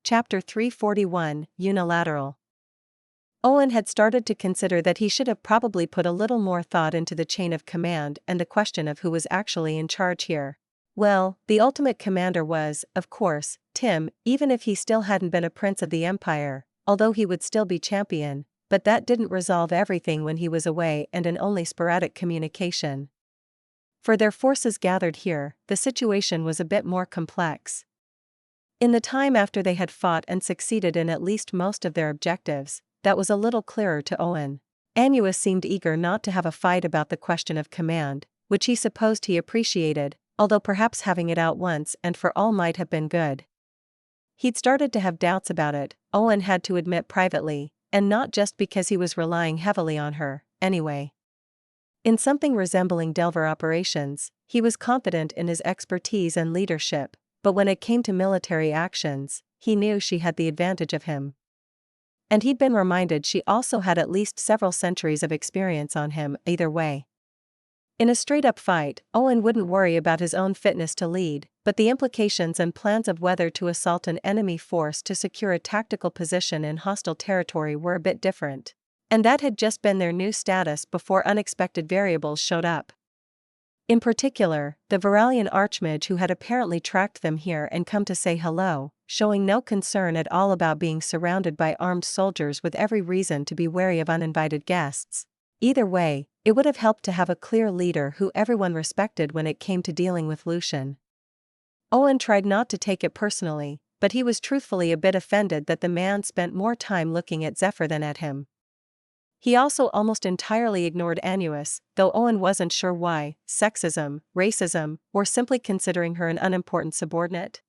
Chapter 341, Unilateral. Owen had started to consider that he should have probably put a little more thought into the chain of command and the question of who was actually in charge here. Well, the ultimate commander was, of course, Tim, even if he still hadn't been a prince of the empire, although he would still be champion, but that didn't resolve everything when he was away and in only sporadic communication. For their forces gathered here, the situation was a bit more complex. In the time after they had fought and succeeded in at least most of their objectives, that was a little clearer to Owen. Annuus seemed eager not to have a fight about the question of command, which he supposed he appreciated, although perhaps having it out once and for all might have been good. He'd started to have doubts about it, Owen had to admit privately, and not just because he was relying heavily on her, anyway. In something resembling Delver operations, he was confident in his expertise and leadership, but when it came to military actions, he knew she had the advantage of him. And he'd been reminded she also had at least several centuries of experience on him, either way. In a straight-up fight, Owen wouldn't worry about his own fitness to lead, but the implications and plans of whether to assault an enemy force to secure a tactical position in hostile territory were a bit different. And that had just been their new status before unexpected variables showed up. In particular, the Varalian archmage who had apparently tracked them here and come to say hello, showing no concern at all about being surrounded by armed soldiers with every reason to be wary of uninvited guests. Either way, it would have helped to have a clear leader who everyone respected when it came to dealing with Lucian. Owen tried not to take it personally, but he was truthfully a bit offended that the man spent more time looking at Zephyr than at him. He also almost entirely ignored Annuus, though Owen wasn't sure why, sexism, racism, or simply considering her an unimportant subordinate.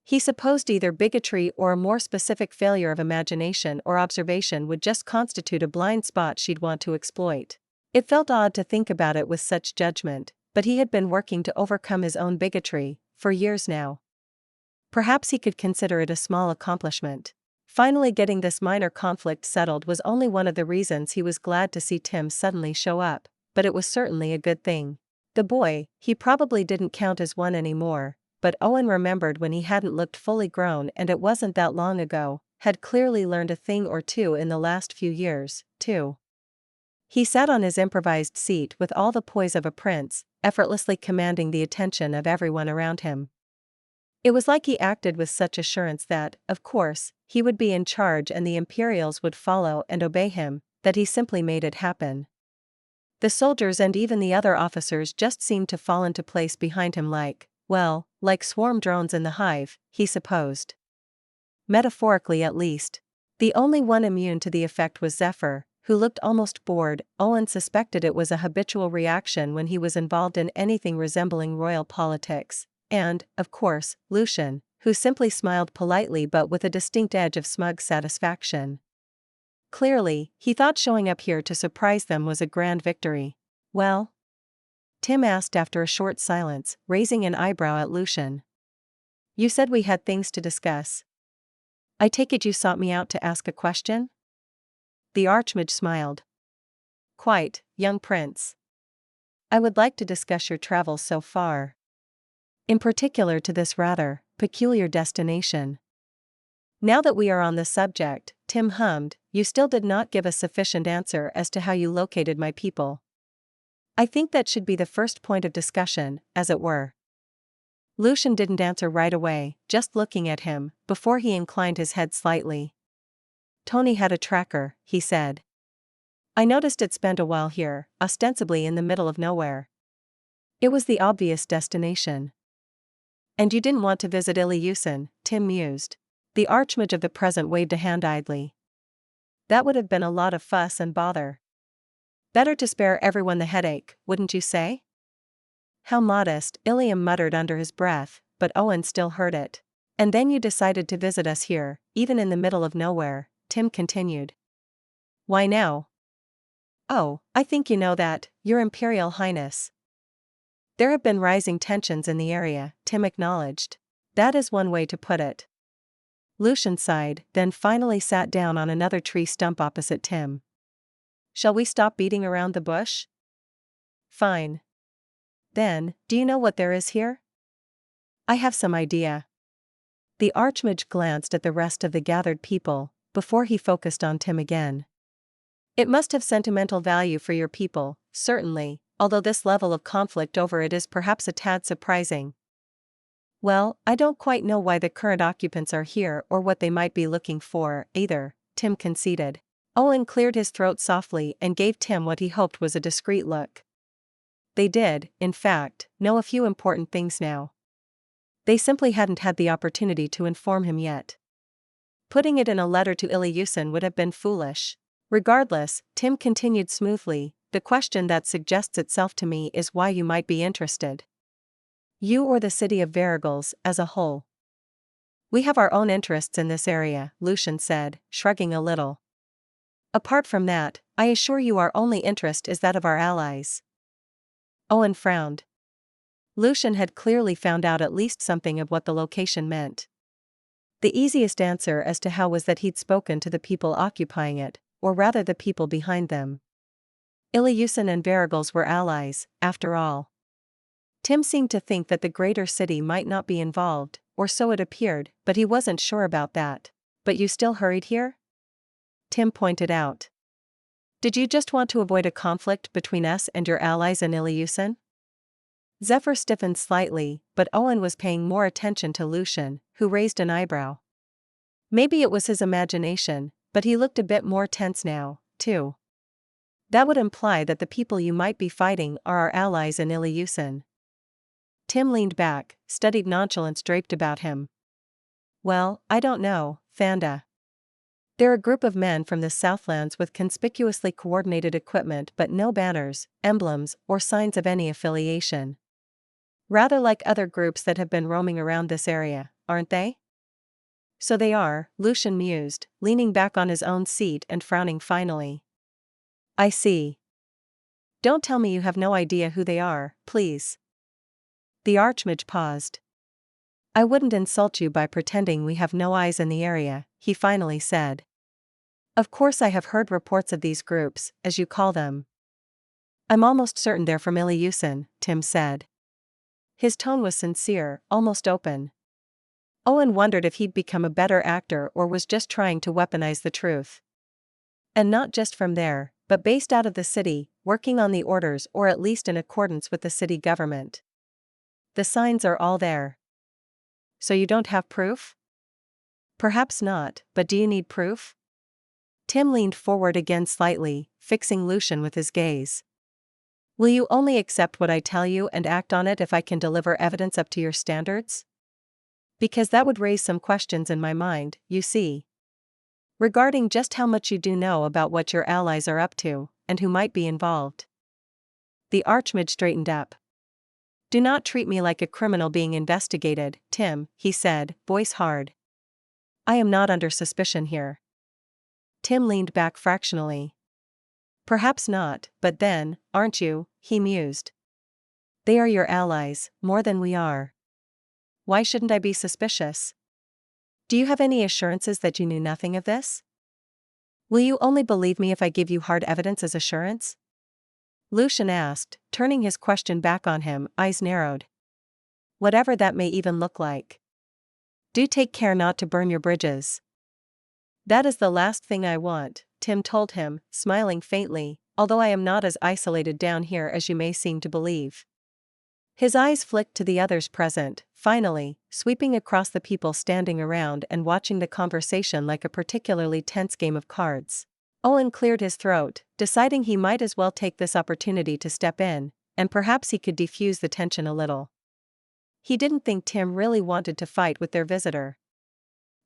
He supposed either bigotry or a more specific failure of imagination or observation would just constitute a blind spot she'd want to exploit. It felt odd to think about it with such judgment, but he had been working to overcome his own bigotry for years now. Perhaps he could consider it a small accomplishment. Finally getting this minor conflict settled was only one of the reasons he was glad to see Tim suddenly show up, but it was certainly a good thing. The boy, he probably didn't count as one anymore, but Owen remembered when he hadn't looked fully grown, and it wasn't that long ago, had clearly learned a thing or two in the last few years, too. He sat on his improvised seat with all the poise of a prince, effortlessly commanding the attention of everyone around him. It was like he acted with such assurance that, of course, he would be in charge and the Imperials would follow and obey him, that he simply made it happen. The soldiers and even the other officers just seemed to fall into place behind him like swarm drones in the hive, he supposed. Metaphorically at least. The only one immune to the effect was Zephyr, who looked almost bored. Owen suspected it was a habitual reaction when he was involved in anything resembling royal politics. And, of course, Lucian, who simply smiled politely but with a distinct edge of smug satisfaction. Clearly, he thought showing up here to surprise them was a grand victory. Well? Tim asked after a short silence, raising an eyebrow at Lucian. You said we had things to discuss. I take it you sought me out to ask a question? The archmage smiled. Quite, young prince. I would like to discuss your travels so far. In particular to this rather peculiar destination. Now that we are on the subject, Tim hummed, you still did not give a sufficient answer as to how you located my people. I think that should be the first point of discussion, as it were. Lucian didn't answer right away, just looking at him, before he inclined his head slightly. Tony had a tracker, he said. I noticed it spent a while here, ostensibly in the middle of nowhere. It was the obvious destination. And you didn't want to visit Iliusin, Tim mused. The archmage of the present waved a hand idly. That would have been a lot of fuss and bother. Better to spare everyone the headache, wouldn't you say? How modest, Ilium muttered under his breath, but Owen still heard it. And then you decided to visit us here, even in the middle of nowhere, Tim continued. Why now? Oh, I think you know that, Your Imperial Highness. There have been rising tensions in the area, Tim acknowledged. That is one way to put it. Lucian sighed, then finally sat down on another tree stump opposite Tim. Shall we stop beating around the bush? Fine. Then, do you know what there is here? I have some idea. The Archmage glanced at the rest of the gathered people, before he focused on Tim again. It must have sentimental value for your people, certainly, although this level of conflict over it is perhaps a tad surprising. Well, I don't quite know why the current occupants are here or what they might be looking for, either, Tim conceded. Owen cleared his throat softly and gave Tim what he hoped was a discreet look. They did, in fact, know a few important things now. They simply hadn't had the opportunity to inform him yet. Putting it in a letter to Ilyusin would have been foolish. Regardless, Tim continued smoothly, the question that suggests itself to me is why you might be interested. You or the city of Varigals as a whole. We have our own interests in this area, Lucian said, shrugging a little. Apart from that, I assure you our only interest is that of our allies. Owen frowned. Lucian had clearly found out at least something of what the location meant. The easiest answer as to how was that he'd spoken to the people occupying it, or rather the people behind them. Ilyusin and Varigals were allies, after all. Tim seemed to think that the greater city might not be involved, or so it appeared, but he wasn't sure about that. But you still hurried here? Tim pointed out. Did you just want to avoid a conflict between us and your allies in Ilyusin? Zephyr stiffened slightly, but Owen was paying more attention to Lucian, who raised an eyebrow. Maybe it was his imagination, but he looked a bit more tense now, too. That would imply that the people you might be fighting are our allies in Ilyusin. Tim leaned back, studied nonchalance draped about him. Well, I don't know, Thanda. They're a group of men from the Southlands with conspicuously coordinated equipment but no banners, emblems, or signs of any affiliation. Rather like other groups that have been roaming around this area, aren't they? So they are, Lucian mused, leaning back on his own seat and frowning finally. I see. Don't tell me you have no idea who they are, please. The Archmage paused. I wouldn't insult you by pretending we have no eyes in the area, he finally said. Of course I have heard reports of these groups, as you call them. I'm almost certain they're from Ilyusin, Tim said. His tone was sincere, almost open. Owen wondered if he'd become a better actor or was just trying to weaponize the truth. And not just from there, but based out of the city, working on the orders or at least in accordance with the city government. The signs are all there. So you don't have proof? Perhaps not, but do you need proof? Tim leaned forward again slightly, fixing Lucian with his gaze. Will you only accept what I tell you and act on it if I can deliver evidence up to your standards? Because that would raise some questions in my mind, you see. Regarding just how much you do know about what your allies are up to, and who might be involved. The Archmage straightened up. Do not treat me like a criminal being investigated, Tim, he said, voice hard. I am not under suspicion here. Tim leaned back fractionally. Perhaps not, but then, aren't you, he mused. They are your allies, more than we are. Why shouldn't I be suspicious? Do you have any assurances that you knew nothing of this? Will you only believe me if I give you hard evidence as assurance? Lucian asked, turning his question back on him, eyes narrowed. Whatever that may even look like. Do take care not to burn your bridges. That is the last thing I want, Tim told him, smiling faintly, although I am not as isolated down here as you may seem to believe. His eyes flicked to the others present, finally, sweeping across the people standing around and watching the conversation like a particularly tense game of cards. Owen cleared his throat, deciding he might as well take this opportunity to step in, and perhaps he could defuse the tension a little. He didn't think Tim really wanted to fight with their visitor.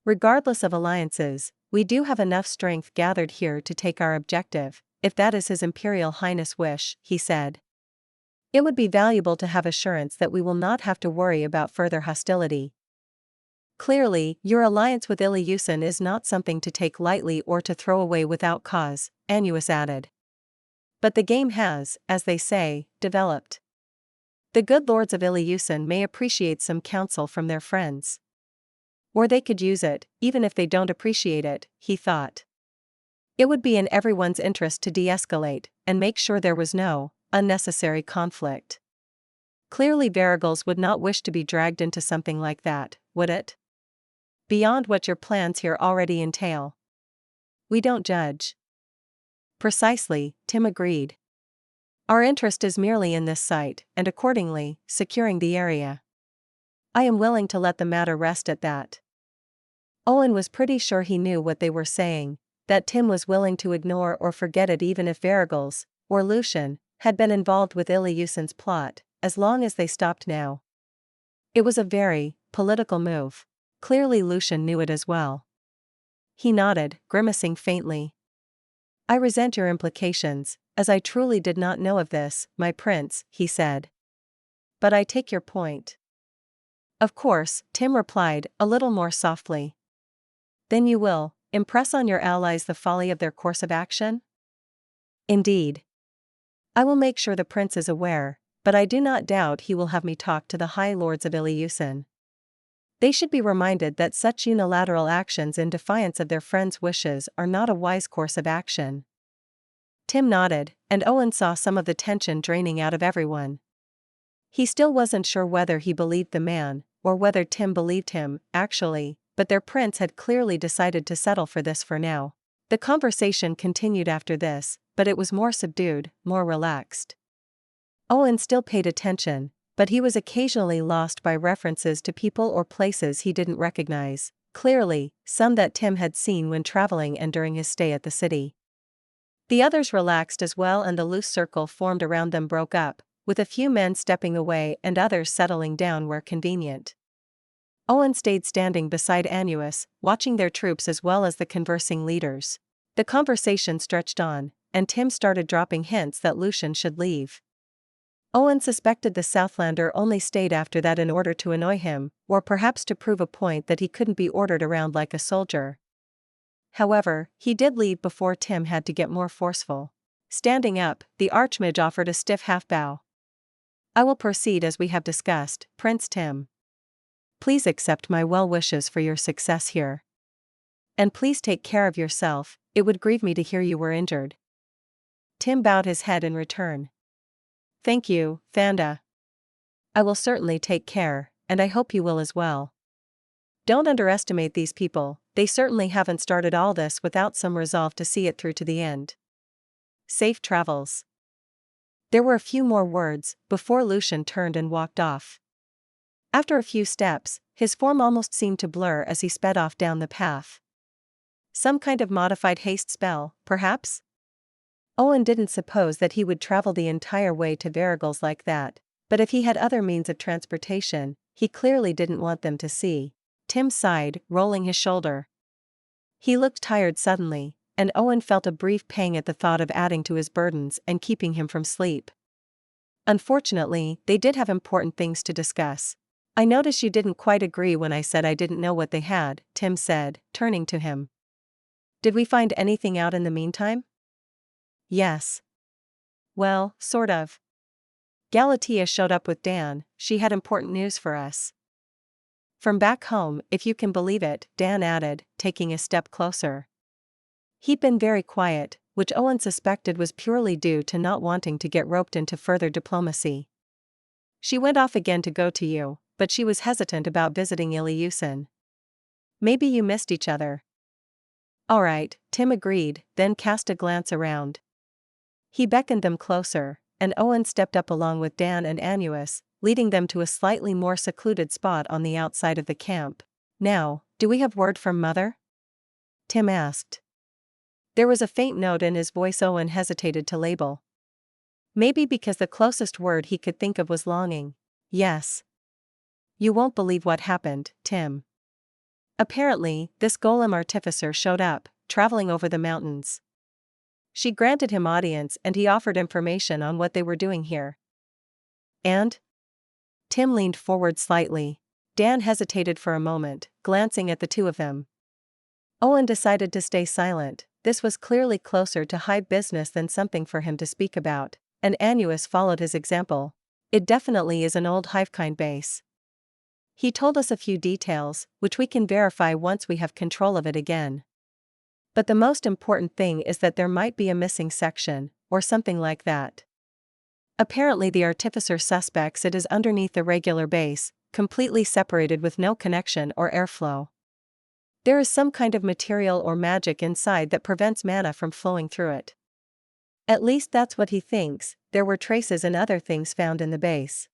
Regardless of alliances, we do have enough strength gathered here to take our objective, if that is His Imperial Highness' wish, he said. It would be valuable to have assurance that we will not have to worry about further hostility. Clearly, your alliance with Ilyusin is not something to take lightly or to throw away without cause, Annuus added. But the game has, as they say, developed. The good lords of Ilyusin may appreciate some counsel from their friends. Or they could use it, even if they don't appreciate it, he thought. It would be in everyone's interest to de-escalate, and make sure there was no unnecessary conflict. Clearly Varigals would not wish to be dragged into something like that, would it? beyond what your plans here already entail. We don't judge. Precisely, Tim agreed. Our interest is merely in this site, and accordingly, securing the area. I am willing to let the matter rest at that. Owen was pretty sure he knew what they were saying, that Tim was willing to ignore or forget it even if Varigals, or Lucian, had been involved with Ilyusin's plot, as long as they stopped now. It was a very political move. Clearly Lucian knew it as well. He nodded, grimacing faintly. I resent your implications, as I truly did not know of this, my prince, he said. But I take your point. Of course, Tim replied, a little more softly. Then you will impress on your allies the folly of their course of action? Indeed. I will make sure the prince is aware, but I do not doubt he will have me talk to the high lords of Ilyusin. They should be reminded that such unilateral actions in defiance of their friends' wishes are not a wise course of action. Tim nodded, and Owen saw some of the tension draining out of everyone. He still wasn't sure whether he believed the man, or whether Tim believed him, actually, but their prince had clearly decided to settle for this for now. The conversation continued after this, but it was more subdued, more relaxed. Owen still paid attention, but he was occasionally lost by references to people or places he didn't recognize, clearly, some that Tim had seen when traveling and during his stay at the city. The others relaxed as well, and the loose circle formed around them broke up, with a few men stepping away and others settling down where convenient. Owen stayed standing beside Annuus, watching their troops as well as the conversing leaders. The conversation stretched on, and Tim started dropping hints that Lucian should leave. Owen suspected the Southlander only stayed after that in order to annoy him, or perhaps to prove a point that he couldn't be ordered around like a soldier. However, he did leave before Tim had to get more forceful. Standing up, the Archmage offered a stiff half-bow. I will proceed as we have discussed, Prince Tim. Please accept my well wishes for your success here. And please take care of yourself, it would grieve me to hear you were injured. Tim bowed his head in return. Thank you, Thanda. I will certainly take care, and I hope you will as well. Don't underestimate these people, they certainly haven't started all this without some resolve to see it through to the end. Safe travels. There were a few more words, before Lucian turned and walked off. After a few steps, his form almost seemed to blur as he sped off down the path. Some kind of modified haste spell, perhaps? Owen didn't suppose that he would travel the entire way to Varigals like that, but if he had other means of transportation, he clearly didn't want them to see. Tim sighed, rolling his shoulder. He looked tired suddenly, and Owen felt a brief pang at the thought of adding to his burdens and keeping him from sleep. Unfortunately, they did have important things to discuss. I notice you didn't quite agree when I said I didn't know what they had, Tim said, turning to him. Did we find anything out in the meantime? Yes. Well, sort of. Galatea showed up with Dan, she had important news for us. From back home, if you can believe it, Dan added, taking a step closer. He'd been very quiet, which Owen suspected was purely due to not wanting to get roped into further diplomacy. She went off again to go to you, but she was hesitant about visiting Ilyusin. Maybe you missed each other. All right, Tim agreed, then cast a glance around. He beckoned them closer, and Owen stepped up along with Dan and Annuus, leading them to a slightly more secluded spot on the outside of the camp. Now, do we have word from Mother? Tim asked. There was a faint note in his voice Owen hesitated to label. Maybe because the closest word he could think of was longing. Yes. You won't believe what happened, Tim. Apparently, this golem artificer showed up, traveling over the mountains. She granted him audience and he offered information on what they were doing here. And? Tim leaned forward slightly. Dan hesitated for a moment, glancing at the two of them. Owen decided to stay silent. This was clearly closer to Hive business than something for him to speak about, and Annuus followed his example. It definitely is an old Hivekind base. He told us a few details, which we can verify once we have control of it again. But the most important thing is that there might be a missing section, or something like that. Apparently the artificer suspects it is underneath the regular base, completely separated with no connection or airflow. There is some kind of material or magic inside that prevents mana from flowing through it. At least that's what he thinks. There were traces and other things found in the base.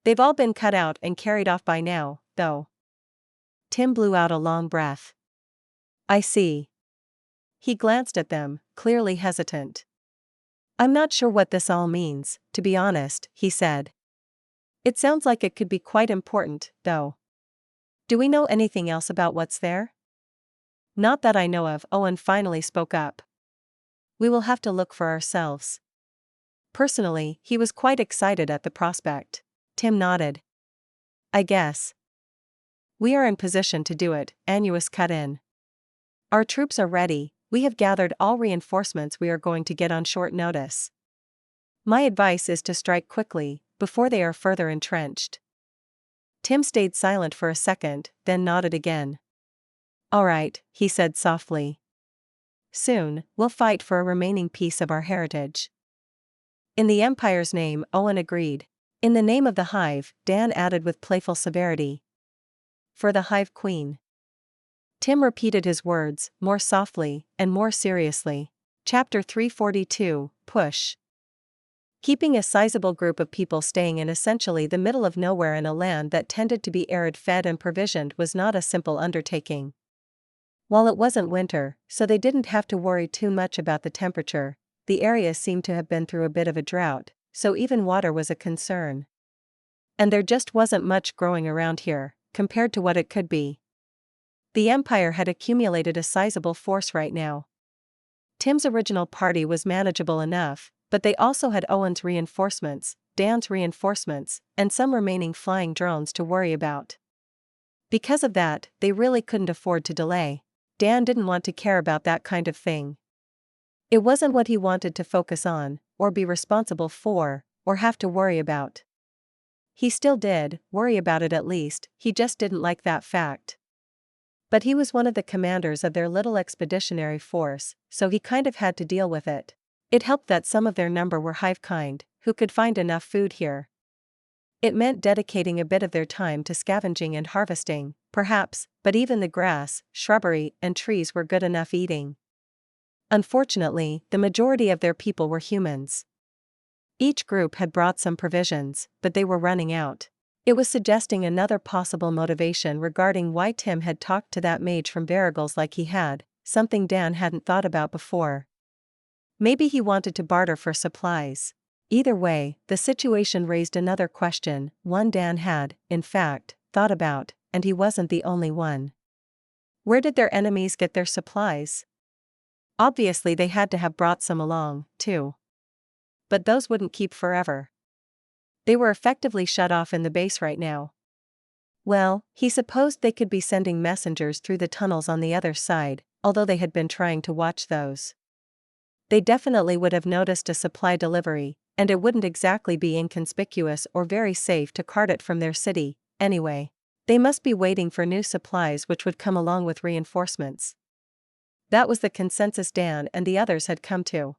They've all been cut out and carried off by now, though. Tim blew out a long breath. I see. He glanced at them, clearly hesitant. I'm not sure what this all means, to be honest, he said. It sounds like it could be quite important, though. Do we know anything else about what's there? Not that I know of, Owen finally spoke up. We will have to look for ourselves. Personally, he was quite excited at the prospect. Tim nodded. I guess. We are in position to do it, Annuus cut in. Our troops are ready, we have gathered all reinforcements we are going to get on short notice. My advice is to strike quickly, before they are further entrenched. Tim stayed silent for a second, then nodded again. All right, he said softly. Soon, we'll fight for a remaining piece of our heritage. In the Empire's name, Owen agreed. In the name of the Hive, Dan added with playful severity. For the Hive Queen. Tim repeated his words, more softly, and more seriously. Chapter 342, Push. Keeping a sizable group of people staying in essentially the middle of nowhere in a land that tended to be arid-fed and provisioned was not a simple undertaking. While it wasn't winter, so they didn't have to worry too much about the temperature, the area seemed to have been through a bit of a drought, so even water was a concern. And there just wasn't much growing around here, compared to what it could be. The Empire had accumulated a sizable force right now. Tim's original party was manageable enough, but they also had Owen's reinforcements, Dan's reinforcements, and some remaining flying drones to worry about. Because of that, they really couldn't afford to delay. Dan didn't want to care about that kind of thing. It wasn't what he wanted to focus on, or be responsible for, or have to worry about. He still did, worry about it at least, he just didn't like that fact. But he was one of the commanders of their little expeditionary force, so he kind of had to deal with it. It helped that some of their number were hive kind, who could find enough food here. It meant dedicating a bit of their time to scavenging and harvesting, perhaps, but even the grass, shrubbery, and trees were good enough eating. Unfortunately, the majority of their people were humans. Each group had brought some provisions, but they were running out. It was suggesting another possible motivation regarding why Tim had talked to that mage from Varigals like he had, something Dan hadn't thought about before. Maybe he wanted to barter for supplies. Either way, the situation raised another question, one Dan had, in fact, thought about, and he wasn't the only one. Where did their enemies get their supplies? Obviously they had to have brought some along, too. But those wouldn't keep forever. They were effectively shut off in the base right now. Well, he supposed they could be sending messengers through the tunnels on the other side, although they had been trying to watch those. They definitely would have noticed a supply delivery, and it wouldn't exactly be inconspicuous or very safe to cart it from their city, anyway. They must be waiting for new supplies which would come along with reinforcements. That was the consensus Dan and the others had come to.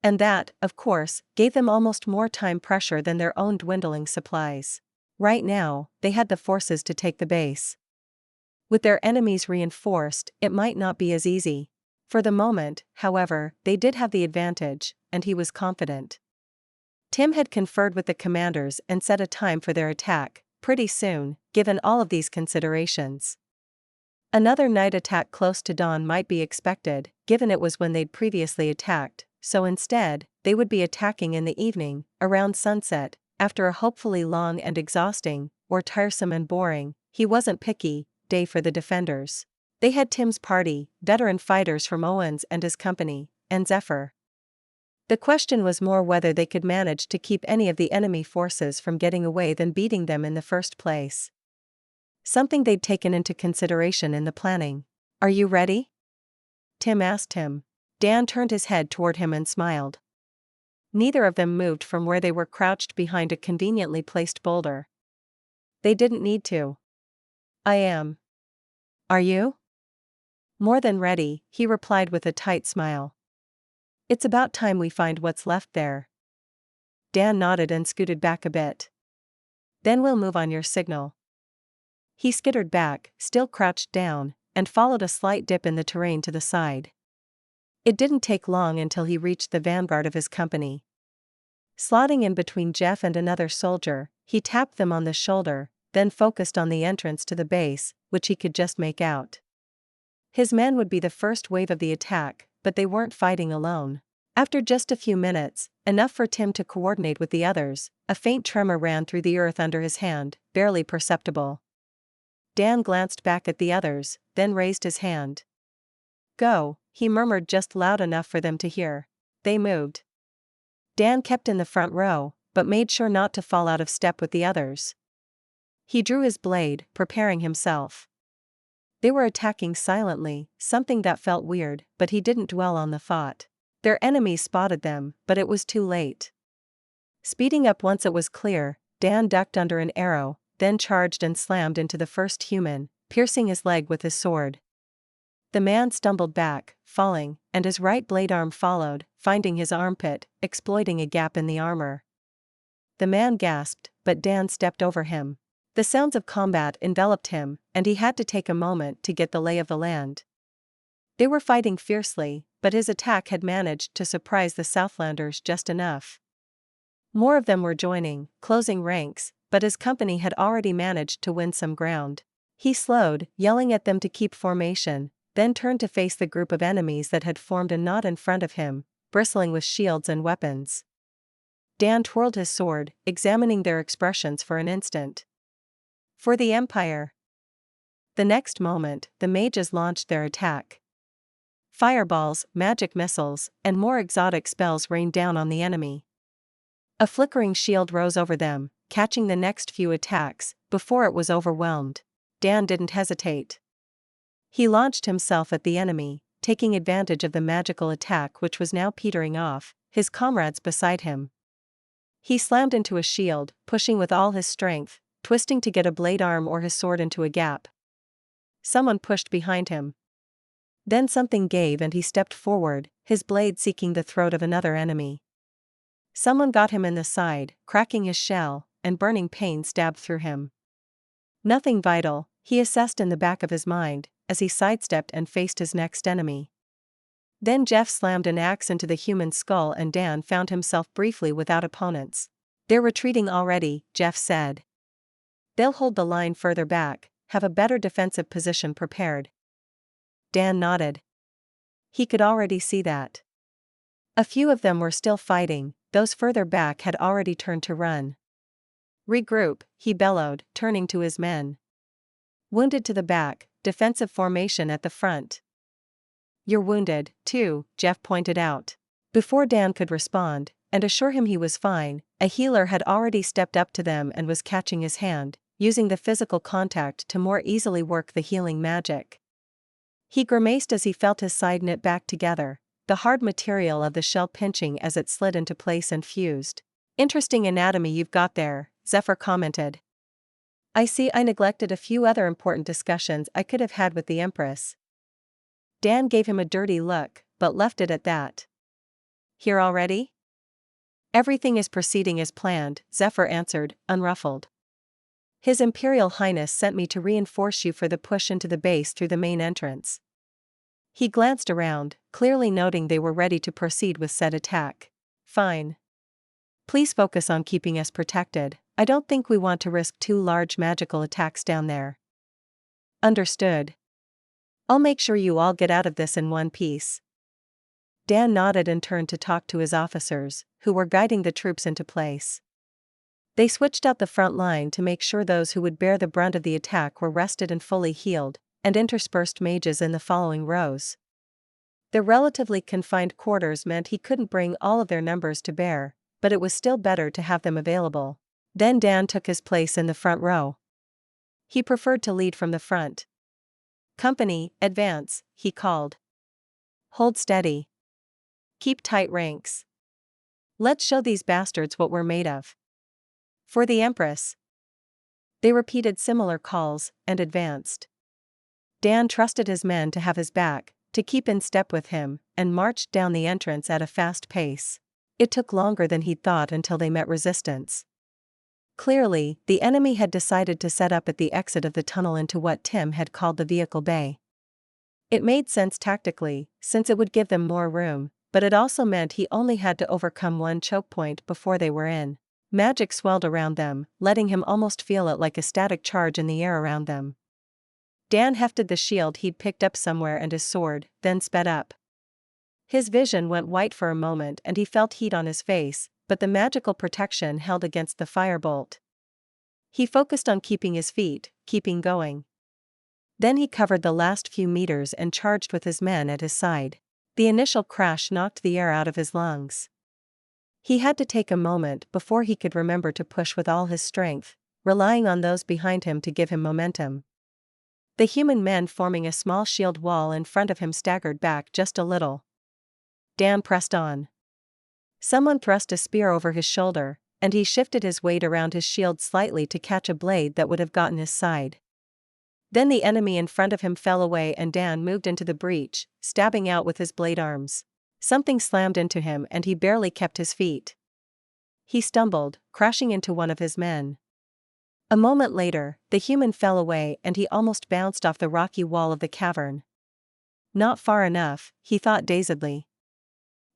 And that, of course, gave them almost more time pressure than their own dwindling supplies. Right now, they had the forces to take the base. With their enemies reinforced, it might not be as easy. For the moment, however, they did have the advantage, and he was confident. Tim had conferred with the commanders and set a time for their attack, pretty soon, given all of these considerations. Another night attack close to dawn might be expected, given it was when they'd previously attacked, so instead, they would be attacking in the evening, around sunset, after a hopefully long and exhausting, or tiresome and boring, he wasn't picky, day for the defenders. They had Tim's party, veteran fighters from Owens and his company, and Zephyr. The question was more whether they could manage to keep any of the enemy forces from getting away than beating them in the first place. Something they'd taken into consideration in the planning. Are you ready? Tim asked him. Dan turned his head toward him and smiled. Neither of them moved from where they were crouched behind a conveniently placed boulder. They didn't need to. I am. Are you? More than ready, he replied with a tight smile. It's about time we find what's left there. Dan nodded and scooted back a bit. Then we'll move on your signal. He skittered back, still crouched down, and followed a slight dip in the terrain to the side. It didn't take long until he reached the vanguard of his company. Slotting in between Jeff and another soldier, he tapped them on the shoulder, then focused on the entrance to the base, which he could just make out. His men would be the first wave of the attack, but they weren't fighting alone. After just a few minutes, enough for Tim to coordinate with the others, a faint tremor ran through the earth under his hand, barely perceptible. Dan glanced back at the others, then raised his hand. "Go," he murmured just loud enough for them to hear. They moved. Dan kept in the front row, but made sure not to fall out of step with the others. He drew his blade, preparing himself. They were attacking silently, something that felt weird, but he didn't dwell on the thought. Their enemies spotted them, but it was too late. Speeding up once it was clear, Dan ducked under an arrow, then charged and slammed into the first human, piercing his leg with his sword. The man stumbled back, falling, and his right blade arm followed, finding his armpit, exploiting a gap in the armor. The man gasped, but Dan stepped over him. The sounds of combat enveloped him, and he had to take a moment to get the lay of the land. They were fighting fiercely, but his attack had managed to surprise the Southlanders just enough. More of them were joining, closing ranks, but his company had already managed to win some ground. He slowed, yelling at them to keep formation, then turned to face the group of enemies that had formed a knot in front of him, bristling with shields and weapons. Dan twirled his sword, examining their expressions for an instant. For the Empire. The next moment, the mages launched their attack. Fireballs, magic missiles, and more exotic spells rained down on the enemy. A flickering shield rose over them, catching the next few attacks, before it was overwhelmed. Dan didn't hesitate. He launched himself at the enemy, taking advantage of the magical attack which was now petering off, his comrades beside him. He slammed into a shield, pushing with all his strength, twisting to get a blade arm or his sword into a gap. Someone pushed behind him. Then something gave and he stepped forward, his blade seeking the throat of another enemy. Someone got him in the side, cracking his shell, and burning pain stabbed through him. Nothing vital, he assessed in the back of his mind, as he sidestepped and faced his next enemy. Then Jeff slammed an axe into the human skull and Dan found himself briefly without opponents. "They're retreating already," Jeff said. "They'll hold the line further back, have a better defensive position prepared." Dan nodded. He could already see that. A few of them were still fighting, those further back had already turned to run. "Regroup," he bellowed, turning to his men. "Wounded to the back, defensive formation at the front." "You're wounded, too," Jeff pointed out. Before Dan could respond, and assure him he was fine, a healer had already stepped up to them and was catching his hand, using the physical contact to more easily work the healing magic. He grimaced as he felt his side knit back together, the hard material of the shell pinching as it slid into place and fused. "Interesting anatomy you've got there," Zephyr commented. "I see I neglected a few other important discussions I could have had with the Empress." Dan gave him a dirty look, but left it at that. "Here already?" "Everything is proceeding as planned," Zephyr answered, unruffled. "His Imperial Highness sent me to reinforce you for the push into the base through the main entrance." He glanced around, clearly noting they were ready to proceed with said attack. "Fine. Please focus on keeping us protected. I don't think we want to risk 2 large magical attacks down there." "Understood. I'll make sure you all get out of this in one piece." Dan nodded and turned to talk to his officers, who were guiding the troops into place. They switched out the front line to make sure those who would bear the brunt of the attack were rested and fully healed, and interspersed mages in the following rows. The relatively confined quarters meant he couldn't bring all of their numbers to bear, but it was still better to have them available. Then Dan took his place in the front row. He preferred to lead from the front. "Company, advance," he called. "Hold steady. Keep tight ranks. Let's show these bastards what we're made of. For the Empress." They repeated similar calls, and advanced. Dan trusted his men to have his back, to keep in step with him, and marched down the entrance at a fast pace. It took longer than he'd thought until they met resistance. Clearly, the enemy had decided to set up at the exit of the tunnel into what Tim had called the vehicle bay. It made sense tactically, since it would give them more room, but it also meant he only had to overcome one choke point before they were in. Magic swelled around them, letting him almost feel it like a static charge in the air around them. Dan hefted the shield he'd picked up somewhere and his sword, then sped up. His vision went white for a moment and he felt heat on his face, but the magical protection held against the firebolt. He focused on keeping his feet, keeping going. Then he covered the last few meters and charged with his men at his side. The initial crash knocked the air out of his lungs. He had to take a moment before he could remember to push with all his strength, relying on those behind him to give him momentum. The human men forming a small shield wall in front of him staggered back just a little. Dan pressed on. Someone thrust a spear over his shoulder, and he shifted his weight around his shield slightly to catch a blade that would have gotten his side. Then the enemy in front of him fell away and Dan moved into the breach, stabbing out with his blade arms. Something slammed into him and he barely kept his feet. He stumbled, crashing into one of his men. A moment later, the human fell away and he almost bounced off the rocky wall of the cavern. Not far enough, he thought dazedly.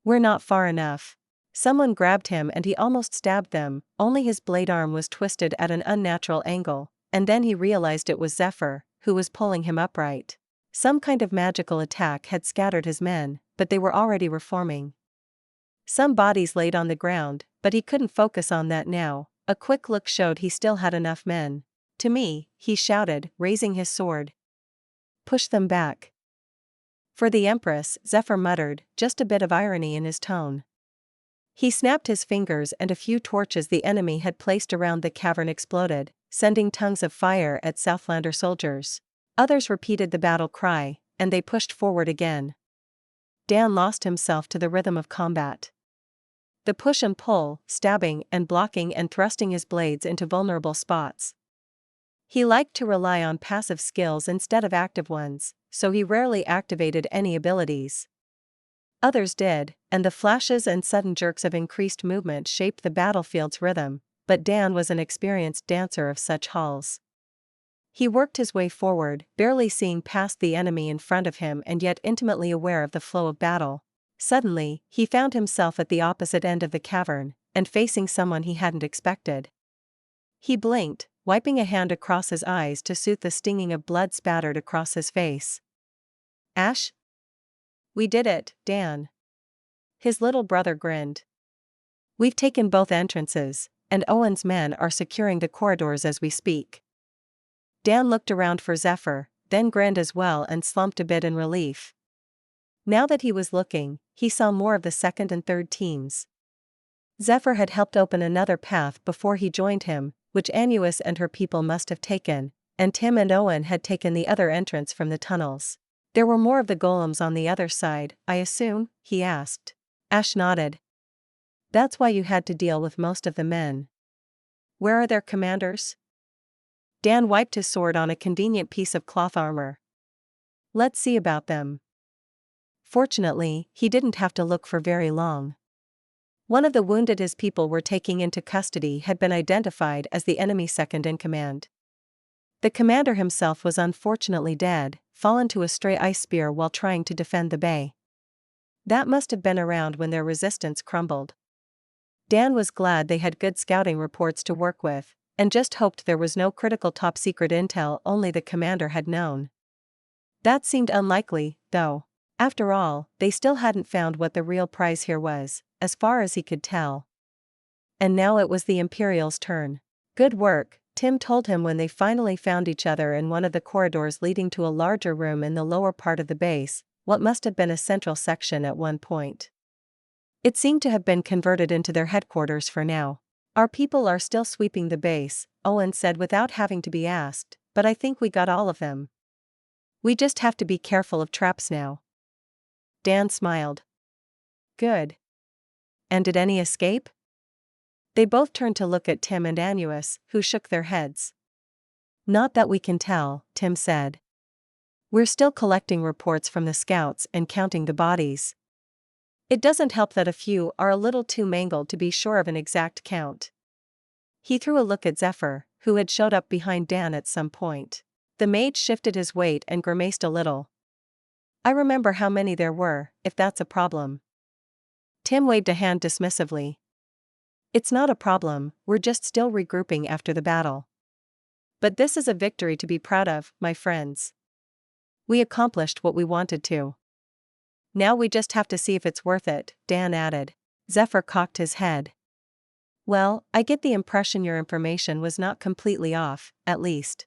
We're not far enough. Someone grabbed him and he almost stabbed them, only his blade arm was twisted at an unnatural angle, and then he realized it was Zephyr, who was pulling him upright. Some kind of magical attack had scattered his men, but they were already reforming. Some bodies laid on the ground, but he couldn't focus on that now. A quick look showed he still had enough men. To me, he shouted, raising his sword. Push them back. For the Empress, Zephyr muttered, just a bit of irony in his tone. He snapped his fingers and a few torches the enemy had placed around the cavern exploded, sending tongues of fire at Southlander soldiers. Others repeated the battle cry, and they pushed forward again. Dan lost himself to the rhythm of combat. The push and pull, stabbing and blocking and thrusting his blades into vulnerable spots. He liked to rely on passive skills instead of active ones, so he rarely activated any abilities. Others did, and the flashes and sudden jerks of increased movement shaped the battlefield's rhythm, but Dan was an experienced dancer of such halls. He worked his way forward, barely seeing past the enemy in front of him and yet intimately aware of the flow of battle. Suddenly, he found himself at the opposite end of the cavern, and facing someone he hadn't expected. He blinked, wiping a hand across his eyes to soothe the stinging of blood spattered across his face. Ash? We did it, Dan. His little brother grinned. We've taken both entrances, and Owen's men are securing the corridors as we speak. Dan looked around for Zephyr, then grinned as well and slumped a bit in relief. Now that he was looking, he saw more of the second and third teams. Zephyr had helped open another path before he joined him, which Annuis and her people must have taken, and Tim and Owen had taken the other entrance from the tunnels. There were more of the golems on the other side, I assume? He asked. Ash nodded. That's why you had to deal with most of the men. Where are their commanders? Dan wiped his sword on a convenient piece of cloth armor. Let's see about them. Fortunately, he didn't have to look for very long. One of the wounded his people were taking into custody had been identified as the enemy second in command. The commander himself was unfortunately dead, fallen to a stray ice spear while trying to defend the bay. That must have been around when their resistance crumbled. Dan was glad they had good scouting reports to work with, and just hoped there was no critical top-secret intel only the commander had known. That seemed unlikely, though. After all, they still hadn't found what the real prize here was, as far as he could tell. And now it was the Imperial's turn. Good work, Tim told him when they finally found each other in one of the corridors leading to a larger room in the lower part of the base, what must have been a central section at one point. It seemed to have been converted into their headquarters for now. Our people are still sweeping the base, Owen said without having to be asked, but I think we got all of them. We just have to be careful of traps now. Dan smiled. Good. And did any escape? They both turned to look at Tim and Annuis, who shook their heads. Not that we can tell, Tim said. We're still collecting reports from the scouts and counting the bodies. It doesn't help that a few are a little too mangled to be sure of an exact count. He threw a look at Zephyr, who had showed up behind Dan at some point. The mage shifted his weight and grimaced a little. I remember how many there were, if that's a problem. Tim waved a hand dismissively. It's not a problem, we're just still regrouping after the battle. But this is a victory to be proud of, my friends. We accomplished what we wanted to. Now we just have to see if it's worth it, Dan added. Zephyr cocked his head. Well, I get the impression your information was not completely off, at least.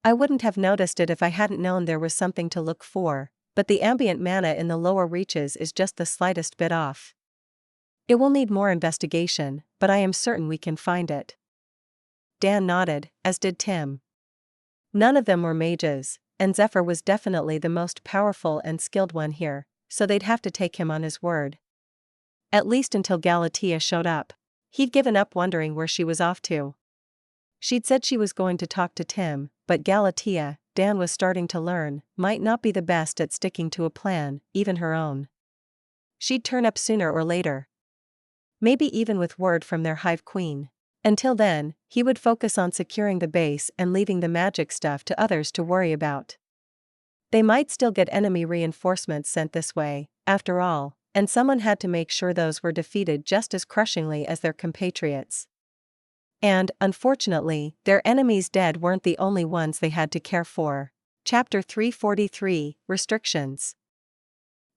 I wouldn't have noticed it if I hadn't known there was something to look for, but the ambient mana in the lower reaches is just the slightest bit off. It will need more investigation, but I am certain we can find it. Dan nodded, as did Tim. None of them were mages, and Zephyr was definitely the most powerful and skilled one here, so they'd have to take him on his word. At least until Galatea showed up. He'd given up wondering where she was off to. She'd said she was going to talk to Tim, but Galatea, Dan was starting to learn, might not be the best at sticking to a plan, even her own. She'd turn up sooner or later. Maybe even with word from their Hive Queen. Until then, he would focus on securing the base and leaving the magic stuff to others to worry about. They might still get enemy reinforcements sent this way, after all, and someone had to make sure those were defeated just as crushingly as their compatriots. And, unfortunately, their enemies dead weren't the only ones they had to care for. Chapter 343, Restrictions.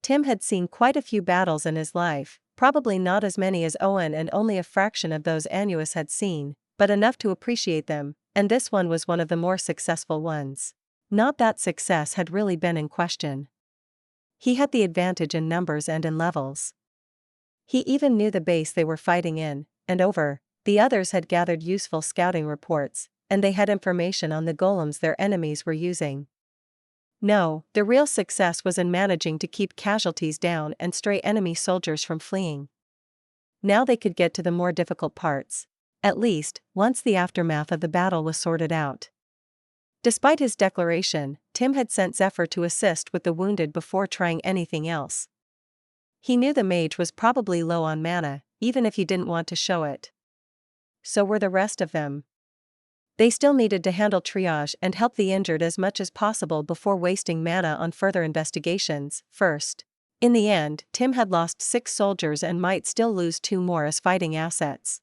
Tim had seen quite a few battles in his life, probably not as many as Owen and only a fraction of those Annuus had seen, but enough to appreciate them, and this one was one of the more successful ones. Not that success had really been in question. He had the advantage in numbers and in levels. He even knew the base they were fighting in, and over. The others had gathered useful scouting reports, and they had information on the golems their enemies were using. No, the real success was in managing to keep casualties down and stray enemy soldiers from fleeing. Now they could get to the more difficult parts. At least, once the aftermath of the battle was sorted out. Despite his declaration, Tim had sent Zephyr to assist with the wounded before trying anything else. He knew the mage was probably low on mana, even if he didn't want to show it. So were the rest of them. They still needed to handle triage and help the injured as much as possible before wasting mana on further investigations. First, in the end, Tim had lost 6 soldiers and might still lose 2 more as fighting assets.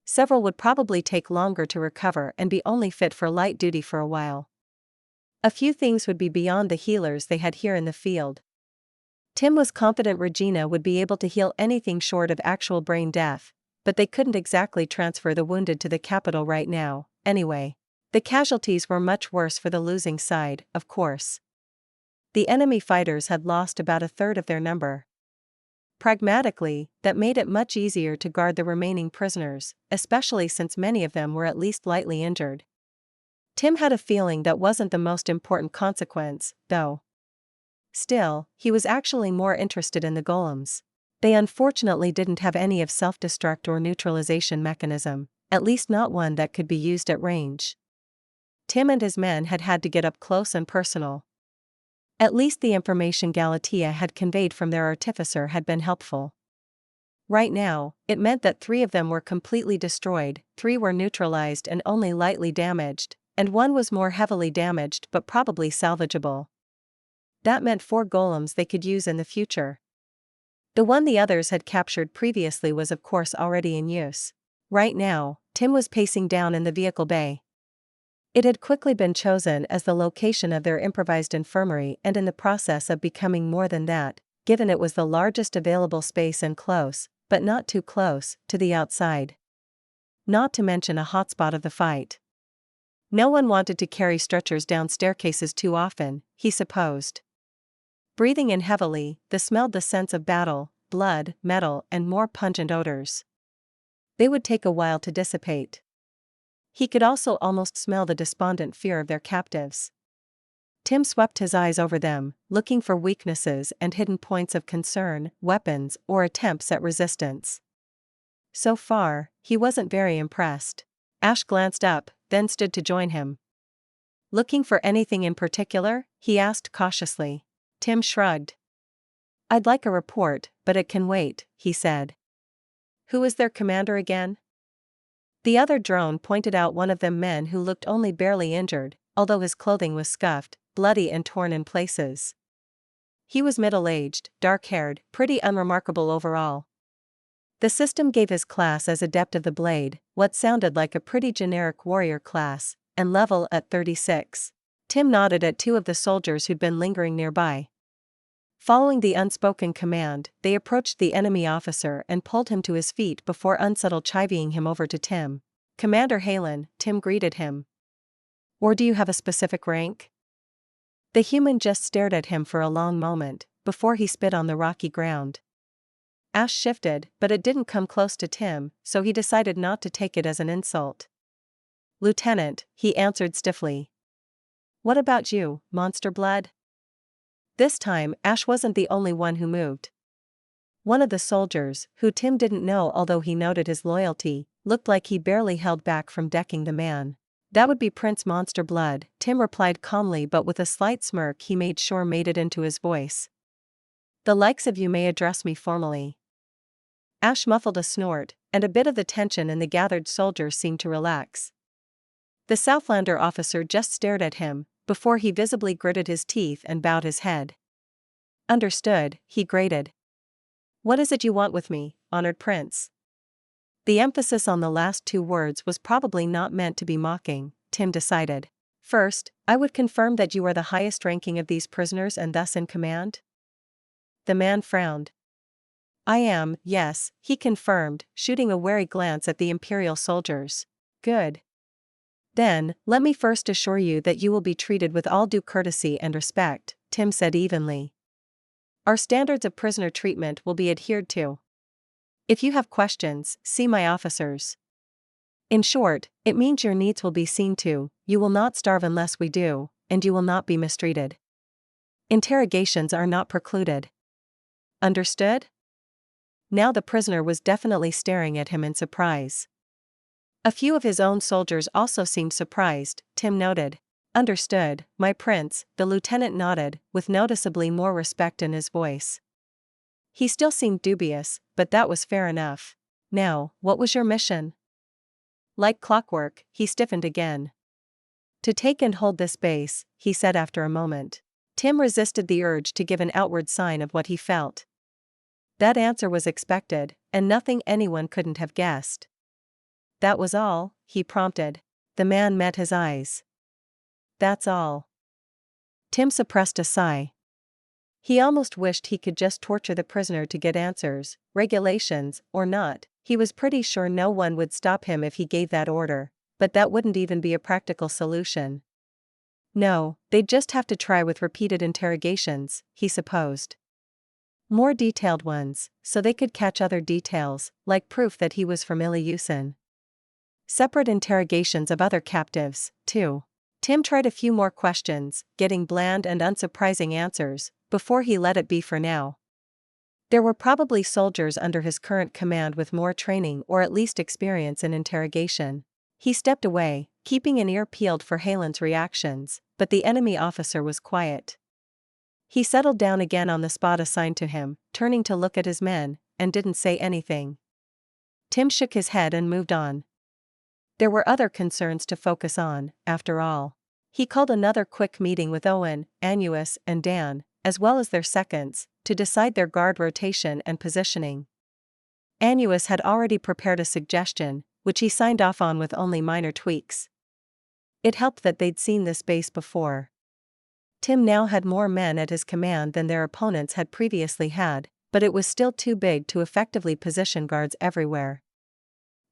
Several would probably take longer to recover and be only fit for light duty for a while. A few things would be beyond the healers they had here in the field. Tim was confident Regina would be able to heal anything short of actual brain death, but they couldn't exactly transfer the wounded to the capital right now, anyway. The casualties were much worse for the losing side, of course. The enemy fighters had lost about a third of their number. Pragmatically, that made it much easier to guard the remaining prisoners, especially since many of them were at least lightly injured. Tim had a feeling that wasn't the most important consequence, though. Still, he was actually more interested in the golems. They unfortunately didn't have any of self-destruct or neutralization mechanism, at least not one that could be used at range. Tim and his men had had to get up close and personal. At least the information Galatea had conveyed from their artificer had been helpful. Right now, it meant that 3 of them were completely destroyed, 3 were neutralized and only lightly damaged, and 1 was more heavily damaged but probably salvageable. That meant 4 golems they could use in the future. The one the others had captured previously was of course already in use. Right now, Tim was pacing down in the vehicle bay. It had quickly been chosen as the location of their improvised infirmary and in the process of becoming more than that, given it was the largest available space and close, but not too close, to the outside. Not to mention a hotspot of the fight. No one wanted to carry stretchers down staircases too often, he supposed. Breathing in heavily, they smelled the scents of battle, blood, metal, and more pungent odors. They would take a while to dissipate. He could also almost smell the despondent fear of their captives. Tim swept his eyes over them, looking for weaknesses and hidden points of concern, weapons, or attempts at resistance. So far, he wasn't very impressed. Ash glanced up, then stood to join him. Looking for anything in particular? He asked cautiously. Tim shrugged. I'd like a report, but it can wait, he said. Who is their commander again? The other drone pointed out one of them men who looked only barely injured, although his clothing was scuffed, bloody and torn in places. He was middle-aged, dark-haired, pretty unremarkable overall. The system gave his class as Adept of the Blade, what sounded like a pretty generic warrior class, and level at 36. Tim nodded at two of the soldiers who'd been lingering nearby. Following the unspoken command, they approached the enemy officer and pulled him to his feet before unsubtle chivying him over to Tim. "Commander Halen," Tim greeted him. "Or do you have a specific rank?" The human just stared at him for a long moment, before he spit on the rocky ground. Ash shifted, but it didn't come close to Tim, so he decided not to take it as an insult. "Lieutenant," he answered stiffly. "What about you, monster blood?" This time, Ash wasn't the only one who moved. One of the soldiers, who Tim didn't know although he noted his loyalty, looked like he barely held back from decking the man. "That would be Prince Monster Blood," Tim replied calmly but with a slight smirk he made sure made it into his voice. "The likes of you may address me formally." Ash muffled a snort, and a bit of the tension in the gathered soldiers seemed to relax. The Southlander officer just stared at him, before he visibly gritted his teeth and bowed his head. "Understood," he grated. "What is it you want with me, honored prince?" The emphasis on the last two words was probably not meant to be mocking, Tim decided. "First, I would confirm that you are the highest ranking of these prisoners and thus in command?" The man frowned. "I am, yes," he confirmed, shooting a wary glance at the imperial soldiers. "Good. Then, let me first assure you that you will be treated with all due courtesy and respect," Tim said evenly. "Our standards of prisoner treatment will be adhered to. If you have questions, see my officers. In short, it means your needs will be seen to, you will not starve unless we do, and you will not be mistreated. Interrogations are not precluded. Understood?" Now the prisoner was definitely staring at him in surprise. A few of his own soldiers also seemed surprised, Tim noted. "Understood, my prince," the lieutenant nodded, with noticeably more respect in his voice. He still seemed dubious, but that was fair enough. "Now, what was your mission?" Like clockwork, he stiffened again. "To take and hold this base," he said after a moment. Tim resisted the urge to give an outward sign of what he felt. That answer was expected, and nothing anyone couldn't have guessed. "That was all?" he prompted. The man met his eyes. "That's all." Tim suppressed a sigh. He almost wished he could just torture the prisoner to get answers, regulations or not. He was pretty sure no one would stop him if he gave that order, but that wouldn't even be a practical solution. No, they'd just have to try with repeated interrogations, he supposed. More detailed ones, so they could catch other details, like proof that he was from Ilyusin. Separate interrogations of other captives, too. Tim tried a few more questions, getting bland and unsurprising answers, before he let it be for now. There were probably soldiers under his current command with more training or at least experience in interrogation. He stepped away, keeping an ear peeled for Halen's reactions, but the enemy officer was quiet. He settled down again on the spot assigned to him, turning to look at his men, and didn't say anything. Tim shook his head and moved on. There were other concerns to focus on, after all. He called another quick meeting with Owen, Annuus, and Dan, as well as their seconds, to decide their guard rotation and positioning. Annuus had already prepared a suggestion, which he signed off on with only minor tweaks. It helped that they'd seen this base before. Tim now had more men at his command than their opponents had previously had, but it was still too big to effectively position guards everywhere.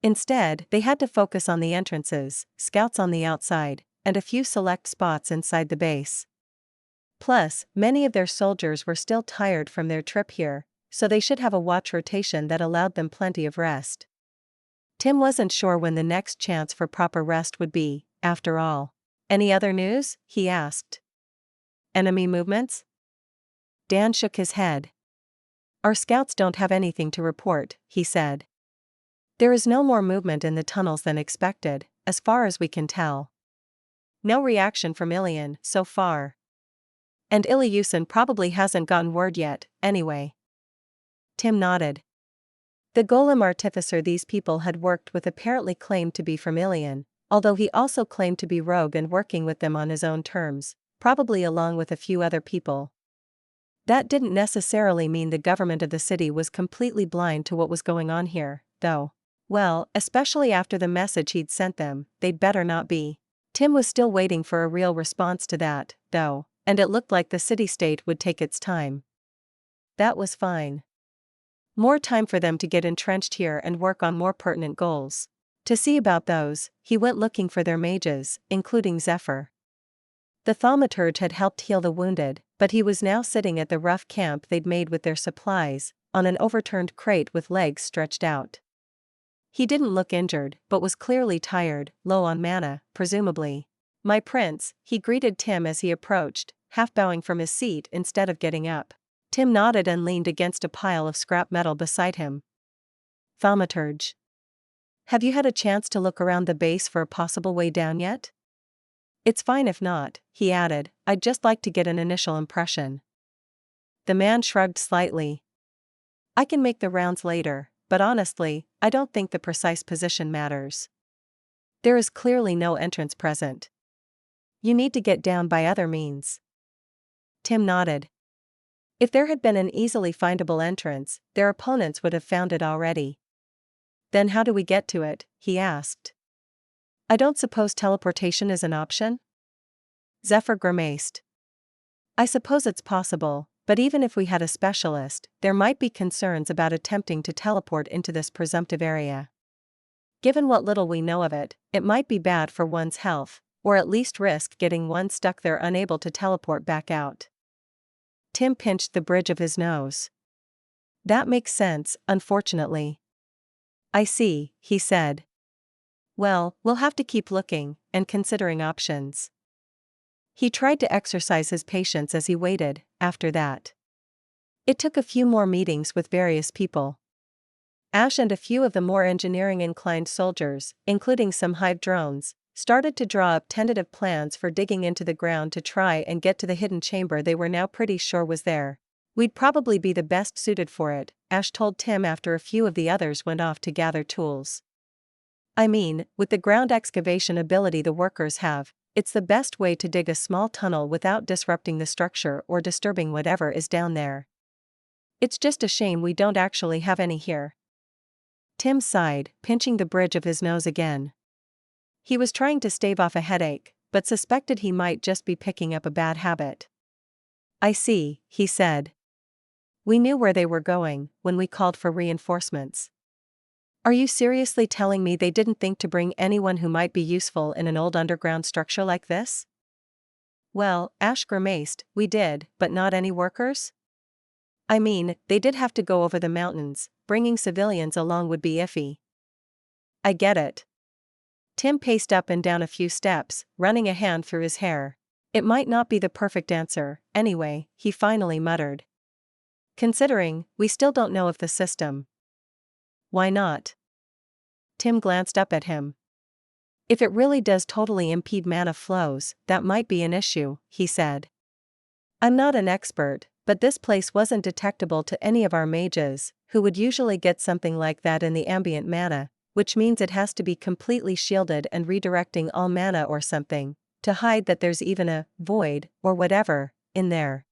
Instead, they had to focus on the entrances, scouts on the outside, and a few select spots inside the base. Plus, many of their soldiers were still tired from their trip here, so they should have a watch rotation that allowed them plenty of rest. Tim wasn't sure when the next chance for proper rest would be, after all. "Any other news?" he asked. "Enemy movements?" Dan shook his head. "Our scouts don't have anything to report," he said. "There is no more movement in the tunnels than expected, as far as we can tell. No reaction from Ilion, so far. And Ilyusin probably hasn't gotten word yet, anyway." Tim nodded. The golem artificer these people had worked with apparently claimed to be from Ilion, although he also claimed to be rogue and working with them on his own terms, probably along with a few other people. That didn't necessarily mean the government of the city was completely blind to what was going on here, though. Well, especially after the message he'd sent them, they'd better not be. Tim was still waiting for a real response to that, though, and it looked like the city-state would take its time. That was fine. More time for them to get entrenched here and work on more pertinent goals. To see about those, he went looking for their mages, including Zephyr. The thaumaturge had helped heal the wounded, but he was now sitting at the rough camp they'd made with their supplies, on an overturned crate with legs stretched out. He didn't look injured, but was clearly tired, low on mana, presumably. "My prince," he greeted Tim as he approached, half bowing from his seat instead of getting up. Tim nodded and leaned against a pile of scrap metal beside him. "Thaumaturge. Have you had a chance to look around the base for a possible way down yet?" "It's fine if not," he added, "I'd just like to get an initial impression." The man shrugged slightly. "I can make the rounds later, but honestly, I don't think the precise position matters. There is clearly no entrance present. You need to get down by other means." Tim nodded. If there had been an easily findable entrance, their opponents would have found it already. "Then how do we get to it?" he asked. "I don't suppose teleportation is an option?" Zephyr grimaced. "I suppose it's possible, but even if we had a specialist, there might be concerns about attempting to teleport into this presumptive area. Given what little we know of it, it might be bad for one's health, or at least risk getting one stuck there unable to teleport back out." Tim pinched the bridge of his nose. "That makes sense, unfortunately." "I see," he said. "Well, we'll have to keep looking, and considering options." He tried to exercise his patience as he waited. After that, it took a few more meetings with various people. Ash and a few of the more engineering-inclined soldiers, including some Hive drones, started to draw up tentative plans for digging into the ground to try and get to the hidden chamber they were now pretty sure was there. "We'd probably be the best suited for it," Ash told Tim after a few of the others went off to gather tools. "I mean, with the ground excavation ability the workers have, it's the best way to dig a small tunnel without disrupting the structure or disturbing whatever is down there. It's just a shame we don't actually have any here." Tim sighed, pinching the bridge of his nose again. He was trying to stave off a headache, but suspected he might just be picking up a bad habit. "I see," he said. "We knew where they were going when we called for reinforcements." "Are you seriously telling me they didn't think to bring anyone who might be useful in an old underground structure like this?" "Well," Ash grimaced, "we did, but not any workers? I mean, they did have to go over the mountains, bringing civilians along would be iffy." "I get it." Tim paced up and down a few steps, running a hand through his hair. "It might not be the perfect answer, anyway," he finally muttered. "Considering, we still don't know if the system." "Why not?" Tim glanced up at him. "If it really does totally impede mana flows, that might be an issue," he said. "I'm not an expert, but this place wasn't detectable to any of our mages, who would usually get something like that in the ambient mana, which means it has to be completely shielded and redirecting all mana or something, to hide that there's even a void, or whatever, in there.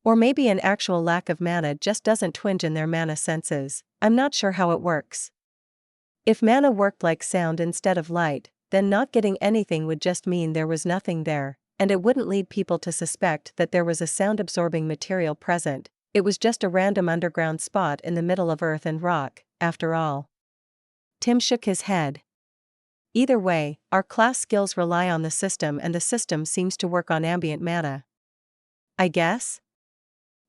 Or maybe an actual lack of mana just doesn't twinge in their mana senses. I'm not sure how it works. If mana worked like sound instead of light, then not getting anything would just mean there was nothing there, and it wouldn't lead people to suspect that there was a sound-absorbing material present. It was just a random underground spot in the middle of earth and rock, after all." Tim shook his head. "Either way, our class skills rely on the system and the system seems to work on ambient mana. I guess?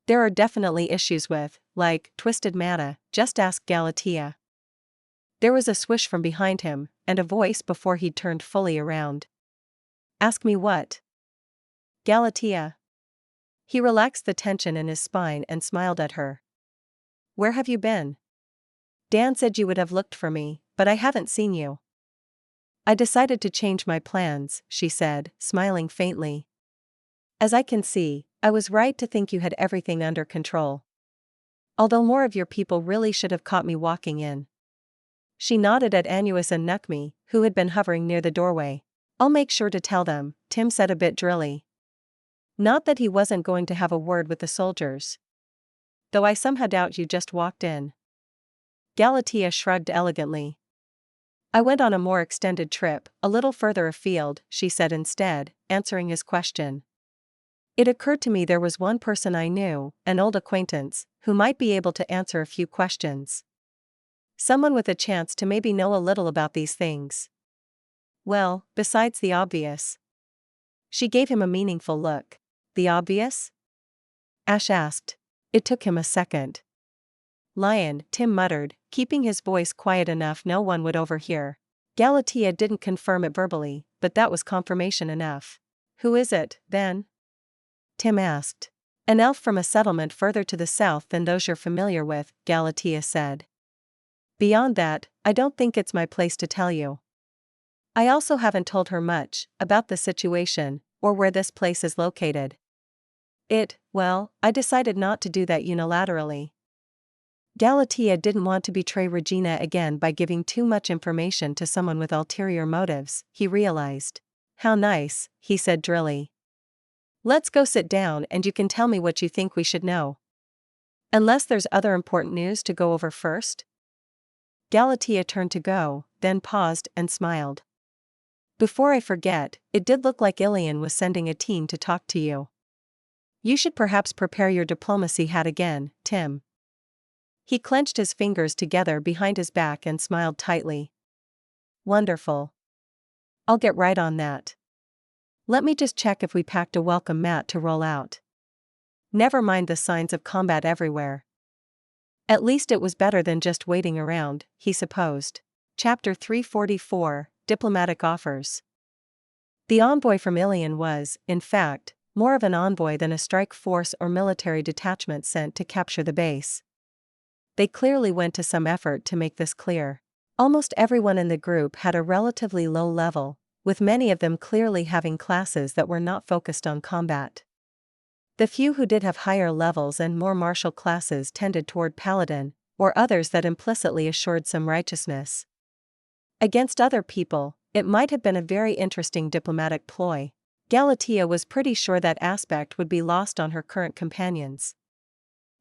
There are definitely issues with, like, twisted mana, just ask Galatea." There was a swish from behind him, and a voice before he'd turned fully around. "Ask me what?" "Galatea." He relaxed the tension in his spine and smiled at her. "Where have you been? Dan said you would have looked for me, but I haven't seen you." "I decided to change my plans," she said, smiling faintly. "As I can see, I was right to think you had everything under control. Although more of your people really should have caught me walking in." She nodded at Annuus and Nukmi, who had been hovering near the doorway. "I'll make sure to tell them," Tim said a bit drilly. Not that he wasn't going to have a word with the soldiers. Though I somehow doubt you just walked in. Galatea shrugged elegantly. I went on a more extended trip, a little further afield, she said instead, answering his question. It occurred to me there was one person I knew, an old acquaintance, who might be able to answer a few questions. Someone with a chance to maybe know a little about these things. Well, besides the obvious. She gave him a meaningful look. The obvious? Ash asked. It took him a second. Lion, Tim muttered, keeping his voice quiet enough no one would overhear. Galatea didn't confirm it verbally, but that was confirmation enough. Who is it, then? Tim asked. An elf from a settlement further to the south than those you're familiar with, Galatea said. Beyond that, I don't think it's my place to tell you. I also haven't told her much about the situation, or where this place is located. Well, I decided not to do that unilaterally. Galatea didn't want to betray Regina again by giving too much information to someone with ulterior motives, he realized. How nice, he said drily. Let's go sit down and you can tell me what you think we should know. Unless there's other important news to go over first? Galatea turned to go, then paused and smiled. Before I forget, it did look like Ilian was sending a team to talk to you. You should perhaps prepare your diplomacy hat again, Tim. He clenched his fingers together behind his back and smiled tightly. Wonderful. I'll get right on that. Let me just check if we packed a welcome mat to roll out. Never mind the signs of combat everywhere. At least it was better than just waiting around, he supposed. Chapter 344, Diplomatic Offers. The envoy from Ilian was, in fact, more of an envoy than a strike force or military detachment sent to capture the base. They clearly went to some effort to make this clear. Almost everyone in the group had a relatively low level, with many of them clearly having classes that were not focused on combat. The few who did have higher levels and more martial classes tended toward paladin, or others that implicitly assured some righteousness. Against other people, it might have been a very interesting diplomatic ploy. Galatea was pretty sure that aspect would be lost on her current companions.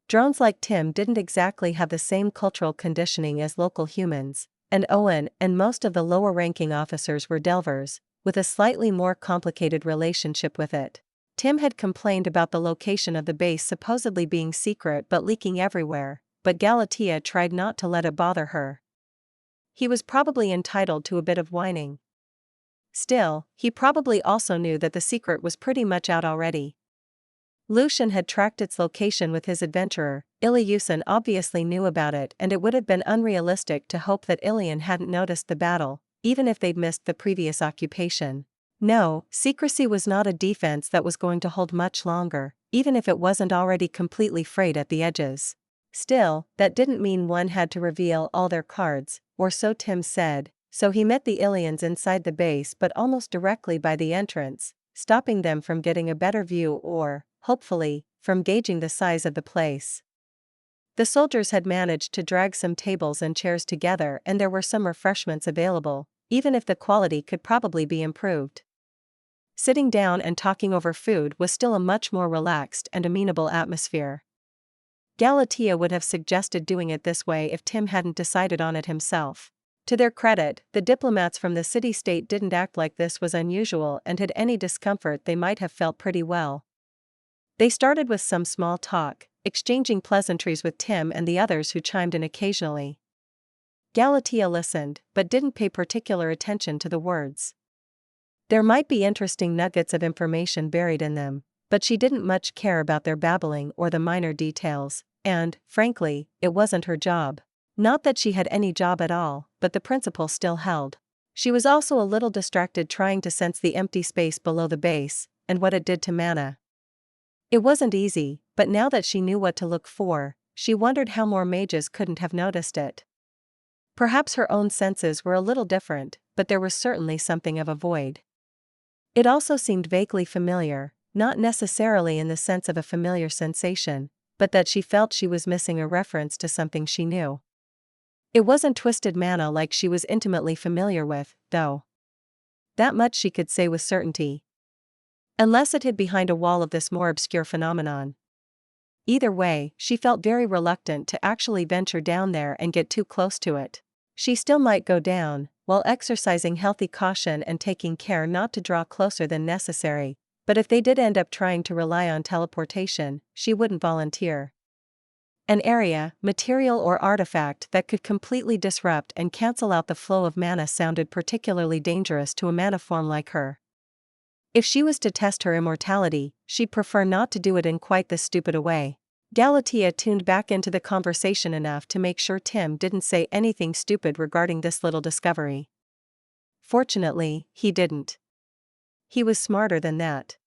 Drones like Tim didn't exactly have the same cultural conditioning as local humans, and Owen and most of the lower-ranking officers were Delvers, with a slightly more complicated relationship with it. Tim had complained about the location of the base supposedly being secret but leaking everywhere, but Galatea tried not to let it bother her. He was probably entitled to a bit of whining. Still, he probably also knew that the secret was pretty much out already. Lucian had tracked its location with his adventurer. Iliusen obviously knew about it, and it would have been unrealistic to hope that Ilian hadn't noticed the battle, even if they'd missed the previous occupation. No, secrecy was not a defense that was going to hold much longer, even if it wasn't already completely frayed at the edges. Still, that didn't mean one had to reveal all their cards, or so Tim said, so he met the Ilians inside the base but almost directly by the entrance, stopping them from getting a better view or, hopefully, from gauging the size of the place. The soldiers had managed to drag some tables and chairs together and there were some refreshments available, even if the quality could probably be improved. Sitting down and talking over food was still a much more relaxed and amenable atmosphere. Galatea would have suggested doing it this way if Tim hadn't decided on it himself. To their credit, the diplomats from the city-state didn't act like this was unusual and had any discomfort they might have felt pretty well. They started with some small talk, exchanging pleasantries with Tim and the others who chimed in occasionally. Galatea listened, but didn't pay particular attention to the words. There might be interesting nuggets of information buried in them, but she didn't much care about their babbling or the minor details, and, frankly, it wasn't her job. Not that she had any job at all, but the principle still held. She was also a little distracted trying to sense the empty space below the base, and what it did to mana. It wasn't easy, but now that she knew what to look for, she wondered how more mages couldn't have noticed it. Perhaps her own senses were a little different, but there was certainly something of a void. It also seemed vaguely familiar, not necessarily in the sense of a familiar sensation, but that she felt she was missing a reference to something she knew. It wasn't twisted mana like she was intimately familiar with, though. That much she could say with certainty. Unless it hid behind a wall of this more obscure phenomenon. Either way, she felt very reluctant to actually venture down there and get too close to it. She still might go down, while exercising healthy caution and taking care not to draw closer than necessary, but if they did end up trying to rely on teleportation, she wouldn't volunteer. An area, material or artifact that could completely disrupt and cancel out the flow of mana sounded particularly dangerous to a mana form like her. If she was to test her immortality, she'd prefer not to do it in quite this stupid a way. Galatea tuned back into the conversation enough to make sure Tim didn't say anything stupid regarding this little discovery. Fortunately, he didn't. He was smarter than that.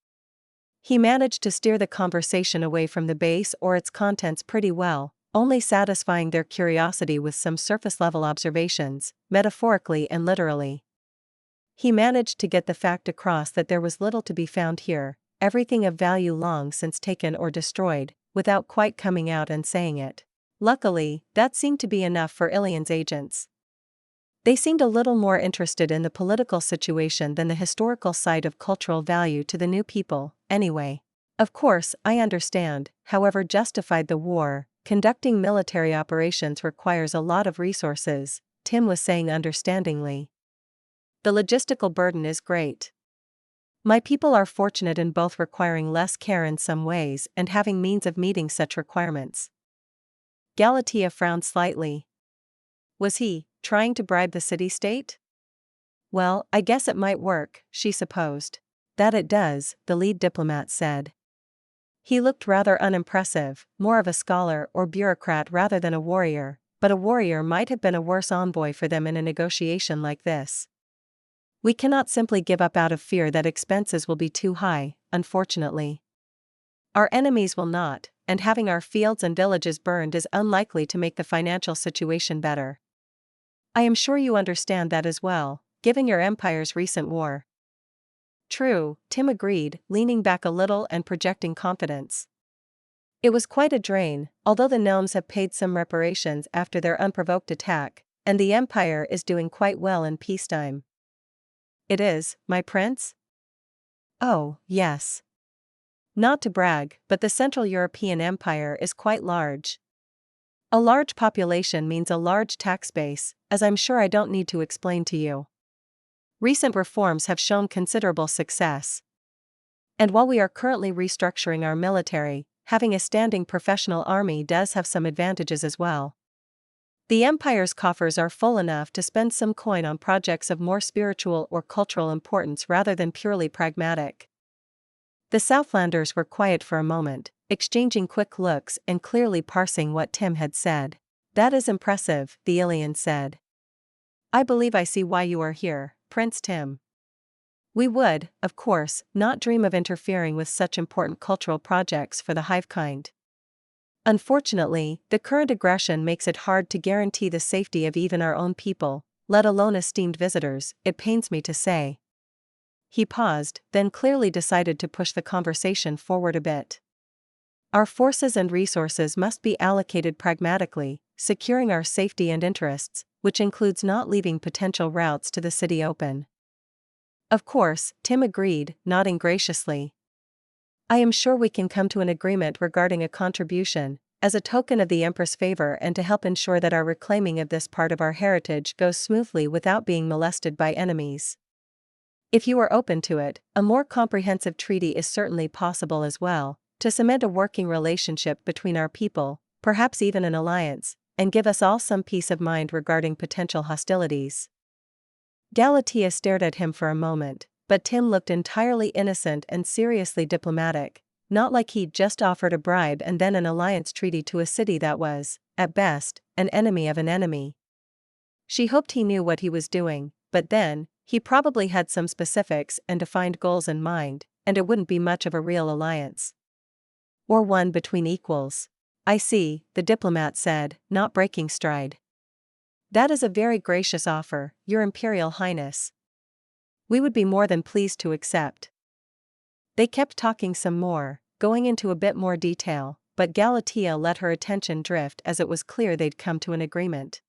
He managed to steer the conversation away from the base or its contents pretty well, only satisfying their curiosity with some surface-level observations, metaphorically and literally. He managed to get the fact across that there was little to be found here, everything of value long since taken or destroyed, without quite coming out and saying it. Luckily, that seemed to be enough for Ilian's agents. They seemed a little more interested in the political situation than the historical side of cultural value to the new people, anyway. Of course, I understand, however justified the war, conducting military operations requires a lot of resources, Tim was saying understandingly. The logistical burden is great. My people are fortunate in both requiring less care in some ways and having means of meeting such requirements. Galatea frowned slightly. Was he trying to bribe the city-state? Well, I guess it might work, she supposed. That it does, the lead diplomat said. He looked rather unimpressive, more of a scholar or bureaucrat rather than a warrior, but a warrior might have been a worse envoy for them in a negotiation like this. We cannot simply give up out of fear that expenses will be too high, unfortunately. Our enemies will not, and having our fields and villages burned is unlikely to make the financial situation better. I am sure you understand that as well, given your empire's recent war. True, Tim agreed, leaning back a little and projecting confidence. It was quite a drain, although the gnomes have paid some reparations after their unprovoked attack, and the empire is doing quite well in peacetime. It is, my prince? Oh, yes. Not to brag, but the Central European Empire is quite large. A large population means a large tax base, as I'm sure I don't need to explain to you. Recent reforms have shown considerable success. And while we are currently restructuring our military, having a standing professional army does have some advantages as well. The empire's coffers are full enough to spend some coin on projects of more spiritual or cultural importance rather than purely pragmatic. The Southlanders were quiet for a moment, exchanging quick looks and clearly parsing what Tim had said. That is impressive, the Ilian said. I believe I see why you are here, Prince Tim. We would, of course, not dream of interfering with such important cultural projects for the Hive kind. Unfortunately, the current aggression makes it hard to guarantee the safety of even our own people, let alone esteemed visitors, it pains me to say. He paused, then clearly decided to push the conversation forward a bit. Our forces and resources must be allocated pragmatically, securing our safety and interests, which includes not leaving potential routes to the city open. Of course, Tim agreed, nodding graciously. I am sure we can come to an agreement regarding a contribution, as a token of the Empress' favor and to help ensure that our reclaiming of this part of our heritage goes smoothly without being molested by enemies. If you are open to it, a more comprehensive treaty is certainly possible as well, to cement a working relationship between our people, perhaps even an alliance, and give us all some peace of mind regarding potential hostilities. Galatea stared at him for a moment, but Tim looked entirely innocent and seriously diplomatic, not like he'd just offered a bribe and then an alliance treaty to a city that was, at best, an enemy of an enemy. She hoped he knew what he was doing, but then, he probably had some specifics and defined goals in mind, and it wouldn't be much of a real alliance. Or one between equals. I see, the diplomat said, not breaking stride. That is a very gracious offer, Your Imperial Highness. We would be more than pleased to accept. They kept talking some more, going into a bit more detail, but Galatea let her attention drift as it was clear they'd come to an agreement.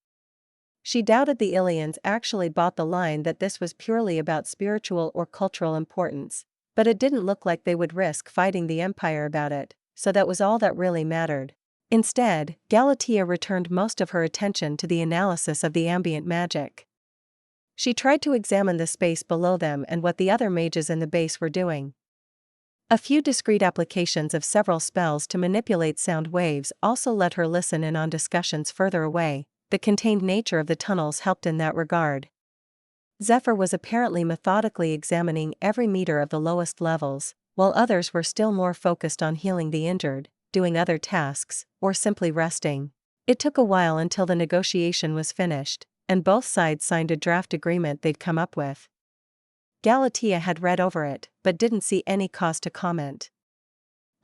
She doubted the Ilians actually bought the line that this was purely about spiritual or cultural importance, But it didn't look like they would risk fighting the Empire about it, so that was all that really mattered. Instead, Galatea returned most of her attention to the analysis of the ambient magic. She tried to examine the space below them and what the other mages in the base were doing. A few discrete applications of several spells to manipulate sound waves also let her listen in on discussions further away. The contained nature of the tunnels helped in that regard. Zephyr was apparently methodically examining every meter of the lowest levels, while others were still more focused on healing the injured, doing other tasks, or simply resting. It took a while until the negotiation was finished, and both sides signed a draft agreement they'd come up with. Galatea had read over it, but didn't see any cause to comment.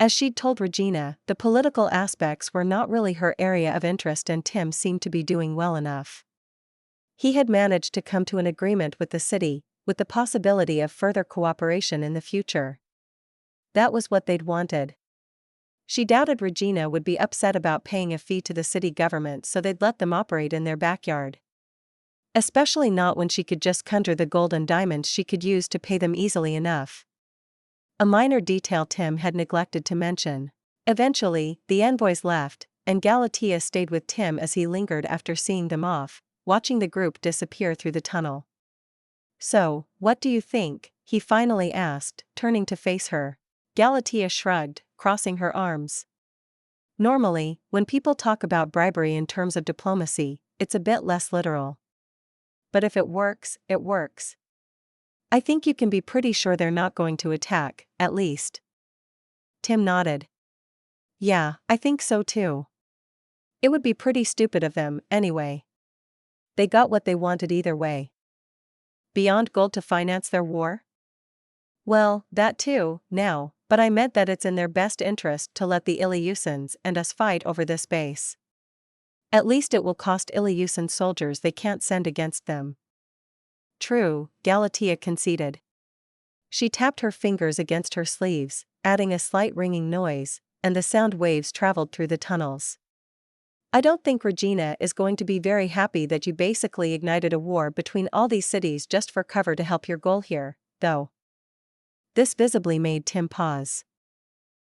As she'd told Regina, the political aspects were not really her area of interest and Tim seemed to be doing well enough. He had managed to come to an agreement with the city, with the possibility of further cooperation in the future. That was what they'd wanted. She doubted Regina would be upset about paying a fee to the city government so they'd let them operate in their backyard. Especially not when she could just conjure the gold and diamonds she could use to pay them easily enough. A minor detail Tim had neglected to mention. Eventually, the envoys left, and Galatea stayed with Tim as he lingered after seeing them off, watching the group disappear through the tunnel. "So, what do you think?" he finally asked, turning to face her. Galatea shrugged, crossing her arms. Normally, when people talk about bribery in terms of diplomacy, it's a bit less literal. But if it works, it works. I think you can be pretty sure they're not going to attack, at least. Tim nodded. Yeah, I think so too. It would be pretty stupid of them, anyway. They got what they wanted either way. Beyond gold to finance their war? Well, that too, now, but I meant that it's in their best interest to let the Ilyusans and us fight over this base. At least it will cost Ilyusan soldiers they can't send against them. True, Galatea conceded. She tapped her fingers against her sleeves, adding a slight ringing noise, and the sound waves traveled through the tunnels. I don't think Regina is going to be very happy that you basically ignited a war between all these cities just for cover to help your goal here, though. This visibly made Tim pause.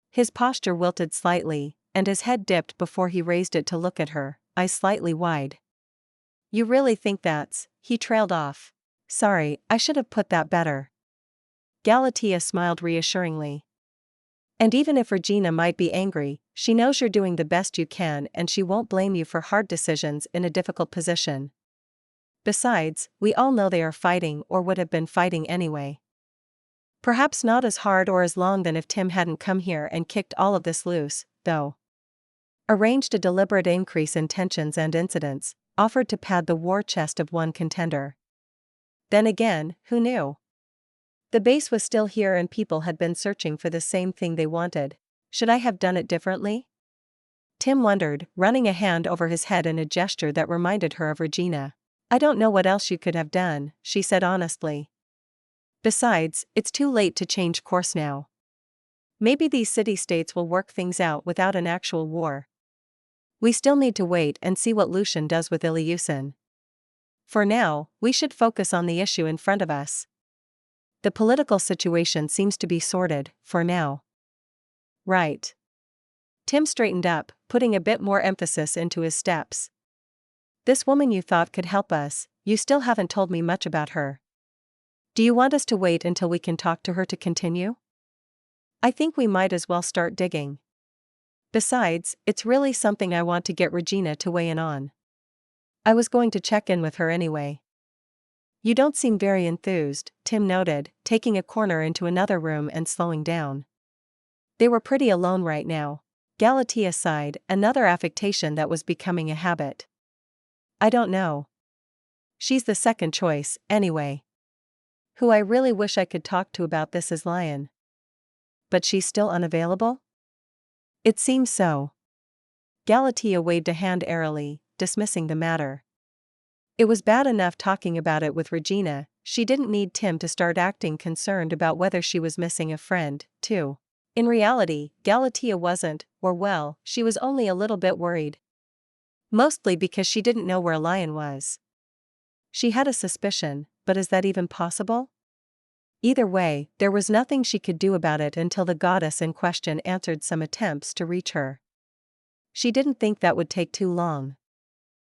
His posture wilted slightly, and his head dipped before he raised it to look at her, eyes slightly wide. You really think that's, he trailed off. Sorry, I should have put that better. Galatea smiled reassuringly. And even if Regina might be angry, she knows you're doing the best you can and she won't blame you for hard decisions in a difficult position. Besides, we all know they are fighting or would have been fighting anyway. Perhaps not as hard or as long than if Tim hadn't come here and kicked all of this loose, though. Arranged a deliberate increase in tensions and incidents, offered to pad the war chest of one contender. Then again, who knew? The base was still here and people had been searching for the same thing they wanted. Should I have done it differently? Tim wondered, running a hand over his head in a gesture that reminded her of Regina. I don't know what else you could have done, she said honestly. Besides, it's too late to change course now. Maybe these city-states will work things out without an actual war. We still need to wait and see what Lucian does with Ilyusan. For now, we should focus on the issue in front of us. The political situation seems to be sorted, for now. Right. Tim straightened up, putting a bit more emphasis into his steps. This woman you thought could help us, you still haven't told me much about her. Do you want us to wait until we can talk to her to continue? I think we might as well start digging. Besides, it's really something I want to get Regina to weigh in on. I was going to check in with her anyway. You don't seem very enthused, Tim noted, taking a corner into another room and slowing down. They were pretty alone right now. Galatea sighed, another affectation that was becoming a habit. I don't know. She's the second choice, anyway. Who I really wish I could talk to about this is Lion. But she's still unavailable? It seems so. Galatea waved a hand airily, dismissing the matter. It was bad enough talking about it with Regina, she didn't need Tim to start acting concerned about whether she was missing a friend, too. In reality, Galatea wasn't, or well, she was only a little bit worried. Mostly because she didn't know where Lion was. She had a suspicion, but is that even possible? Either way, there was nothing she could do about it until the goddess in question answered some attempts to reach her. She didn't think that would take too long.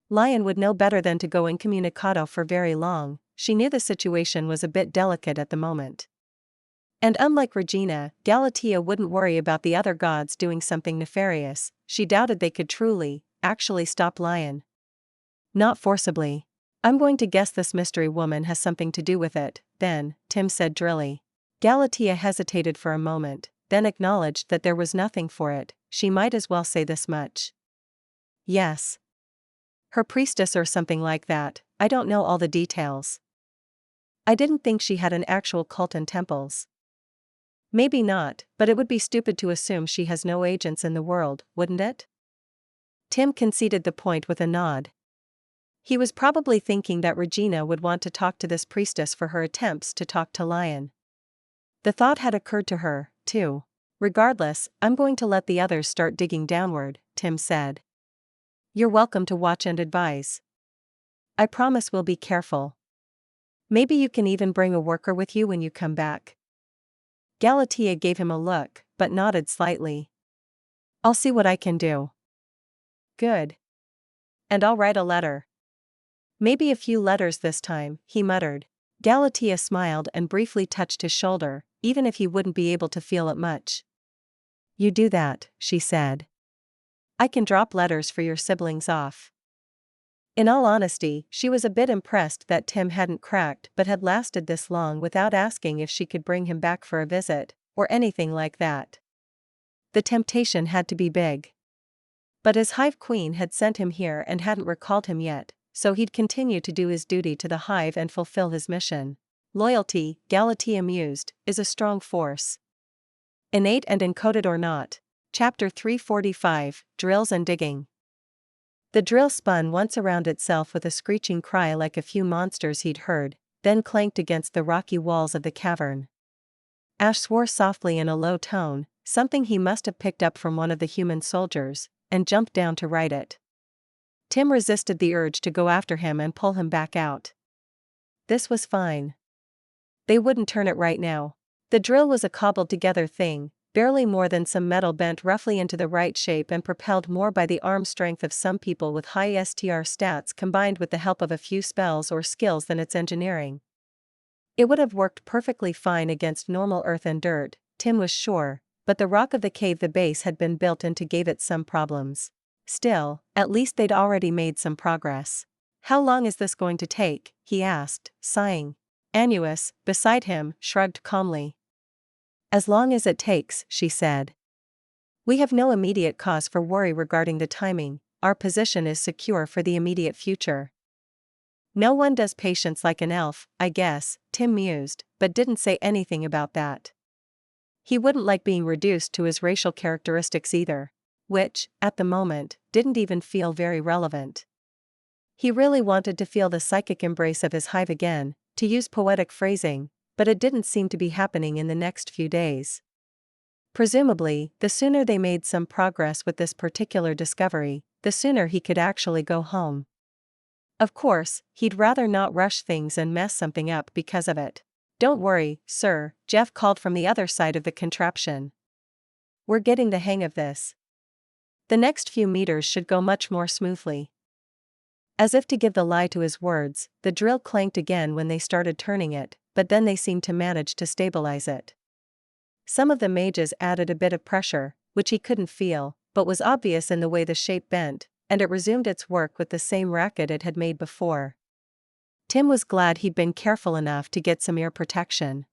Lion would know better than to go incommunicado for very long. She knew the situation was a bit delicate at the moment. And unlike Regina, Galatea wouldn't worry about the other gods doing something nefarious. She doubted they could actually stop Lion. Not forcibly. I'm going to guess this mystery woman has something to do with it, then, Tim said drily. Galatea hesitated for a moment, then acknowledged that there was nothing for it. She might as well say this much. Yes. Her priestess or something like that. I don't know all the details. I didn't think she had an actual cult and temples. Maybe not, but it would be stupid to assume she has no agents in the world, wouldn't it? Tim conceded the point with a nod. He was probably thinking that Regina would want to talk to this priestess for her attempts to talk to Lion. The thought had occurred to her, too. Regardless, I'm going to let the others start digging downward, Tim said. You're welcome to watch and advise. I promise we'll be careful. Maybe you can even bring a worker with you when you come back. Galatea gave him a look, but nodded slightly. I'll see what I can do. Good. And I'll write a letter. Maybe a few letters this time, he muttered. Galatea smiled and briefly touched his shoulder, even if he wouldn't be able to feel it much. You do that, she said. I can drop letters for your siblings off. In all honesty, she was a bit impressed that Tim hadn't cracked but had lasted this long without asking if she could bring him back for a visit, or anything like that. The temptation had to be big. But his Hive Queen had sent him here and hadn't recalled him yet, so he'd continue to do his duty to the Hive and fulfill his mission. Loyalty, Galatea mused, is a strong force. Innate and encoded or not. Chapter 345, Drills and Digging. The drill spun once around itself with a screeching cry like a few monsters he'd heard, then clanked against the rocky walls of the cavern. Ash swore softly in a low tone, something he must have picked up from one of the human soldiers, and jumped down to right it. Tim resisted the urge to go after him and pull him back out. This was fine. They wouldn't turn it right now. The drill was a cobbled-together thing, barely more than some metal bent roughly into the right shape and propelled more by the arm strength of some people with high STR stats combined with the help of a few spells or skills than its engineering. It would have worked perfectly fine against normal earth and dirt, Tim was sure, but the rock of the cave the base had been built into gave it some problems. Still, at least they'd already made some progress. How long is this going to take? He asked, sighing. Annuus, beside him, shrugged calmly. As long as it takes, she said. We have no immediate cause for worry regarding the timing, our position is secure for the immediate future. No one does patience like an elf, I guess, Tim mused, but didn't say anything about that. He wouldn't like being reduced to his racial characteristics either, which, at the moment, didn't even feel very relevant. He really wanted to feel the psychic embrace of his hive again, to use poetic phrasing, but it didn't seem to be happening in the next few days. Presumably, the sooner they made some progress with this particular discovery, the sooner he could actually go home. Of course, he'd rather not rush things and mess something up because of it. Don't worry, sir, Jeff called from the other side of the contraption. We're getting the hang of this. The next few meters should go much more smoothly. As if to give the lie to his words, the drill clanked again when they started turning it, but then they seemed to manage to stabilize it. Some of the mages added a bit of pressure, which he couldn't feel, but was obvious in the way the shape bent, and it resumed its work with the same racket it had made before. Tim was glad he'd been careful enough to get some ear protection.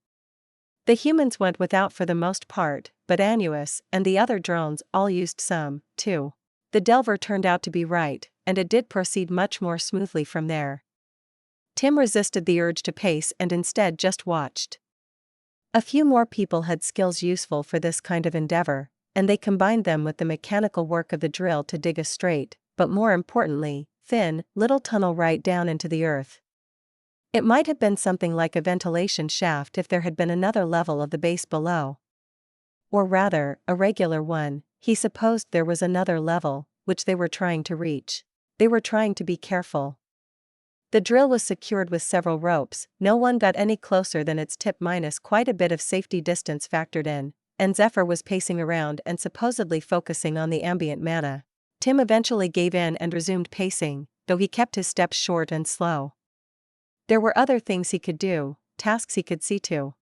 The humans went without for the most part, but Annuus and the other drones all used some, too. The Delver turned out to be right, and it did proceed much more smoothly from there. Tim resisted the urge to pace and instead just watched. A few more people had skills useful for this kind of endeavor, and they combined them with the mechanical work of the drill to dig a straight, but more importantly, thin, little tunnel right down into the earth. It might have been something like a ventilation shaft if there had been another level of the base below. Or rather, a regular one. He supposed there was another level, which they were trying to reach. They were trying to be careful. The drill was secured with several ropes, no one got any closer than its tip minus quite a bit of safety distance factored in, and Zephyr was pacing around and supposedly focusing on the ambient mana. Tim eventually gave in and resumed pacing, though he kept his steps short and slow. There were other things he could do, tasks he could see to.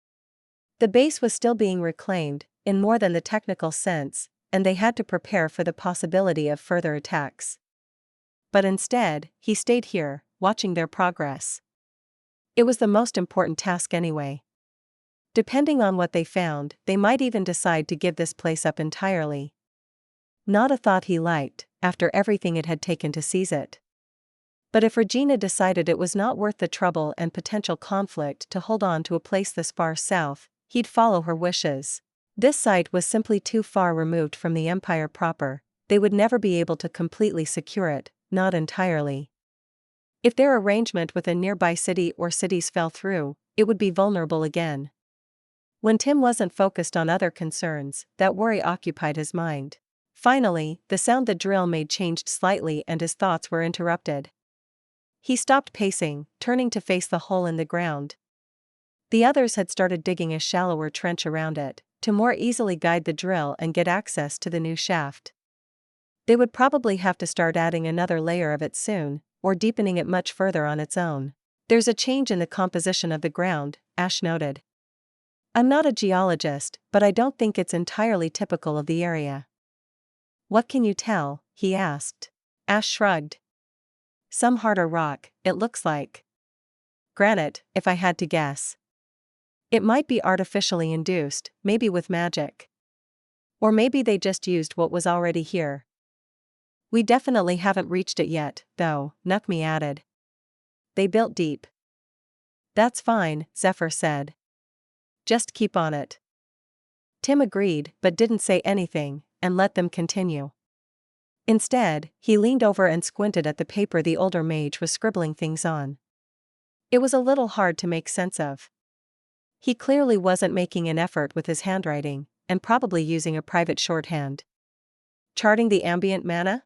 The base was still being reclaimed, in more than the technical sense, and they had to prepare for the possibility of further attacks. But instead, he stayed here, watching their progress. It was the most important task anyway. Depending on what they found, they might even decide to give this place up entirely. Not a thought he liked, after everything it had taken to seize it. But if Regina decided it was not worth the trouble and potential conflict to hold on to a place this far south, he'd follow her wishes. This site was simply too far removed from the Empire proper, they would never be able to completely secure it, not entirely. If their arrangement with a nearby city or cities fell through, it would be vulnerable again. When Tim wasn't focused on other concerns, that worry occupied his mind. Finally, the sound the drill made changed slightly and his thoughts were interrupted. He stopped pacing, turning to face the hole in the ground. The others had started digging a shallower trench around it, to more easily guide the drill and get access to the new shaft. They would probably have to start adding another layer of it soon, or deepening it much further on its own. There's a change in the composition of the ground, Ash noted. I'm not a geologist, but I don't think it's entirely typical of the area. What can you tell? He asked. Ash shrugged. Some harder rock, it looks like. Granite, if I had to guess. It might be artificially induced, maybe with magic. Or maybe they just used what was already here. We definitely haven't reached it yet, though, Nukmi added. They built deep. That's fine, Zephyr said. Just keep on it. Tim agreed, but didn't say anything, and let them continue. Instead, he leaned over and squinted at the paper the older mage was scribbling things on. It was a little hard to make sense of. He clearly wasn't making an effort with his handwriting, and probably using a private shorthand. Charting the ambient mana?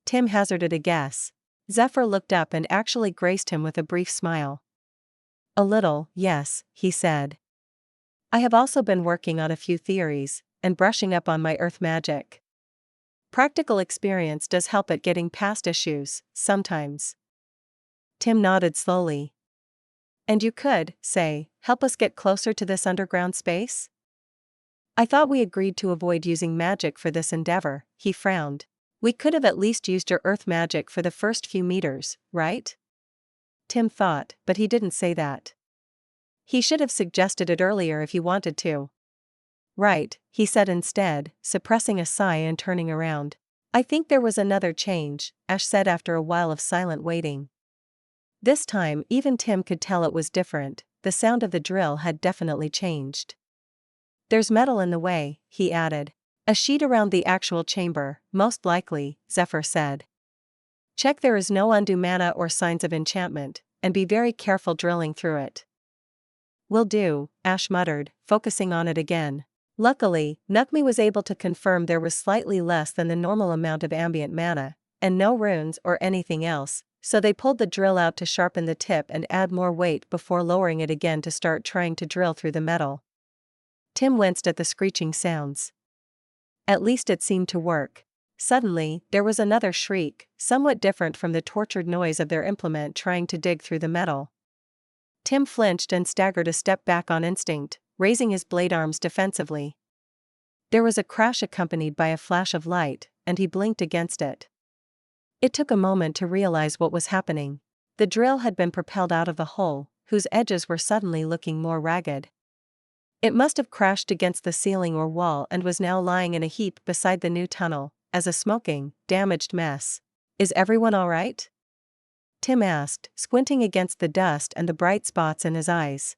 Tim hazarded a guess. Zephyr looked up and actually graced him with a brief smile. A little, yes, he said. I have also been working on a few theories, and brushing up on my earth magic. Practical experience does help at getting past issues, sometimes. Tim nodded slowly. And you could, say, help us get closer to this underground space? I thought we agreed to avoid using magic for this endeavor, he frowned. We could have at least used your earth magic for the first few meters, right? Tim thought, but he didn't say that. He should have suggested it earlier if he wanted to. Right, he said instead, suppressing a sigh and turning around. I think there was another change, Ash said after a while of silent waiting. This time even Tim could tell it was different, the sound of the drill had definitely changed. There's metal in the way, he added. A sheet around the actual chamber, most likely, Zephyr said. Check there is no undue mana or signs of enchantment, and be very careful drilling through it. Will do, Ash muttered, focusing on it again. Luckily, Nukmi was able to confirm there was slightly less than the normal amount of ambient mana, and no runes or anything else, so they pulled the drill out to sharpen the tip and add more weight before lowering it again to start trying to drill through the metal. Tim winced at the screeching sounds. At least it seemed to work. Suddenly, there was another shriek, somewhat different from the tortured noise of their implement trying to dig through the metal. Tim flinched and staggered a step back on instinct, raising his blade arms defensively. There was a crash accompanied by a flash of light, and he blinked against it. It took a moment to realize what was happening. The drill had been propelled out of the hole, whose edges were suddenly looking more ragged. It must have crashed against the ceiling or wall and was now lying in a heap beside the new tunnel, as a smoking, damaged mess. Is everyone all right? Tim asked, squinting against the dust and the bright spots in his eyes.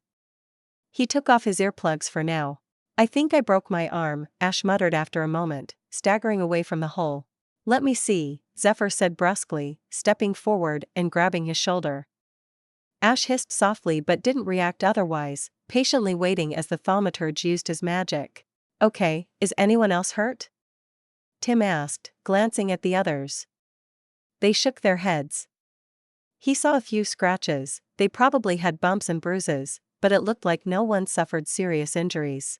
He took off his earplugs for now. I think I broke my arm, Ash muttered after a moment, staggering away from the hole. Let me see, Zephyr said brusquely, stepping forward and grabbing his shoulder. Ash hissed softly but didn't react otherwise, patiently waiting as the thaumaturge used his magic. Okay, is anyone else hurt? Tim asked, glancing at the others. They shook their heads. He saw a few scratches, they probably had bumps and bruises, but it looked like no one suffered serious injuries.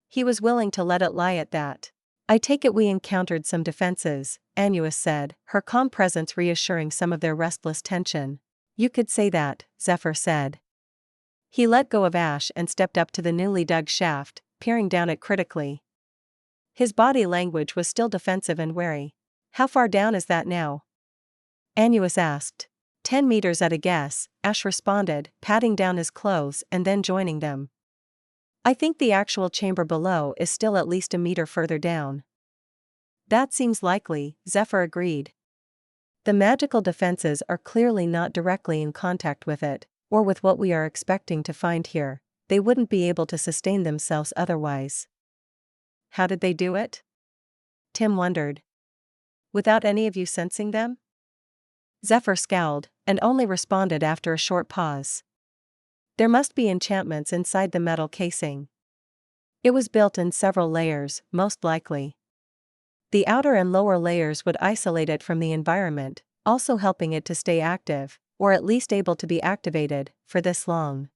He was willing to let it lie at that. I take it we encountered some defenses, Annuus said, her calm presence reassuring some of their restless tension. You could say that, Zephyr said. He let go of Ash and stepped up to the newly dug shaft, peering down it critically. His body language was still defensive and wary. How far down is that now? Annuus asked. 10 meters at a guess, Ash responded, patting down his clothes and then joining them. I think the actual chamber below is still at least a meter further down. That seems likely, Zephyr agreed. The magical defenses are clearly not directly in contact with it, or with what we are expecting to find here. They wouldn't be able to sustain themselves otherwise. How did they do it? Tim wondered. Without any of you sensing them? Zephyr scowled, and only responded after a short pause. There must be enchantments inside the metal casing. It was built in several layers, most likely. The outer and lower layers would isolate it from the environment, also helping it to stay active, or at least able to be activated, for this long.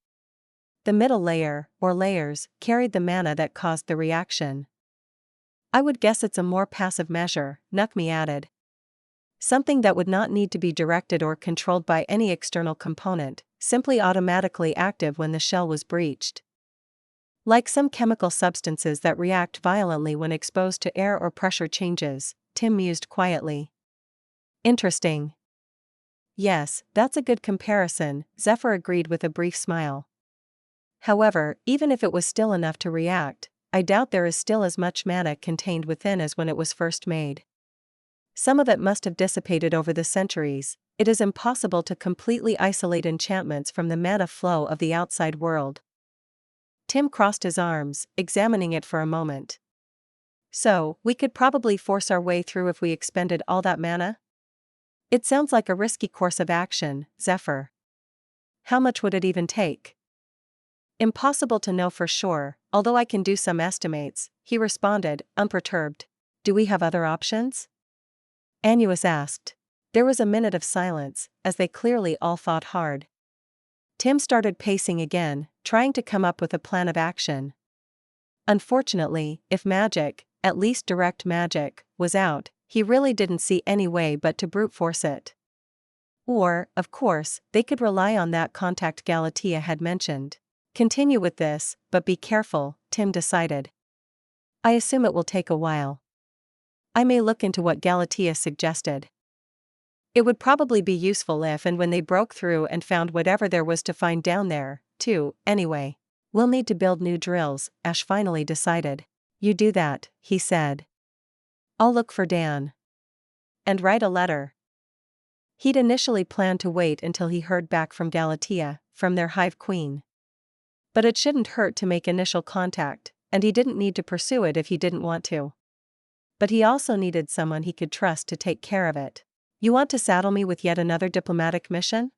The middle layer, or layers, carried the mana that caused the reaction. I would guess it's a more passive measure, Nukmi added. Something that would not need to be directed or controlled by any external component, simply automatically active when the shell was breached. Like some chemical substances that react violently when exposed to air or pressure changes, Tim mused quietly. Interesting. Yes, that's a good comparison, Zephyr agreed with a brief smile. However, even if it was still enough to react, I doubt there is still as much mana contained within as when it was first made. Some of it must have dissipated over the centuries. It is impossible to completely isolate enchantments from the mana flow of the outside world. Tim crossed his arms, examining it for a moment. So, we could probably force our way through if we expended all that mana? It sounds like a risky course of action, Zephyr. How much would it even take? Impossible to know for sure, although I can do some estimates, he responded, unperturbed. Do we have other options? Annuus asked. There was a minute of silence, as they clearly all thought hard. Tim started pacing again, trying to come up with a plan of action. Unfortunately, if magic, at least direct magic, was out, he really didn't see any way but to brute force it. Or, of course, they could rely on that contact Galatea had mentioned. Continue with this, but be careful, Tim decided. I assume it will take a while. I may look into what Galatea suggested. It would probably be useful if and when they broke through and found whatever there was to find down there, too, anyway. We'll need to build new drills, Ash finally decided. You do that, he said. I'll look for Dan. And write a letter. He'd initially planned to wait until he heard back from Galatea, from their Hive Queen. But it shouldn't hurt to make initial contact, and he didn't need to pursue it if he didn't want to. But he also needed someone he could trust to take care of it. You want to saddle me with yet another diplomatic mission?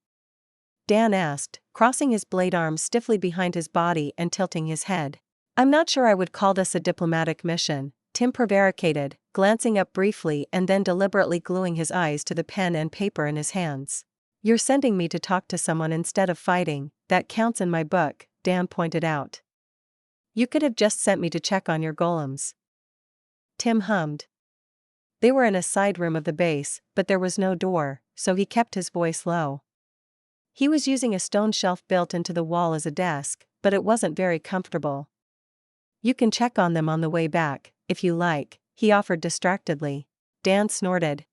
Dan asked, crossing his blade arms stiffly behind his body and tilting his head. I'm not sure I would call this a diplomatic mission, Tim prevaricated, glancing up briefly and then deliberately gluing his eyes to the pen and paper in his hands. You're sending me to talk to someone instead of fighting, that counts in my book, Dan pointed out. You could have just sent me to check on your golems. Tim hummed. They were in a side room of the base, but there was no door, so he kept his voice low. He was using a stone shelf built into the wall as a desk, but it wasn't very comfortable. You can check on them on the way back, if you like, he offered distractedly. Dan snorted.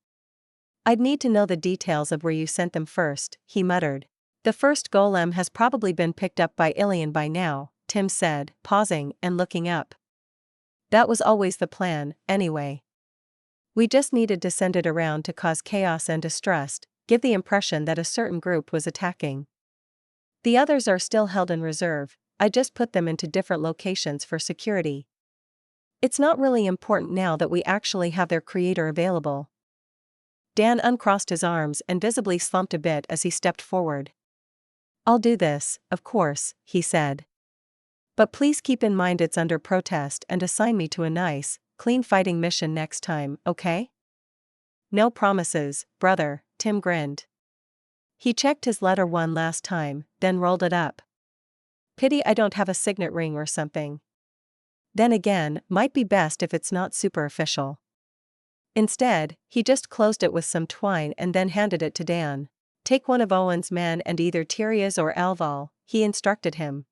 I'd need to know the details of where you sent them first, he muttered. The first golem has probably been picked up by Ilian by now, Tim said, pausing and looking up. That was always the plan, anyway. We just needed to send it around to cause chaos and distrust, give the impression that a certain group was attacking. The others are still held in reserve, I just put them into different locations for security. It's not really important now that we actually have their creator available. Dan uncrossed his arms and visibly slumped a bit as he stepped forward. I'll do this, of course, he said. But please keep in mind it's under protest and assign me to a nice, clean fighting mission next time, okay? No promises, brother, Tim grinned. He checked his letter one last time, then rolled it up. Pity I don't have a signet ring or something. Then again, might be best if it's not super official. Instead, he just closed it with some twine and then handed it to Dan. Take one of Owen's men and either Tyria's or Alval, he instructed him.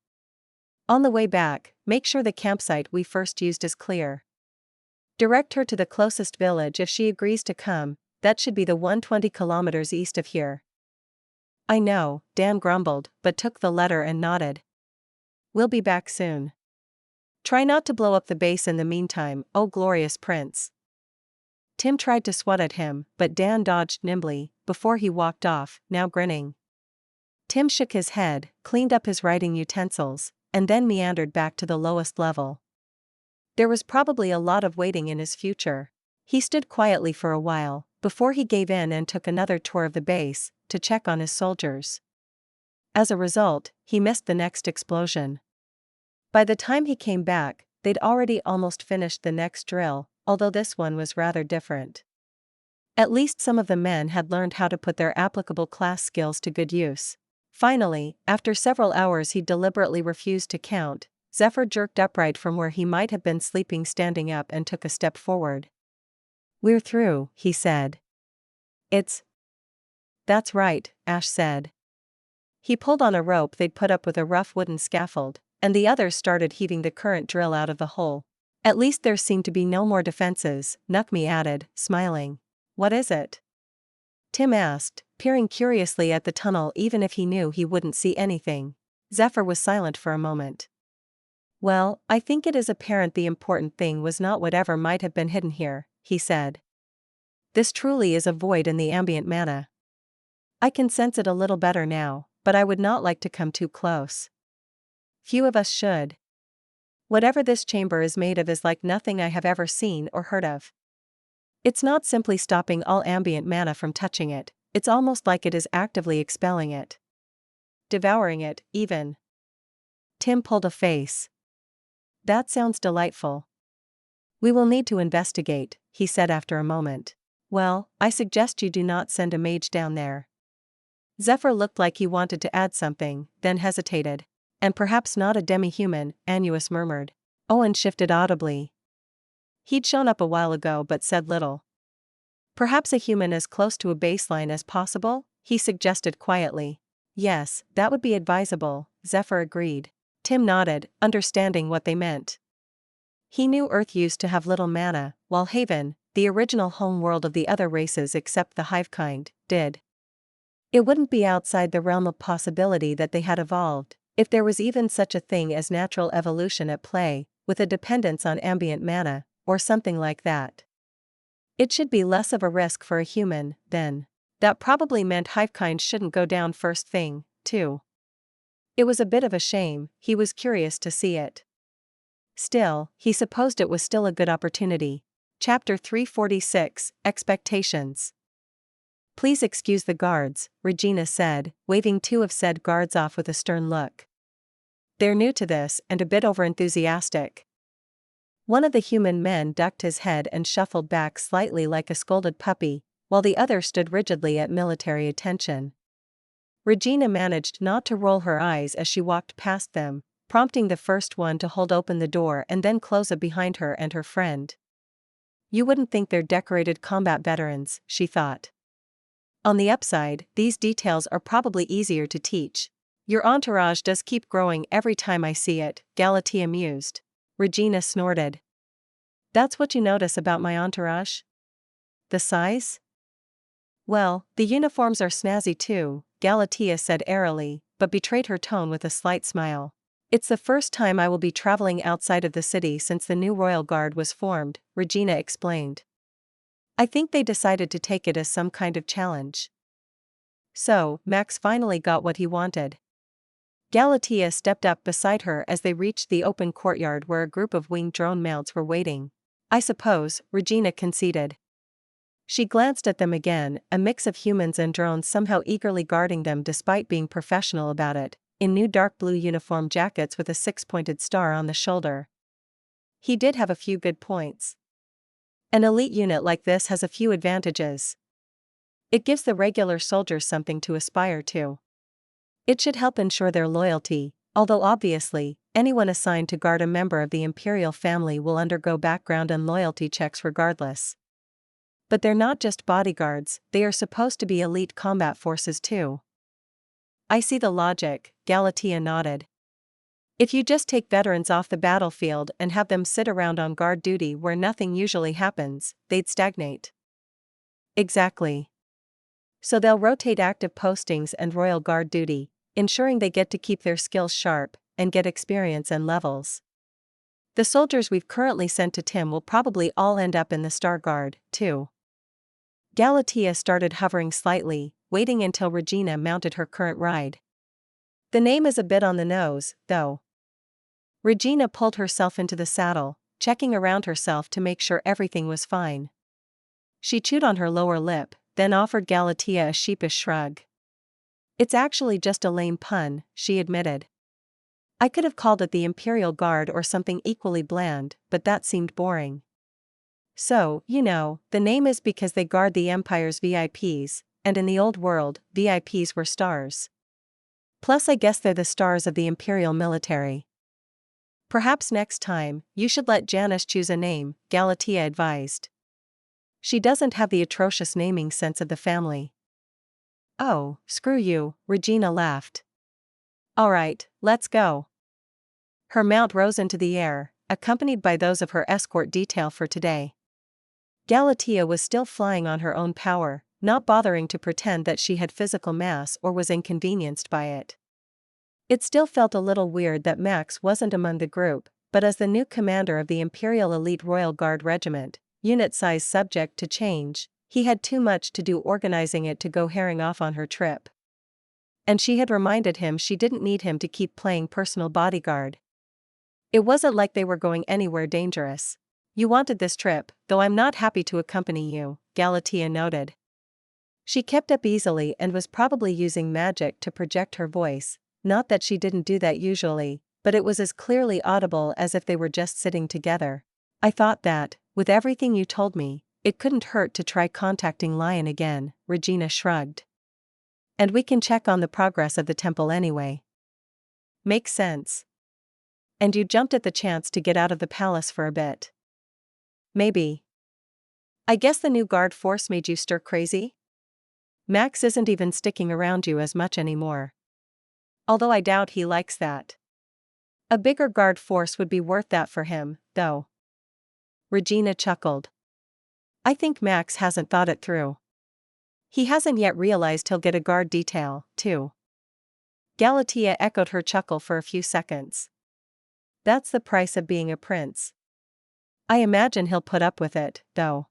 On the way back, make sure the campsite we first used is clear. Direct her to the closest village if she agrees to come, that should be the 120 kilometers east of here. I know, Dan grumbled, but took the letter and nodded. We'll be back soon. Try not to blow up the base in the meantime, oh glorious prince. Tim tried to swat at him, but Dan dodged nimbly, before he walked off, now grinning. Tim shook his head, cleaned up his writing utensils, and then meandered back to the lowest level. There was probably a lot of waiting in his future. He stood quietly for a while, before he gave in and took another tour of the base, to check on his soldiers. As a result, he missed the next explosion. By the time he came back, they'd already almost finished the next drill, although this one was rather different. At least some of the men had learned how to put their applicable class skills to good use. Finally, after several hours he deliberately refused to count, Zephyr jerked upright from where he might have been sleeping standing up and took a step forward. We're through, he said. That's right, Ash said. He pulled on a rope they'd put up with a rough wooden scaffold, and the others started heaving the current drill out of the hole. At least there seemed to be no more defenses, Nukmi added, smiling. What is it? Tim asked, peering curiously at the tunnel even if he knew he wouldn't see anything. Zephyr was silent for a moment. Well, I think it is apparent the important thing was not whatever might have been hidden here, he said. This truly is a void in the ambient mana. I can sense it a little better now, but I would not like to come too close. Few of us should. Whatever this chamber is made of is like nothing I have ever seen or heard of. It's not simply stopping all ambient mana from touching it, it's almost like it is actively expelling it. Devouring it, even. Tim pulled a face. That sounds delightful. We will need to investigate, he said after a moment. Well, I suggest you do not send a mage down there. Zephyr looked like he wanted to add something, then hesitated. And perhaps not a demi-human, Annuus murmured. Owen shifted audibly. He'd shown up a while ago but said little. Perhaps a human as close to a baseline as possible, he suggested quietly. Yes, that would be advisable, Zephyr agreed. Tim nodded, understanding what they meant. He knew Earth used to have little mana, while Haven, the original home world of the other races except the hive kind, did. It wouldn't be outside the realm of possibility that they had evolved, if there was even such a thing as natural evolution at play, with a dependence on ambient mana, or something like that. It should be less of a risk for a human, then. That probably meant hivekind shouldn't go down first thing, too. It was a bit of a shame, he was curious to see it. Still, he supposed it was still a good opportunity. Chapter 346, Expectations. Please excuse the guards, Regina said, waving two of said guards off with a stern look. They're new to this and a bit overenthusiastic. One of the human men ducked his head and shuffled back slightly like a scolded puppy, while the other stood rigidly at military attention. Regina managed not to roll her eyes as she walked past them, prompting the first one to hold open the door and then close it behind her and her friend. You wouldn't think they're decorated combat veterans, she thought. On the upside, these details are probably easier to teach. Your entourage does keep growing every time I see it, Galatea mused. Regina snorted. That's what you notice about my entourage? The size? Well, the uniforms are snazzy too, Galatea said airily, but betrayed her tone with a slight smile. It's the first time I will be traveling outside of the city since the new Royal Guard was formed, Regina explained. I think they decided to take it as some kind of challenge. So, Max finally got what he wanted. Galatea stepped up beside her as they reached the open courtyard where a group of winged drone mounts were waiting. I suppose, Regina conceded. She glanced at them again, a mix of humans and drones somehow eagerly guarding them despite being professional about it, in new dark blue uniform jackets with a six-pointed star on the shoulder. He did have a few good points. An elite unit like this has a few advantages. It gives the regular soldiers something to aspire to. It should help ensure their loyalty, although obviously, anyone assigned to guard a member of the imperial family will undergo background and loyalty checks regardless. But they're not just bodyguards, they are supposed to be elite combat forces too. I see the logic, Galatea nodded. If you just take veterans off the battlefield and have them sit around on guard duty where nothing usually happens, they'd stagnate. Exactly. So they'll rotate active postings and royal guard duty, ensuring they get to keep their skills sharp and get experience and levels. The soldiers we've currently sent to Tim will probably all end up in the Star Guard, too. Galatea started hovering slightly, waiting until Regina mounted her current ride. The name is a bit on the nose, though. Regina pulled herself into the saddle, checking around herself to make sure everything was fine. She chewed on her lower lip, then offered Galatea a sheepish shrug. It's actually just a lame pun, she admitted. I could have called it the Imperial Guard or something equally bland, but that seemed boring. So, the name is because they guard the Empire's VIPs, and in the old world, VIPs were stars. Plus I guess they're the stars of the Imperial military. Perhaps next time, you should let Janice choose a name, Galatea advised. She doesn't have the atrocious naming sense of the family. Oh, screw you, Regina laughed. Alright, let's go. Her mount rose into the air, accompanied by those of her escort detail for today. Galatea was still flying on her own power, not bothering to pretend that she had physical mass or was inconvenienced by it. It still felt a little weird that Max wasn't among the group, but as the new commander of the Imperial Elite Royal Guard Regiment, unit size subject to change, he had too much to do organizing it to go herring off on her trip. And she had reminded him she didn't need him to keep playing personal bodyguard. It wasn't like they were going anywhere dangerous. You wanted this trip, though I'm not happy to accompany you, Galatea noted. She kept up easily and was probably using magic to project her voice, not that she didn't do that usually, but it was as clearly audible as if they were just sitting together. I thought that, with everything you told me, it couldn't hurt to try contacting Lion again, Regina shrugged. And we can check on the progress of the temple anyway. Makes sense. And you jumped at the chance to get out of the palace for a bit. Maybe. I guess the new guard force made you stir crazy? Max isn't even sticking around you as much anymore. Although I doubt he likes that. A bigger guard force would be worth that for him, though. Regina chuckled. I think Max hasn't thought it through. He hasn't yet realized he'll get a guard detail, too. Galatea echoed her chuckle for a few seconds. That's the price of being a prince. I imagine he'll put up with it, though.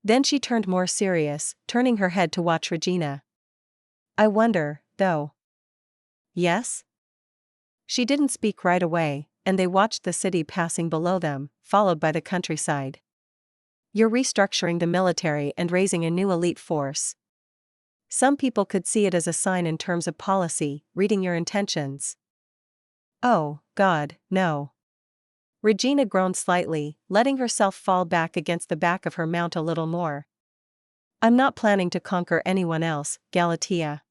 Then she turned more serious, turning her head to watch Regina. I wonder, though. Yes? She didn't speak right away, and they watched the city passing below them, followed by the countryside. You're restructuring the military and raising a new elite force. Some people could see it as a sign in terms of policy, reading your intentions. Oh, God, no. Regina groaned slightly, letting herself fall back against the back of her mount a little more. I'm not planning to conquer anyone else, Galatea.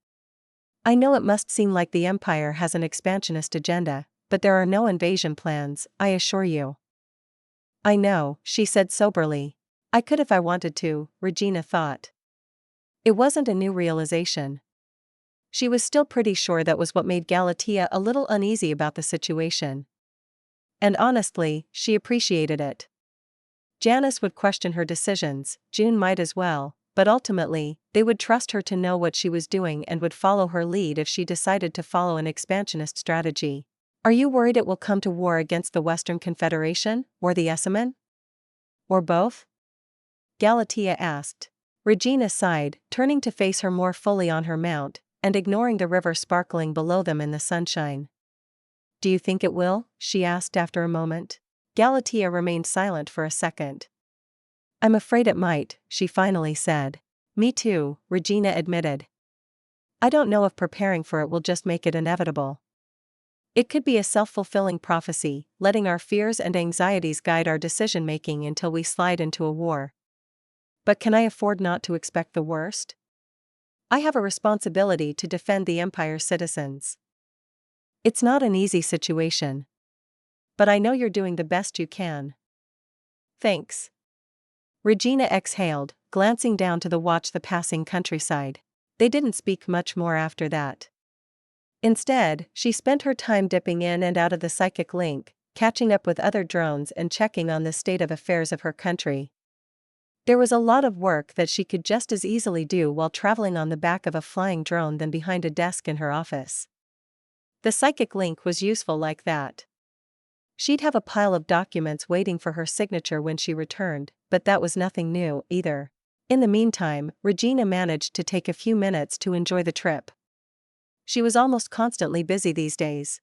I know it must seem like the Empire has an expansionist agenda, but there are no invasion plans, I assure you. I know, she said soberly. I could if I wanted to, Regina thought. It wasn't a new realization. She was still pretty sure that was what made Galatea a little uneasy about the situation. And honestly, she appreciated it. Janice would question her decisions, June might as well, but ultimately, they would trust her to know what she was doing and would follow her lead if she decided to follow an expansionist strategy. Are you worried it will come to war against the Western Confederation, or the Essemen? Or both? Galatea asked. Regina sighed, turning to face her more fully on her mount, and ignoring the river sparkling below them in the sunshine. Do you think it will? She asked after a moment. Galatea remained silent for a second. I'm afraid it might, she finally said. Me too, Regina admitted. I don't know if preparing for it will just make it inevitable. It could be a self-fulfilling prophecy, letting our fears and anxieties guide our decision-making until we slide into a war. But can I afford not to expect the worst? I have a responsibility to defend the Empire's citizens. It's not an easy situation. But I know you're doing the best you can. Thanks. Regina exhaled, glancing down to watch the passing countryside. They didn't speak much more after that. Instead, she spent her time dipping in and out of the psychic link, catching up with other drones and checking on the state of affairs of her country. There was a lot of work that she could just as easily do while traveling on the back of a flying drone than behind a desk in her office. The psychic link was useful like that. She'd have a pile of documents waiting for her signature when she returned, but that was nothing new, either. In the meantime, Regina managed to take a few minutes to enjoy the trip. She was almost constantly busy these days.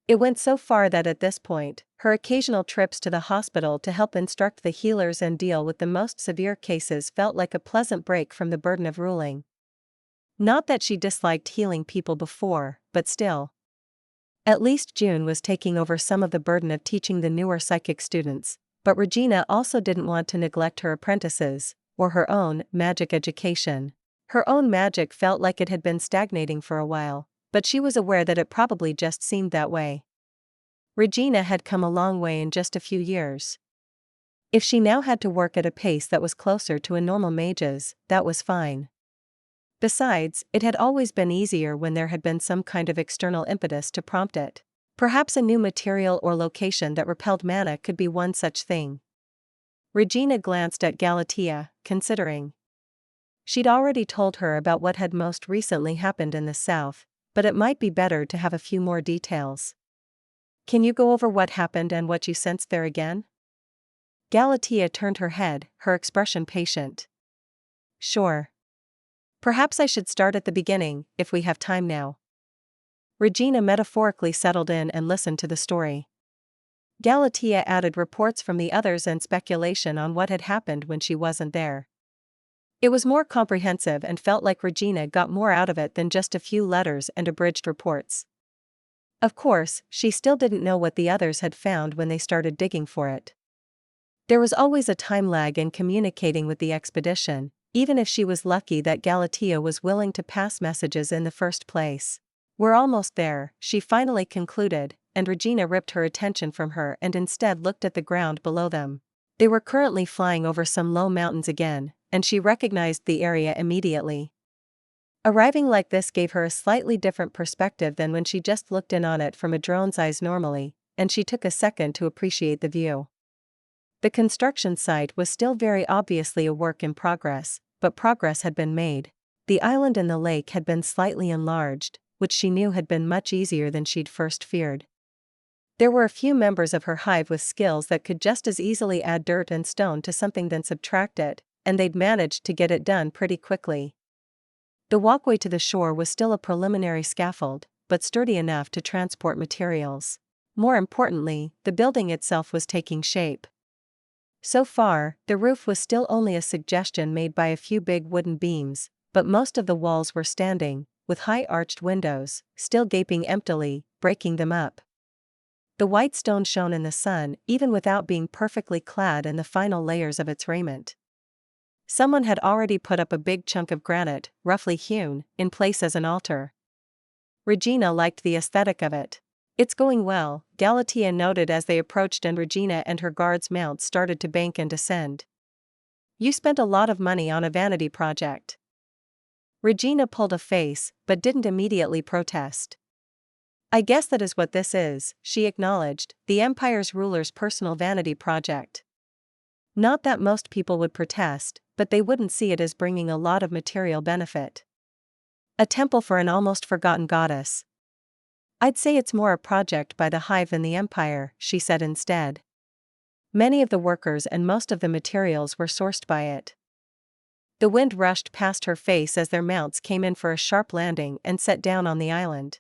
It went so far that at this point, her occasional trips to the hospital to help instruct the healers and deal with the most severe cases felt like a pleasant break from the burden of ruling. Not that she disliked healing people before, but still. At least June was taking over some of the burden of teaching the newer psychic students, but Regina also didn't want to neglect her apprentices, or her own magic education. Her own magic felt like it had been stagnating for a while, but she was aware that it probably just seemed that way. Regina had come a long way in just a few years. If she now had to work at a pace that was closer to a normal mage's, that was fine. Besides, it had always been easier when there had been some kind of external impetus to prompt it. Perhaps a new material or location that repelled mana could be one such thing. Regina glanced at Galatea, considering. She'd already told her about what had most recently happened in the south, but it might be better to have a few more details. Can you go over what happened and what you sensed there again? Galatea turned her head, her expression patient. Sure. Perhaps I should start at the beginning, if we have time now. Regina metaphorically settled in and listened to the story. Galatea added reports from the others and speculation on what had happened when she wasn't there. It was more comprehensive and felt like Regina got more out of it than just a few letters and abridged reports. Of course, she still didn't know what the others had found when they started digging for it. There was always a time lag in communicating with the expedition, even if she was lucky that Galatea was willing to pass messages in the first place. We're almost there, she finally concluded, and Regina ripped her attention from her and instead looked at the ground below them. They were currently flying over some low mountains again, and she recognized the area immediately. Arriving like this gave her a slightly different perspective than when she just looked in on it from a drone's eyes normally, and she took a second to appreciate the view. The construction site was still very obviously a work in progress, but progress had been made. The island and the lake had been slightly enlarged, which she knew had been much easier than she'd first feared. There were a few members of her hive with skills that could just as easily add dirt and stone to something than subtract it, and they'd managed to get it done pretty quickly. The walkway to the shore was still a preliminary scaffold, but sturdy enough to transport materials. More importantly, the building itself was taking shape. So far, the roof was still only a suggestion made by a few big wooden beams, but most of the walls were standing, with high arched windows, still gaping emptily, breaking them up. The white stone shone in the sun, even without being perfectly clad in the final layers of its raiment. Someone had already put up a big chunk of granite, roughly hewn, in place as an altar. Regina liked the aesthetic of it. It's going well, Galatea noted as they approached and Regina and her guards' mounts started to bank and descend. You spent a lot of money on a vanity project. Regina pulled a face, but didn't immediately protest. I guess that is what this is, she acknowledged, the Empire's ruler's personal vanity project. Not that most people would protest, but they wouldn't see it as bringing a lot of material benefit. A temple for an almost forgotten goddess. I'd say it's more a project by the Hive than the Empire, she said instead. Many of the workers and most of the materials were sourced by it. The wind rushed past her face as their mounts came in for a sharp landing and set down on the island.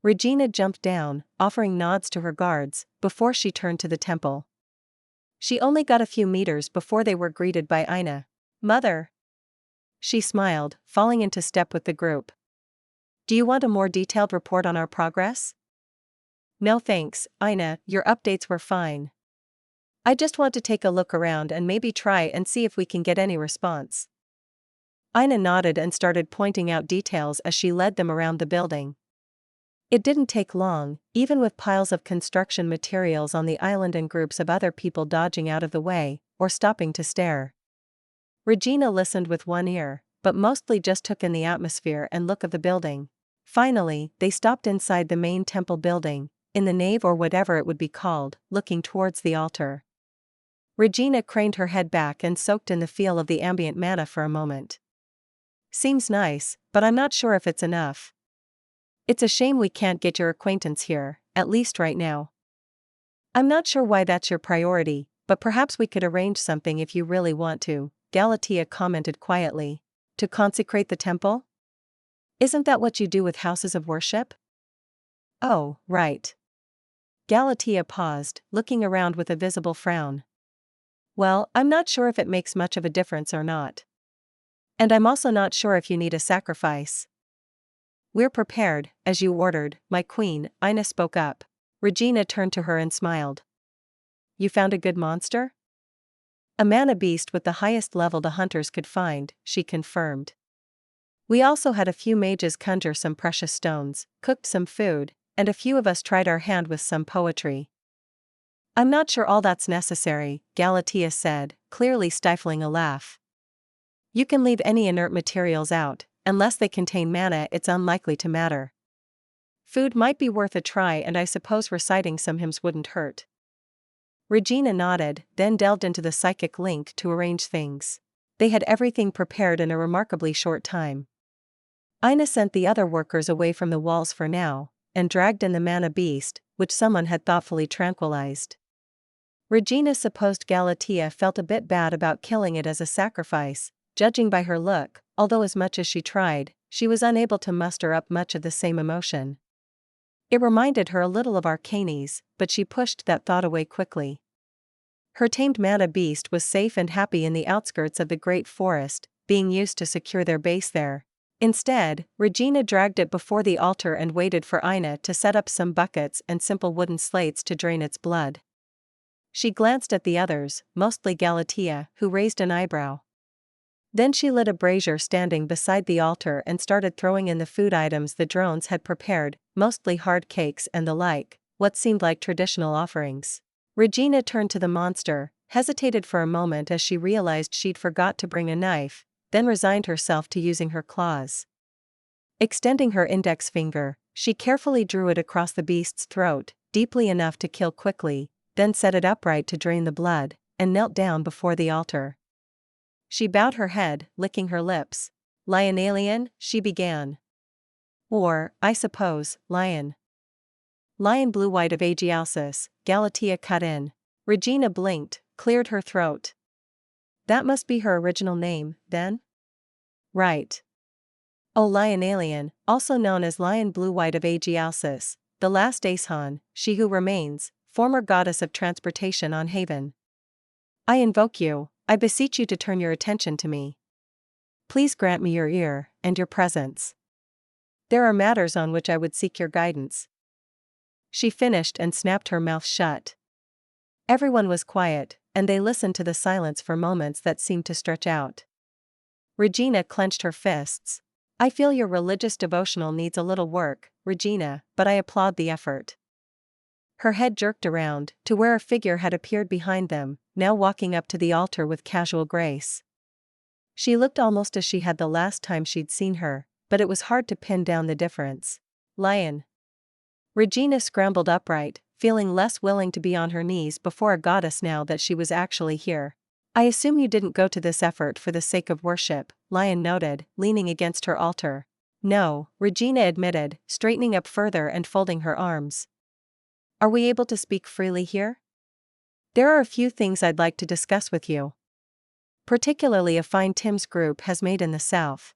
Regina jumped down, offering nods to her guards, before she turned to the temple. She only got a few meters before they were greeted by Ina. Mother! She smiled, falling into step with the group. Do you want a more detailed report on our progress? No thanks, Ina, your updates were fine. I just want to take a look around and maybe try and see if we can get any response. Ina nodded and started pointing out details as she led them around the building. It didn't take long, even with piles of construction materials on the island and groups of other people dodging out of the way, or stopping to stare. Regina listened with one ear, but mostly just took in the atmosphere and look of the building. Finally, they stopped inside the main temple building, in the nave or whatever it would be called, looking towards the altar. Regina craned her head back and soaked in the feel of the ambient mana for a moment. Seems nice, but I'm not sure if it's enough. It's a shame we can't get your acquaintance here, at least right now. I'm not sure why that's your priority, but perhaps we could arrange something if you really want to, Galatea commented quietly. To consecrate the temple? Isn't that what you do with houses of worship? Oh, right. Galatea paused, looking around with a visible frown. Well, I'm not sure if it makes much of a difference or not. And I'm also not sure if you need a sacrifice. We're prepared, as you ordered, my queen, Ina spoke up. Regina turned to her and smiled. You found a good monster? A mana beast with the highest level the hunters could find, she confirmed. We also had a few mages conjure some precious stones, cooked some food, and a few of us tried our hand with some poetry. I'm not sure all that's necessary, Galatea said, clearly stifling a laugh. You can leave any inert materials out, unless they contain mana it's unlikely to matter. Food might be worth a try and I suppose reciting some hymns wouldn't hurt. Regina nodded, then delved into the psychic link to arrange things. They had everything prepared in a remarkably short time. Ina sent the other workers away from the walls for now, and dragged in the mana beast, which someone had thoughtfully tranquilized. Regina supposed Galatea felt a bit bad about killing it as a sacrifice, judging by her look, although as much as she tried, she was unable to muster up much of the same emotion. It reminded her a little of Arcanes, but she pushed that thought away quickly. Her tamed mana beast was safe and happy in the outskirts of the great forest, being used to secure their base there. Instead, Regina dragged it before the altar and waited for Ina to set up some buckets and simple wooden slates to drain its blood. She glanced at the others, mostly Galatea, who raised an eyebrow. Then she lit a brazier standing beside the altar and started throwing in the food items the drones had prepared, mostly hard cakes and the like, what seemed like traditional offerings. Regina turned to the monster, hesitated for a moment as she realized she'd forgot to bring a knife, then resigned herself to using her claws. Extending her index finger, she carefully drew it across the beast's throat, deeply enough to kill quickly, then set it upright to drain the blood, and knelt down before the altar. She bowed her head, licking her lips. Lionalian, she began. Or, I suppose, lion. Lion blue-white of Aegialsis, Galatea cut in. Regina blinked, cleared her throat. That must be her original name, then? Right. Oh, Lionalian, also known as Lion blue-white of Aegialsis, the last Aeshan, she who remains, former goddess of transportation on Haven. I invoke you, I beseech you to turn your attention to me. Please grant me your ear, and your presence. There are matters on which I would seek your guidance. She finished and snapped her mouth shut. Everyone was quiet, and they listened to the silence for moments that seemed to stretch out. Regina clenched her fists. I feel your religious devotional needs a little work, Regina, but I applaud the effort. Her head jerked around, to where a figure had appeared behind them, now walking up to the altar with casual grace. She looked almost as she had the last time she'd seen her, but it was hard to pin down the difference. Lion. Regina scrambled upright, feeling less willing to be on her knees before a goddess now that she was actually here. I assume you didn't go to this effort for the sake of worship, Lion noted, leaning against her altar. No, Regina admitted, straightening up further and folding her arms. Are we able to speak freely here? There are a few things I'd like to discuss with you. Particularly a find Tim's group has made in the south.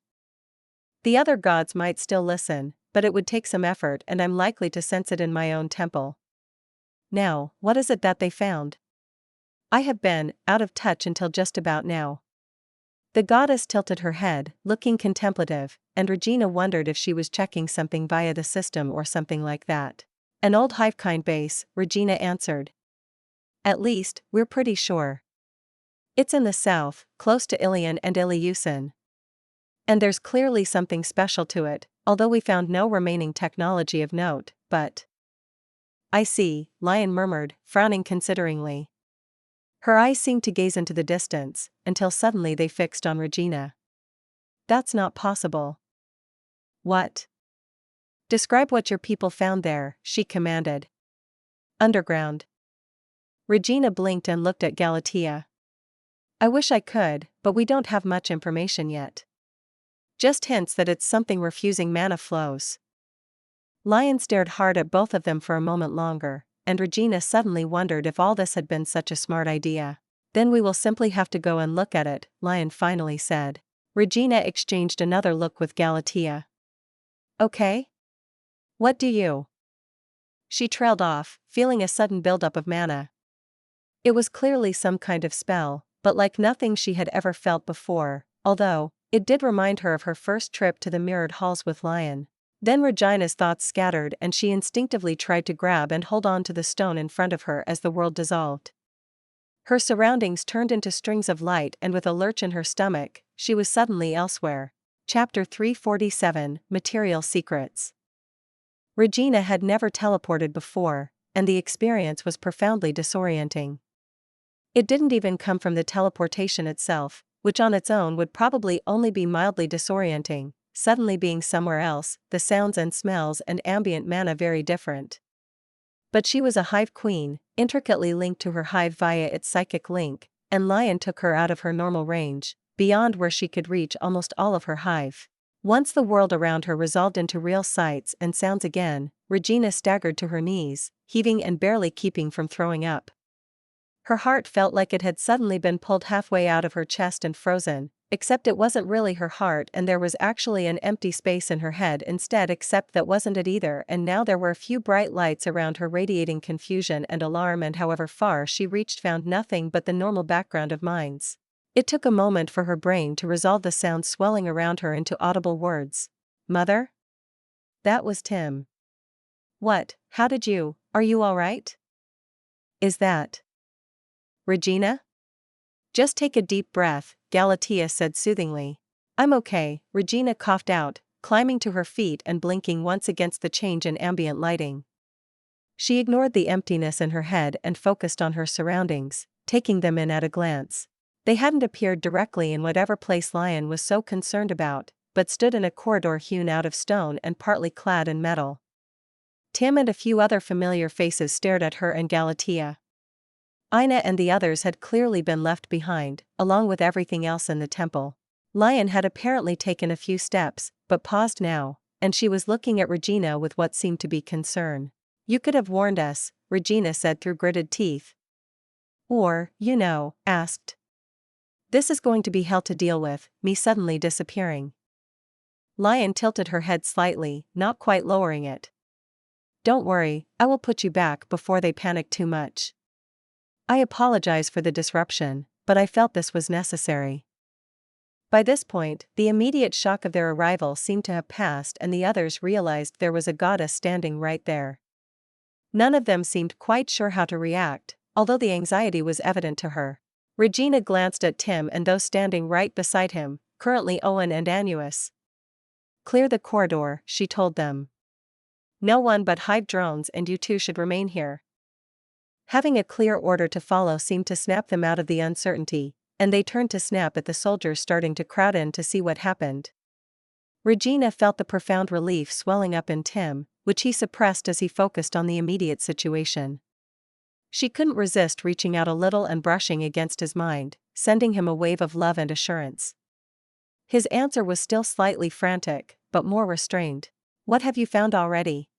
The other gods might still listen, but it would take some effort and I'm likely to sense it in my own temple. Now, what is it that they found? I have been out of touch until just about now. The goddess tilted her head, looking contemplative, and Regina wondered if she was checking something via the system or something like that. An old Hive Queen base, Regina answered. At least, we're pretty sure. It's in the south, close to Ilion and Iliusin. And there's clearly something special to it, although we found no remaining technology of note, but… I see, Lion murmured, frowning consideringly. Her eyes seemed to gaze into the distance, until suddenly they fixed on Regina. That's not possible. What? Describe what your people found there, she commanded. Underground. Regina blinked and looked at Galatea. I wish I could, but we don't have much information yet. Just hints that it's something refusing mana flows. Lion stared hard at both of them for a moment longer, and Regina suddenly wondered if all this had been such a smart idea. Then we will simply have to go and look at it, Lion finally said. Regina exchanged another look with Galatea. Okay? What do you? She trailed off, feeling a sudden buildup of mana. It was clearly some kind of spell, but like nothing she had ever felt before, although it did remind her of her first trip to the mirrored halls with Lion. Then Regina's thoughts scattered and she instinctively tried to grab and hold on to the stone in front of her as the world dissolved. Her surroundings turned into strings of light and with a lurch in her stomach, she was suddenly elsewhere. Chapter 347, Material Secrets. Regina had never teleported before, and the experience was profoundly disorienting. It didn't even come from the teleportation itself, which on its own would probably only be mildly disorienting. Suddenly being somewhere else, the sounds and smells and ambient mana very different. But she was a Hive Queen, intricately linked to her hive via its psychic link, and Lion took her out of her normal range, beyond where she could reach almost all of her hive. Once the world around her resolved into real sights and sounds again, Regina staggered to her knees, heaving and barely keeping from throwing up. Her heart felt like it had suddenly been pulled halfway out of her chest and frozen. Except it wasn't really her heart and there was actually an empty space in her head instead, except that wasn't it either, and now there were a few bright lights around her radiating confusion and alarm, and however far she reached found nothing but the normal background of minds. It took a moment for her brain to resolve the sounds swelling around her into audible words. Mother? That was Tim. What, how did you, are you all right? Is that Regina? Just take a deep breath, Galatea said soothingly. I'm okay, Regina coughed out, climbing to her feet and blinking once against the change in ambient lighting. She ignored the emptiness in her head and focused on her surroundings, taking them in at a glance. They hadn't appeared directly in whatever place Lion was so concerned about, but stood in a corridor hewn out of stone and partly clad in metal. Tim and a few other familiar faces stared at her and Galatea. Ina and the others had clearly been left behind, along with everything else in the temple. Lion had apparently taken a few steps, but paused now, and she was looking at Regina with what seemed to be concern. You could have warned us, Regina said through gritted teeth. Or, asked. This is going to be hell to deal with, me suddenly disappearing. Lion tilted her head slightly, not quite lowering it. Don't worry, I will put you back before they panic too much. I apologize for the disruption, but I felt this was necessary. By this point, the immediate shock of their arrival seemed to have passed and the others realized there was a goddess standing right there. None of them seemed quite sure how to react, although the anxiety was evident to her. Regina glanced at Tim and those standing right beside him, currently Owen and Annuus. Clear the corridor, she told them. No one but Hive drones and you two should remain here. Having a clear order to follow seemed to snap them out of the uncertainty, and they turned to snap at the soldiers starting to crowd in to see what happened. Regina felt the profound relief swelling up in Tim, which he suppressed as he focused on the immediate situation. She couldn't resist reaching out a little and brushing against his mind, sending him a wave of love and assurance. His answer was still slightly frantic, but more restrained. What have you found already?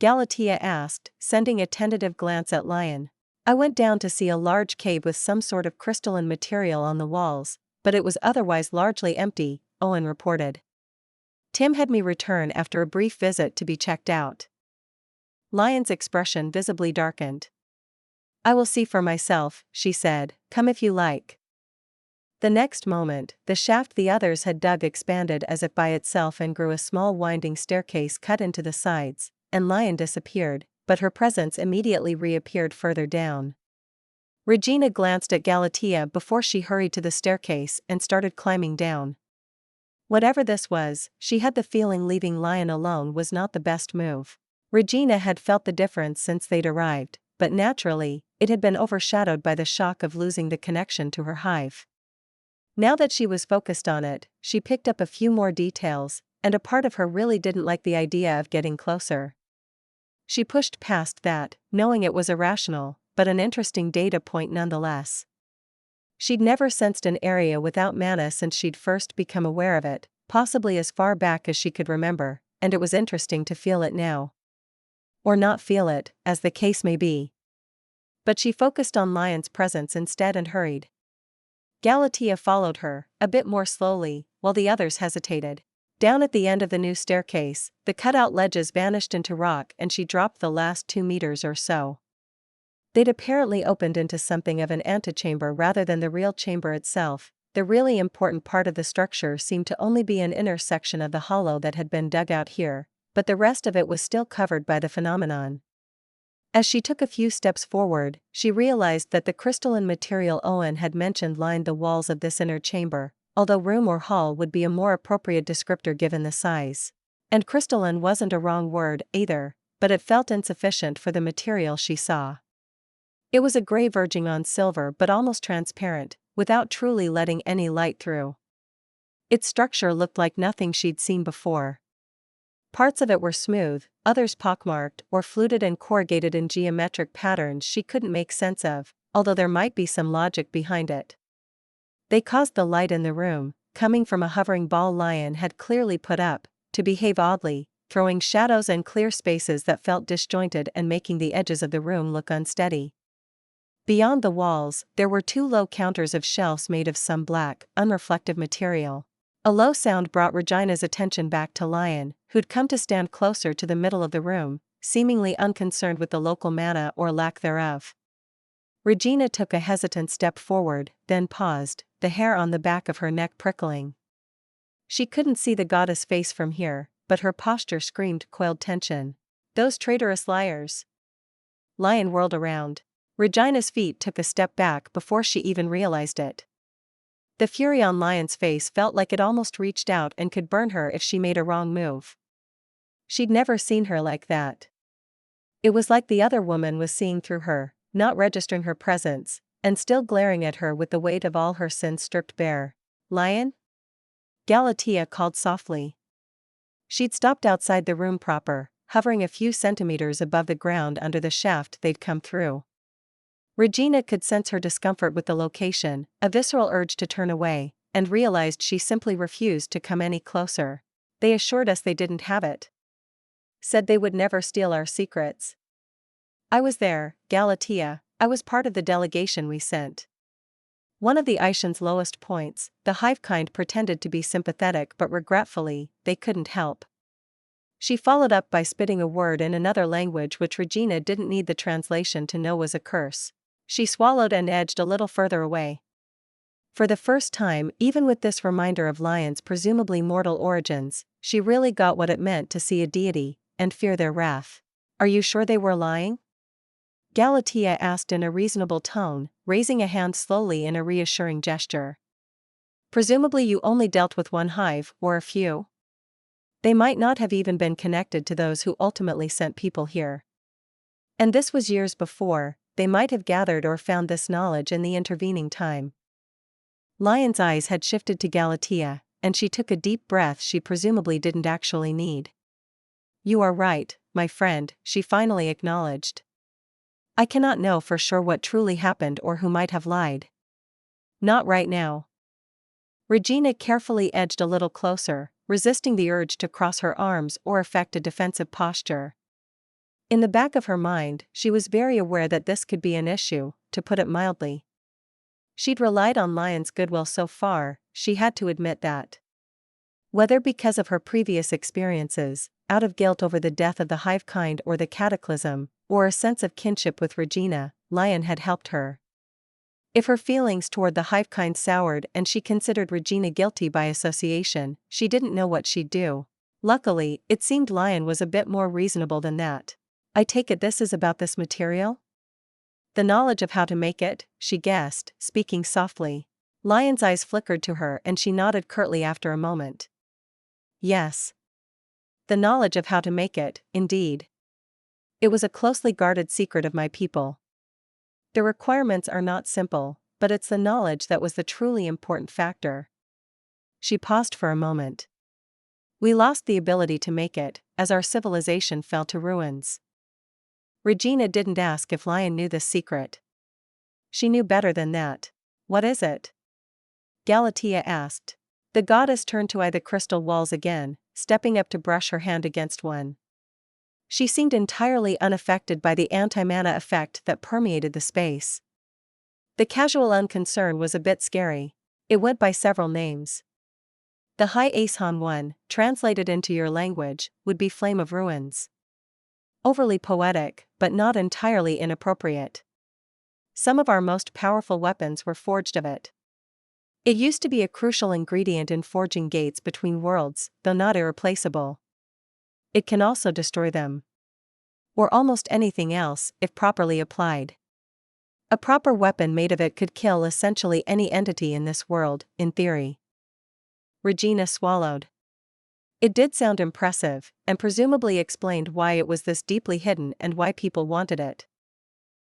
Galatea asked, sending a tentative glance at Lion. I went down to see a large cave with some sort of crystalline material on the walls, but it was otherwise largely empty, Owen reported. Tim had me return after a brief visit to be checked out. Lion's expression visibly darkened. I will see for myself, she said, come if you like. The next moment, the shaft the others had dug expanded as if by itself and grew a small winding staircase cut into the sides, and Lion disappeared, but her presence immediately reappeared further down. Regina glanced at Galatea before she hurried to the staircase and started climbing down. Whatever this was, she had the feeling leaving Lion alone was not the best move. Regina had felt the difference since they'd arrived, but naturally, it had been overshadowed by the shock of losing the connection to her hive. Now that she was focused on it, she picked up a few more details, and a part of her really didn't like the idea of getting closer. She pushed past that, knowing it was irrational, but an interesting data point nonetheless. She'd never sensed an area without mana since she'd first become aware of it, possibly as far back as she could remember, and it was interesting to feel it now. Or not feel it, as the case may be. But she focused on Lion's presence instead and hurried. Galatea followed her, a bit more slowly, while the others hesitated. Down at the end of the new staircase, the cutout ledges vanished into rock and she dropped the last 2 meters or so. They'd apparently opened into something of an antechamber rather than the real chamber itself. The really important part of the structure seemed to only be an inner section of the hollow that had been dug out here, but the rest of it was still covered by the phenomenon. As she took a few steps forward, she realized that the crystalline material Owen had mentioned lined the walls of this inner chamber, although room or hall would be a more appropriate descriptor given the size. And crystalline wasn't a wrong word, either, but it felt insufficient for the material she saw. It was a gray verging on silver but almost transparent, without truly letting any light through. Its structure looked like nothing she'd seen before. Parts of it were smooth, others pockmarked or fluted and corrugated in geometric patterns she couldn't make sense of, although there might be some logic behind it. They caused the light in the room, coming from a hovering ball Lion had clearly put up, to behave oddly, throwing shadows and clear spaces that felt disjointed and making the edges of the room look unsteady. Beyond the walls, there were 2 low counters of shelves made of some black, unreflective material. A low sound brought Regina's attention back to Lion, who'd come to stand closer to the middle of the room, seemingly unconcerned with the local mana or lack thereof. Regina took a hesitant step forward, then paused, the hair on the back of her neck prickling. She couldn't see the goddess' face from here, but her posture screamed quelled tension. Those traitorous liars! Lion whirled around. Regina's feet took a step back before she even realized it. The fury on Lion's face felt like it almost reached out and could burn her if she made a wrong move. She'd never seen her like that. It was like the other woman was seeing through her, not registering her presence, and still glaring at her with the weight of all her sins stripped bare. "Lion?" Galatea called softly. She'd stopped outside the room proper, hovering a few centimeters above the ground under the shaft they'd come through. Regina could sense her discomfort with the location, a visceral urge to turn away, and realized she simply refused to come any closer. "They assured us they didn't have it. Said they would never steal our secrets." "I was there, Galatea, I was part of the delegation we sent." One of the Aishan's lowest points, the hive kind pretended to be sympathetic but regretfully, they couldn't help. She followed up by spitting a word in another language which Regina didn't need the translation to know was a curse. She swallowed and edged a little further away. For the first time, even with this reminder of Lion's presumably mortal origins, she really got what it meant to see a deity, and fear their wrath. "Are you sure they were lying?" Galatea asked in a reasonable tone, raising a hand slowly in a reassuring gesture. "Presumably you only dealt with one hive, or a few? They might not have even been connected to those who ultimately sent people here. And this was years before, they might have gathered or found this knowledge in the intervening time." Lion's eyes had shifted to Galatea, and she took a deep breath she presumably didn't actually need. "You are right, my friend," she finally acknowledged. "I cannot know for sure what truly happened or who might have lied. Not right now." Regina carefully edged a little closer, resisting the urge to cross her arms or affect a defensive posture. In the back of her mind, she was very aware that this could be an issue, to put it mildly. She'd relied on Lion's goodwill so far, she had to admit that. Whether because of her previous experiences, out of guilt over the death of the hive kind or the cataclysm, or a sense of kinship with Regina, Lion had helped her. If her feelings toward the hive kind soured and she considered Regina guilty by association, she didn't know what she'd do. Luckily, it seemed Lion was a bit more reasonable than that. "I take it this is about this material?" "The knowledge of how to make it," she guessed, speaking softly. Lion's eyes flickered to her and she nodded curtly after a moment. Yes. The knowledge of how to make it, indeed. It was a closely guarded secret of my people. The requirements are not simple, but it's the knowledge that was the truly important factor. She paused for a moment. We lost the ability to make it, as our civilization fell to ruins. Regina didn't ask if Lion knew this secret. She knew better than that. What is it? Galatea asked. The goddess turned to eye the crystal walls again, stepping up to brush her hand against one. She seemed entirely unaffected by the anti-mana effect that permeated the space. The casual unconcern was a bit scary. It went by several names. The High Aeshan one, translated into your language, would be Flame of Ruins. Overly poetic, but not entirely inappropriate. Some of our most powerful weapons were forged of it. It used to be a crucial ingredient in forging gates between worlds, though not irreplaceable. It can also destroy them. Or almost anything else, if properly applied. A proper weapon made of it could kill essentially any entity in this world, in theory. Regina swallowed. It did sound impressive, and presumably explained why it was this deeply hidden and why people wanted it.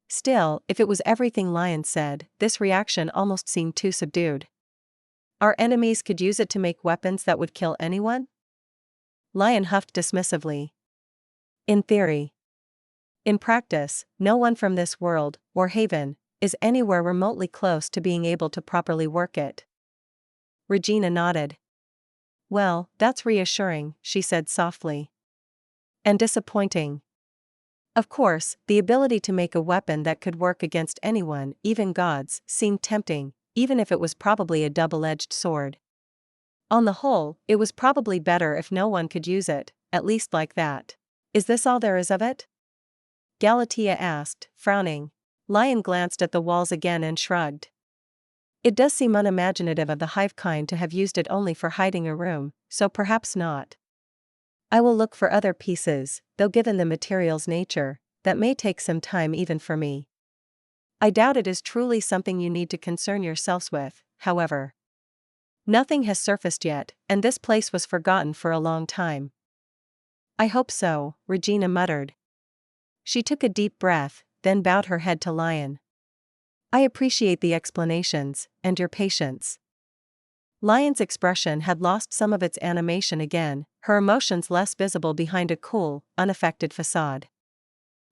Still, if it was everything Lion said, this reaction almost seemed too subdued. Our enemies could use it to make weapons that would kill anyone? Lion huffed dismissively. In theory. In practice, no one from this world, or Haven, is anywhere remotely close to being able to properly work it. Regina nodded. Well, that's reassuring, she said softly. And disappointing. Of course, the ability to make a weapon that could work against anyone, even gods, seemed tempting, even if it was probably a double-edged sword. On the whole, it was probably better if no one could use it, at least like that. Is this all there is of it? Galatea asked, frowning. Lion glanced at the walls again and shrugged. It does seem unimaginative of the hive kind to have used it only for hiding a room, so perhaps not. I will look for other pieces, though given the material's nature, that may take some time even for me. I doubt it is truly something you need to concern yourselves with, however. Nothing has surfaced yet, and this place was forgotten for a long time. I hope so, Regina muttered. She took a deep breath, then bowed her head to Lion. I appreciate the explanations, and your patience. Lion's expression had lost some of its animation again, her emotions less visible behind a cool, unaffected facade.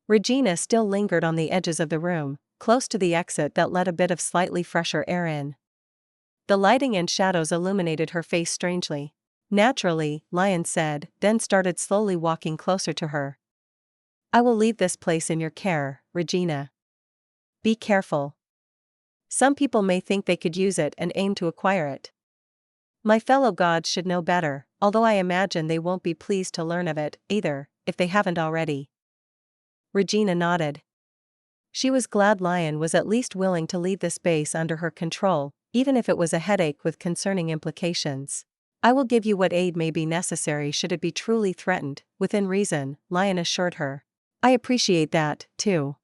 Regina still lingered on the edges of the room, close to the exit that let a bit of slightly fresher air in. The lighting and shadows illuminated her face strangely. Naturally, Lion said, then started slowly walking closer to her. I will leave this place in your care, Regina. Be careful. Some people may think they could use it and aim to acquire it. My fellow gods should know better, although I imagine they won't be pleased to learn of it, either, if they haven't already. Regina nodded. She was glad Lion was at least willing to leave the space under her control, even if it was a headache with concerning implications. I will give you what aid may be necessary should it be truly threatened, within reason, Lion assured her. I appreciate that, too.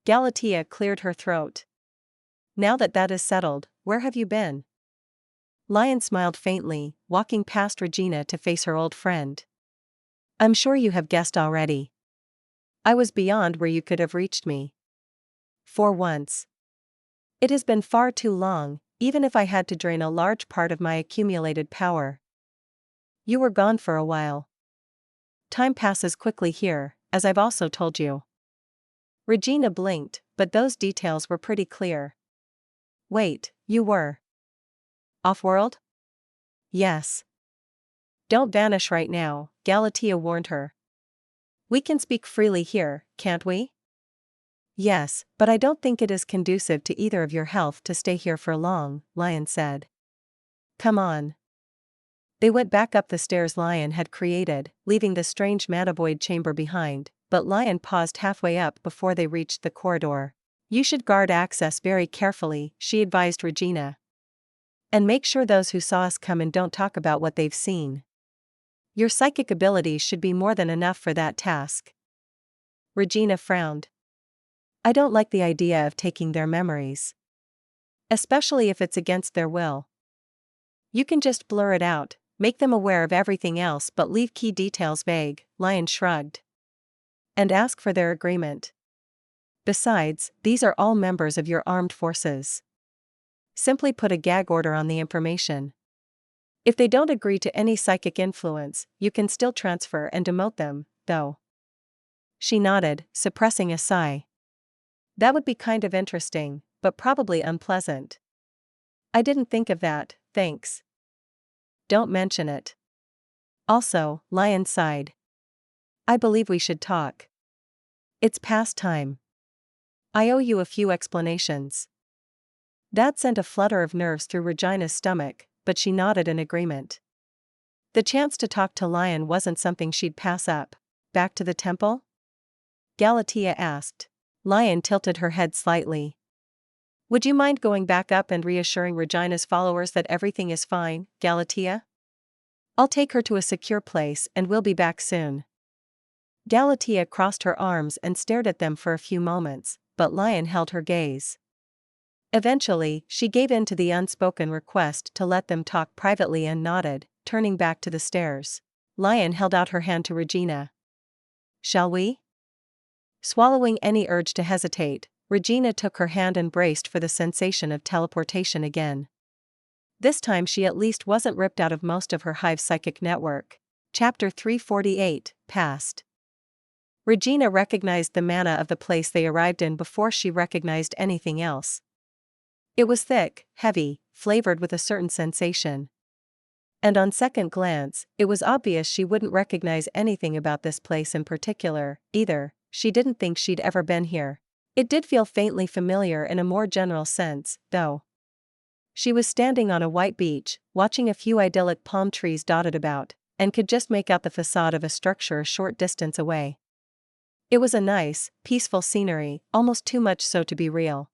Galatea cleared her throat. Now that that is settled, where have you been? Lion smiled faintly, walking past Regina to face her old friend. I'm sure you have guessed already. I was beyond where you could have reached me. For once. It has been far too long, even if I had to drain a large part of my accumulated power. You were gone for a while. Time passes quickly here, as I've also told you. Regina blinked, but those details were pretty clear. Wait, you were off-world? Yes. Don't vanish right now, Galatea warned her. We can speak freely here, can't we? Yes, but I don't think it is conducive to either of your health to stay here for long, Lion said. Come on. They went back up the stairs Lion had created, leaving the strange manovoid chamber behind, but Lion paused halfway up before they reached the corridor. You should guard access very carefully, she advised Regina. And make sure those who saw us come in don't talk about what they've seen. Your psychic abilities should be more than enough for that task. Regina frowned. I don't like the idea of taking their memories. Especially if it's against their will. You can just blur it out, Make them aware of everything else but leave key details vague, Lion shrugged. And ask for their agreement. Besides, these are all members of your armed forces. Simply put a gag order on the information. If they don't agree to any psychic influence, you can still transfer and demote them, though. She nodded, suppressing a sigh. That would be kind of interesting, but probably unpleasant. I didn't think of that, thanks. Don't mention it. Also, Lion sighed. I believe we should talk. It's past time. I owe you a few explanations. That sent a flutter of nerves through Regina's stomach, but she nodded in agreement. The chance to talk to Lion wasn't something she'd pass up. Back to the temple? Galatea asked. Lion tilted her head slightly. Would you mind going back up and reassuring Regina's followers that everything is fine, Galatea? I'll take her to a secure place and we'll be back soon. Galatea crossed her arms and stared at them for a few moments, but Lion held her gaze. Eventually, she gave in to the unspoken request to let them talk privately and nodded, turning back to the stairs. Lion held out her hand to Regina. Shall we? Swallowing any urge to hesitate, Regina took her hand and braced for the sensation of teleportation again. This time she at least wasn't ripped out of most of her Hive psychic network. Chapter 348, Past. Regina recognized the mana of the place they arrived in before she recognized anything else. It was thick, heavy, flavored with a certain sensation. And on second glance, it was obvious she wouldn't recognize anything about this place in particular, either. She didn't think she'd ever been here. It did feel faintly familiar in a more general sense, though. She was standing on a white beach, watching a few idyllic palm trees dotted about, and could just make out the facade of a structure a short distance away. It was a nice, peaceful scenery, almost too much so to be real.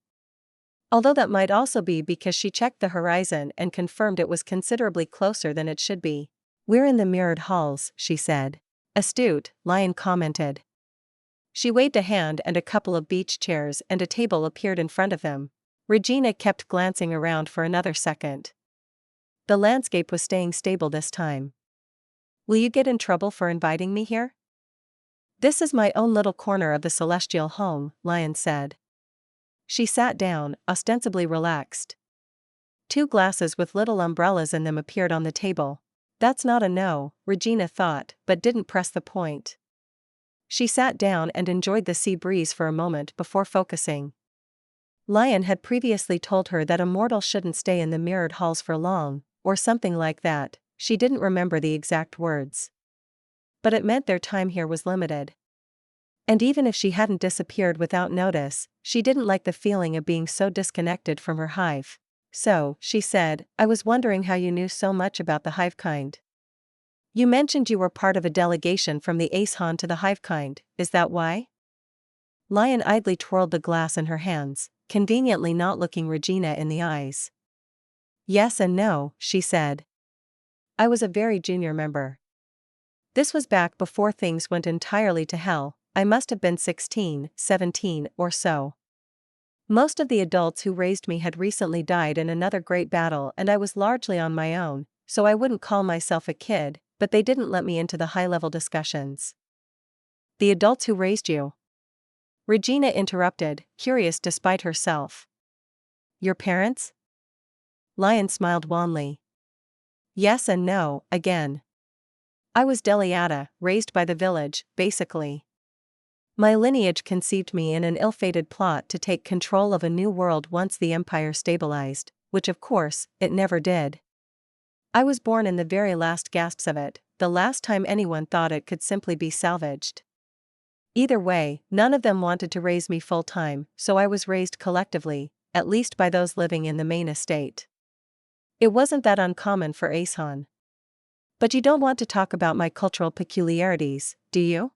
Although that might also be because she checked the horizon and confirmed it was considerably closer than it should be. We're in the mirrored halls, she said. Astute, Lion commented. She waved a hand and a couple of beach chairs and a table appeared in front of them. Regina kept glancing around for another second. The landscape was staying stable this time. Will you get in trouble for inviting me here? This is my own little corner of the celestial home, Lion said. She sat down, ostensibly relaxed. 2 glasses with little umbrellas in them appeared on the table. That's not a no, Regina thought, but didn't press the point. She sat down and enjoyed the sea breeze for a moment before focusing. Lion had previously told her that a mortal shouldn't stay in the mirrored halls for long, or something like that. She didn't remember the exact words. But it meant their time here was limited. And even if she hadn't disappeared without notice, she didn't like the feeling of being so disconnected from her hive. So, she said, I was wondering how you knew so much about the hive kind. You mentioned you were part of a delegation from the Aeshan to the hive kind, is that why? Lion idly twirled the glass in her hands, conveniently not looking Regina in the eyes. Yes and no, she said. I was a very junior member. This was back before things went entirely to hell. I must have been 16, 17, or so. Most of the adults who raised me had recently died in another great battle and I was largely on my own, so I wouldn't call myself a kid, but they didn't let me into the high-level discussions. The adults who raised you? Regina interrupted, curious despite herself. Your parents? Lion smiled wanly. Yes and no, again. I was Deliata, raised by the village, basically. My lineage conceived me in an ill-fated plot to take control of a new world once the empire stabilized, which of course, it never did. I was born in the very last gasps of it, the last time anyone thought it could simply be salvaged. Either way, none of them wanted to raise me full-time, so I was raised collectively, at least by those living in the main estate. It wasn't that uncommon for Aeshan. But you don't want to talk about my cultural peculiarities, do you?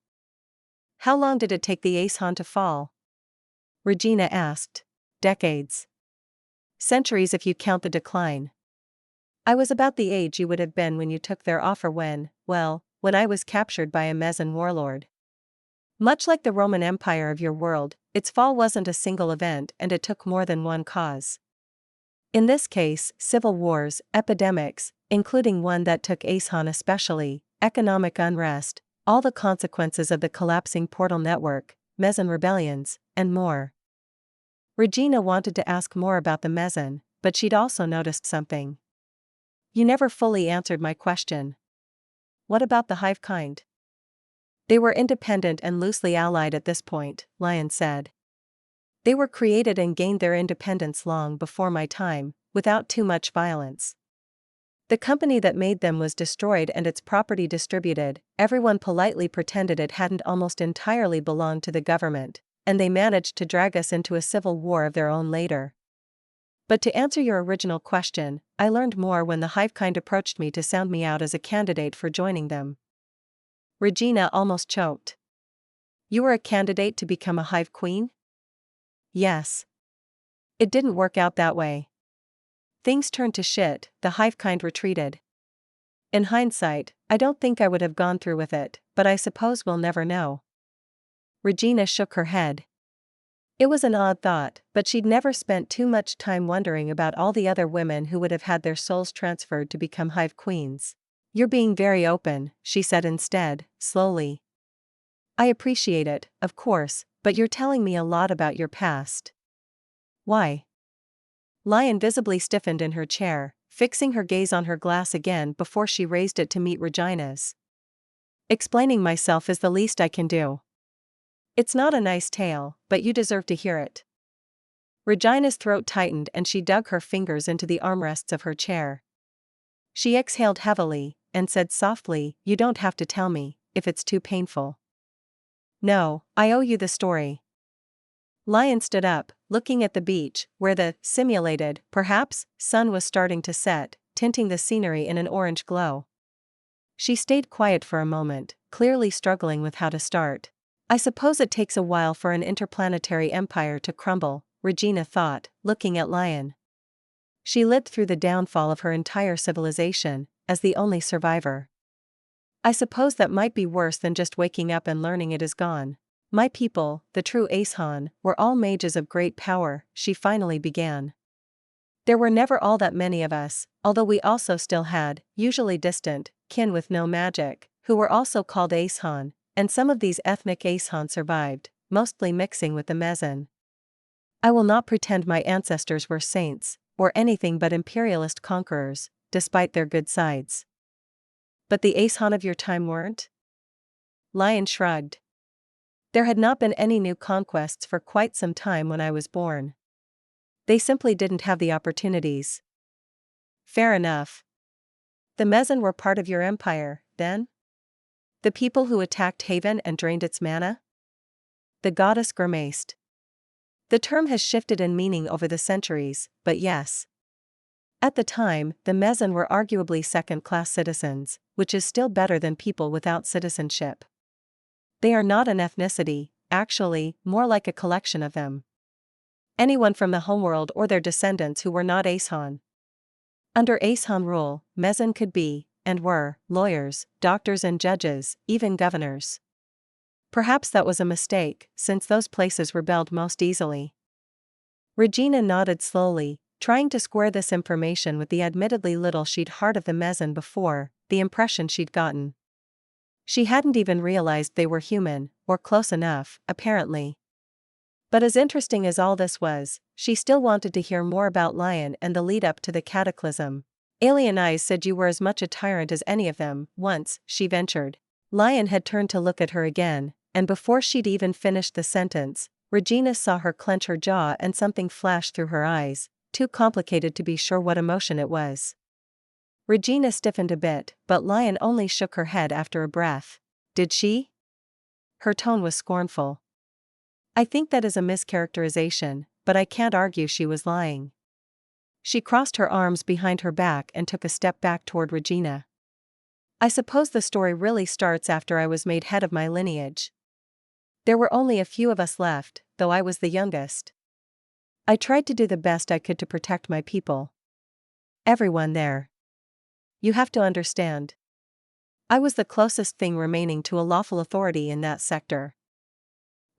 How long did it take the Aeshan to fall? Regina asked. Decades. Centuries if you count the decline. I was about the age you would have been when you took their offer when I was captured by a Mesan warlord. Much like the Roman Empire of your world, its fall wasn't a single event and it took more than one cause. In this case, civil wars, epidemics, including one that took Aeshan especially, economic unrest, all the consequences of the collapsing portal network, Mezen rebellions, and more. Regina wanted to ask more about the Mezen, but she'd also noticed something. You never fully answered my question. What about the Hive kind? They were independent and loosely allied at this point, Lion said. They were created and gained their independence long before my time, without too much violence. The company that made them was destroyed and its property distributed. Everyone politely pretended it hadn't almost entirely belonged to the government, and they managed to drag us into a civil war of their own later. But to answer your original question, I learned more when the Hive kind approached me to sound me out as a candidate for joining them. Regina almost choked. You were a candidate to become a Hive Queen? Yes. It didn't work out that way. Things turned to shit, the Hive kind retreated. In hindsight, I don't think I would have gone through with it, but I suppose we'll never know. Regina shook her head. It was an odd thought, but she'd never spent too much time wondering about all the other women who would have had their souls transferred to become Hive Queens. You're being very open, she said instead, slowly. I appreciate it, of course, but you're telling me a lot about your past. Why? Lion visibly stiffened in her chair, fixing her gaze on her glass again before she raised it to meet Regina's. Explaining myself is the least I can do. It's not a nice tale, but you deserve to hear it. Regina's throat tightened and she dug her fingers into the armrests of her chair. She exhaled heavily, and said softly, You don't have to tell me, if it's too painful. No, I owe you the story. Lion stood up, looking at the beach, where the simulated, perhaps, sun was starting to set, tinting the scenery in an orange glow. She stayed quiet for a moment, clearly struggling with how to start. I suppose it takes a while for an interplanetary empire to crumble, Regina thought, looking at Lion. She lived through the downfall of her entire civilization, as the only survivor. I suppose that might be worse than just waking up and learning it is gone. My people, the true Aeshan, were all mages of great power, she finally began. There were never all that many of us, although we also still had, usually distant, kin with no magic, who were also called Aeshan, and some of these ethnic Aeshan survived, mostly mixing with the Mezen. I will not pretend my ancestors were saints, or anything but imperialist conquerors, despite their good sides. But the Aeshan of your time weren't? Lion shrugged. There had not been any new conquests for quite some time when I was born. They simply didn't have the opportunities. Fair enough. The Mezen were part of your empire, then? The people who attacked Haven and drained its mana? The goddess grimaced. The term has shifted in meaning over the centuries, but yes. At the time, the Mezen were arguably second-class citizens, which is still better than people without citizenship. They are not an ethnicity, actually, more like a collection of them. Anyone from the homeworld or their descendants who were not Aeshan. Under Aeshan rule, Mezen could be, and were, lawyers, doctors and judges, even governors. Perhaps that was a mistake, since those places rebelled most easily. Regina nodded slowly, trying to square this information with the admittedly little she'd heard of the Mezen before, the impression she'd gotten. She hadn't even realized they were human, or close enough, apparently. But as interesting as all this was, she still wanted to hear more about Lion and the lead-up to the cataclysm. Alien Eyes said you were as much a tyrant as any of them, once, she ventured. Lion had turned to look at her again, and before she'd even finished the sentence, Regina saw her clench her jaw and something flash through her eyes, too complicated to be sure what emotion it was. Regina stiffened a bit, but Lion only shook her head after a breath. Did she? Her tone was scornful. I think that is a mischaracterization, but I can't argue she was lying. She crossed her arms behind her back and took a step back toward Regina. I suppose the story really starts after I was made head of my lineage. There were only a few of us left, though I was the youngest. I tried to do the best I could to protect my people. Everyone there. You have to understand. I was the closest thing remaining to a lawful authority in that sector.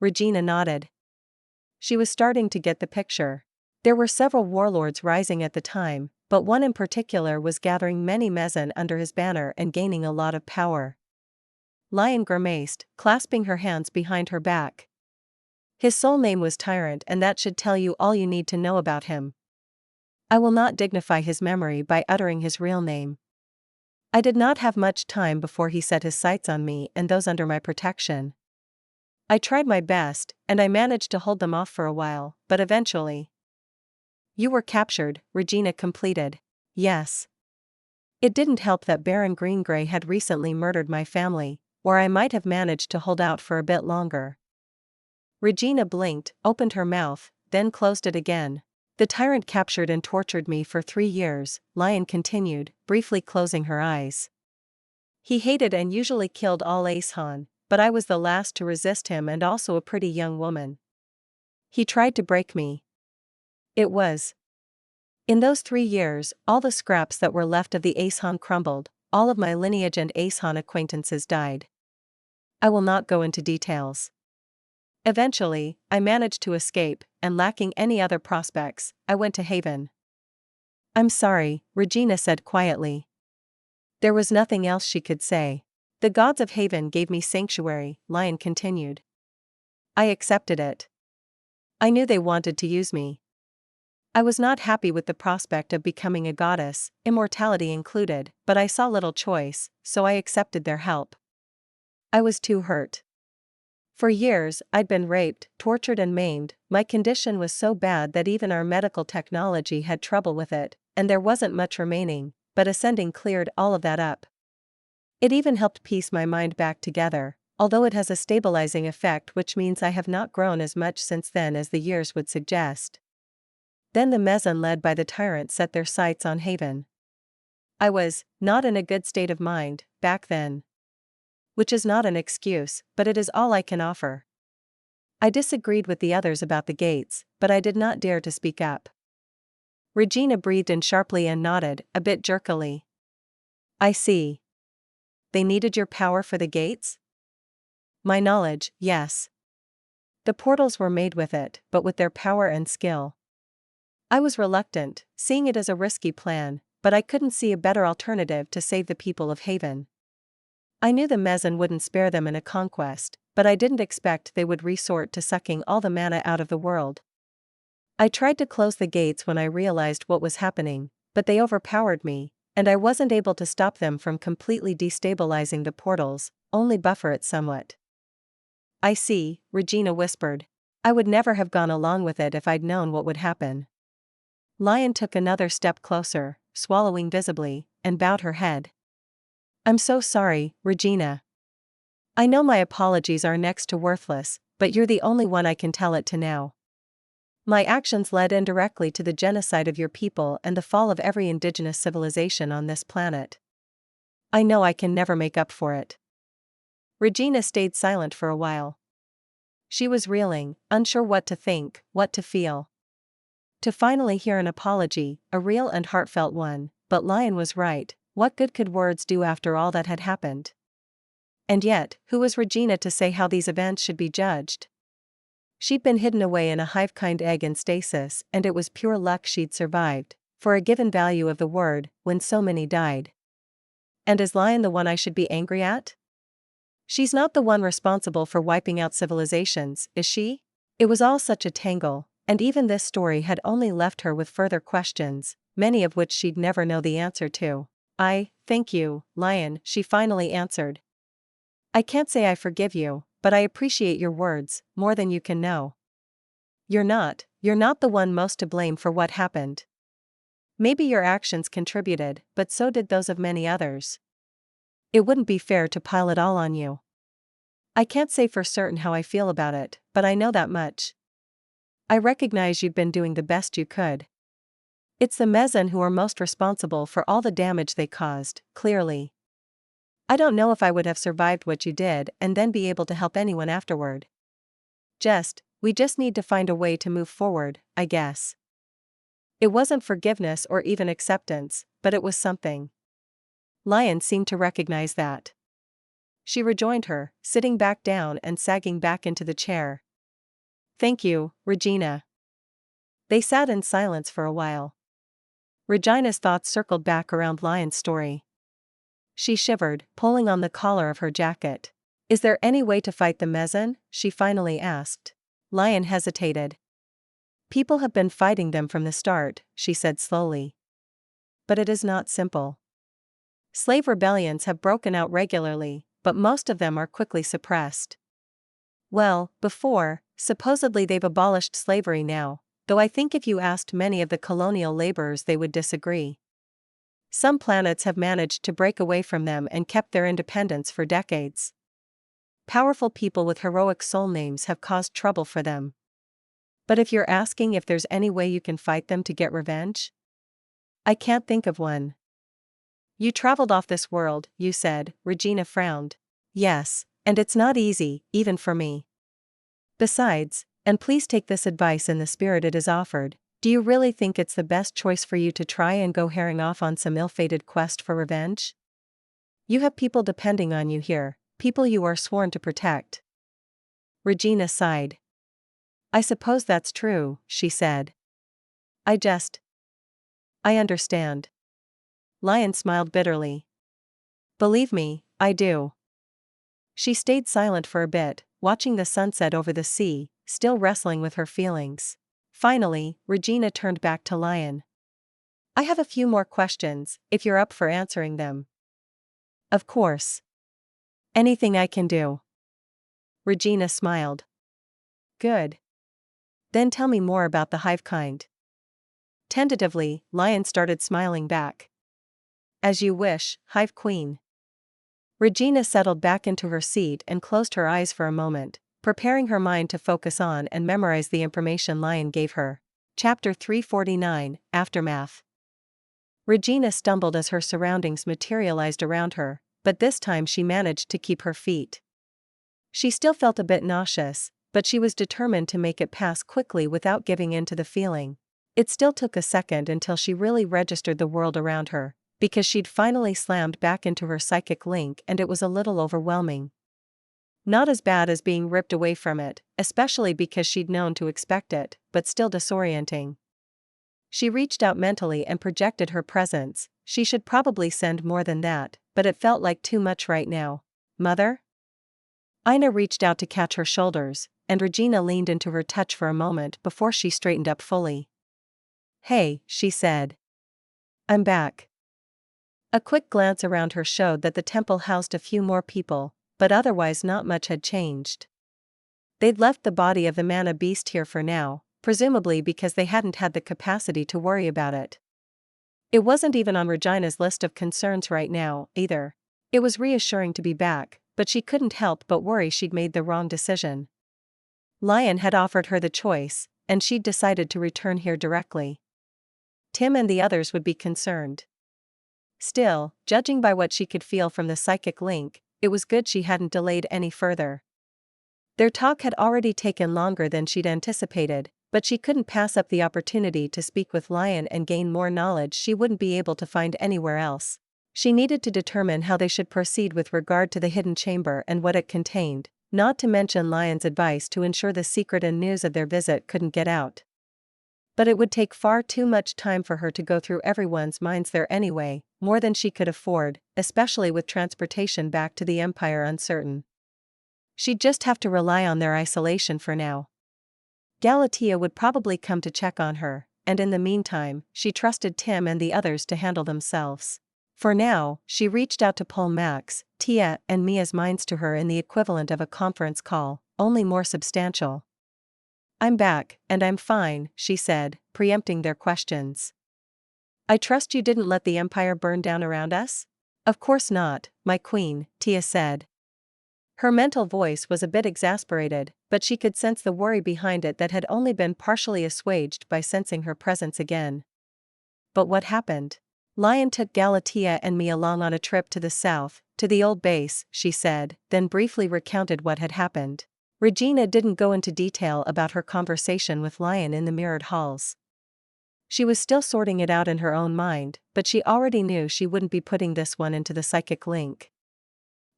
Regina nodded. She was starting to get the picture. There were several warlords rising at the time, but one in particular was gathering many Mezen under his banner and gaining a lot of power. Lion grimaced, clasping her hands behind her back. His sole name was Tyrant, and that should tell you all you need to know about him. I will not dignify his memory by uttering his real name. I did not have much time before he set his sights on me and those under my protection. I tried my best, and I managed to hold them off for a while, but eventually. You were captured, Regina completed. Yes. It didn't help that Baron Greengrey had recently murdered my family, or I might have managed to hold out for a bit longer. Regina blinked, opened her mouth, then closed it again. The tyrant captured and tortured me for 3 years, Lion continued, briefly closing her eyes. He hated and usually killed all Aeshan, but I was the last to resist him and also a pretty young woman. He tried to break me. It was. In those 3 years, all the scraps that were left of the Aeshan crumbled, all of my lineage and Aeshan acquaintances died. I will not go into details. Eventually, I managed to escape, and lacking any other prospects, I went to Haven. I'm sorry, Regina said quietly. There was nothing else she could say. The gods of Haven gave me sanctuary, Lion continued. I accepted it. I knew they wanted to use me. I was not happy with the prospect of becoming a goddess, immortality included, but I saw little choice, so I accepted their help. I was too hurt. For years, I'd been raped, tortured and maimed. My condition was so bad that even our medical technology had trouble with it, and there wasn't much remaining, but ascending cleared all of that up. It even helped piece my mind back together, although it has a stabilizing effect, which means I have not grown as much since then as the years would suggest. Then the Mezen led by the tyrant set their sights on Haven. I was not in a good state of mind back then. Which is not an excuse, but it is all I can offer. I disagreed with the others about the gates, but I did not dare to speak up. Regina breathed in sharply and nodded, a bit jerkily. I see. They needed your power for the gates? My knowledge, yes. The portals were made with it, but with their power and skill. I was reluctant, seeing it as a risky plan, but I couldn't see a better alternative to save the people of Haven. I knew the Mezen wouldn't spare them in a conquest, but I didn't expect they would resort to sucking all the mana out of the world. I tried to close the gates when I realized what was happening, but they overpowered me, and I wasn't able to stop them from completely destabilizing the portals, only buffer it somewhat. I see, Regina whispered. I would never have gone along with it if I'd known what would happen. Lion took another step closer, swallowing visibly, and bowed her head. I'm so sorry, Regina. I know my apologies are next to worthless, but you're the only one I can tell it to now. My actions led indirectly to the genocide of your people and the fall of every indigenous civilization on this planet. I know I can never make up for it. Regina stayed silent for a while. She was reeling, unsure what to think, what to feel. To finally hear an apology, a real and heartfelt one, but Lion was right. What good could words do after all that had happened? And yet, who was Regina to say how these events should be judged? She'd been hidden away in a hive-kind egg in stasis, and it was pure luck she'd survived, for a given value of the word, when so many died. And is Lion the one I should be angry at? She's not the one responsible for wiping out civilizations, is she? It was all such a tangle, and even this story had only left her with further questions, many of which she'd never know the answer to. Thank you, Lion, she finally answered. I can't say I forgive you, but I appreciate your words, more than you can know. You're not the one most to blame for what happened. Maybe your actions contributed, but so did those of many others. It wouldn't be fair to pile it all on you. I can't say for certain how I feel about it, but I know that much. I recognize you've been doing the best you could. It's the Mezen who are most responsible for all the damage they caused, clearly. I don't know if I would have survived what you did and then be able to help anyone afterward. We just need to find a way to move forward, I guess. It wasn't forgiveness or even acceptance, but it was something. Lion seemed to recognize that. She rejoined her, sitting back down and sagging back into the chair. Thank you, Regina. They sat in silence for a while. Regina's thoughts circled back around Lion's story. She shivered, pulling on the collar of her jacket. Is there any way to fight the Mezen? She finally asked. Lion hesitated. People have been fighting them from the start, she said slowly. But it is not simple. Slave rebellions have broken out regularly, but most of them are quickly suppressed. Well, supposedly they've abolished slavery now, though I think if you asked many of the colonial laborers they would disagree. Some planets have managed to break away from them and kept their independence for decades. Powerful people with heroic soul names have caused trouble for them. But if you're asking if there's any way you can fight them to get revenge? I can't think of one. You traveled off this world, you said. Regina frowned. Yes, and it's not easy, even for me. Besides, and please take this advice in the spirit it is offered, do you really think it's the best choice for you to try and go herring off on some ill-fated quest for revenge? You have people depending on you here, people you are sworn to protect. Regina sighed. I suppose that's true, she said. I understand. Lion smiled bitterly. Believe me, I do. She stayed silent for a bit, watching the sunset over the sea, still wrestling with her feelings. Finally, Regina turned back to Lion. I have a few more questions, if you're up for answering them. Of course. Anything I can do. Regina smiled. Good. Then tell me more about the hive kind. Tentatively, Lion started smiling back. As you wish, Hive Queen. Regina settled back into her seat and closed her eyes for a moment, preparing her mind to focus on and memorize the information Lion gave her. Chapter 349, Aftermath. Regina stumbled as her surroundings materialized around her, but this time she managed to keep her feet. She still felt a bit nauseous, but she was determined to make it pass quickly without giving in to the feeling. It still took a second until she really registered the world around her, because she'd finally slammed back into her psychic link and it was a little overwhelming. Not as bad as being ripped away from it, especially because she'd known to expect it, but still disorienting. She reached out mentally and projected her presence. She should probably send more than that, but it felt like too much right now. Mother? Ina reached out to catch her shoulders, and Regina leaned into her touch for a moment before she straightened up fully. Hey, she said. I'm back. A quick glance around her showed that the temple housed a few more people, but otherwise not much had changed. They'd left the body of the mana beast here for now, presumably because they hadn't had the capacity to worry about it. It wasn't even on Regina's list of concerns right now, either. It was reassuring to be back, but she couldn't help but worry she'd made the wrong decision. Lion had offered her the choice, and she'd decided to return here directly. Tim and the others would be concerned. Still, judging by what she could feel from the psychic link, it was good she hadn't delayed any further. Their talk had already taken longer than she'd anticipated, but she couldn't pass up the opportunity to speak with Lion and gain more knowledge she wouldn't be able to find anywhere else. She needed to determine how they should proceed with regard to the hidden chamber and what it contained, not to mention Lion's advice to ensure the secret and news of their visit couldn't get out. But it would take far too much time for her to go through everyone's minds there anyway, more than she could afford, especially with transportation back to the Empire uncertain. She'd just have to rely on their isolation for now. Galatea would probably come to check on her, and in the meantime, she trusted Tim and the others to handle themselves. For now, she reached out to pull Max, Tia, and Mia's minds to her in the equivalent of a conference call, only more substantial. I'm back, and I'm fine, she said, preempting their questions. I trust you didn't let the Empire burn down around us? Of course not, my queen, Tia said. Her mental voice was a bit exasperated, but she could sense the worry behind it that had only been partially assuaged by sensing her presence again. But what happened? Lion took Galatea and me along on a trip to the south, to the old base, she said, then briefly recounted what had happened. Regina didn't go into detail about her conversation with Lion in the mirrored halls. She was still sorting it out in her own mind, but she already knew she wouldn't be putting this one into the psychic link.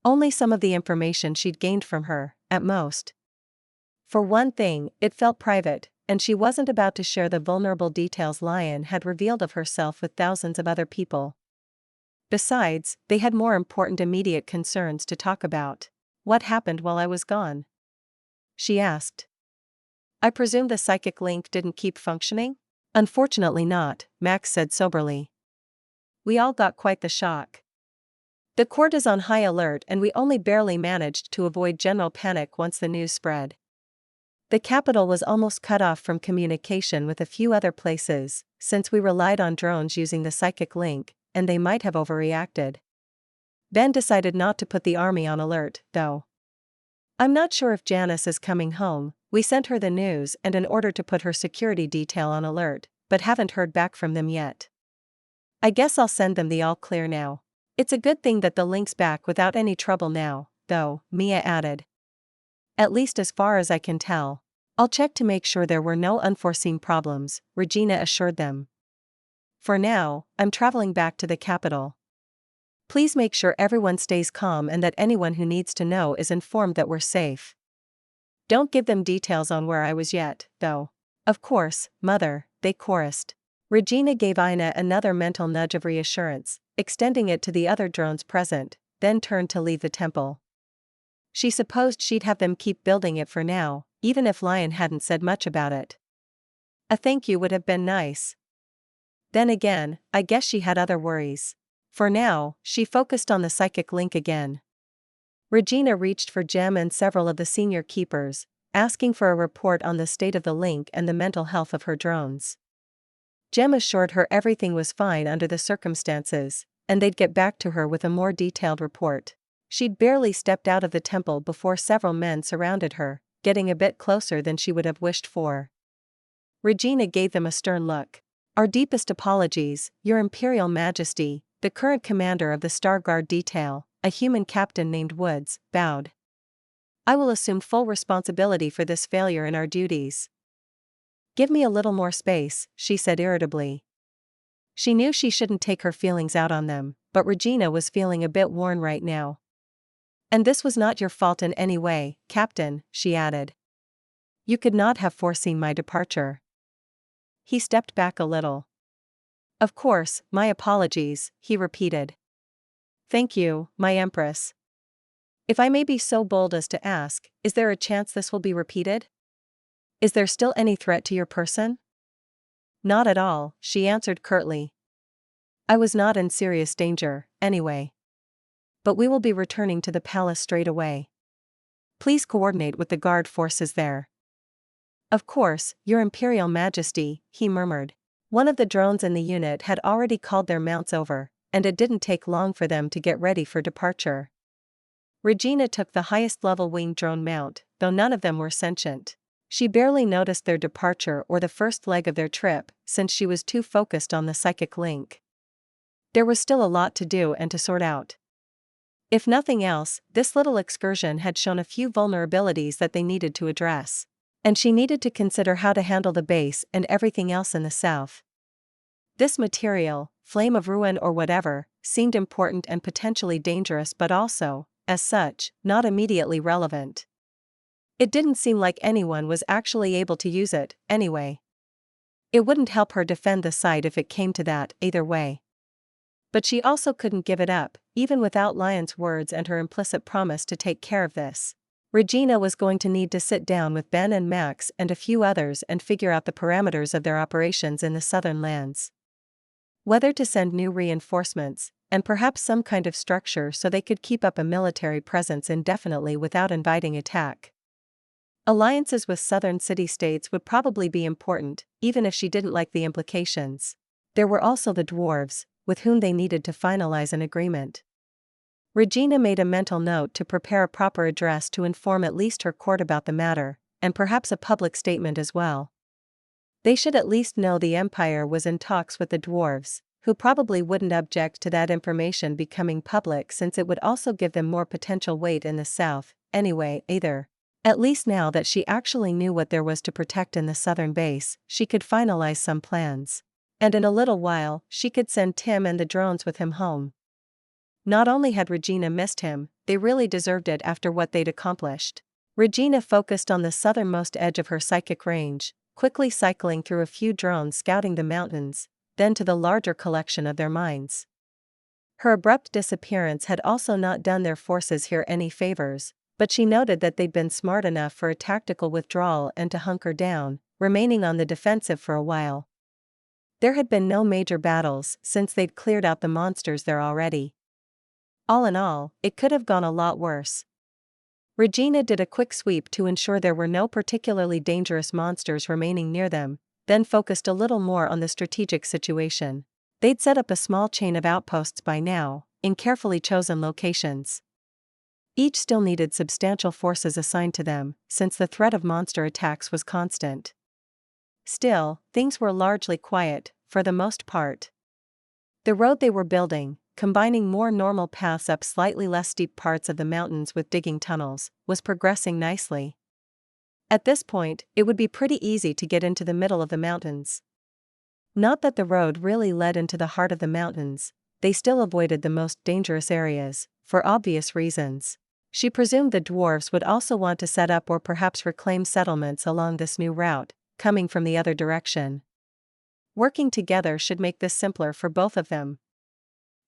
Only some of the information she'd gained from her, at most. For one thing, it felt private, and she wasn't about to share the vulnerable details Lion had revealed of herself with thousands of other people. Besides, they had more important immediate concerns to talk about. What happened while I was gone? She asked. I presume the psychic link didn't keep functioning? Unfortunately not, Max said soberly. We all got quite the shock. The court is on high alert and we only barely managed to avoid general panic once the news spread. The capital was almost cut off from communication with a few other places, since we relied on drones using the psychic link, and they might have overreacted. Ben decided not to put the army on alert, though. I'm not sure if Janice is coming home. We sent her the news and an order to put her security detail on alert, but haven't heard back from them yet. I guess I'll send them the all clear now. It's a good thing that the link's back without any trouble now, though, Mia added. At least as far as I can tell. I'll check to make sure there were no unforeseen problems, Regina assured them. For now, I'm traveling back to the capital. Please make sure everyone stays calm and that anyone who needs to know is informed that we're safe. Don't give them details on where I was yet, though. Of course, Mother, they chorused. Regina gave Ina another mental nudge of reassurance, extending it to the other drones present, then turned to leave the temple. She supposed she'd have them keep building it for now, even if Lion hadn't said much about it. A thank you would have been nice. Then again, I guess she had other worries. For now, she focused on the psychic link again. Regina reached for Jem and several of the senior keepers, asking for a report on the state of the link and the mental health of her drones. Jem assured her everything was fine under the circumstances, and they'd get back to her with a more detailed report. She'd barely stepped out of the temple before several men surrounded her, getting a bit closer than she would have wished for. Regina gave them a stern look. Our deepest apologies, Your Imperial Majesty. The current commander of the Star Guard detail, a human captain named Woods, bowed. I will assume full responsibility for this failure in our duties. Give me a little more space, she said irritably. She knew she shouldn't take her feelings out on them, but Regina was feeling a bit worn right now. And this was not your fault in any way, Captain, she added. You could not have foreseen my departure. He stepped back a little. Of course, my apologies, he repeated. Thank you, my Empress. If I may be so bold as to ask, is there a chance this will be repeated? Is there still any threat to your person? Not at all, she answered curtly. I was not in serious danger, anyway. But we will be returning to the palace straight away. Please coordinate with the guard forces there. Of course, Your Imperial Majesty, he murmured. One of the drones in the unit had already called their mounts over, and it didn't take long for them to get ready for departure. Regina took the highest level winged drone mount, though none of them were sentient. She barely noticed their departure or the first leg of their trip, since she was too focused on the psychic link. There was still a lot to do and to sort out. If nothing else, this little excursion had shown a few vulnerabilities that they needed to address. And she needed to consider how to handle the base and everything else in the south. This material, flame of ruin or whatever, seemed important and potentially dangerous but also, as such, not immediately relevant. It didn't seem like anyone was actually able to use it, anyway. It wouldn't help her defend the site if it came to that, either way. But she also couldn't give it up, even without Lion's words and her implicit promise to take care of this. Regina was going to need to sit down with Ben and Max and a few others and figure out the parameters of their operations in the southern lands. Whether to send new reinforcements, and perhaps some kind of structure so they could keep up a military presence indefinitely without inviting attack. Alliances with southern city-states would probably be important, even if she didn't like the implications. There were also the dwarves, with whom they needed to finalize an agreement. Regina made a mental note to prepare a proper address to inform at least her court about the matter, and perhaps a public statement as well. They should at least know the Empire was in talks with the dwarves, who probably wouldn't object to that information becoming public since it would also give them more potential weight in the south, anyway, either. At least now that she actually knew what there was to protect in the southern base, she could finalize some plans. And in a little while, she could send Tim and the drones with him home. Not only had Regina missed him, they really deserved it after what they'd accomplished. Regina focused on the southernmost edge of her psychic range, quickly cycling through a few drones scouting the mountains, then to the larger collection of their mines. Her abrupt disappearance had also not done their forces here any favors, but she noted that they'd been smart enough for a tactical withdrawal and to hunker down, remaining on the defensive for a while. There had been no major battles since they'd cleared out the monsters there already. All in all, it could have gone a lot worse. Regina did a quick sweep to ensure there were no particularly dangerous monsters remaining near them, then focused a little more on the strategic situation. They'd set up a small chain of outposts by now, in carefully chosen locations. Each still needed substantial forces assigned to them, since the threat of monster attacks was constant. Still, things were largely quiet, for the most part. The road they were building, combining more normal paths up slightly less steep parts of the mountains with digging tunnels, was progressing nicely. At this point, it would be pretty easy to get into the middle of the mountains. Not that the road really led into the heart of the mountains, they still avoided the most dangerous areas, for obvious reasons. She presumed the dwarves would also want to set up or perhaps reclaim settlements along this new route, coming from the other direction. Working together should make this simpler for both of them.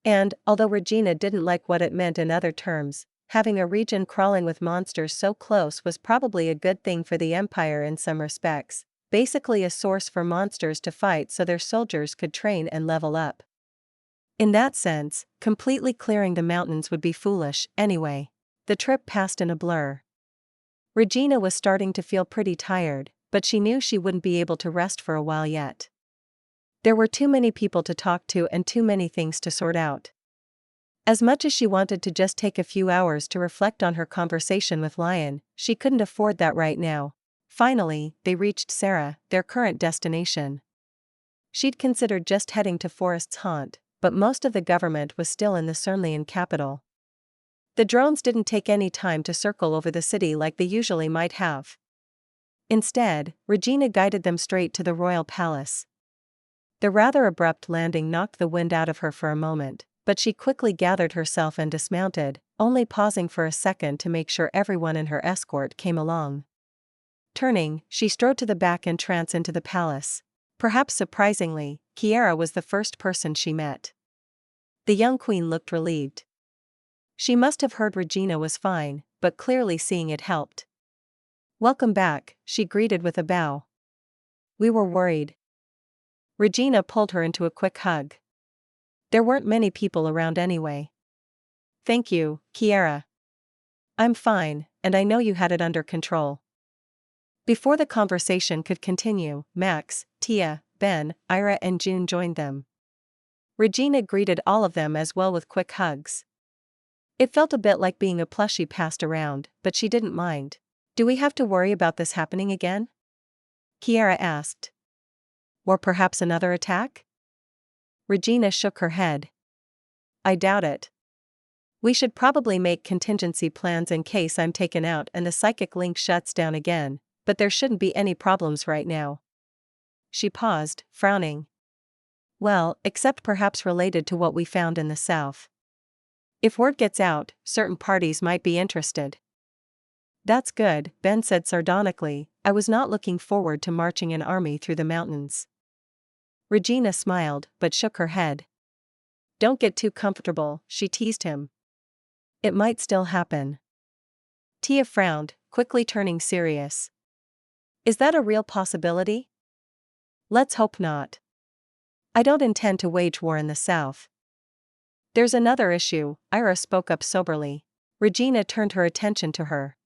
And, although Regina didn't like what it meant in other terms, having a region crawling with monsters so close was probably a good thing for the Empire in some respects, basically a source for monsters to fight so their soldiers could train and level up. In that sense, completely clearing the mountains would be foolish, anyway. The trip passed in a blur. Regina was starting to feel pretty tired, but she knew she wouldn't be able to rest for a while yet. There were too many people to talk to and too many things to sort out. As much as she wanted to just take a few hours to reflect on her conversation with Lion, she couldn't afford that right now. Finally, they reached Sarah, their current destination. She'd considered just heading to Forest's Haunt, but most of the government was still in the Cernlian capital. The drones didn't take any time to circle over the city like they usually might have. Instead, Regina guided them straight to the royal palace. The rather abrupt landing knocked the wind out of her for a moment, but she quickly gathered herself and dismounted, only pausing for a second to make sure everyone in her escort came along. Turning, she strode to the back entrance into the palace. Perhaps surprisingly, Kiara was the first person she met. The young queen looked relieved. She must have heard Regina was fine, but clearly seeing it helped. "Welcome back," she greeted with a bow. "We were worried." Regina pulled her into a quick hug. There weren't many people around anyway. "Thank you, Kiara. I'm fine, and I know you had it under control." Before the conversation could continue, Max, Tia, Ben, Ira and June joined them. Regina greeted all of them as well with quick hugs. It felt a bit like being a plushie passed around, but she didn't mind. "Do we have to worry about this happening again?" Kiara asked. "Or perhaps another attack?" Regina shook her head. "I doubt it. We should probably make contingency plans in case I'm taken out and the psychic link shuts down again, but there shouldn't be any problems right now." She paused, frowning. "Well, except perhaps related to what we found in the south. If word gets out, certain parties might be interested." "That's good," Ben said sardonically. "I was not looking forward to marching an army through the mountains." Regina smiled, but shook her head. "Don't get too comfortable," she teased him. "It might still happen." Tia frowned, quickly turning serious. "Is that a real possibility?" "Let's hope not. I don't intend to wage war in the south." "There's another issue," Ira spoke up soberly. Regina turned her attention to her.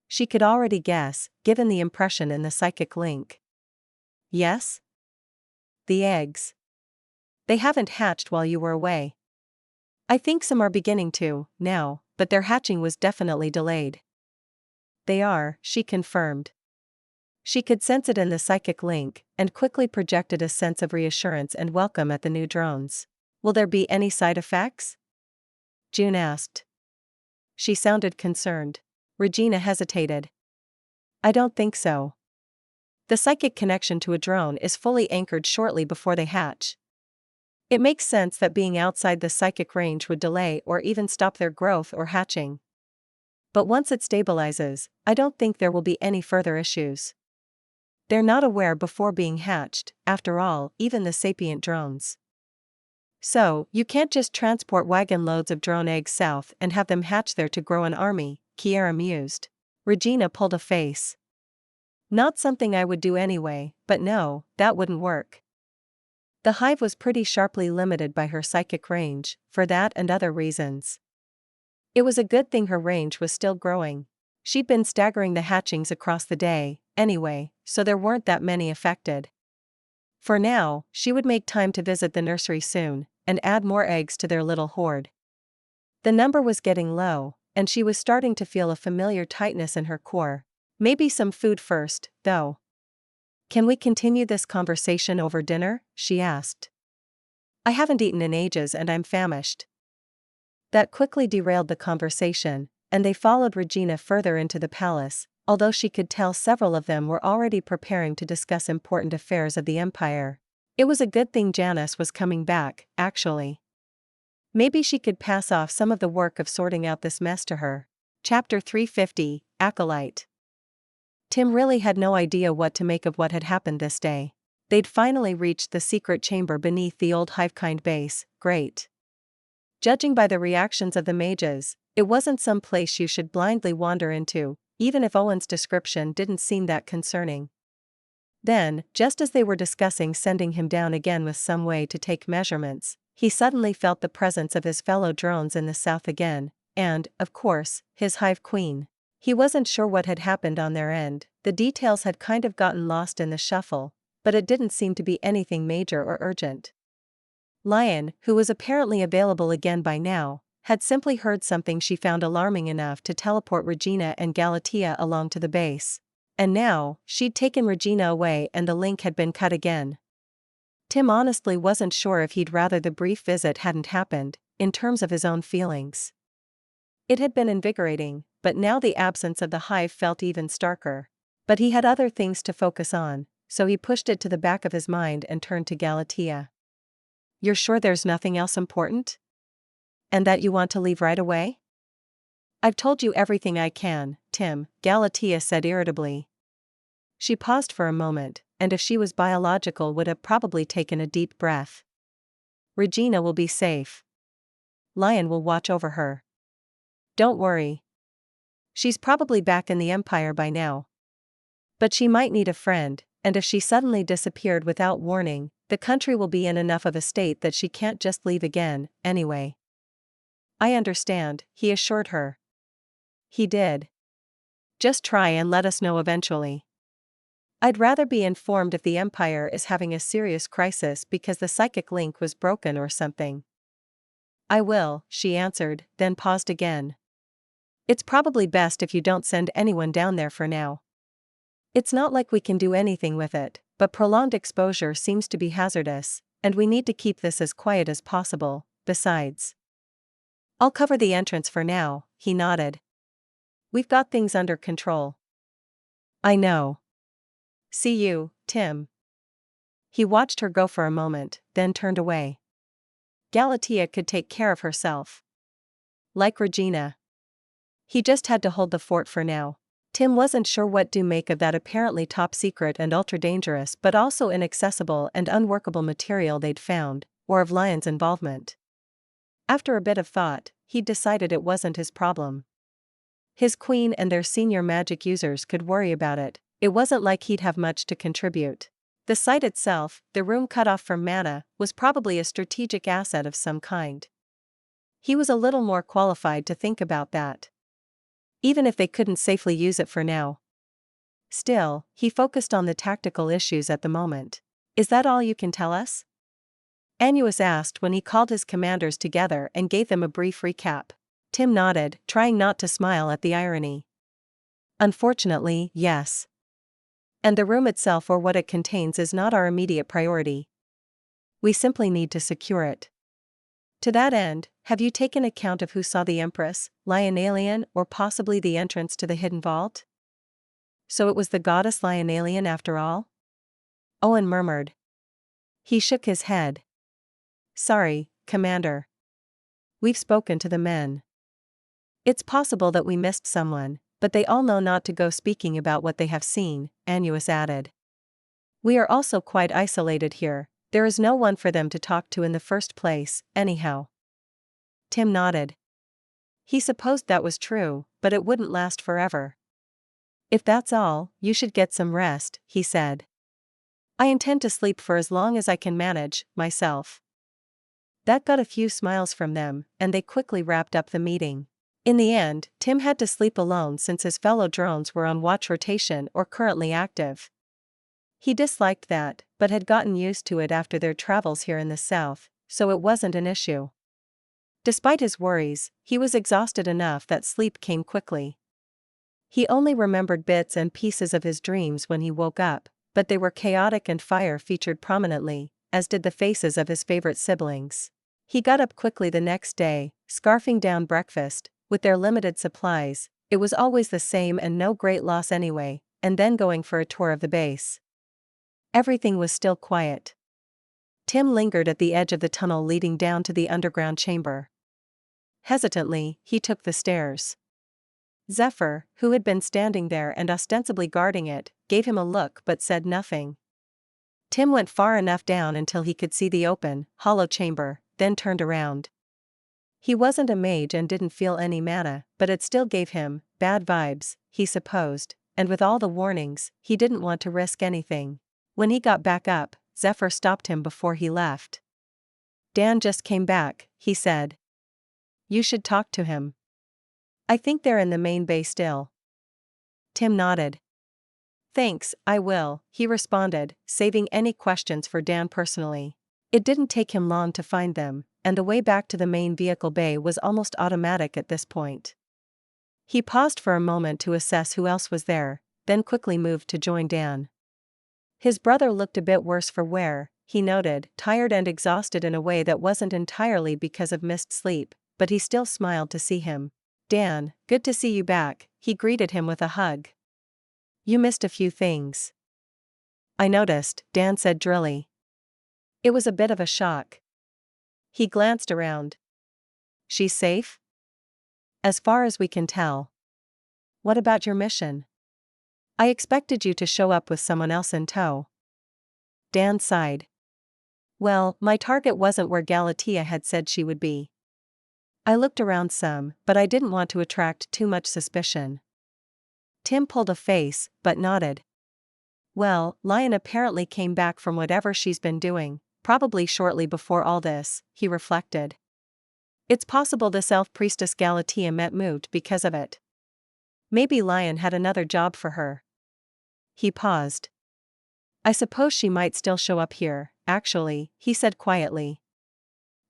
She could already guess, given the impression in the psychic link. "Yes?" "The eggs. They haven't hatched while you were away. I think some are beginning to, now, but their hatching was definitely delayed." "They are," she confirmed. She could sense it in the psychic link, and quickly projected a sense of reassurance and welcome at the new drones. "Will there be any side effects?" June asked. She sounded concerned. Regina hesitated. "I don't think so. The psychic connection to a drone is fully anchored shortly before they hatch. It makes sense that being outside the psychic range would delay or even stop their growth or hatching. But once it stabilizes, I don't think there will be any further issues." They're not aware before being hatched, after all, even the sapient drones. So, you can't just transport wagon loads of drone eggs south and have them hatch there to grow an army, Kiera mused. Regina pulled a face. Not something I would do anyway, but no, that wouldn't work. The hive was pretty sharply limited by her psychic range, for that and other reasons. It was a good thing her range was still growing. She'd been staggering the hatchings across the day, anyway, so there weren't that many affected. For now, she would make time to visit the nursery soon, and add more eggs to their little hoard. The number was getting low, and she was starting to feel a familiar tightness in her core. Maybe some food first, though. Can we continue this conversation over dinner? She asked. I haven't eaten in ages and I'm famished. That quickly derailed the conversation, and they followed Regina further into the palace, although she could tell several of them were already preparing to discuss important affairs of the Empire. It was a good thing Janice was coming back, actually. Maybe she could pass off some of the work of sorting out this mess to her. Chapter 350, Acolyte. Tim really had no idea what to make of what had happened this day. They'd finally reached the secret chamber beneath the old Hivekind base, great. Judging by the reactions of the mages, it wasn't some place you should blindly wander into, even if Owen's description didn't seem that concerning. Then, just as they were discussing sending him down again with some way to take measurements, he suddenly felt the presence of his fellow drones in the south again, and, of course, his Hive Queen. He wasn't sure what had happened on their end, the details had kind of gotten lost in the shuffle, but it didn't seem to be anything major or urgent. Lion, who was apparently available again by now, had simply heard something she found alarming enough to teleport Regina and Galatea along to the base. And now, she'd taken Regina away and the link had been cut again. Tim honestly wasn't sure if he'd rather the brief visit hadn't happened, in terms of his own feelings. It had been invigorating, but now the absence of the hive felt even starker. But he had other things to focus on, so he pushed it to the back of his mind and turned to Galatea. You're sure there's nothing else important? And that you want to leave right away? I've told you everything I can, Tim, Galatea said irritably. She paused for a moment, and if she was biological would have probably taken a deep breath. Regina will be safe. Lion will watch over her. Don't worry. She's probably back in the Empire by now. But she might need a friend, and if she suddenly disappeared without warning, the country will be in enough of a state that she can't just leave again, anyway. I understand, he assured her. He did. Just try and let us know eventually. I'd rather be informed if the Empire is having a serious crisis because the psychic link was broken or something. I will, she answered, then paused again. It's probably best if you don't send anyone down there for now. It's not like we can do anything with it, but prolonged exposure seems to be hazardous, and we need to keep this as quiet as possible, besides. I'll cover the entrance for now, he nodded. We've got things under control. I know. See you, Tim. He watched her go for a moment, then turned away. Galatea could take care of herself. Like Regina. He just had to hold the fort for now. Tim wasn't sure what to make of that apparently top secret and ultra-dangerous but also inaccessible and unworkable material they'd found, or of Lion's involvement. After a bit of thought, he'd decided it wasn't his problem. His queen and their senior magic users could worry about it, it wasn't like he'd have much to contribute. The site itself, the room cut off from mana, was probably a strategic asset of some kind. He was a little more qualified to think about that. Even if they couldn't safely use it for now. Still, he focused on the tactical issues at the moment. Is that all you can tell us? Annuus asked when he called his commanders together and gave them a brief recap. Tim nodded, trying not to smile at the irony. Unfortunately, yes. And the room itself or what it contains is not our immediate priority. We simply need to secure it. To that end, have you taken account of who saw the Empress, Lion Alien, or possibly the entrance to the hidden vault? So it was the goddess Lion Alien after all? Owen murmured. He shook his head. Sorry, Commander. We've spoken to the men. It's possible that we missed someone, but they all know not to go speaking about what they have seen, Annuus added. We are also quite isolated here, there is no one for them to talk to in the first place, anyhow. Tim nodded. He supposed that was true, but it wouldn't last forever. If that's all, you should get some rest, he said. I intend to sleep for as long as I can manage, myself. That got a few smiles from them, and they quickly wrapped up the meeting. In the end, Tim had to sleep alone since his fellow drones were on watch rotation or currently active. He disliked that, but had gotten used to it after their travels here in the south, so it wasn't an issue. Despite his worries, he was exhausted enough that sleep came quickly. He only remembered bits and pieces of his dreams when he woke up, but they were chaotic and fire featured prominently, as did the faces of his favorite siblings. He got up quickly the next day, scarfing down breakfast. With their limited supplies, it was always the same and no great loss anyway, and then going for a tour of the base. Everything was still quiet. Tim lingered at the edge of the tunnel leading down to the underground chamber. Hesitantly, he took the stairs. Zephyr, who had been standing there and ostensibly guarding it, gave him a look but said nothing. Tim went far enough down until he could see the open, hollow chamber, then turned around. He wasn't a mage and didn't feel any mana, but it still gave him bad vibes, he supposed, and with all the warnings, he didn't want to risk anything. When he got back up, Zephyr stopped him before he left. Dan just came back, he said. You should talk to him. I think they're in the main bay still. Tim nodded. Thanks, I will, he responded, saving any questions for Dan personally. It didn't take him long to find them, and the way back to the main vehicle bay was almost automatic at this point. He paused for a moment to assess who else was there, then quickly moved to join Dan. His brother looked a bit worse for wear, he noted, tired and exhausted in a way that wasn't entirely because of missed sleep, but he still smiled to see him. Dan, good to see you back, he greeted him with a hug. You missed a few things. I noticed, Dan said drily. It was a bit of a shock. He glanced around. She's safe? As far as we can tell. What about your mission? I expected you to show up with someone else in tow. Dan sighed. Well, my target wasn't where Galatea had said she would be. I looked around some, but I didn't want to attract too much suspicion. Tim pulled a face, but nodded. Well, Lion apparently came back from whatever she's been doing, probably shortly before all this, he reflected. It's possible this elf priestess Galatea met moved because of it. Maybe Lion had another job for her. He paused. I suppose she might still show up here, actually, he said quietly.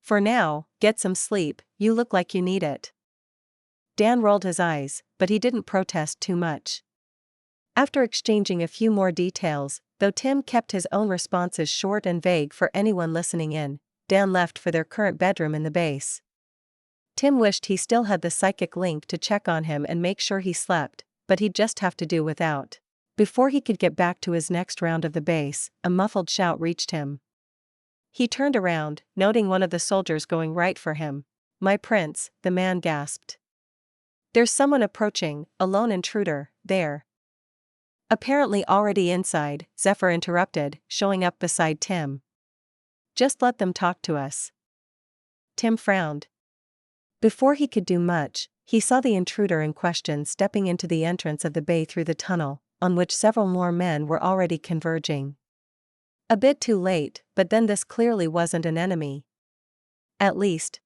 For now, get some sleep, you look like you need it. Dan rolled his eyes, but he didn't protest too much. After exchanging a few more details, though Tim kept his own responses short and vague for anyone listening in, Dan left for their current bedroom in the base. Tim wished he still had the psychic link to check on him and make sure he slept, but he'd just have to do without. Before he could get back to his next round of the base, a muffled shout reached him. He turned around, noting one of the soldiers going right for him. My prince, the man gasped. There's someone approaching, a lone intruder, there. Apparently already inside, Zephyr interrupted, showing up beside Tim. Just let them talk to us. Tim frowned. Before he could do much, he saw the intruder in question stepping into the entrance of the bay through the tunnel, on which several more men were already converging. A bit too late, but then this clearly wasn't an enemy. At least.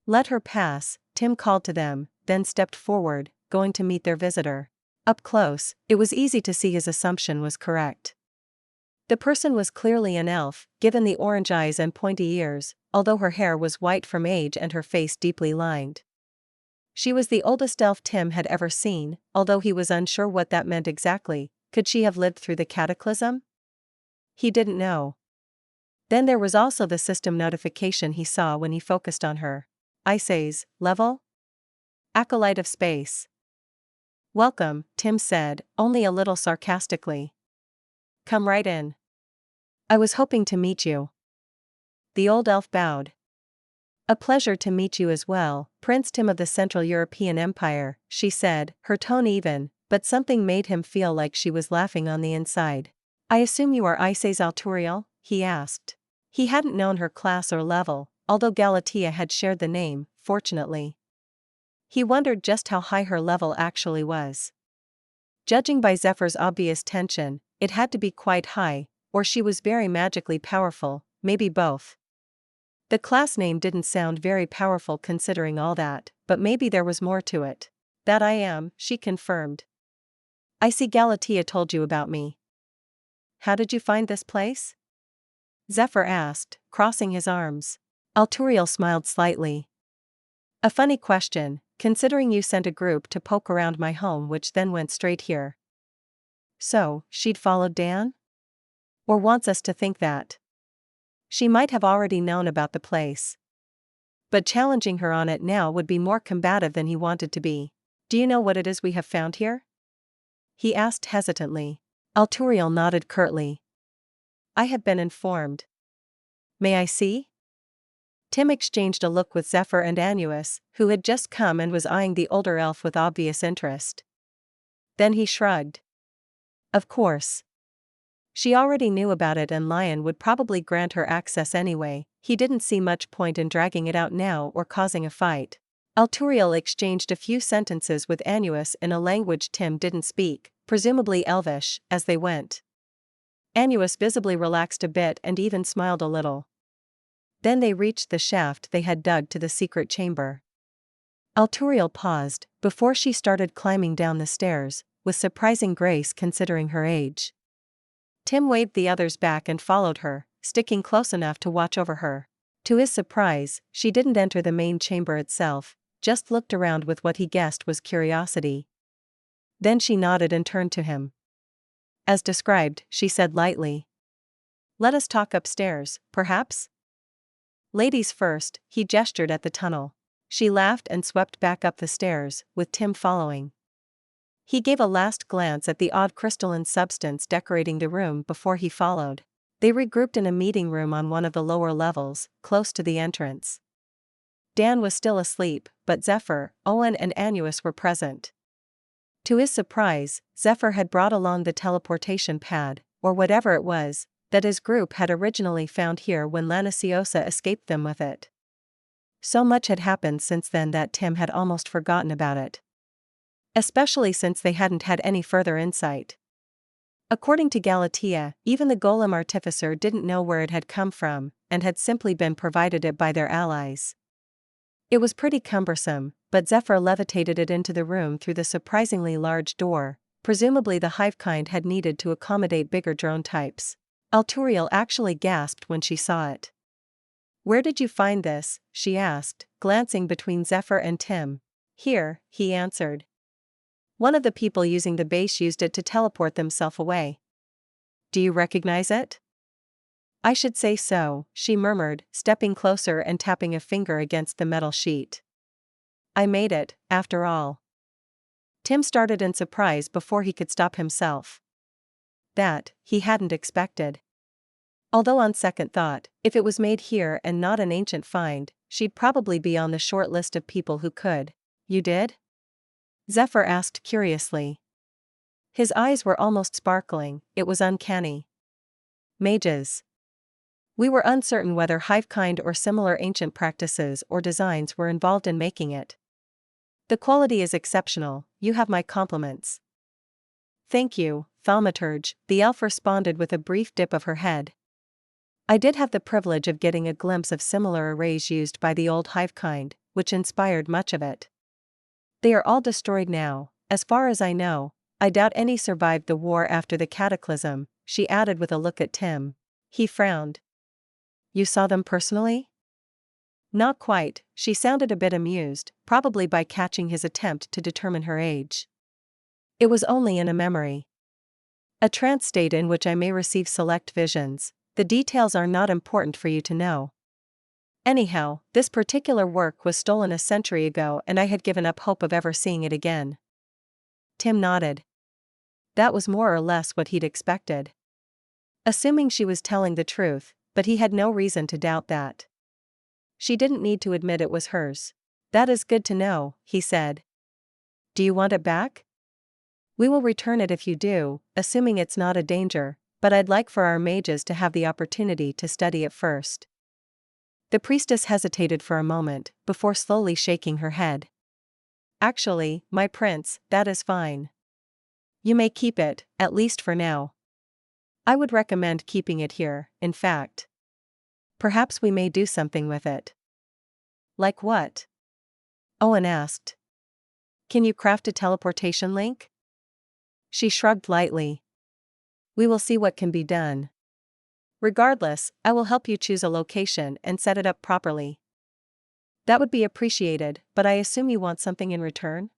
Let her pass, Tim called to them, then stepped forward, going to meet their visitor. Up close, it was easy to see his assumption was correct. The person was clearly an elf, given the orange eyes and pointy ears, although her hair was white from age and her face deeply lined. She was the oldest elf Tim had ever seen, although he was unsure what that meant exactly. Could she have lived through the cataclysm? He didn't know. Then there was also the system notification he saw when he focused on her. Ices, level? Acolyte of space. Welcome, Tim said, only a little sarcastically. Come right in. I was hoping to meet you. The old elf bowed. A pleasure to meet you as well, Prince Tim of the Central European Empire, she said, her tone even, but something made him feel like she was laughing on the inside. I assume you are Ices Alturiel? He asked. He hadn't known her class or level, although Galatea had shared the name, fortunately. He wondered just how high her level actually was. Judging by Zephyr's obvious tension, it had to be quite high, or she was very magically powerful, maybe both. The class name didn't sound very powerful considering all that, but maybe there was more to it. That I am, she confirmed. I see Galatea told you about me. How did you find this place? Zephyr asked, crossing his arms. Alturiel smiled slightly. A funny question, considering you sent a group to poke around my home which then went straight here. So, she'd followed Dan? Or wants us to think that. She might have already known about the place. But challenging her on it now would be more combative than he wanted to be. Do you know what it is we have found here? He asked hesitantly. Alturiel nodded curtly. I have been informed. May I see? Tim exchanged a look with Zephyr and Annuus, who had just come and was eyeing the older elf with obvious interest. Then he shrugged. Of course. She already knew about it and Lion would probably grant her access anyway. He didn't see much point in dragging it out now or causing a fight. Alturiel exchanged a few sentences with Annuus in a language Tim didn't speak, presumably Elvish, as they went. Annuus visibly relaxed a bit and even smiled a little. Then they reached the shaft they had dug to the secret chamber. Alturiel paused, before she started climbing down the stairs, with surprising grace considering her age. Tim waved the others back and followed her, sticking close enough to watch over her. To his surprise, she didn't enter the main chamber itself, just looked around with what he guessed was curiosity. Then she nodded and turned to him. As described, she said lightly. Let us talk upstairs, perhaps? Ladies first, he gestured at the tunnel. She laughed and swept back up the stairs, with Tim following. He gave a last glance at the odd crystalline substance decorating the room before he followed. They regrouped in a meeting room on one of the lower levels, close to the entrance. Dan was still asleep, but Zephyr, Owen and Annuus were present. To his surprise, Zephyr had brought along the teleportation pad, or whatever it was, that his group had originally found here when Laniciosa escaped them with it. So much had happened since then that Tim had almost forgotten about it. Especially since they hadn't had any further insight. According to Galatea, even the golem artificer didn't know where it had come from, and had simply been provided it by their allies. It was pretty cumbersome, but Zephyr levitated it into the room through the surprisingly large door. Presumably the hive kind had needed to accommodate bigger drone types. Alturiel actually gasped when she saw it. Where did you find this? She asked, glancing between Zephyr and Tim. Here, he answered. One of the people using the base used it to teleport themselves away. Do you recognize it? I should say so, she murmured, stepping closer and tapping a finger against the metal sheet. I made it, after all. Tim started in surprise before he could stop himself. That, he hadn't expected. Although on second thought, if it was made here and not an ancient find, she'd probably be on the short list of people who could. You did? Zephyr asked curiously. His eyes were almost sparkling, it was uncanny. Mages. We were uncertain whether hive-kind or similar ancient practices or designs were involved in making it. The quality is exceptional, you have my compliments. Thank you, Thaumaturge, the elf responded with a brief dip of her head. I did have the privilege of getting a glimpse of similar arrays used by the old hive-kind, which inspired much of it. They are all destroyed now, as far as I know. I doubt any survived the war after the cataclysm, she added with a look at Tim. He frowned. You saw them personally? Not quite, she sounded a bit amused, probably by catching his attempt to determine her age. It was only in a memory. A trance state in which I may receive select visions. The details are not important for you to know. Anyhow, this particular work was stolen a century ago and I had given up hope of ever seeing it again. Tim nodded. That was more or less what he'd expected. Assuming she was telling the truth, but he had no reason to doubt that. She didn't need to admit it was hers. That is good to know, he said. Do you want it back? We will return it if you do, assuming it's not a danger, but I'd like for our mages to have the opportunity to study it first. The priestess hesitated for a moment, before slowly shaking her head. Actually, my prince, that is fine. You may keep it, at least for now. I would recommend keeping it here, in fact. Perhaps we may do something with it. Like what? Owen asked. Can you craft a teleportation link? She shrugged lightly. We will see what can be done. Regardless, I will help you choose a location and set it up properly. That would be appreciated, but I assume you want something in return?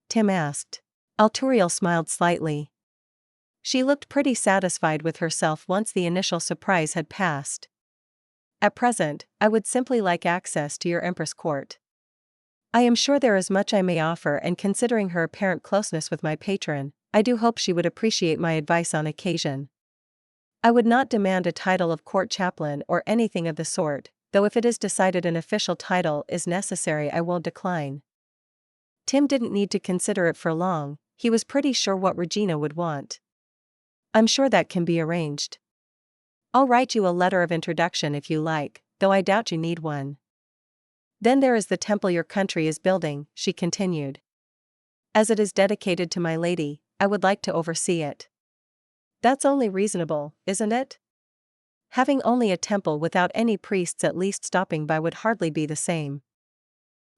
Tim asked. Alturiel smiled slightly. She looked pretty satisfied with herself once the initial surprise had passed. At present, I would simply like access to your Empress Court. I am sure there is much I may offer, and considering her apparent closeness with my patron, I do hope she would appreciate my advice on occasion. I would not demand a title of court chaplain or anything of the sort, though if it is decided an official title is necessary I won't decline. Tim didn't need to consider it for long, he was pretty sure what Regina would want. I'm sure that can be arranged. I'll write you a letter of introduction if you like, though I doubt you need one. Then there is the temple your country is building, she continued. As it is dedicated to my lady, I would like to oversee it. That's only reasonable, isn't it? Having only a temple without any priests at least stopping by would hardly be the same.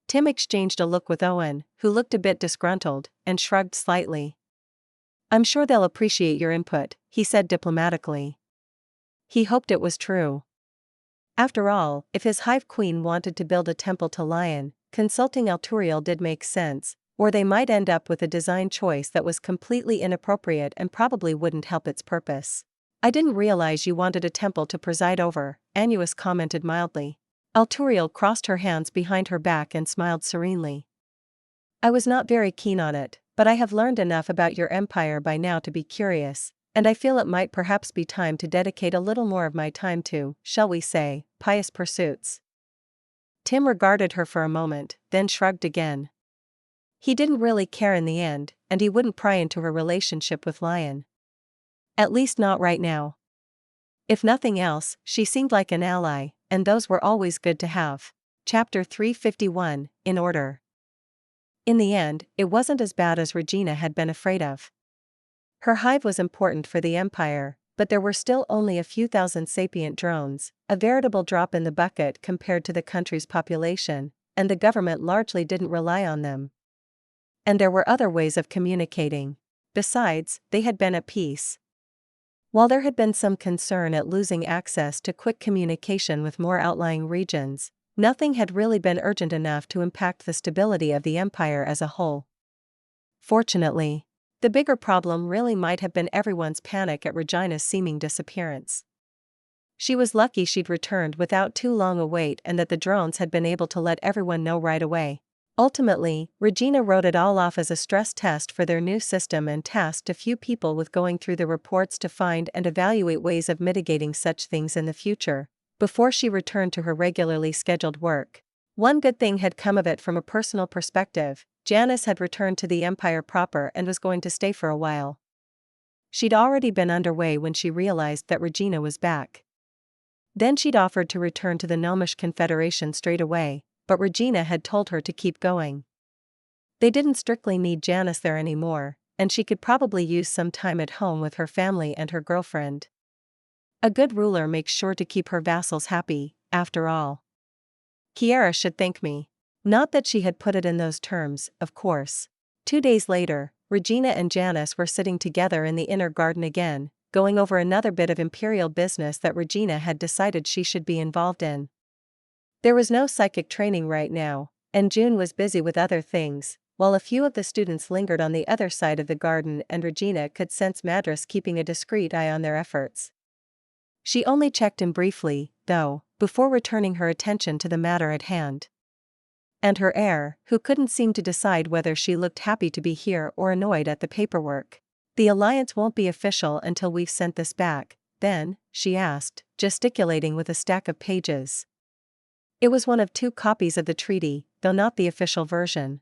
Tim exchanged a look with Owen, who looked a bit disgruntled, and shrugged slightly. I'm sure they'll appreciate your input, he said diplomatically. He hoped it was true. After all, if his Hive Queen wanted to build a temple to Lion, consulting Alturiel did make sense, or they might end up with a design choice that was completely inappropriate and probably wouldn't help its purpose. I didn't realize you wanted a temple to preside over, Annuus commented mildly. Alturiel crossed her hands behind her back and smiled serenely. I was not very keen on it, but I have learned enough about your empire by now to be curious, and I feel it might perhaps be time to dedicate a little more of my time to, shall we say, pious pursuits. Tim regarded her for a moment, then shrugged again. He didn't really care in the end, and he wouldn't pry into her relationship with Lion. At least not right now. If nothing else, she seemed like an ally, and those were always good to have. Chapter 351, in order. In the end, it wasn't as bad as Regina had been afraid of. Her hive was important for the Empire, but there were still only a few thousand sapient drones, a veritable drop in the bucket compared to the country's population, and the government largely didn't rely on them. And there were other ways of communicating. Besides, they had been at peace. While there had been some concern at losing access to quick communication with more outlying regions, nothing had really been urgent enough to impact the stability of the Empire as a whole. Fortunately, the bigger problem really might have been everyone's panic at Regina's seeming disappearance. She was lucky she'd returned without too long a wait and that the drones had been able to let everyone know right away. Ultimately, Regina wrote it all off as a stress test for their new system and tasked a few people with going through the reports to find and evaluate ways of mitigating such things in the future, before she returned to her regularly scheduled work. One good thing had come of it from a personal perspective. Janice had returned to the Empire proper and was going to stay for a while. She'd already been underway when she realized that Regina was back. Then she'd offered to return to the Gnomish Confederation straight away, but Regina had told her to keep going. They didn't strictly need Janice there anymore, and she could probably use some time at home with her family and her girlfriend. A good ruler makes sure to keep her vassals happy, after all. Kiara should thank me. Not that she had put it in those terms, of course. 2 days later, Regina and Janice were sitting together in the inner garden again, going over another bit of imperial business that Regina had decided she should be involved in. There was no psychic training right now, and June was busy with other things, while a few of the students lingered on the other side of the garden, and Regina could sense Madras keeping a discreet eye on their efforts. She only checked in briefly, though, before returning her attention to the matter at hand. And her heir, who couldn't seem to decide whether she looked happy to be here or annoyed at the paperwork. The alliance won't be official until we've sent this back, then, she asked, gesticulating with a stack of pages. It was one of 2 copies of the treaty, though not the official version.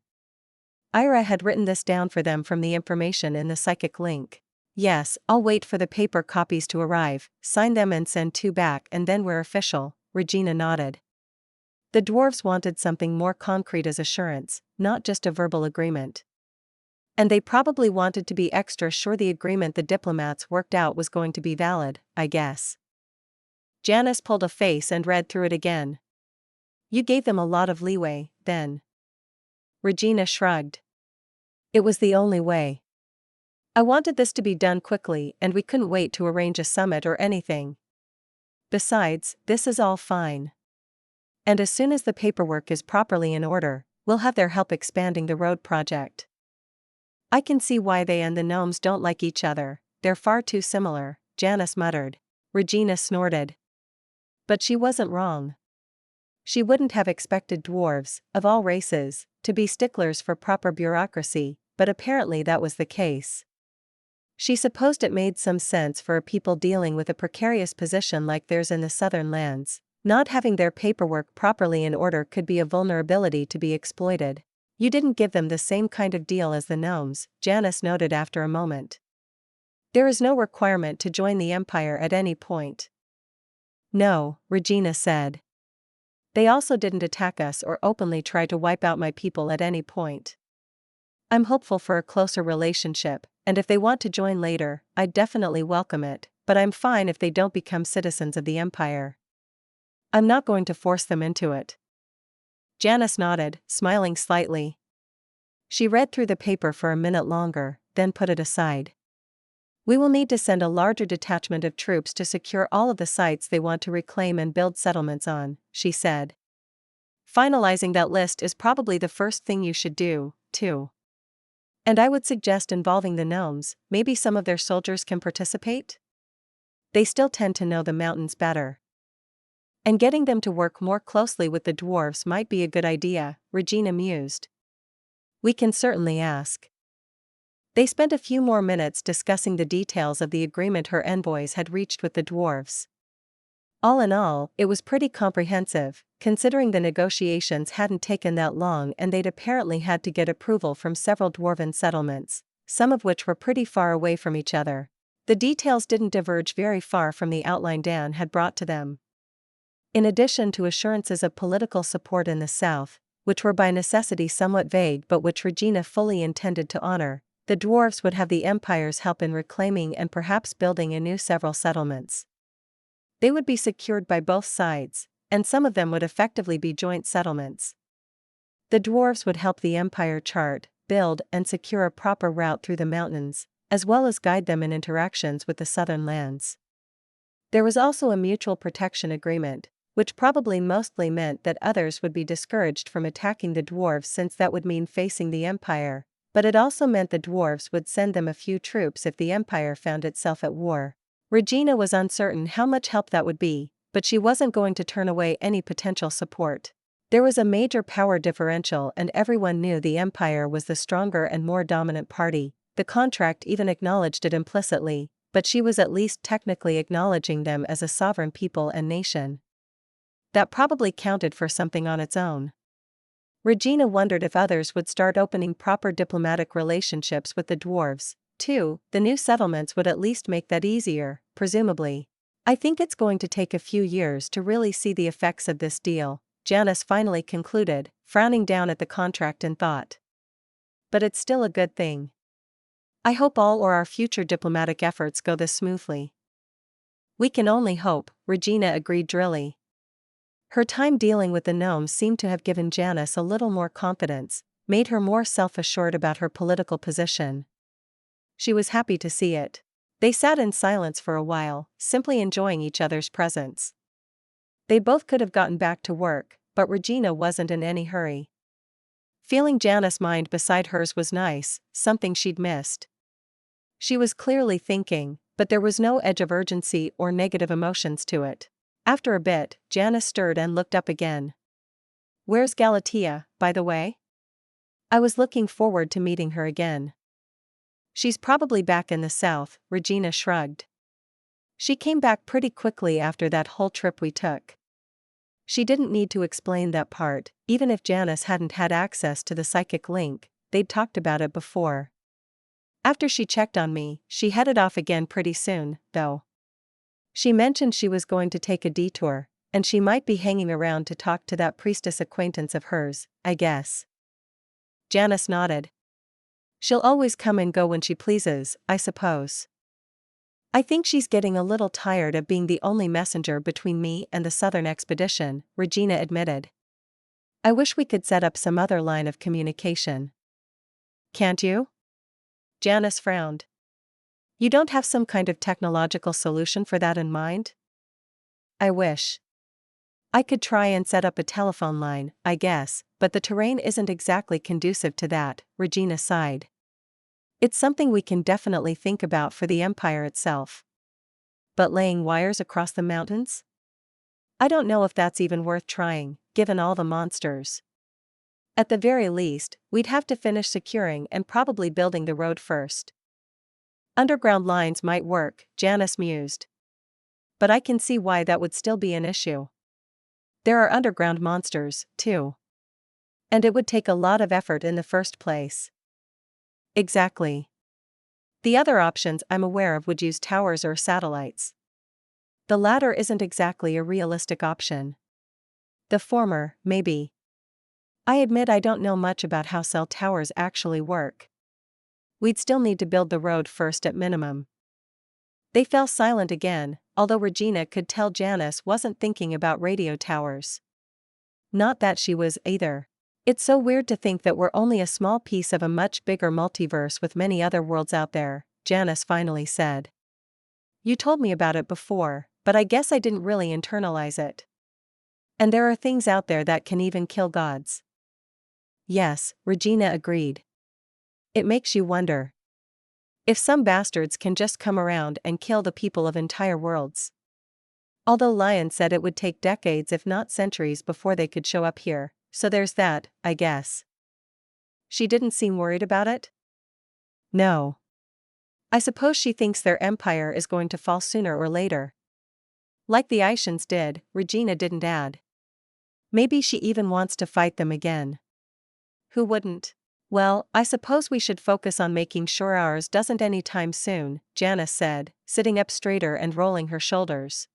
Ira had written this down for them from the information in the psychic link. Yes, I'll wait for the paper copies to arrive, sign them and send 2 back and then we're official, Regina nodded. The dwarves wanted something more concrete as assurance, not just a verbal agreement. And they probably wanted to be extra sure the agreement the diplomats worked out was going to be valid, I guess. Janice pulled a face and read through it again. You gave them a lot of leeway, then. Regina shrugged. It was the only way. I wanted this to be done quickly and we couldn't wait to arrange a summit or anything. Besides, this is all fine. And as soon as the paperwork is properly in order, we'll have their help expanding the road project. I can see why they and the gnomes don't like each other, they're far too similar, Janice muttered. Regina snorted. But she wasn't wrong. She wouldn't have expected dwarves, of all races, to be sticklers for proper bureaucracy, but apparently that was the case. She supposed it made some sense for a people dealing with a precarious position like theirs in the southern lands. Not having their paperwork properly in order could be a vulnerability to be exploited. You didn't give them the same kind of deal as the gnomes, Janice noted after a moment. There is no requirement to join the Empire at any point. No, Regina said. They also didn't attack us or openly try to wipe out my people at any point. I'm hopeful for a closer relationship, and if they want to join later, I'd definitely welcome it, but I'm fine if they don't become citizens of the Empire. I'm not going to force them into it. Janice nodded, smiling slightly. She read through the paper for a minute longer, then put it aside. We will need to send a larger detachment of troops to secure all of the sites they want to reclaim and build settlements on, she said. Finalizing that list is probably the first thing you should do, too. And I would suggest involving the gnomes, maybe some of their soldiers can participate? They still tend to know the mountains better. And getting them to work more closely with the dwarves might be a good idea, Regina mused. We can certainly ask. They spent a few more minutes discussing the details of the agreement her envoys had reached with the dwarves. All in all, it was pretty comprehensive, considering the negotiations hadn't taken that long and they'd apparently had to get approval from several dwarven settlements, some of which were pretty far away from each other. The details didn't diverge very far from the outline Dan had brought to them. In addition to assurances of political support in the south, which were by necessity somewhat vague but which Regina fully intended to honor, the dwarves would have the Empire's help in reclaiming and perhaps building anew several settlements. They would be secured by both sides, and some of them would effectively be joint settlements. The dwarves would help the Empire chart, build, and secure a proper route through the mountains, as well as guide them in interactions with the southern lands. There was also a mutual protection agreement, which probably mostly meant that others would be discouraged from attacking the dwarves since that would mean facing the Empire, but it also meant the dwarves would send them a few troops if the Empire found itself at war. Regina was uncertain how much help that would be, but she wasn't going to turn away any potential support. There was a major power differential and everyone knew the Empire was the stronger and more dominant party. The contract even acknowledged it implicitly, but she was at least technically acknowledging them as a sovereign people and nation. That probably counted for something on its own. Regina wondered if others would start opening proper diplomatic relationships with the dwarves, too. The new settlements would at least make that easier, presumably. I think it's going to take a few years to really see the effects of this deal, Janice finally concluded, frowning down at the contract in thought. But it's still a good thing. I hope all or our future diplomatic efforts go this smoothly. We can only hope, Regina agreed drily. Her time dealing with the gnomes seemed to have given Janice a little more confidence, made her more self-assured about her political position. She was happy to see it. They sat in silence for a while, simply enjoying each other's presence. They both could have gotten back to work, but Regina wasn't in any hurry. Feeling Janice's mind beside hers was nice, something she'd missed. She was clearly thinking, but there was no edge of urgency or negative emotions to it. After a bit, Janice stirred and looked up again. Where's Galatea, by the way? I was looking forward to meeting her again. She's probably back in the south, Regina shrugged. She came back pretty quickly after that whole trip we took. She didn't need to explain that part, even if Janice hadn't had access to the psychic link, they'd talked about it before. After she checked on me, she headed off again pretty soon, though. She mentioned she was going to take a detour, and she might be hanging around to talk to that priestess acquaintance of hers, I guess. Janice nodded. She'll always come and go when she pleases, I suppose. I think she's getting a little tired of being the only messenger between me and the southern expedition, Regina admitted. I wish we could set up some other line of communication. Can't you? Janice frowned. You don't have some kind of technological solution for that in mind? I wish. I could try and set up a telephone line, I guess, but the terrain isn't exactly conducive to that, Regina sighed. It's something we can definitely think about for the Empire itself. But laying wires across the mountains? I don't know if that's even worth trying, given all the monsters. At the very least, we'd have to finish securing and probably building the road first. Underground lines might work, Janice mused. But I can see why that would still be an issue. There are underground monsters, too. And it would take a lot of effort in the first place. Exactly. The other options I'm aware of would use towers or satellites. The latter isn't exactly a realistic option. The former, maybe. I admit I don't know much about how cell towers actually work. We'd still need to build the road first at minimum. They fell silent again, although Regina could tell Janice wasn't thinking about radio towers. Not that she was either. It's so weird to think that we're only a small piece of a much bigger multiverse with many other worlds out there, Janice finally said. You told me about it before, but I guess I didn't really internalize it. And there are things out there that can even kill gods. Yes, Regina agreed. It makes you wonder. If some bastards can just come around and kill the people of entire worlds. Although Lion said it would take decades if not centuries before they could show up here, so there's that, I guess. She didn't seem worried about it? No. I suppose she thinks their empire is going to fall sooner or later. Like the Aishans did, Regina didn't add. Maybe she even wants to fight them again. Who wouldn't? Well, I suppose we should focus on making sure ours doesn't anytime soon, Janice said, sitting up straighter and rolling her shoulders.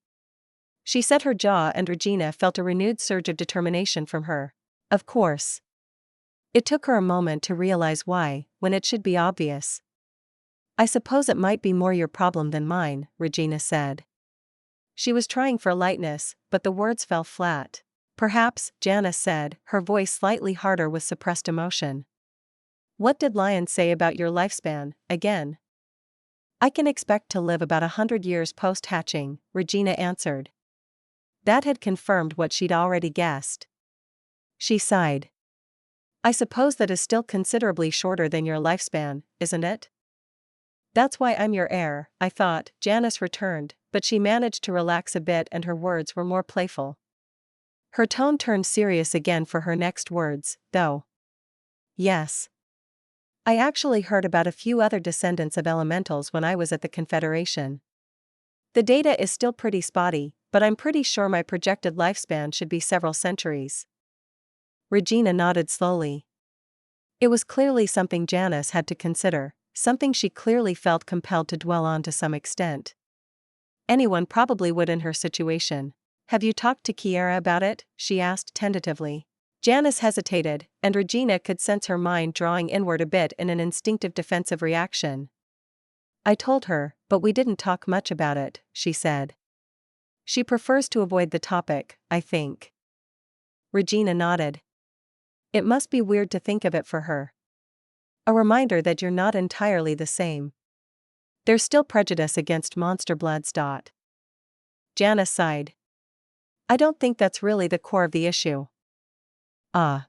She set her jaw and Regina felt a renewed surge of determination from her. Of course. It took her a moment to realize why, when it should be obvious. I suppose it might be more your problem than mine, Regina said. She was trying for lightness, but the words fell flat. Perhaps, Janice said, her voice slightly harder with suppressed emotion. What did Lion say about your lifespan, again? I can expect to live about 100 years post-hatching, Regina answered. That had confirmed what she'd already guessed. She sighed. I suppose that is still considerably shorter than your lifespan, isn't it? That's why I'm your heir, I thought, Janice returned, but she managed to relax a bit and her words were more playful. Her tone turned serious again for her next words, though. Yes. I actually heard about a few other descendants of elementals when I was at the Confederation. The data is still pretty spotty, but I'm pretty sure my projected lifespan should be several centuries. Regina nodded slowly. It was clearly something Janice had to consider, something she clearly felt compelled to dwell on to some extent. Anyone probably would in her situation. Have you talked to Kiera about it? She asked tentatively. Janice hesitated, and Regina could sense her mind drawing inward a bit in an instinctive defensive reaction. I told her, but we didn't talk much about it, she said. She prefers to avoid the topic, I think. Regina nodded. It must be weird to think of it for her. A reminder that you're not entirely the same. There's still prejudice against monster bloods. Janice sighed. I don't think that's really the core of the issue. Ah.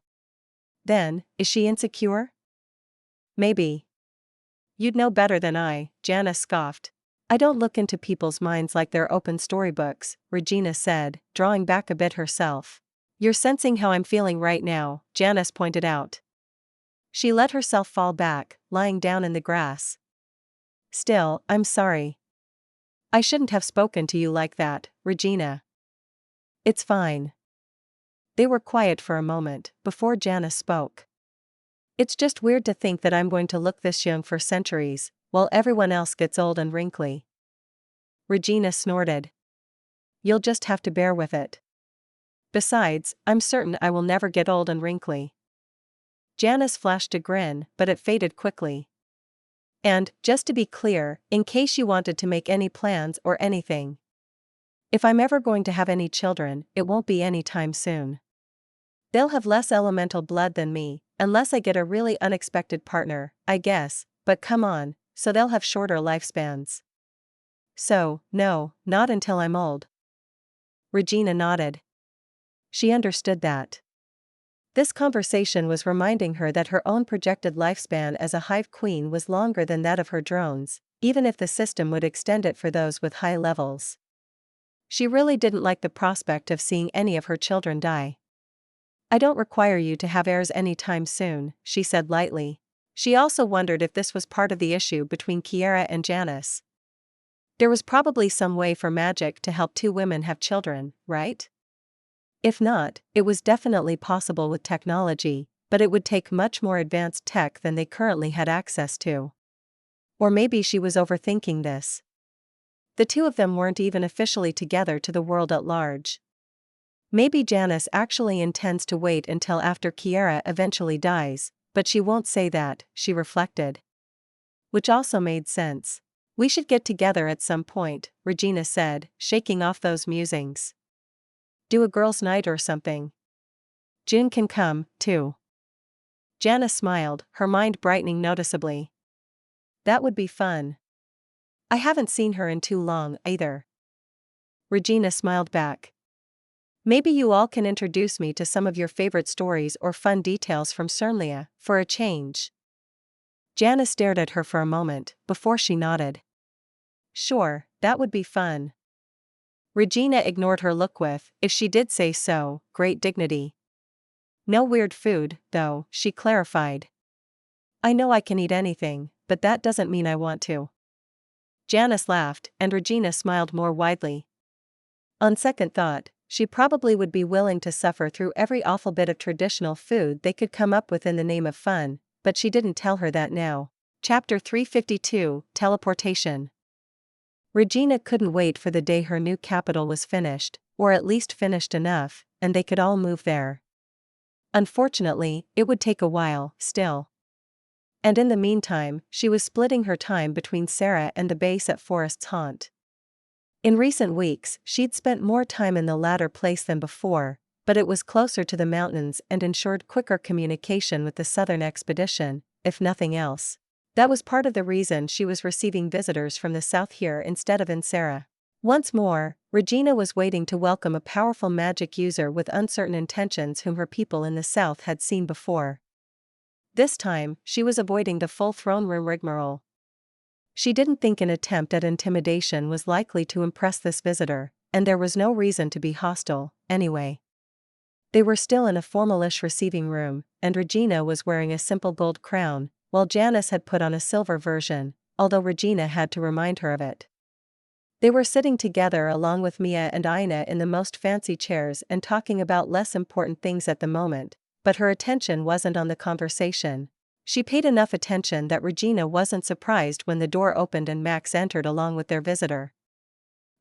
Then, is she insecure? Maybe. You'd know better than I, Janice scoffed. I don't look into people's minds like they're open storybooks, Regina said, drawing back a bit herself. You're sensing how I'm feeling right now, Janice pointed out. She let herself fall back, lying down in the grass. Still, I'm sorry. I shouldn't have spoken to you like that, Regina. It's fine. They were quiet for a moment, before Janice spoke. It's just weird to think that I'm going to look this young for centuries, while everyone else gets old and wrinkly. Regina snorted. You'll just have to bear with it. Besides, I'm certain I will never get old and wrinkly. Janice flashed a grin, but it faded quickly. And, just to be clear, in case you wanted to make any plans or anything. If I'm ever going to have any children, it won't be any time soon. They'll have less elemental blood than me, unless I get a really unexpected partner, I guess, but come on, so they'll have shorter lifespans. So, no, not until I'm old. Regina nodded. She understood that. This conversation was reminding her that her own projected lifespan as a Hive Queen was longer than that of her drones, even if the system would extend it for those with high levels. She really didn't like the prospect of seeing any of her children die. I don't require you to have heirs anytime soon, she said lightly. She also wondered if this was part of the issue between Kiera and Janice. There was probably some way for magic to help two women have children, right? If not, it was definitely possible with technology, but it would take much more advanced tech than they currently had access to. Or maybe she was overthinking this. The two of them weren't even officially together to the world at large. Maybe Janice actually intends to wait until after Kiera eventually dies, but she won't say that, she reflected. Which also made sense. We should get together at some point, Regina said, shaking off those musings. Do a girls' night or something. June can come, too. Janice smiled, her mind brightening noticeably. That would be fun. I haven't seen her in too long, either. Regina smiled back. Maybe you all can introduce me to some of your favorite stories or fun details from Cernlia, for a change. Janice stared at her for a moment, before she nodded. Sure, that would be fun. Regina ignored her look with, if she did say so, great dignity. No weird food, though, she clarified. I know I can eat anything, but that doesn't mean I want to. Janice laughed, and Regina smiled more widely. On second thought, she probably would be willing to suffer through every awful bit of traditional food they could come up with in the name of fun, but she didn't tell her that now. Chapter 352, Teleportation. Regina couldn't wait for the day her new capital was finished, or at least finished enough, and they could all move there. Unfortunately, it would take a while, still. And in the meantime, she was splitting her time between Sarah and the base at Forest's Haunt. In recent weeks, she'd spent more time in the latter place than before, but it was closer to the mountains and ensured quicker communication with the southern expedition, if nothing else. That was part of the reason she was receiving visitors from the south here instead of in Sarah. Once more, Regina was waiting to welcome a powerful magic user with uncertain intentions whom her people in the south had seen before. This time, she was avoiding the full throne room rigmarole. She didn't think an attempt at intimidation was likely to impress this visitor, and there was no reason to be hostile, anyway. They were still in a formalish receiving room, and Regina was wearing a simple gold crown, while Janice had put on a silver version, although Regina had to remind her of it. They were sitting together along with Mia and Ina in the most fancy chairs and talking about less important things at the moment, but her attention wasn't on the conversation. She paid enough attention that Regina wasn't surprised when the door opened and Max entered along with their visitor.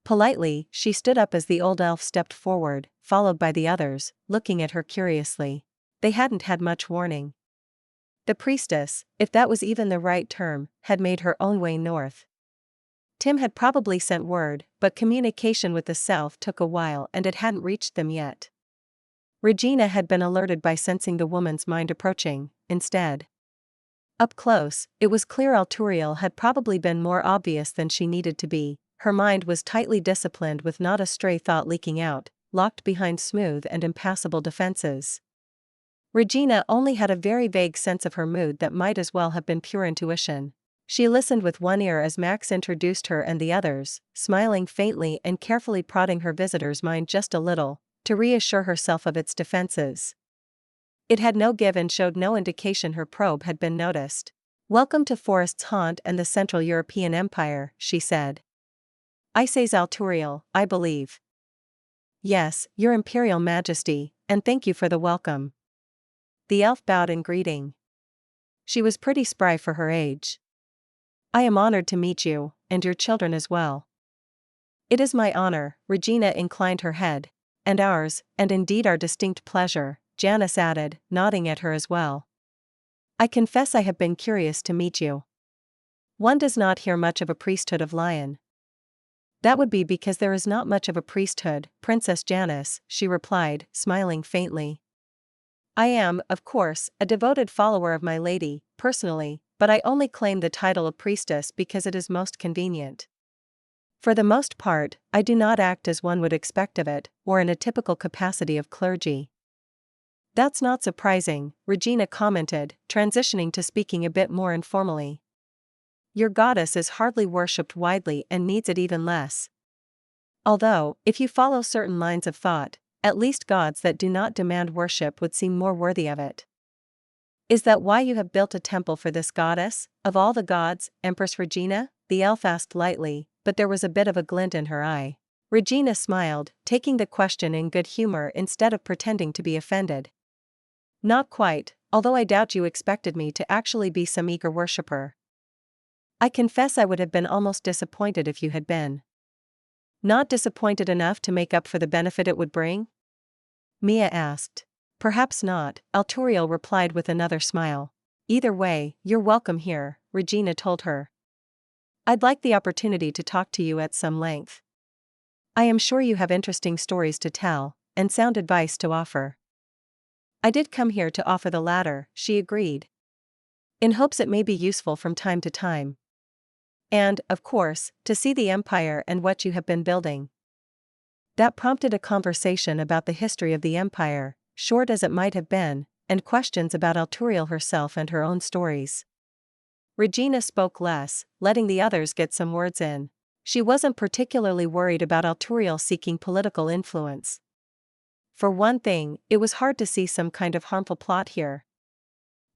Politely, she stood up as the old elf stepped forward, followed by the others, looking at her curiously. They hadn't had much warning. The priestess, if that was even the right term, had made her own way north. Tim had probably sent word, but communication with the south took a while and it hadn't reached them yet. Regina had been alerted by sensing the woman's mind approaching, instead. Up close, it was clear Alturiel had probably been more obvious than she needed to be. Her mind was tightly disciplined with not a stray thought leaking out, locked behind smooth and impassable defenses. Regina only had a very vague sense of her mood that might as well have been pure intuition. She listened with one ear as Max introduced her and the others, smiling faintly and carefully prodding her visitor's mind just a little, to reassure herself of its defenses. It had no give and showed no indication her probe had been noticed. Welcome to Forest's Haunt and the Central European Empire, she said. I say's Alturiel, I believe. Yes, your Imperial Majesty, and thank you for the welcome. The elf bowed in greeting. She was pretty spry for her age. I am honored to meet you, and your children as well. It is my honor, Regina inclined her head. And ours, and indeed our distinct pleasure, Janice added, nodding at her as well. I confess I have been curious to meet you. One does not hear much of a priesthood of lion. That would be because there is not much of a priesthood, Princess Janice, she replied, smiling faintly. I am, of course, a devoted follower of my lady, personally, but I only claim the title of priestess because it is most convenient. For the most part, I do not act as one would expect of it, or in a typical capacity of clergy. That's not surprising, Regina commented, transitioning to speaking a bit more informally. Your goddess is hardly worshipped widely and needs it even less. Although, if you follow certain lines of thought, at least gods that do not demand worship would seem more worthy of it. Is that why you have built a temple for this goddess, of all the gods, Empress Regina? The elf asked lightly, but there was a bit of a glint in her eye. Regina smiled, taking the question in good humor instead of pretending to be offended. Not quite, although I doubt you expected me to actually be some eager worshipper. I confess I would have been almost disappointed if you had been. Not disappointed enough to make up for the benefit it would bring? Mia asked. Perhaps not, Alturiel replied with another smile. Either way, you're welcome here, Regina told her. I'd like the opportunity to talk to you at some length. I am sure you have interesting stories to tell, and sound advice to offer. I did come here to offer the latter, she agreed. In hopes it may be useful from time to time. And, of course, to see the empire and what you have been building. That prompted a conversation about the history of the empire, short as it might have been, and questions about Alturiel herself and her own stories. Regina spoke less, letting the others get some words in. She wasn't particularly worried about Alturiel seeking political influence. For one thing, it was hard to see some kind of harmful plot here.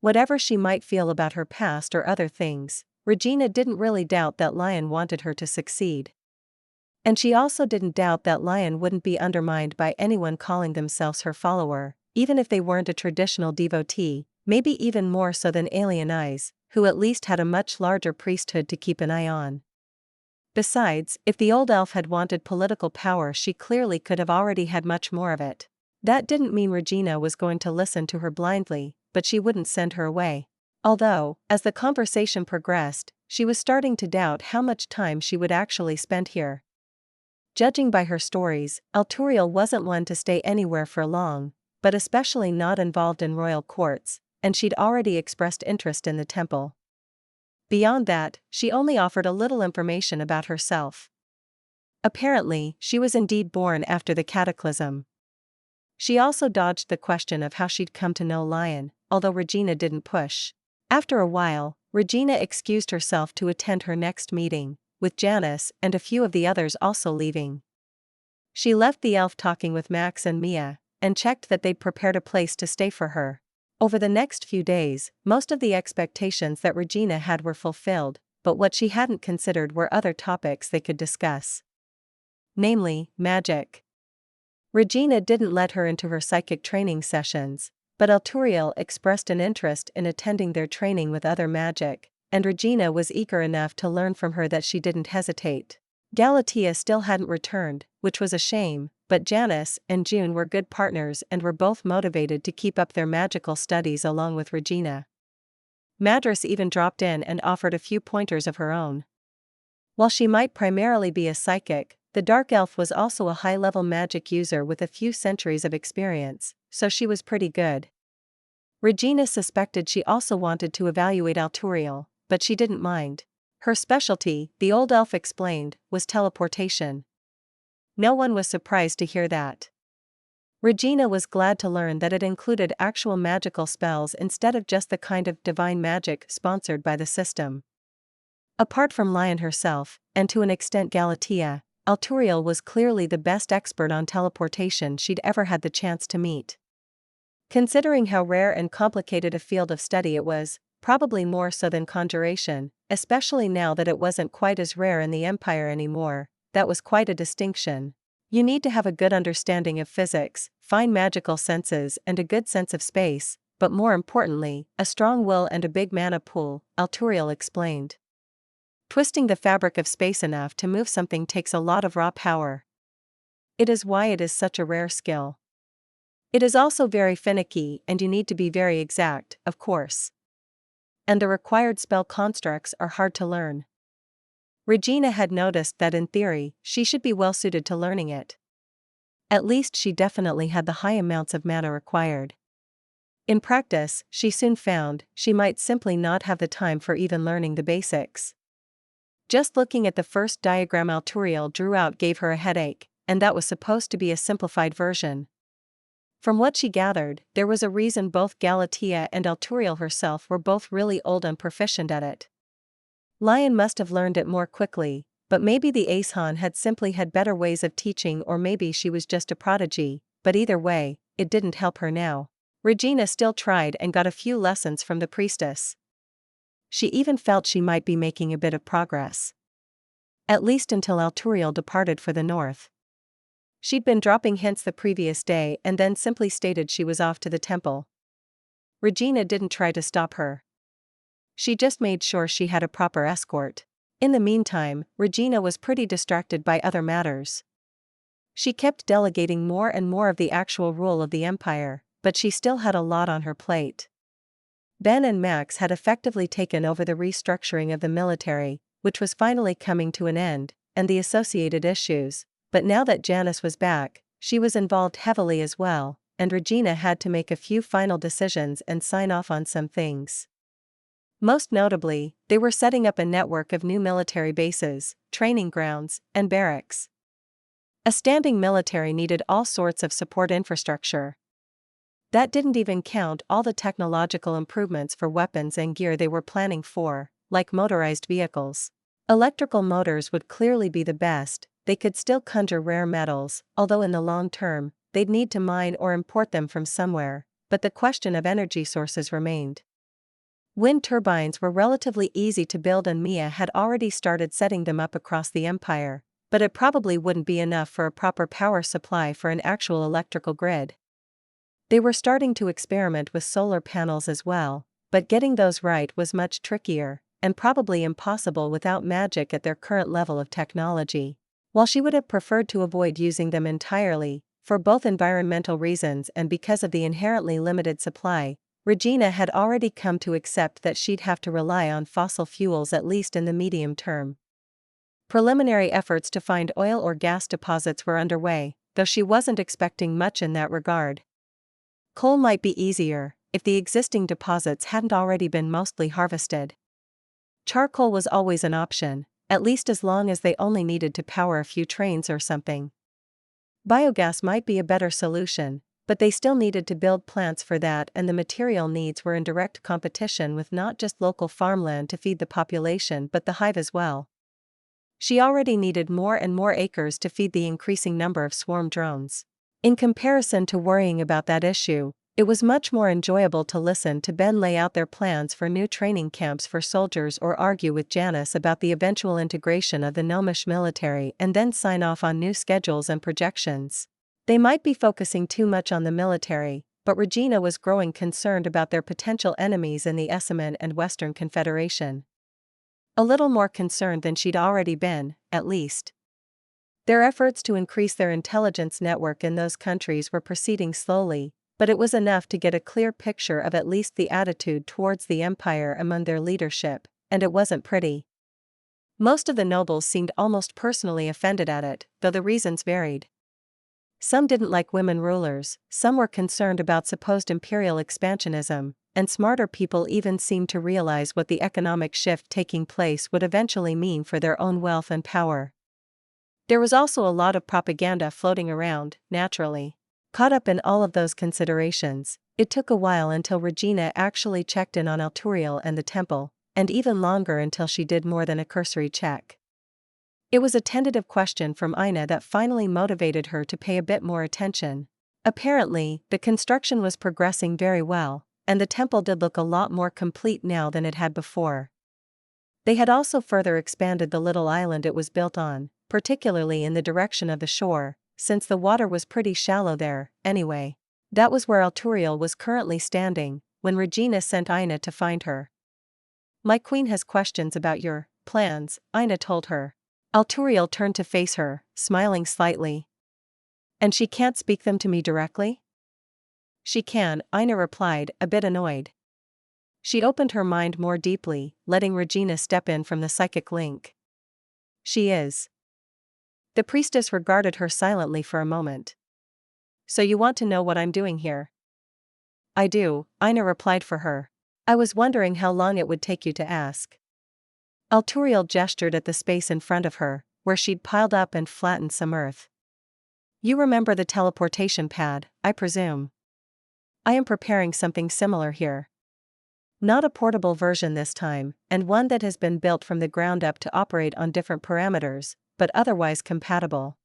Whatever she might feel about her past or other things, Regina didn't really doubt that Lion wanted her to succeed. And she also didn't doubt that Lion wouldn't be undermined by anyone calling themselves her follower, even if they weren't a traditional devotee, maybe even more so than Alien Eyes, who at least had a much larger priesthood to keep an eye on. Besides, if the old elf had wanted political power, she clearly could have already had much more of it. That didn't mean Regina was going to listen to her blindly, but she wouldn't send her away. Although, as the conversation progressed, she was starting to doubt how much time she would actually spend here. Judging by her stories, Alturiel wasn't one to stay anywhere for long, but especially not involved in royal courts, and she'd already expressed interest in the temple. Beyond that, she only offered a little information about herself. Apparently, she was indeed born after the cataclysm. She also dodged the question of how she'd come to know Lion, although Regina didn't push. After a while, Regina excused herself to attend her next meeting, with Janice and a few of the others also leaving. She left the elf talking with Max and Mia, and checked that they'd prepared a place to stay for her. Over the next few days, most of the expectations that Regina had were fulfilled, but what she hadn't considered were other topics they could discuss. Namely, magic. Regina didn't let her into her psychic training sessions, but Alturiel expressed an interest in attending their training with other magic, and Regina was eager enough to learn from her that she didn't hesitate. Galatea still hadn't returned, which was a shame, but Janice and June were good partners and were both motivated to keep up their magical studies along with Regina. Madras even dropped in and offered a few pointers of her own. While she might primarily be a psychic, the dark elf was also a high-level magic user with a few centuries of experience, so she was pretty good. Regina suspected she also wanted to evaluate Alturiel, but she didn't mind. Her specialty, the old elf explained, was teleportation. No one was surprised to hear that. Regina was glad to learn that it included actual magical spells instead of just the kind of divine magic sponsored by the system. Apart from Lion herself, and to an extent Galatea, Alturiel was clearly the best expert on teleportation she'd ever had the chance to meet. Considering how rare and complicated a field of study it was, probably more so than conjuration, especially now that it wasn't quite as rare in the Empire anymore, that was quite a distinction. You need to have a good understanding of physics, fine magical senses and a good sense of space, but more importantly, a strong will and a big mana pool, Alturiel explained. Twisting the fabric of space enough to move something takes a lot of raw power. It is why it is such a rare skill. It is also very finicky, and you need to be very exact, of course. And the required spell constructs are hard to learn. Regina had noticed that in theory, she should be well suited to learning it. At least she definitely had the high amounts of mana required. In practice, she soon found, she might simply not have the time for even learning the basics. Just looking at the first diagram Alturiel drew out gave her a headache, and that was supposed to be a simplified version. From what she gathered, there was a reason both Galatea and Alturiel herself were both really old and proficient at it. Lion must have learned it more quickly, but maybe the Acehan had simply had better ways of teaching, or maybe she was just a prodigy, but either way, it didn't help her now. Regina still tried and got a few lessons from the priestess. She even felt she might be making a bit of progress. At least until Alturiel departed for the north. She'd been dropping hints the previous day and then simply stated she was off to the temple. Regina didn't try to stop her. She just made sure she had a proper escort. In the meantime, Regina was pretty distracted by other matters. She kept delegating more and more of the actual rule of the empire, but she still had a lot on her plate. Ben and Max had effectively taken over the restructuring of the military, which was finally coming to an end, and the associated issues, but now that Janice was back, she was involved heavily as well, and Regina had to make a few final decisions and sign off on some things. Most notably, they were setting up a network of new military bases, training grounds, and barracks. A standing military needed all sorts of support infrastructure. That didn't even count all the technological improvements for weapons and gear they were planning for, like motorized vehicles. Electrical motors would clearly be the best. They could still conjure rare metals, although in the long term, they'd need to mine or import them from somewhere, but the question of energy sources remained. Wind turbines were relatively easy to build, and Mia had already started setting them up across the empire, but it probably wouldn't be enough for a proper power supply for an actual electrical grid. They were starting to experiment with solar panels as well, but getting those right was much trickier, and probably impossible without magic at their current level of technology. While she would have preferred to avoid using them entirely, for both environmental reasons and because of the inherently limited supply, Regina had already come to accept that she'd have to rely on fossil fuels at least in the medium term. Preliminary efforts to find oil or gas deposits were underway, though she wasn't expecting much in that regard. Coal might be easier, if the existing deposits hadn't already been mostly harvested. Charcoal was always an option, at least as long as they only needed to power a few trains or something. Biogas might be a better solution, but they still needed to build plants for that, and the material needs were in direct competition with not just local farmland to feed the population but the hive as well. She already needed more and more acres to feed the increasing number of swarm drones. In comparison to worrying about that issue, it was much more enjoyable to listen to Ben lay out their plans for new training camps for soldiers or argue with Janice about the eventual integration of the gnomish military and then sign off on new schedules and projections. They might be focusing too much on the military, but Regina was growing concerned about their potential enemies in the Esseman and Western Confederation. A little more concerned than she'd already been, at least. Their efforts to increase their intelligence network in those countries were proceeding slowly, but it was enough to get a clear picture of at least the attitude towards the empire among their leadership, and it wasn't pretty. Most of the nobles seemed almost personally offended at it, though the reasons varied. Some didn't like women rulers, some were concerned about supposed imperial expansionism, and smarter people even seemed to realize what the economic shift taking place would eventually mean for their own wealth and power. There was also a lot of propaganda floating around, naturally. Caught up in all of those considerations, it took a while until Regina actually checked in on Alturiel and the temple, and even longer until she did more than a cursory check. It was a tentative question from Ina that finally motivated her to pay a bit more attention. Apparently, the construction was progressing very well, and the temple did look a lot more complete now than it had before. They had also further expanded the little island it was built on, particularly in the direction of the shore, since the water was pretty shallow there, anyway. That was where Alturiel was currently standing, when Regina sent Ina to find her. My queen has questions about your plans, Ina told her. Alturiel turned to face her, smiling slightly. And she can't speak them to me directly? She can, Ina replied, a bit annoyed. She opened her mind more deeply, letting Regina step in from the psychic link. She is. The priestess regarded her silently for a moment. So you want to know what I'm doing here? I do, Ina replied for her. I was wondering how long it would take you to ask. Alturiel gestured at the space in front of her, where she'd piled up and flattened some earth. You remember the teleportation pad, I presume. I am preparing something similar here. Not a portable version this time, and one that has been built from the ground up to operate on different parameters, but otherwise compatible.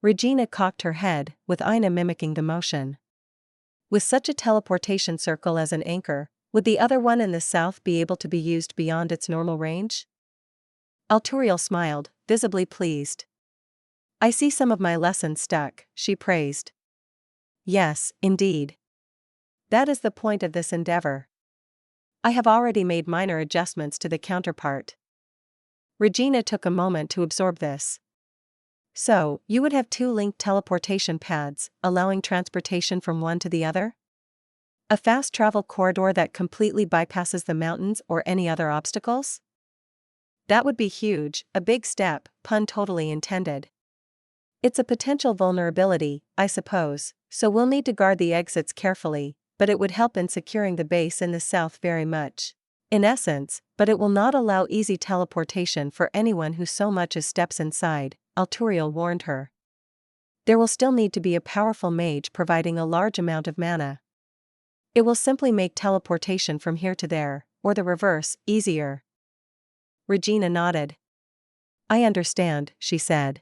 Regina cocked her head, with Ina mimicking the motion. With such a teleportation circle as an anchor, would the other one in the south be able to be used beyond its normal range? Alturiel smiled, visibly pleased. I see some of my lessons stuck, she praised. Yes, indeed. That is the point of this endeavor. I have already made minor adjustments to the counterpart. Regina took a moment to absorb this. So, you would have two linked teleportation pads, allowing transportation from one to the other? A fast travel corridor that completely bypasses the mountains or any other obstacles? That would be huge, a big step, pun totally intended. It's a potential vulnerability, I suppose, so we'll need to guard the exits carefully, but it would help in securing the base in the south very much. In essence, but it will not allow easy teleportation for anyone who so much as steps inside, Alturiel warned her. There will still need to be a powerful mage providing a large amount of mana. It will simply make teleportation from here to there, or the reverse, easier. Regina nodded. I understand, she said.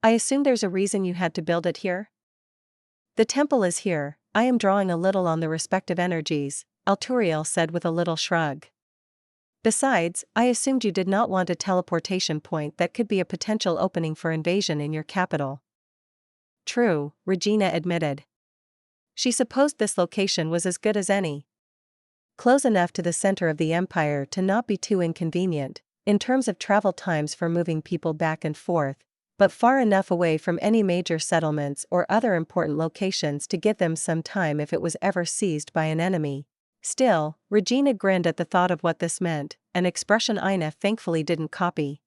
I assume there's a reason you had to build it here? The temple is here, I am drawing a little on the respective energies, Alturiel said with a little shrug. Besides, I assumed you did not want a teleportation point that could be a potential opening for invasion in your capital. True, Regina admitted. She supposed this location was as good as any. Close enough to the center of the empire to not be too inconvenient, in terms of travel times for moving people back and forth, but far enough away from any major settlements or other important locations to give them some time if it was ever seized by an enemy. Still, Regina grinned at the thought of what this meant, an expression Ina thankfully didn't copy.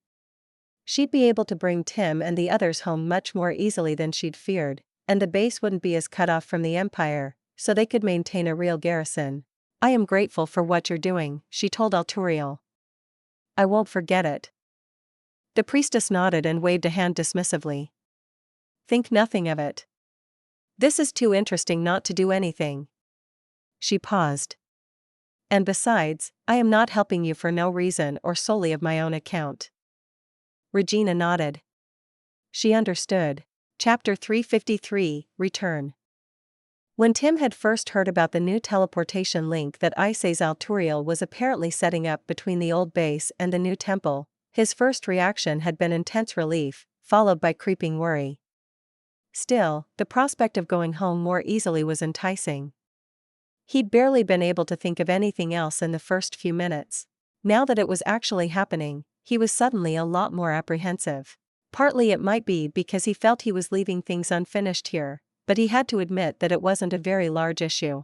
She'd be able to bring Tim and the others home much more easily than she'd feared, and the base wouldn't be as cut off from the empire, so they could maintain a real garrison. I am grateful for what you're doing, she told Alturiel. I won't forget it. The priestess nodded and waved a hand dismissively. Think nothing of it. This is too interesting not to do anything. She paused. And besides, I am not helping you for no reason or solely of my own account. Regina nodded. She understood. Chapter 353, Return. When Tim had first heard about the new teleportation link that Ices Alturiel was apparently setting up between the old base and the new temple, his first reaction had been intense relief, followed by creeping worry. Still, the prospect of going home more easily was enticing. He'd barely been able to think of anything else in the first few minutes. Now that it was actually happening, he was suddenly a lot more apprehensive. Partly it might be because he felt he was leaving things unfinished here, but he had to admit that it wasn't a very large issue.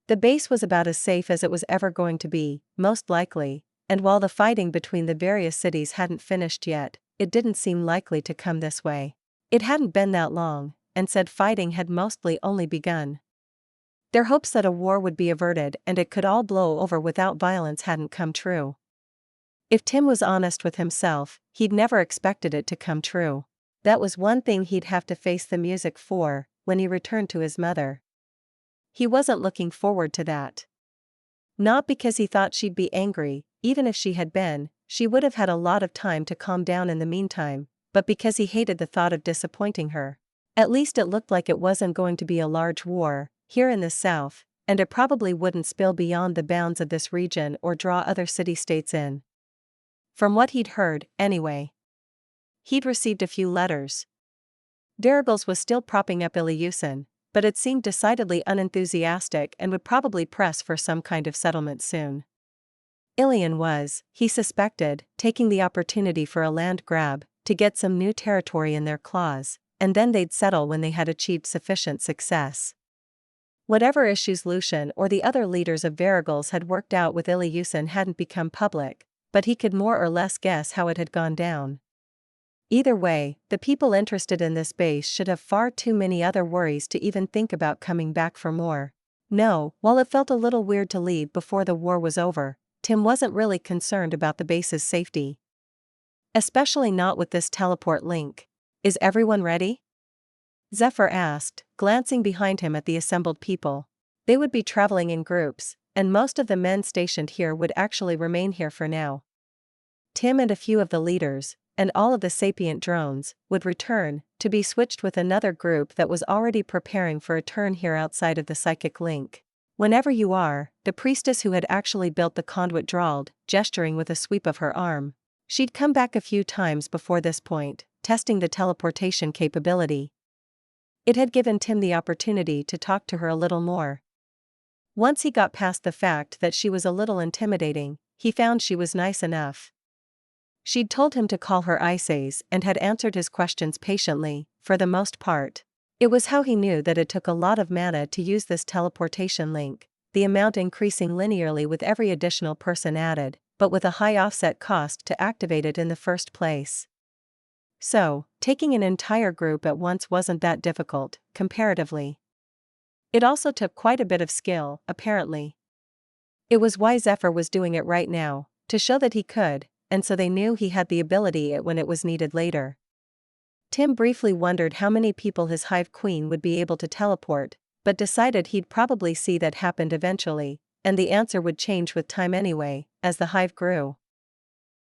The base was about as safe as it was ever going to be, most likely, and while the fighting between the various cities hadn't finished yet, it didn't seem likely to come this way. It hadn't been that long, and said fighting had mostly only begun. Their hopes that a war would be averted and it could all blow over without violence hadn't come true. If Tim was honest with himself, he'd never expected it to come true. That was one thing he'd have to face the music for, when he returned to his mother. He wasn't looking forward to that. Not because he thought she'd be angry, even if she had been, she would have had a lot of time to calm down in the meantime, but because he hated the thought of disappointing her. At least it looked like it wasn't going to be a large war, here in the south, and it probably wouldn't spill beyond the bounds of this region or draw other city-states in. From what he'd heard, anyway. He'd received a few letters. Daragles was still propping up Ilyusin, but it seemed decidedly unenthusiastic and would probably press for some kind of settlement soon. Ilion was, he suspected, taking the opportunity for a land grab, to get some new territory in their claws, and then they'd settle when they had achieved sufficient success. Whatever issues Lucian or the other leaders of Varigals had worked out with Iliusin hadn't become public, but he could more or less guess how it had gone down. Either way, the people interested in this base should have far too many other worries to even think about coming back for more. No, while it felt a little weird to leave before the war was over, Tim wasn't really concerned about the base's safety. Especially not with this teleport link. Is everyone ready? Zephyr asked, glancing behind him at the assembled people. They would be traveling in groups, and most of the men stationed here would actually remain here for now. Tim and a few of the leaders, and all of the sapient drones, would return, to be switched with another group that was already preparing for a turn here outside of the psychic link. Whenever you are, the priestess who had actually built the conduit drawled, gesturing with a sweep of her arm. She'd come back a few times before this point, testing the teleportation capability. It had given Tim the opportunity to talk to her a little more. Once he got past the fact that she was a little intimidating, he found she was nice enough. She'd told him to call her Ices and had answered his questions patiently, for the most part. It was how he knew that it took a lot of mana to use this teleportation link, the amount increasing linearly with every additional person added, but with a high offset cost to activate it in the first place. So, taking an entire group at once wasn't that difficult, comparatively. It also took quite a bit of skill, apparently. It was why Zephyr was doing it right now, to show that he could, and so they knew he had the ability when it was needed later. Tim briefly wondered how many people his Hive Queen would be able to teleport, but decided he'd probably see that happened eventually, and the answer would change with time anyway, as the hive grew.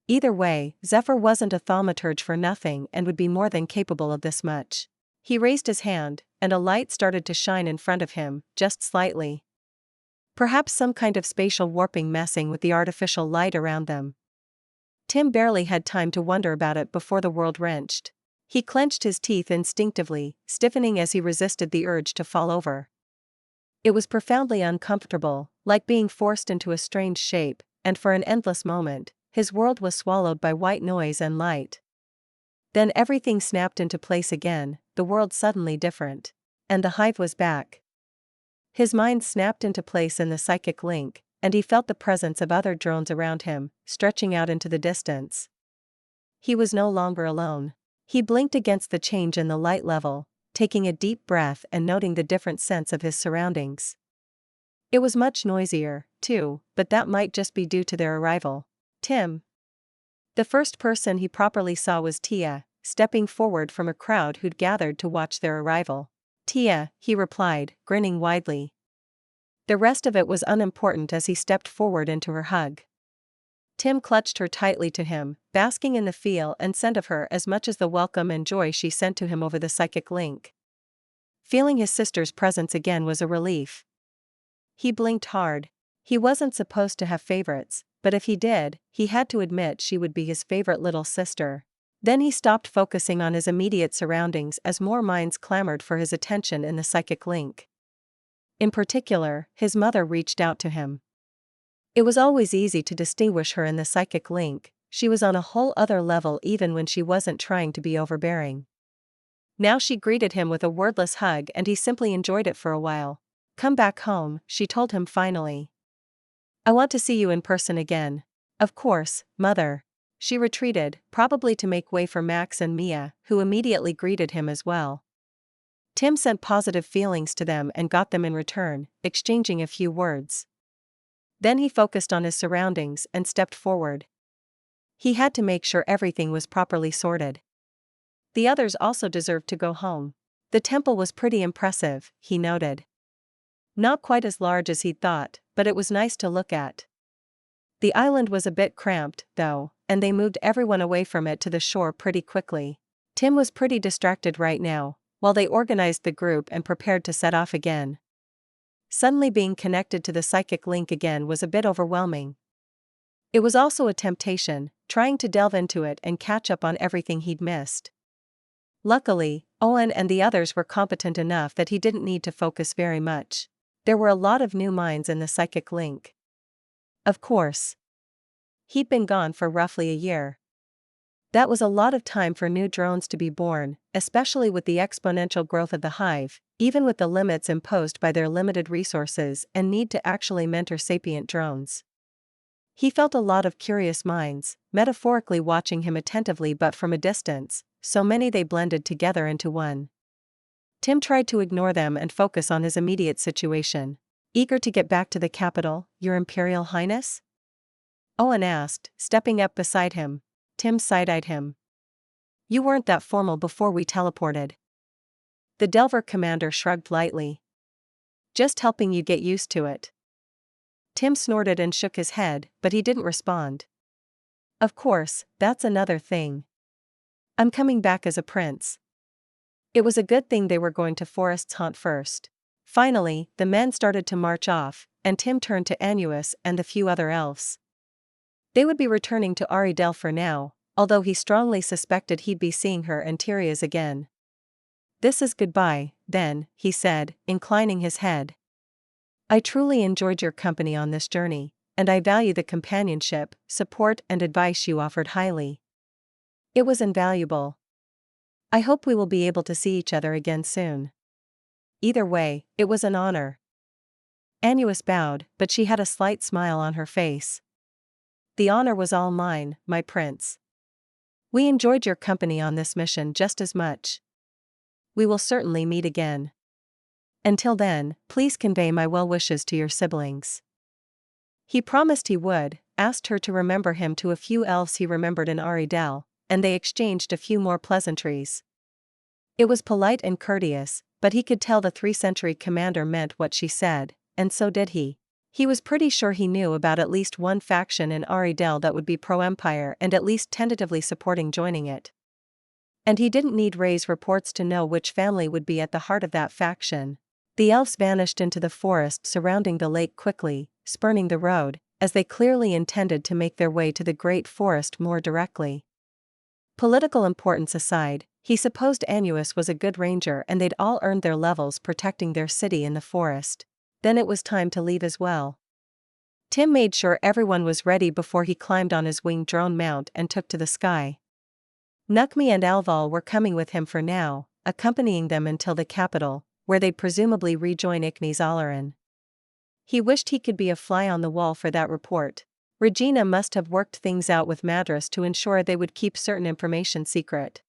Either way, Zephyr wasn't a thaumaturge for nothing and would be more than capable of this much. He raised his hand, and a light started to shine in front of him, just slightly. Perhaps some kind of spatial warping messing with the artificial light around them. Tim barely had time to wonder about it before the world wrenched. He clenched his teeth instinctively, stiffening as he resisted the urge to fall over. It was profoundly uncomfortable, like being forced into a strange shape, and for an endless moment, his world was swallowed by white noise and light. Then everything snapped into place again, the world suddenly different. And the hive was back. His mind snapped into place in the psychic link, and he felt the presence of other drones around him, stretching out into the distance. He was no longer alone. He blinked against the change in the light level, taking a deep breath and noting the different sense of his surroundings. It was much noisier, too, but that might just be due to their arrival. Tim. The first person he properly saw was Tia, stepping forward from a crowd who'd gathered to watch their arrival. Tia, he replied, grinning widely. The rest of it was unimportant as he stepped forward into her hug. Tim clutched her tightly to him, basking in the feel and scent of her as much as the welcome and joy she sent to him over the psychic link. Feeling his sister's presence again was a relief. He blinked hard. He wasn't supposed to have favorites, but if he did, he had to admit she would be his favorite little sister. Then he stopped focusing on his immediate surroundings as more minds clamored for his attention in the psychic link. In particular, his mother reached out to him. It was always easy to distinguish her in the psychic link. She was on a whole other level even when she wasn't trying to be overbearing. Now she greeted him with a wordless hug and he simply enjoyed it for a while. "Come back home," she told him finally. "I want to see you in person again." "Of course, Mother." She retreated, probably to make way for Max and Mia, who immediately greeted him as well. Tim sent positive feelings to them and got them in return, exchanging a few words. Then he focused on his surroundings and stepped forward. He had to make sure everything was properly sorted. The others also deserved to go home. The temple was pretty impressive, he noted. Not quite as large as he'd thought, but it was nice to look at. The island was a bit cramped, though, and they moved everyone away from it to the shore pretty quickly. Tim was pretty distracted right now, while they organized the group and prepared to set off again. Suddenly being connected to the psychic link again was a bit overwhelming. It was also a temptation, trying to delve into it and catch up on everything he'd missed. Luckily, Owen and the others were competent enough that he didn't need to focus very much. There were a lot of new minds in the psychic link. Of course. He'd been gone for roughly a year. That was a lot of time for new drones to be born, especially with the exponential growth of the Hive, even with the limits imposed by their limited resources and need to actually mentor sapient drones. He felt a lot of curious minds, metaphorically watching him attentively but from a distance, so many they blended together into one. Tim tried to ignore them and focus on his immediate situation. Eager to get back to the capital, Your Imperial Highness? Owen asked, stepping up beside him. Tim side-eyed him. You weren't that formal before we teleported. The Delver commander shrugged lightly. Just helping you get used to it. Tim snorted and shook his head, but he didn't respond. Of course, that's another thing. I'm coming back as a prince. It was a good thing they were going to Forest's Haunt first. Finally, the men started to march off, and Tim turned to Annuus and the few other elves. They would be returning to Aridel for now, although he strongly suspected he'd be seeing her and Tyria's again. This is goodbye, then, he said, inclining his head. I truly enjoyed your company on this journey, and I value the companionship, support and advice you offered highly. It was invaluable. I hope we will be able to see each other again soon. Either way, it was an honor. Annuus bowed, but she had a slight smile on her face. The honor was all mine, my prince. We enjoyed your company on this mission just as much. We will certainly meet again. Until then, please convey my well wishes to your siblings. He promised he would, asked her to remember him to a few elves he remembered in Aridel, and they exchanged a few more pleasantries. It was polite and courteous, but he could tell the 3th-century commander meant what she said, and so did he. He was pretty sure he knew about at least one faction in Aridel that would be pro-Empire and at least tentatively supporting joining it. And he didn't need Ray's reports to know which family would be at the heart of that faction. The elves vanished into the forest surrounding the lake quickly, spurning the road, as they clearly intended to make their way to the great forest more directly. Political importance aside, he supposed Annuus was a good ranger and they'd all earned their levels protecting their city in the forest. Then it was time to leave as well. Tim made sure everyone was ready before he climbed on his winged drone mount and took to the sky. Nukmi and Alval were coming with him for now, accompanying them until the capital, where they'd presumably rejoin Ikmi's Alarin. He wished he could be a fly on the wall for that report. Regina must have worked things out with Madras to ensure they would keep certain information secret.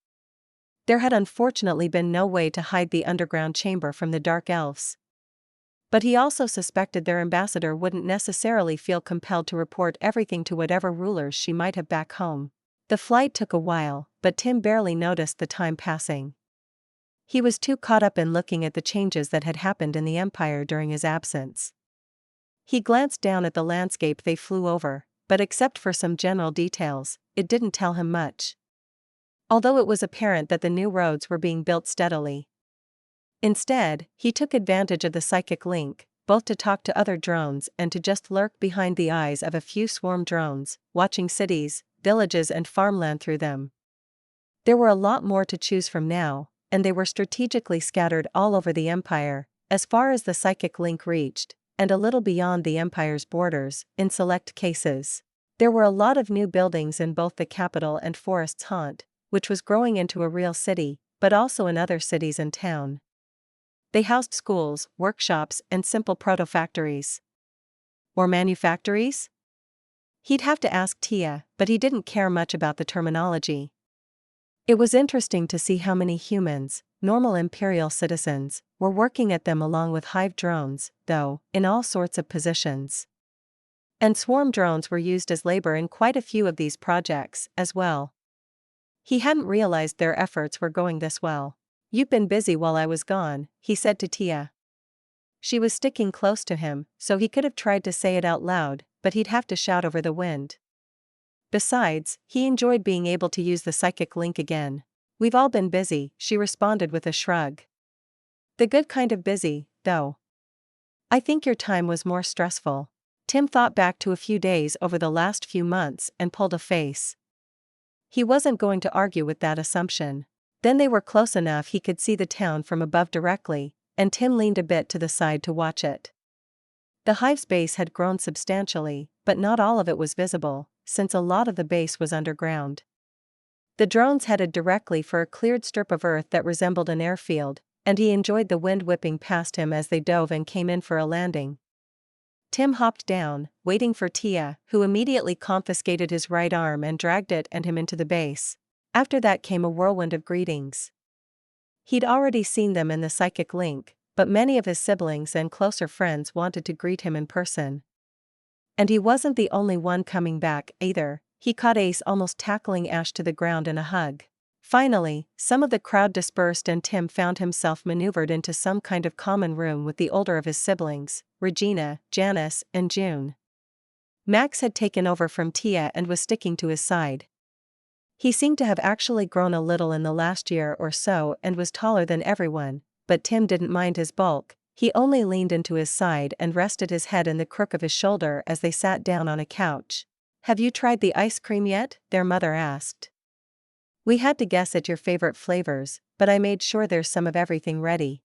There had unfortunately been no way to hide the underground chamber from the Dark Elves. But he also suspected their ambassador wouldn't necessarily feel compelled to report everything to whatever rulers she might have back home. The flight took a while, but Tim barely noticed the time passing. He was too caught up in looking at the changes that had happened in the Empire during his absence. He glanced down at the landscape they flew over, but except for some general details, it didn't tell him much. Although it was apparent that the new roads were being built steadily. Instead, he took advantage of the psychic link, both to talk to other drones and to just lurk behind the eyes of a few swarm drones, watching cities, villages and farmland through them. There were a lot more to choose from now, and they were strategically scattered all over the Empire, as far as the psychic link reached, and a little beyond the Empire's borders, in select cases. There were a lot of new buildings in both the capital and Forest's Haunt, which was growing into a real city, but also in other cities and town. They housed schools, workshops, and simple proto-factories. Or manufactories? He'd have to ask Tia, but he didn't care much about the terminology. It was interesting to see how many humans, normal Imperial citizens, were working at them along with Hive drones, though, in all sorts of positions. And swarm drones were used as labor in quite a few of these projects, as well. He hadn't realized their efforts were going this well. You've been busy while I was gone, he said to Tia. She was sticking close to him, so he could have tried to say it out loud, but he'd have to shout over the wind. Besides, he enjoyed being able to use the psychic link again. We've all been busy, she responded with a shrug. The good kind of busy, though. I think your time was more stressful. Tim thought back to a few days over the last few months and pulled a face. He wasn't going to argue with that assumption. Then they were close enough he could see the town from above directly, and Tim leaned a bit to the side to watch it. The hive's base had grown substantially, but not all of it was visible, since a lot of the base was underground. The drones headed directly for a cleared strip of earth that resembled an airfield, and he enjoyed the wind whipping past him as they dove and came in for a landing. Tim hopped down, waiting for Tia, who immediately confiscated his right arm and dragged it and him into the base. After that came a whirlwind of greetings. He'd already seen them in the psychic link, but many of his siblings and closer friends wanted to greet him in person. And he wasn't the only one coming back, either. He caught Ace almost tackling Ash to the ground in a hug. Finally, some of the crowd dispersed and Tim found himself maneuvered into some kind of common room with the older of his siblings, Regina, Janice, and June. Max had taken over from Tia and was sticking to his side. He seemed to have actually grown a little in the last year or so and was taller than everyone, but Tim didn't mind his bulk. He only leaned into his side and rested his head in the crook of his shoulder as they sat down on a couch. "Have you tried the ice cream yet?" their mother asked. "We had to guess at your favorite flavors, but I made sure there's some of everything ready.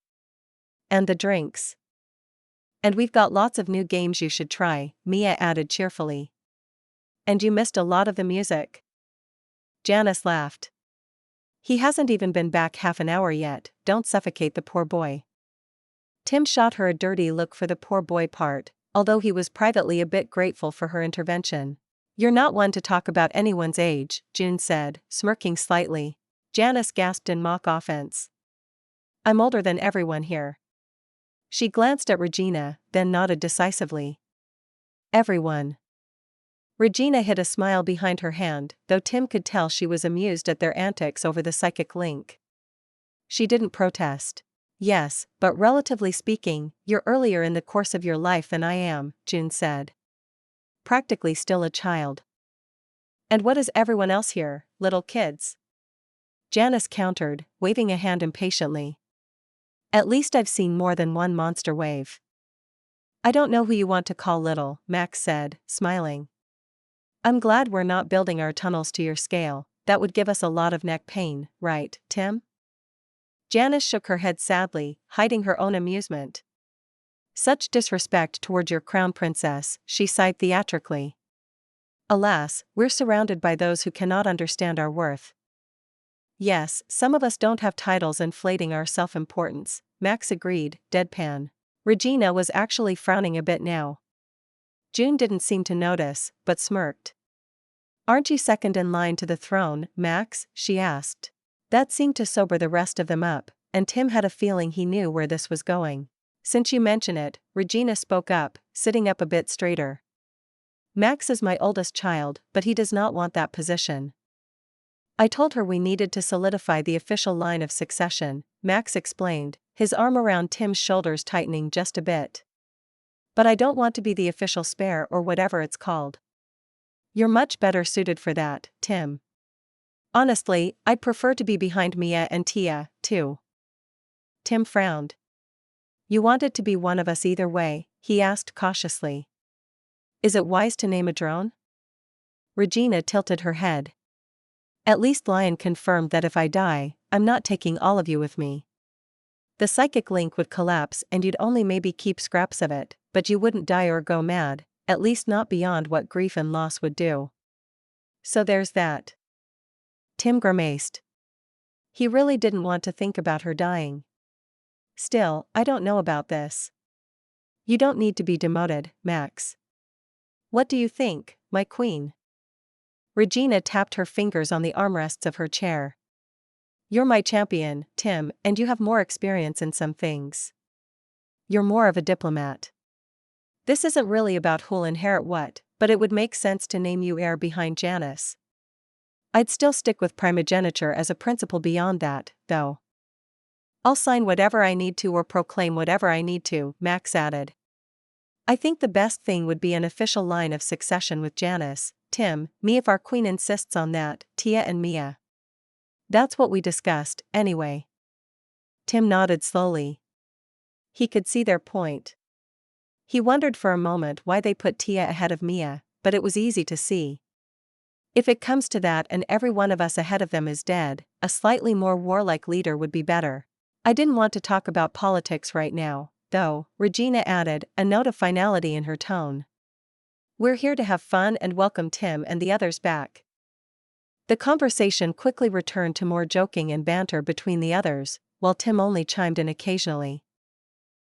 And the drinks. And we've got lots of new games you should try," Mia added cheerfully. "And you missed a lot of the music." Janice laughed. "He hasn't even been back half an hour yet, don't suffocate the poor boy." Tim shot her a dirty look for the poor boy part, although he was privately a bit grateful for her intervention. "You're not one to talk about anyone's age," June said, smirking slightly. Janice gasped in mock offense. "I'm older than everyone here." She glanced at Regina, then nodded decisively. "Everyone." Regina hid a smile behind her hand, though Tim could tell she was amused at their antics over the psychic link. She didn't protest. "Yes, but relatively speaking, you're earlier in the course of your life than I am," June said. "Practically still a child." "And what is everyone else here, little kids?" Janice countered, waving a hand impatiently. "At least I've seen more than one monster wave." "I don't know who you want to call little," Max said, smiling. "I'm glad we're not building our tunnels to your scale, that would give us a lot of neck pain, right, Tim?" Janice shook her head sadly, hiding her own amusement. "Such disrespect toward your crown princess," she sighed theatrically. "Alas, we're surrounded by those who cannot understand our worth." "Yes, some of us don't have titles inflating our self-importance," Max agreed, deadpan. Regina was actually frowning a bit now. June didn't seem to notice, but smirked. "Aren't you second in line to the throne, Max?" she asked. That seemed to sober the rest of them up, and Tim had a feeling he knew where this was going. "Since you mention it," Regina spoke up, sitting up a bit straighter. "Max is my oldest child, but he does not want that position." "I told her we needed to solidify the official line of succession," Max explained, his arm around Tim's shoulders tightening just a bit. "But I don't want to be the official spare or whatever it's called." "You're much better suited for that, Tim." "Honestly, I'd prefer to be behind Mia and Tia, too." Tim frowned. "You wanted to be one of us either way?" he asked cautiously. "Is it wise to name a drone?" Regina tilted her head. "At least Lion confirmed that if I die, I'm not taking all of you with me. The psychic link would collapse and you'd only maybe keep scraps of it, but you wouldn't die or go mad, at least not beyond what grief and loss would do. So there's that." Tim grimaced. He really didn't want to think about her dying. "Still, I don't know about this." "You don't need to be demoted, Max." "What do you think, my queen?" Regina tapped her fingers on the armrests of her chair. "You're my champion, Tim, and you have more experience in some things. You're more of a diplomat. This isn't really about who'll inherit what, but it would make sense to name you heir behind Janice. I'd still stick with primogeniture as a principle beyond that, though." "I'll sign whatever I need to or proclaim whatever I need to," Max added. "I think the best thing would be an official line of succession with Janice, Tim, me if our queen insists on that, Tia and Mia." "That's what we discussed, anyway." Tim nodded slowly. He could see their point. He wondered for a moment why they put Tia ahead of Mia, but it was easy to see. If it comes to that and every one of us ahead of them is dead, a slightly more warlike leader would be better. I didn't want to talk about politics right now, though, Regina added, a note of finality in her tone. We're here to have fun and welcome Tim and the others back. The conversation quickly returned to more joking and banter between the others, while Tim only chimed in occasionally.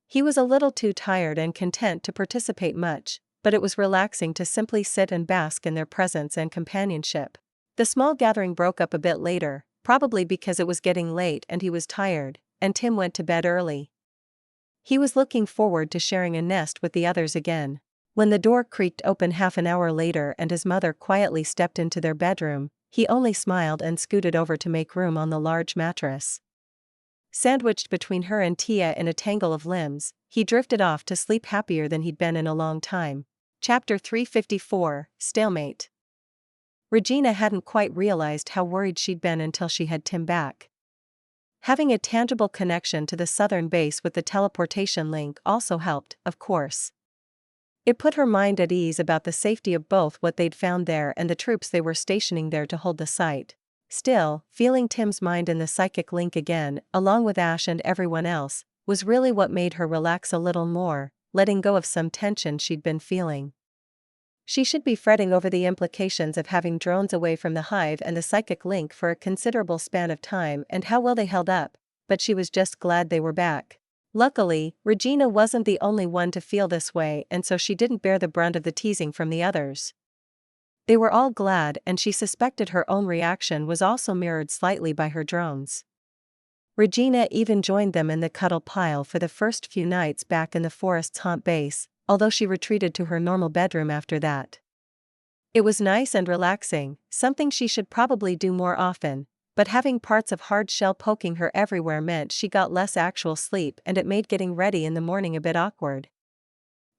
He was a little too tired and content to participate much, but it was relaxing to simply sit and bask in their presence and companionship. The small gathering broke up a bit later, probably because it was getting late and he was tired, and Tim went to bed early. He was looking forward to sharing a nest with the others again. When the door creaked open half an hour later and his mother quietly stepped into their bedroom, he only smiled and scooted over to make room on the large mattress. Sandwiched between her and Tia in a tangle of limbs, he drifted off to sleep happier than he'd been in a long time. Chapter 354, Stalemate. Regina hadn't quite realized how worried she'd been until she had Tim back. Having a tangible connection to the southern base with the teleportation link also helped, of course. It put her mind at ease about the safety of both what they'd found there and the troops they were stationing there to hold the site. Still, feeling Tim's mind in the psychic link again, along with Ash and everyone else, was really what made her relax a little more, letting go of some tension she'd been feeling. She should be fretting over the implications of having drones away from the Hive and the psychic link for a considerable span of time and how well they held up, but she was just glad they were back. Luckily, Regina wasn't the only one to feel this way, and so she didn't bear the brunt of the teasing from the others. They were all glad, and she suspected her own reaction was also mirrored slightly by her drones. Regina even joined them in the cuddle pile for the first few nights back in the forest's haunt base, although she retreated to her normal bedroom after that. It was nice and relaxing, something she should probably do more often, but having parts of hard shell poking her everywhere meant she got less actual sleep, and it made getting ready in the morning a bit awkward.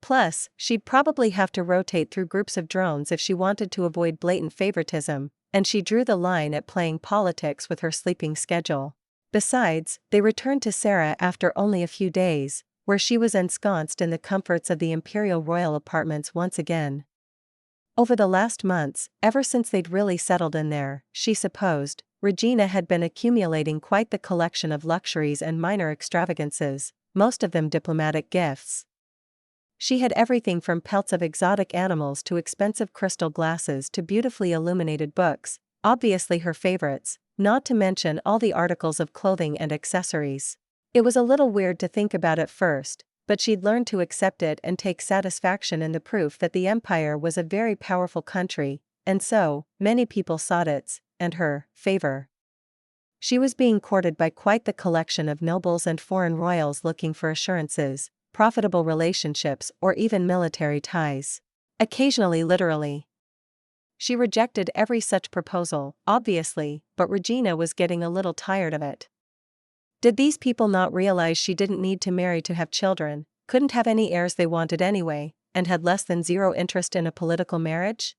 Plus, she'd probably have to rotate through groups of drones if she wanted to avoid blatant favoritism, and she drew the line at playing politics with her sleeping schedule. Besides, they returned to Sarah after only a few days, where she was ensconced in the comforts of the imperial royal apartments once again. Over the last months, ever since they'd really settled in there, she supposed, Regina had been accumulating quite the collection of luxuries and minor extravagances, most of them diplomatic gifts. She had everything from pelts of exotic animals to expensive crystal glasses to beautifully illuminated books, obviously her favorites, not to mention all the articles of clothing and accessories. It was a little weird to think about at first, but she'd learned to accept it and take satisfaction in the proof that the empire was a very powerful country, and so, many people sought its, and her, favor. She was being courted by quite the collection of nobles and foreign royals looking for assurances, profitable relationships, or even military ties. Occasionally literally. She rejected every such proposal, obviously, but Regina was getting a little tired of it. Did these people not realize she didn't need to marry to have children, couldn't have any heirs they wanted anyway, and had less than zero interest in a political marriage?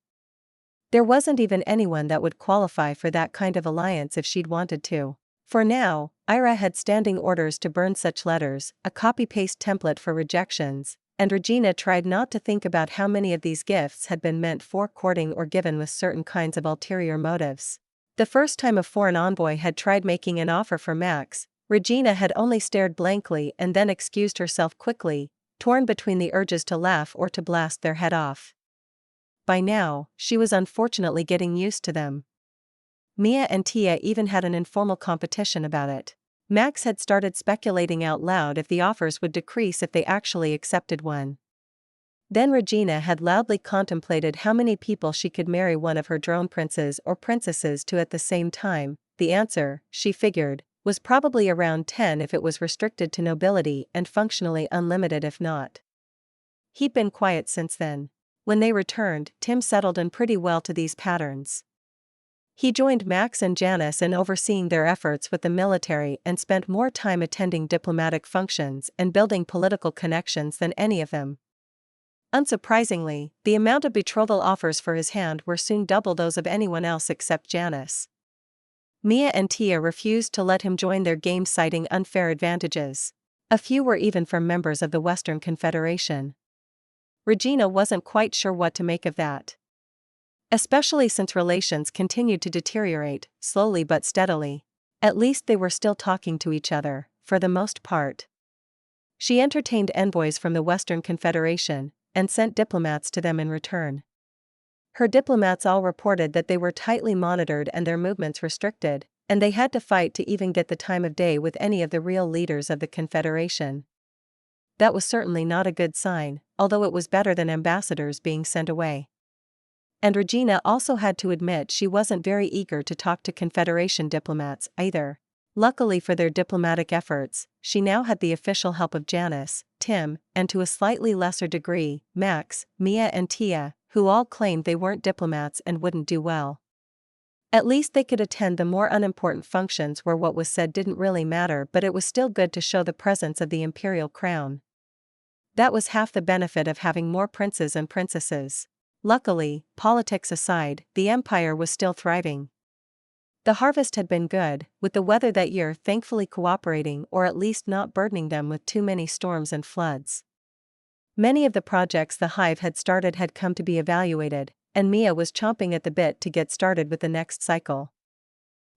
There wasn't even anyone that would qualify for that kind of alliance if she'd wanted to. For now, Ira had standing orders to burn such letters, a copy-paste template for rejections, and Regina tried not to think about how many of these gifts had been meant for courting or given with certain kinds of ulterior motives. The first time a foreign envoy had tried making an offer for Max, Regina had only stared blankly and then excused herself quickly, torn between the urges to laugh or to blast their head off. By now, she was unfortunately getting used to them. Mia and Tia even had an informal competition about it. Max had started speculating out loud if the offers would decrease if they actually accepted one. Then Regina had loudly contemplated how many people she could marry one of her drone princes or princesses to at the same time. The answer, she figured, was probably around 10 if it was restricted to nobility and functionally unlimited if not. He'd been quiet since then. When they returned, Tim settled in pretty well to these patterns. He joined Max and Janice in overseeing their efforts with the military and spent more time attending diplomatic functions and building political connections than any of them. Unsurprisingly, the amount of betrothal offers for his hand were soon double those of anyone else except Janice. Mia and Tia refused to let him join their game, citing unfair advantages. A few were even from members of the Western Confederation. Regina wasn't quite sure what to make of that. especially since relations continued to deteriorate, slowly but steadily. At least they were still talking to each other, for the most part. She entertained envoys from the Western Confederation, and sent diplomats to them in return. Her diplomats all reported that they were tightly monitored and their movements restricted, and they had to fight to even get the time of day with any of the real leaders of the Confederation. That was certainly not a good sign, although it was better than ambassadors being sent away. And Regina also had to admit she wasn't very eager to talk to Confederation diplomats either. Luckily for their diplomatic efforts, she now had the official help of Janice, Tim, and to a slightly lesser degree, Max, Mia and Tia, who all claimed they weren't diplomats and wouldn't do well. At least they could attend the more unimportant functions where what was said didn't really matter, but it was still good to show the presence of the imperial crown. That was half the benefit of having more princes and princesses. Luckily, politics aside, the empire was still thriving. The harvest had been good, with the weather that year thankfully cooperating or at least not burdening them with too many storms and floods. Many of the projects the Hive had started had come to be evaluated, and Mia was chomping at the bit to get started with the next cycle.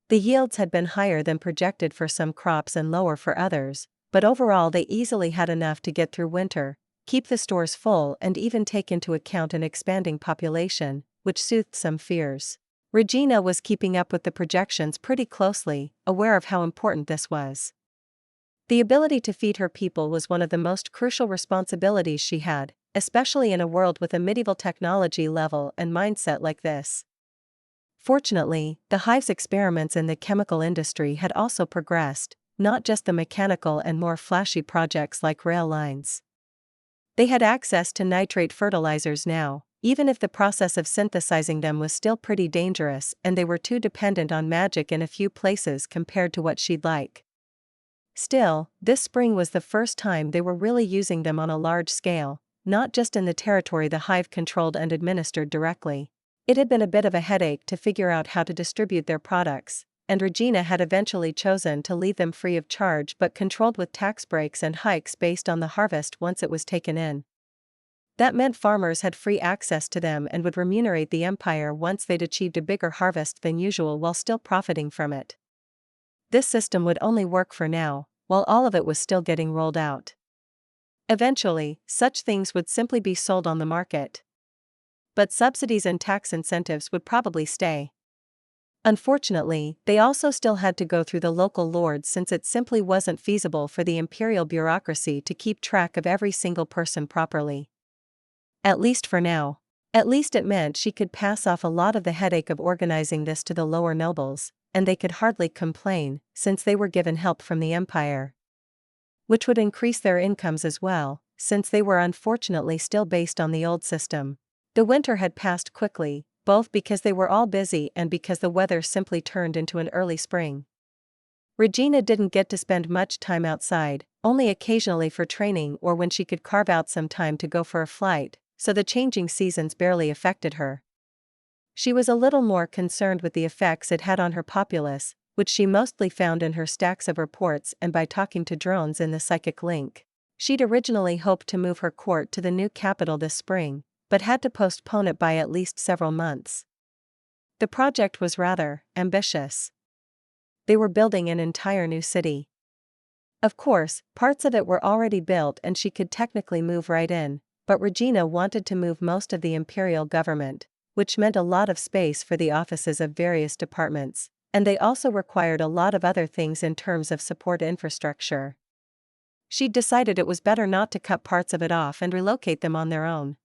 The yields had been higher than projected for some crops and lower for others, but overall they easily had enough to get through winter, keep the stores full and even take into account an expanding population, which soothed some fears. Regina was keeping up with the projections pretty closely, aware of how important this was. The ability to feed her people was one of the most crucial responsibilities she had, especially in a world with a medieval technology level and mindset like this. Fortunately, the Hive's experiments in the chemical industry had also progressed, not just the mechanical and more flashy projects like rail lines. They had access to nitrate fertilizers now, even if the process of synthesizing them was still pretty dangerous and they were too dependent on magic in a few places compared to what she'd like. Still, this spring was the first time they were really using them on a large scale, not just in the territory the Hive controlled and administered directly. It had been a bit of a headache to figure out how to distribute their products, and Regina had eventually chosen to leave them free of charge but controlled with tax breaks and hikes based on the harvest once it was taken in. That meant farmers had free access to them and would remunerate the empire once they'd achieved a bigger harvest than usual while still profiting from it. This system would only work for now, while all of it was still getting rolled out. Eventually, such things would simply be sold on the market. But subsidies and tax incentives would probably stay. Unfortunately, they also still had to go through the local lords since it simply wasn't feasible for the imperial bureaucracy to keep track of every single person properly. At least for now. At least it meant she could pass off a lot of the headache of organizing this to the lower nobles, and they could hardly complain, since they were given help from the empire. Which would increase their incomes as well, since they were unfortunately still based on the old system. The winter had passed quickly, both because they were all busy and because the weather simply turned into an early spring. Regina didn't get to spend much time outside, only occasionally for training or when she could carve out some time to go for a flight, so the changing seasons barely affected her. She was a little more concerned with the effects it had on her populace, which she mostly found in her stacks of reports and by talking to drones in the psychic link. She'd originally hoped to move her court to the new capital this spring, but had to postpone it by at least several months. The project was rather ambitious. They were building an entire new city. Of course, parts of it were already built and she could technically move right in, but Regina wanted to move most of the imperial government, which meant a lot of space for the offices of various departments, and they also required a lot of other things in terms of support infrastructure. She'd decided it was better not to cut parts of it off and relocate them on their own.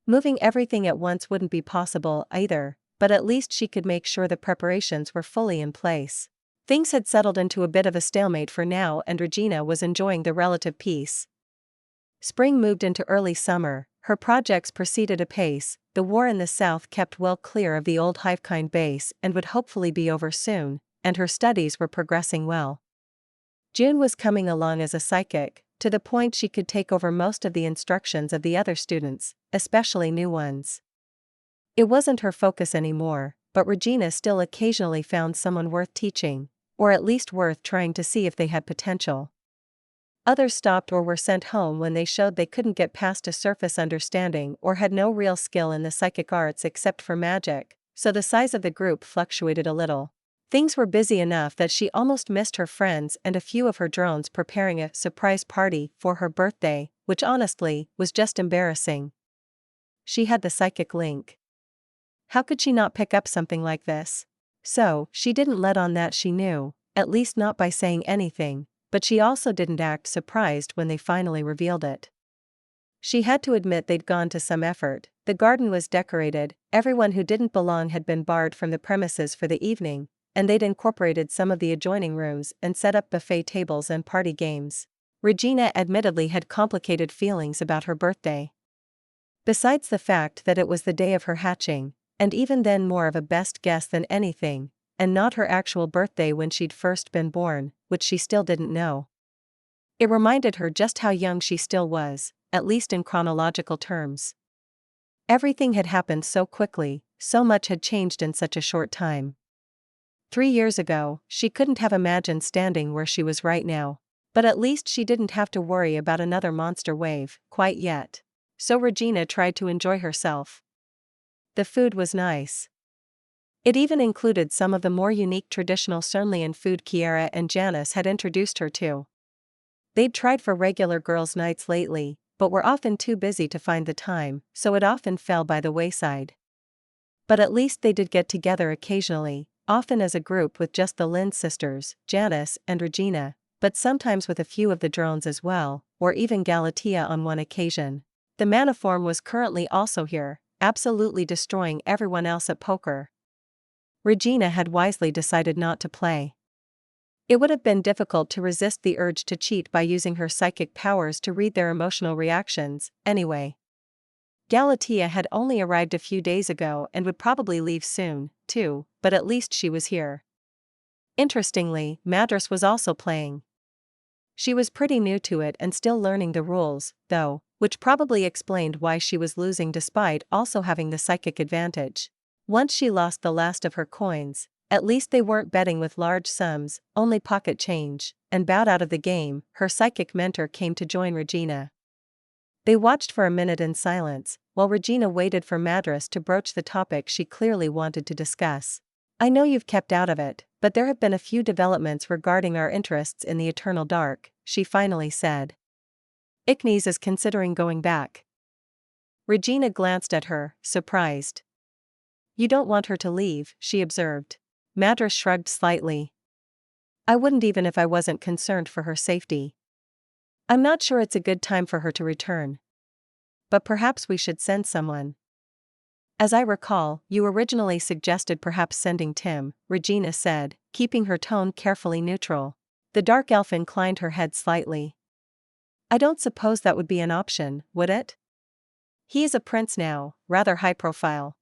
Moving everything at once wouldn't be possible either, but at least she could make sure the preparations were fully in place. Things had settled into a bit of a stalemate for now and Regina was enjoying the relative peace. Spring moved into early summer, her projects proceeded apace, the war in the south kept well clear of the old Hive Queen base and would hopefully be over soon, and her studies were progressing well. June was coming along as a psychic, to the point she could take over most of the instructions of the other students, especially new ones. It wasn't her focus anymore, but Regina still occasionally found someone worth teaching, or at least worth trying to see if they had potential. Others stopped or were sent home when they showed they couldn't get past a surface understanding or had no real skill in the psychic arts except for magic, so the size of the group fluctuated a little. Things were busy enough that she almost missed her friends and a few of her drones preparing a surprise party for her birthday, which honestly was just embarrassing. She had the psychic link. How could she not pick up something like this? So, she didn't let on that she knew, at least not by saying anything, but she also didn't act surprised when they finally revealed it. She had to admit they'd gone to some effort. The garden was decorated, everyone who didn't belong had been barred from the premises for the evening, and they'd incorporated some of the adjoining rooms and set up buffet tables and party games. Regina admittedly had complicated feelings about her birthday. Besides the fact that it was the day of her hatching, and even then more of a best guess than anything, and not her actual birthday when she'd first been born, which she still didn't know. It reminded her just how young she still was, at least in chronological terms. Everything had happened so quickly, so much had changed in such a short time. 3 years ago, she couldn't have imagined standing where she was right now. But at least she didn't have to worry about another monster wave, quite yet. So Regina tried to enjoy herself. The food was nice. It even included some of the more unique traditional Sunlian food Kiara and Janice had introduced her to. They'd tried for regular girls' nights lately, but were often too busy to find the time, so it often fell by the wayside. But at least they did get together occasionally, often as a group with just the Lynn sisters, Janice and Regina, but sometimes with a few of the drones as well, or even Galatea on one occasion. The Maniform was currently also here, absolutely destroying everyone else at poker. Regina had wisely decided not to play. It would have been difficult to resist the urge to cheat by using her psychic powers to read their emotional reactions, anyway. Galatea had only arrived a few days ago and would probably leave soon, too, but at least she was here. Interestingly, Madras was also playing. She was pretty new to it and still learning the rules, though, which probably explained why she was losing despite also having the psychic advantage. Once she lost the last of her coins, at least they weren't betting with large sums, only pocket change, and bowed out of the game. Her psychic mentor came to join Regina. They watched for a minute in silence, while Regina waited for Madras to broach the topic she clearly wanted to discuss. I know you've kept out of it, but there have been a few developments regarding our interests in the Eternal Dark, she finally said. Iknes is considering going back. Regina glanced at her, surprised. You don't want her to leave, she observed. Madras shrugged slightly. I wouldn't even if I wasn't concerned for her safety. I'm not sure it's a good time for her to return. But perhaps we should send someone. As I recall, you originally suggested perhaps sending Tim, Regina said, keeping her tone carefully neutral. The dark elf inclined her head slightly. I don't suppose that would be an option, would it? He is a prince now, rather high profile.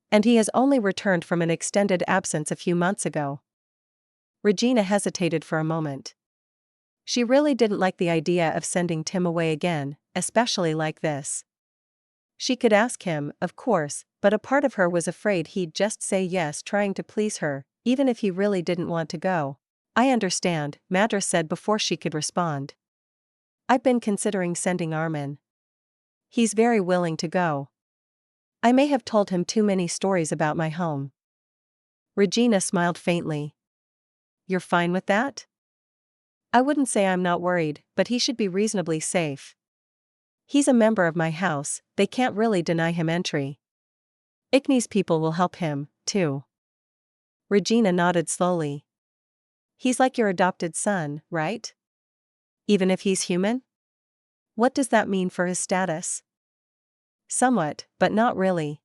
And he has only returned from an extended absence a few months ago. Regina hesitated for a moment. She really didn't like the idea of sending Tim away again, especially like this. She could ask him, of course, but a part of her was afraid he'd just say yes, trying to please her, even if he really didn't want to go. I understand, Madras said before she could respond. I've been considering sending Armin. He's very willing to go. I may have told him too many stories about my home. Regina smiled faintly. You're fine with that? I wouldn't say I'm not worried, but he should be reasonably safe. He's a member of my house, they can't really deny him entry. Iknes people will help him, too. Regina nodded slowly. He's like your adopted son, right? Even if he's human? What does that mean for his status? Somewhat, but not really.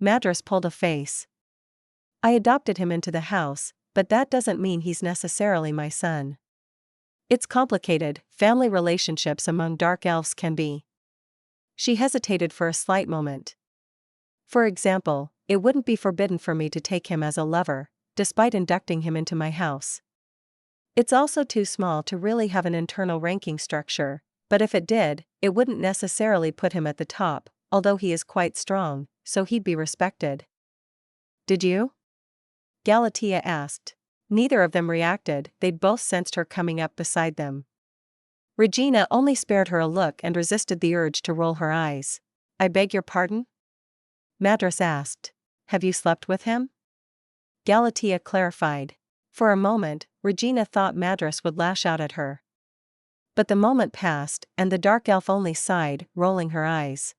Madras pulled a face. I adopted him into the house, but that doesn't mean he's necessarily my son. It's complicated, family relationships among dark elves can be. She hesitated for a slight moment. For example, it wouldn't be forbidden for me to take him as a lover, despite inducting him into my house. It's also too small to really have an internal ranking structure, but if it did, it wouldn't necessarily put him at the top, although he is quite strong, so he'd be respected. Did you? Galatea asked. Neither of them reacted, they'd both sensed her coming up beside them. Regina only spared her a look and resisted the urge to roll her eyes. "I beg your pardon?" Madras asked. "Have you slept with him?" Galatea clarified. For a moment, Regina thought Madras would lash out at her. But the moment passed, and the dark elf only sighed, rolling her eyes.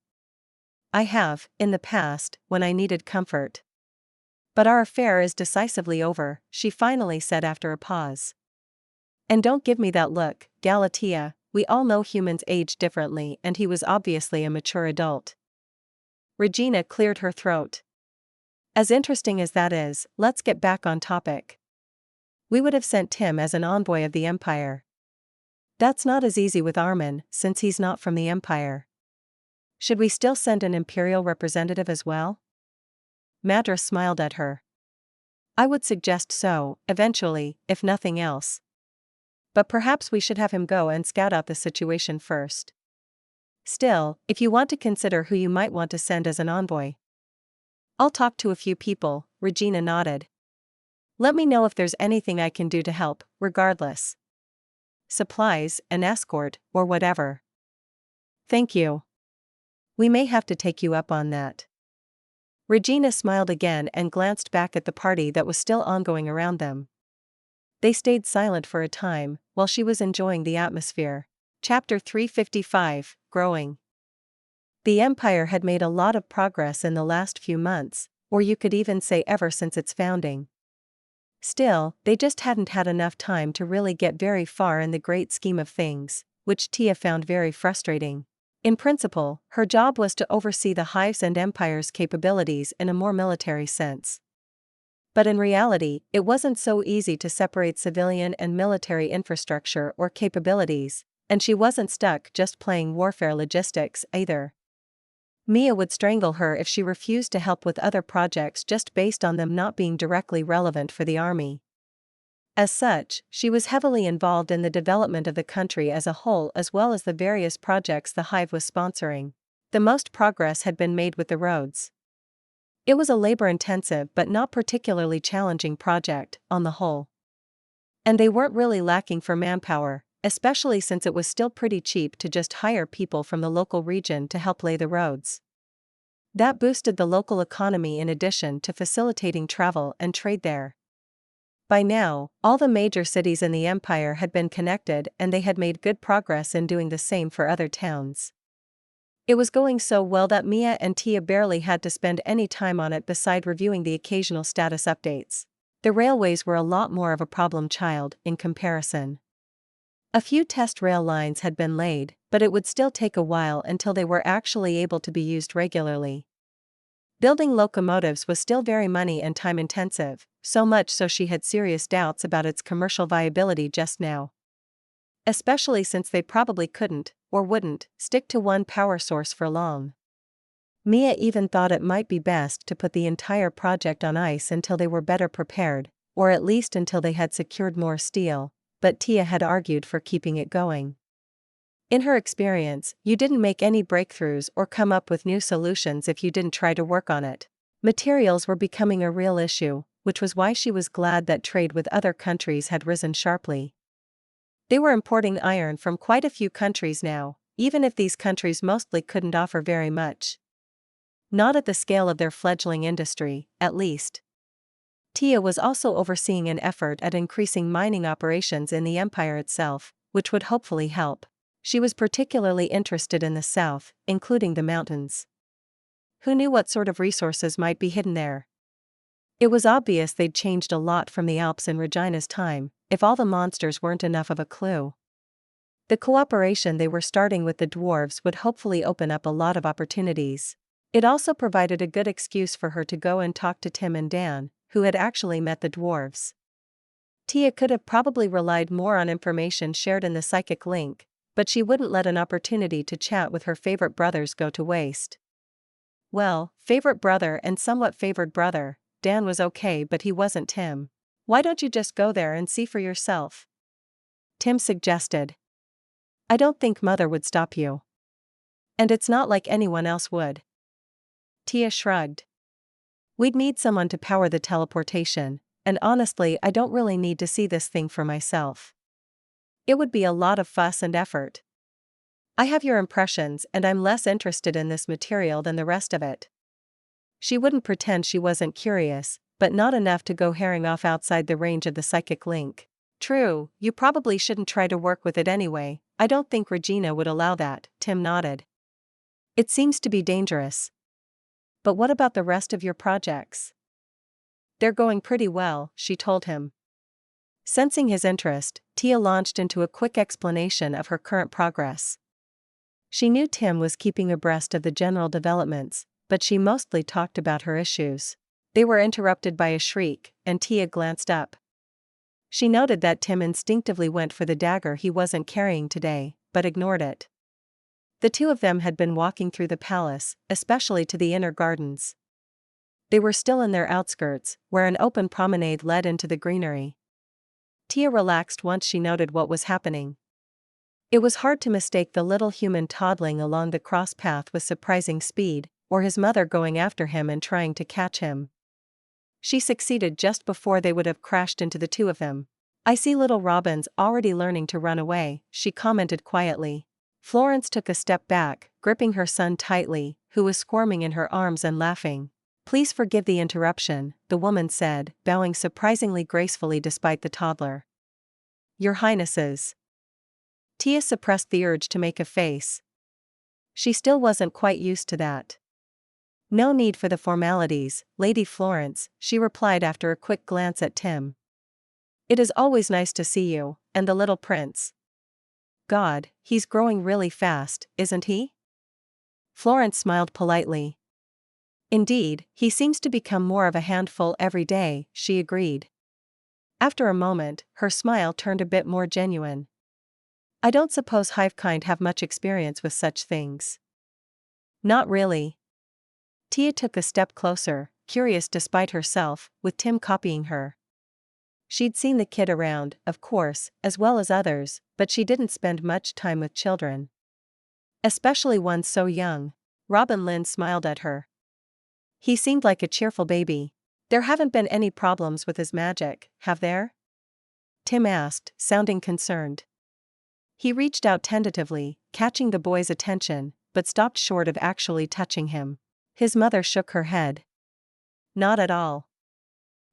"I have, in the past, when I needed comfort. But our affair is decisively over," she finally said after a pause. "And don't give me that look, Galatea, we all know humans age differently and he was obviously a mature adult." Regina cleared her throat. "As interesting as that is, let's get back on topic. We would have sent Tim as an envoy of the Empire. That's not as easy with Armin, since he's not from the Empire. Should we still send an Imperial representative as well?" Madras smiled at her. "I would suggest so, eventually, if nothing else. But perhaps we should have him go and scout out the situation first. Still, if you want to consider who you might want to send as an envoy." "I'll talk to a few people," Regina nodded. "Let me know if there's anything I can do to help, regardless. Supplies, an escort, or whatever." "Thank you. We may have to take you up on that." Regina smiled again and glanced back at the party that was still ongoing around them. They stayed silent for a time, while she was enjoying the atmosphere. Chapter 355, Growing. The Empire had made a lot of progress in the last few months, or you could even say ever since its founding. Still, they just hadn't had enough time to really get very far in the great scheme of things, which Tia found very frustrating. In principle, her job was to oversee the Hive's and Empire's capabilities in a more military sense. But in reality, it wasn't so easy to separate civilian and military infrastructure or capabilities, and she wasn't stuck just playing warfare logistics either. Mia would strangle her if she refused to help with other projects just based on them not being directly relevant for the army. As such, she was heavily involved in the development of the country as a whole as well as the various projects the Hive was sponsoring. The most progress had been made with the roads. It was a labor-intensive but not particularly challenging project, on the whole. And they weren't really lacking for manpower, especially since it was still pretty cheap to just hire people from the local region to help lay the roads. That boosted the local economy in addition to facilitating travel and trade there. By now, all the major cities in the Empire had been connected and they had made good progress in doing the same for other towns. It was going so well that Mia and Tia barely had to spend any time on it beside reviewing the occasional status updates. The railways were a lot more of a problem child in comparison. A few test rail lines had been laid, but it would still take a while until they were actually able to be used regularly. Building locomotives was still very money and time intensive, so much so she had serious doubts about its commercial viability just now. Especially since they probably couldn't, or wouldn't, stick to one power source for long. Mia even thought it might be best to put the entire project on ice until they were better prepared, or at least until they had secured more steel, but Tia had argued for keeping it going. In her experience, you didn't make any breakthroughs or come up with new solutions if you didn't try to work on it. Materials were becoming a real issue, which was why she was glad that trade with other countries had risen sharply. They were importing iron from quite a few countries now, even if these countries mostly couldn't offer very much. Not at the scale of their fledgling industry, at least. Tia was also overseeing an effort at increasing mining operations in the Empire itself, which would hopefully help. She was particularly interested in the south, including the mountains. Who knew what sort of resources might be hidden there? It was obvious they'd changed a lot from the Alps in Regina's time, if all the monsters weren't enough of a clue. The cooperation they were starting with the dwarves would hopefully open up a lot of opportunities. It also provided a good excuse for her to go and talk to Tim and Dan, who had actually met the dwarves. Tia could have probably relied more on information shared in the psychic link, but she wouldn't let an opportunity to chat with her favorite brothers go to waste. Well, favorite brother and somewhat favored brother, Dan was okay, but he wasn't Tim. "Why don't you just go there and see for yourself?" Tim suggested. "I don't think Mother would stop you. And it's not like anyone else would." Tia shrugged. "We'd need someone to power the teleportation, and honestly I don't really need to see this thing for myself." It would be a lot of fuss and effort. I have your impressions and I'm less interested in this material than the rest of it. She wouldn't pretend she wasn't curious, but not enough to go herring off outside the range of the psychic link. True, you probably shouldn't try to work with it anyway. I don't think Regina would allow that, Tim nodded. It seems to be dangerous. But what about the rest of your projects? They're going pretty well, she told him. Sensing his interest, Tia launched into a quick explanation of her current progress. She knew Tim was keeping abreast of the general developments, but she mostly talked about her issues. They were interrupted by a shriek, and Tia glanced up. She noted that Tim instinctively went for the dagger he wasn't carrying today, but ignored it. The two of them had been walking through the palace, especially to the inner gardens. They were still in their outskirts, where an open promenade led into the greenery. Tia relaxed once she noted what was happening. It was hard to mistake the little human toddling along the cross path with surprising speed, or his mother going after him and trying to catch him. She succeeded just before they would have crashed into the two of them. I see little Robin's already learning to run away, she commented quietly. Florence took a step back, gripping her son tightly, who was squirming in her arms and laughing. Please forgive the interruption, the woman said, bowing surprisingly gracefully despite the toddler. Your Highnesses. Tia suppressed the urge to make a face. She still wasn't quite used to that. No need for the formalities, Lady Florence, she replied after a quick glance at Tim. It is always nice to see you, and the little prince. God, he's growing really fast, isn't he? Florence smiled politely. Indeed, he seems to become more of a handful every day, she agreed. After a moment, her smile turned a bit more genuine. I don't suppose Hivekind have much experience with such things. Not really. Tia took a step closer, curious despite herself, with Tim copying her. She'd seen the kid around, of course, as well as others, but she didn't spend much time with children. Especially one so young. Robin Lynn smiled at her. He seemed like a cheerful baby. There haven't been any problems with his magic, have there? Tim asked, sounding concerned. He reached out tentatively, catching the boy's attention, but stopped short of actually touching him. His mother shook her head. Not at all.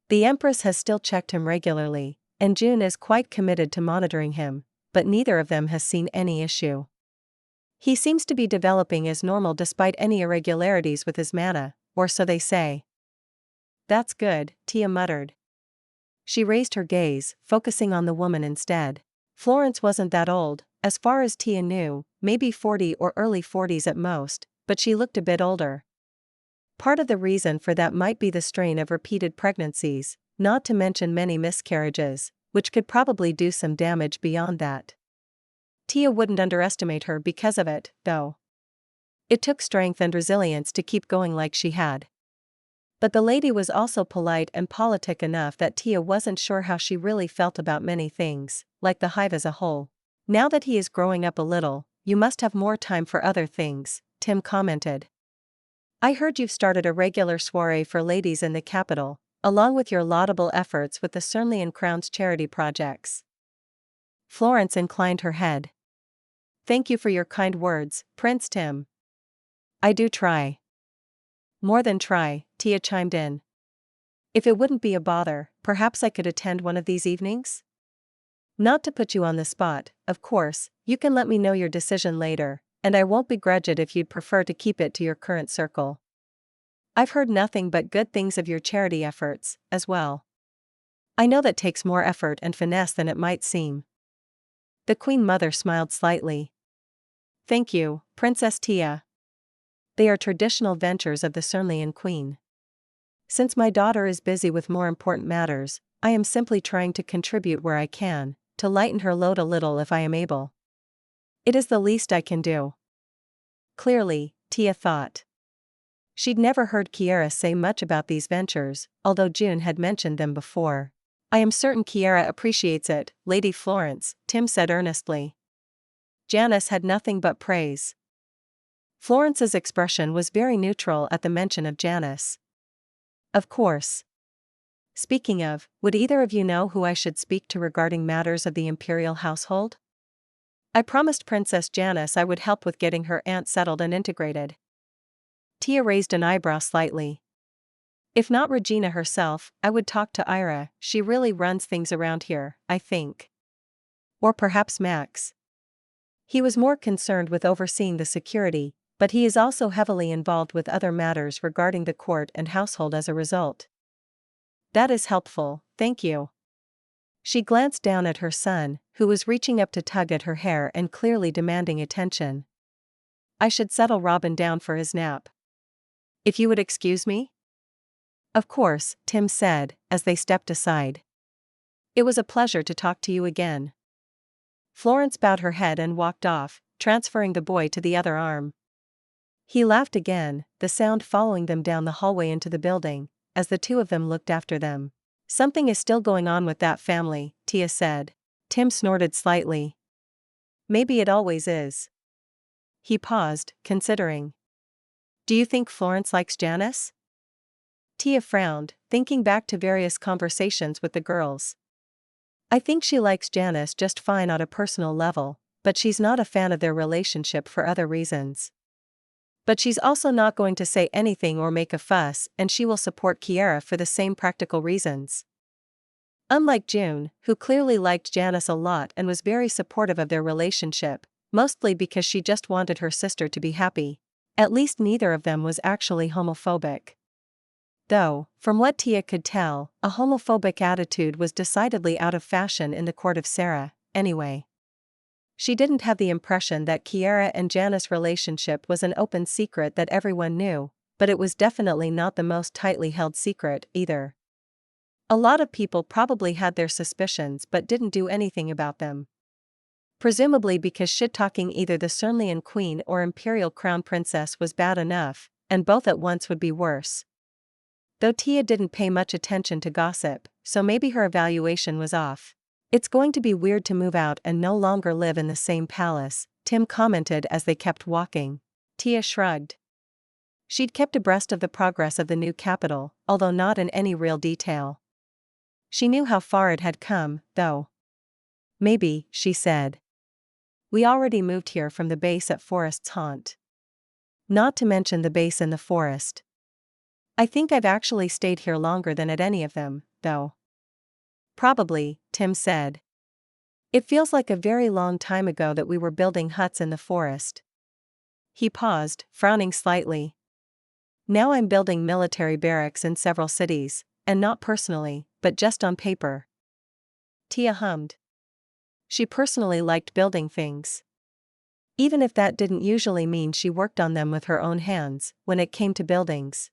The Empress has still checked him regularly, and June is quite committed to monitoring him, but neither of them has seen any issue. He seems to be developing as normal despite any irregularities with his mana, or so they say. That's good, Tia muttered. She raised her gaze, focusing on the woman instead. Florence wasn't that old, as far as Tia knew, maybe 40 or early 40s at most, but she looked a bit older. Part of the reason for that might be the strain of repeated pregnancies, not to mention many miscarriages, which could probably do some damage beyond that. Tia wouldn't underestimate her because of it, though. It took strength and resilience to keep going like she had. But the lady was also polite and politic enough that Tia wasn't sure how she really felt about many things, like the hive as a whole. Now that he is growing up a little, you must have more time for other things, Tim commented. I heard you've started a regular soiree for ladies in the capital, along with your laudable efforts with the Cernlian Crown's charity projects. Florence inclined her head. Thank you for your kind words, Prince Tim. I do try. More than try, Tia chimed in. If it wouldn't be a bother, perhaps I could attend one of these evenings? Not to put you on the spot, of course, you can let me know your decision later, and I won't begrudge it if you'd prefer to keep it to your current circle. I've heard nothing but good things of your charity efforts, as well. I know that takes more effort and finesse than it might seem. The Queen Mother smiled slightly. Thank you, Princess Tia. They are traditional ventures of the Cernlian Queen. Since my daughter is busy with more important matters, I am simply trying to contribute where I can, to lighten her load a little if I am able. It is the least I can do. Clearly, Tia thought. She'd never heard Kiera say much about these ventures, although June had mentioned them before. I am certain Kiera appreciates it, Lady Florence, Tim said earnestly. Janice had nothing but praise. Florence's expression was very neutral at the mention of Janice. Of course. Speaking of, would either of you know who I should speak to regarding matters of the imperial household? I promised Princess Janice I would help with getting her aunt settled and integrated. Tia raised an eyebrow slightly. If not Regina herself, I would talk to Ira, she really runs things around here, I think. Or perhaps Max. He was more concerned with overseeing the security, but he is also heavily involved with other matters regarding the court and household as a result. That is helpful, thank you. She glanced down at her son, who was reaching up to tug at her hair and clearly demanding attention. I should settle Robin down for his nap. If you would excuse me? Of course, Tim said, as they stepped aside. It was a pleasure to talk to you again. Florence bowed her head and walked off, transferring the boy to the other arm. He laughed again, the sound following them down the hallway into the building, as the two of them looked after them. Something is still going on with that family, Tia said. Tim snorted slightly. Maybe it always is. He paused, considering. Do you think Florence likes Janice? Tia frowned, thinking back to various conversations with the girls. I think she likes Janice just fine on a personal level, but she's not a fan of their relationship for other reasons. But she's also not going to say anything or make a fuss, and she will support Kiara for the same practical reasons. Unlike June, who clearly liked Janice a lot and was very supportive of their relationship, mostly because she just wanted her sister to be happy. At least neither of them was actually homophobic. Though, from what Tia could tell, a homophobic attitude was decidedly out of fashion in the court of Sarah, anyway. She didn't have the impression that Kiara and Janice's relationship was an open secret that everyone knew, but it was definitely not the most tightly held secret, either. A lot of people probably had their suspicions but didn't do anything about them. Presumably because shit-talking either the Cernlian queen or imperial crown princess was bad enough, and both at once would be worse. Though Tia didn't pay much attention to gossip, so maybe her evaluation was off. It's going to be weird to move out and no longer live in the same palace, Tim commented as they kept walking. Tia shrugged. She'd kept abreast of the progress of the new capital, although not in any real detail. She knew how far it had come, though. Maybe, she said. We already moved here from the base at Forest's Haunt. Not to mention the base in the forest. I think I've actually stayed here longer than at any of them, though. Probably, Tim said. It feels like a very long time ago that we were building huts in the forest. He paused, frowning slightly. Now I'm building military barracks in several cities, and not personally, but just on paper. Tia hummed. She personally liked building things. Even if that didn't usually mean she worked on them with her own hands, when it came to buildings.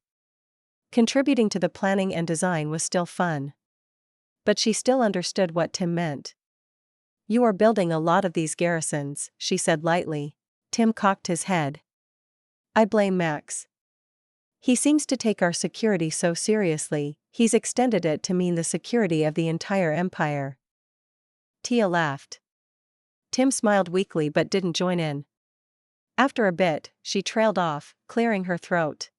Contributing to the planning and design was still fun. But she still understood what Tim meant. You are building a lot of these garrisons, she said lightly. Tim cocked his head. I blame Max. He seems to take our security so seriously, he's extended it to mean the security of the entire empire. Tia laughed. Tim smiled weakly but didn't join in. After a bit, she trailed off, clearing her throat.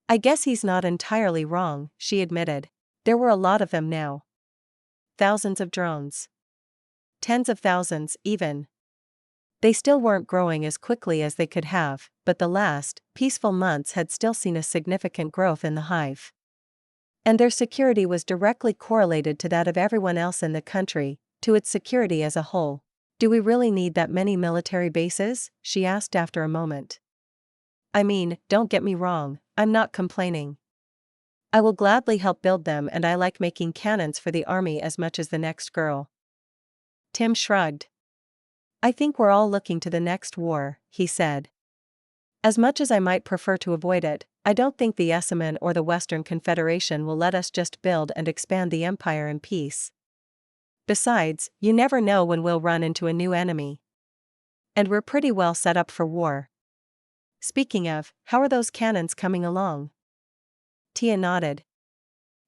I guess he's not entirely wrong, she admitted. There were a lot of them now. Thousands of drones. Tens of thousands, even. They still weren't growing as quickly as they could have, but the last, peaceful months had still seen a significant growth in the hive. And their security was directly correlated to that of everyone else in the country, to its security as a whole. Do we really need that many military bases? She asked after a moment. I mean, don't get me wrong, I'm not complaining. I will gladly help build them and I like making cannons for the army as much as the next girl. Tim shrugged. I think we're all looking to the next war, he said. As much as I might prefer to avoid it, I don't think the Esseman or the Western Confederation will let us just build and expand the empire in peace. Besides, you never know when we'll run into a new enemy. And we're pretty well set up for war. Speaking of, how are those cannons coming along? Tia nodded.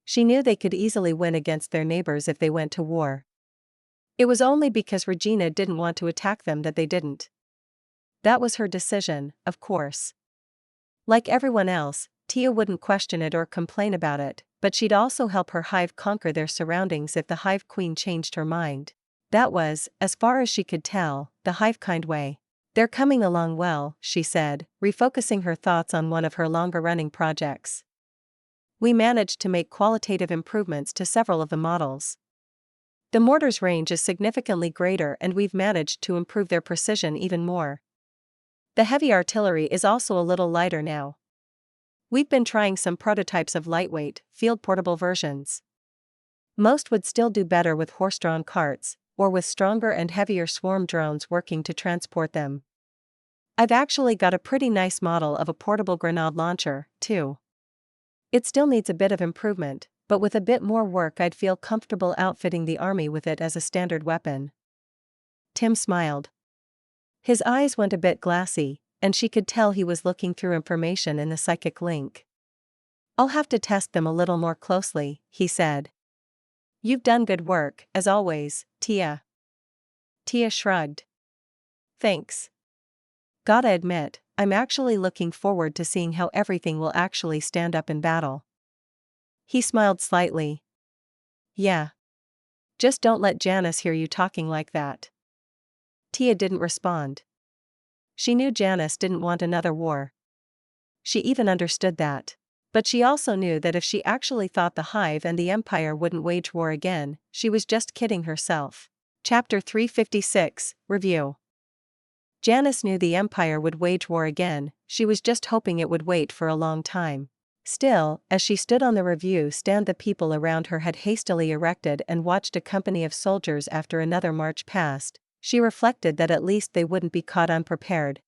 She knew they could easily win against their neighbors if they went to war. It was only because Regina didn't want to attack them that they didn't. That was her decision, of course. Like everyone else, Tia wouldn't question it or complain about it, but she'd also help her hive conquer their surroundings if the Hive Queen changed her mind. That was, as far as she could tell, the hive-kind way. They're coming along well, she said, refocusing her thoughts on one of her longer-running projects. We managed to make qualitative improvements to several of the models. The mortar's range is significantly greater and we've managed to improve their precision even more. The heavy artillery is also a little lighter now. We've been trying some prototypes of lightweight, field-portable versions. Most would still do better with horse-drawn carts, or with stronger and heavier swarm drones working to transport them. I've actually got a pretty nice model of a portable grenade launcher, too. It still needs a bit of improvement, but with a bit more work I'd feel comfortable outfitting the army with it as a standard weapon. Tim smiled. His eyes went a bit glassy, and she could tell he was looking through information in the psychic link. I'll have to test them a little more closely, he said. You've done good work, as always, Tia. Tia shrugged. Thanks. Gotta admit, I'm actually looking forward to seeing how everything will actually stand up in battle. He smiled slightly. Yeah. Just don't let Janice hear you talking like that. Tia didn't respond. She knew Janice didn't want another war. She even understood that. But she also knew that if she actually thought the Hive and the Empire wouldn't wage war again, she was just kidding herself. Chapter 356, Review. Janice knew the Empire would wage war again, she was just hoping it would wait for a long time. Still, as she stood on the review stand, the people around her had hastily erected and watched a company of soldiers after another march passed. She reflected that at least they wouldn't be caught unprepared.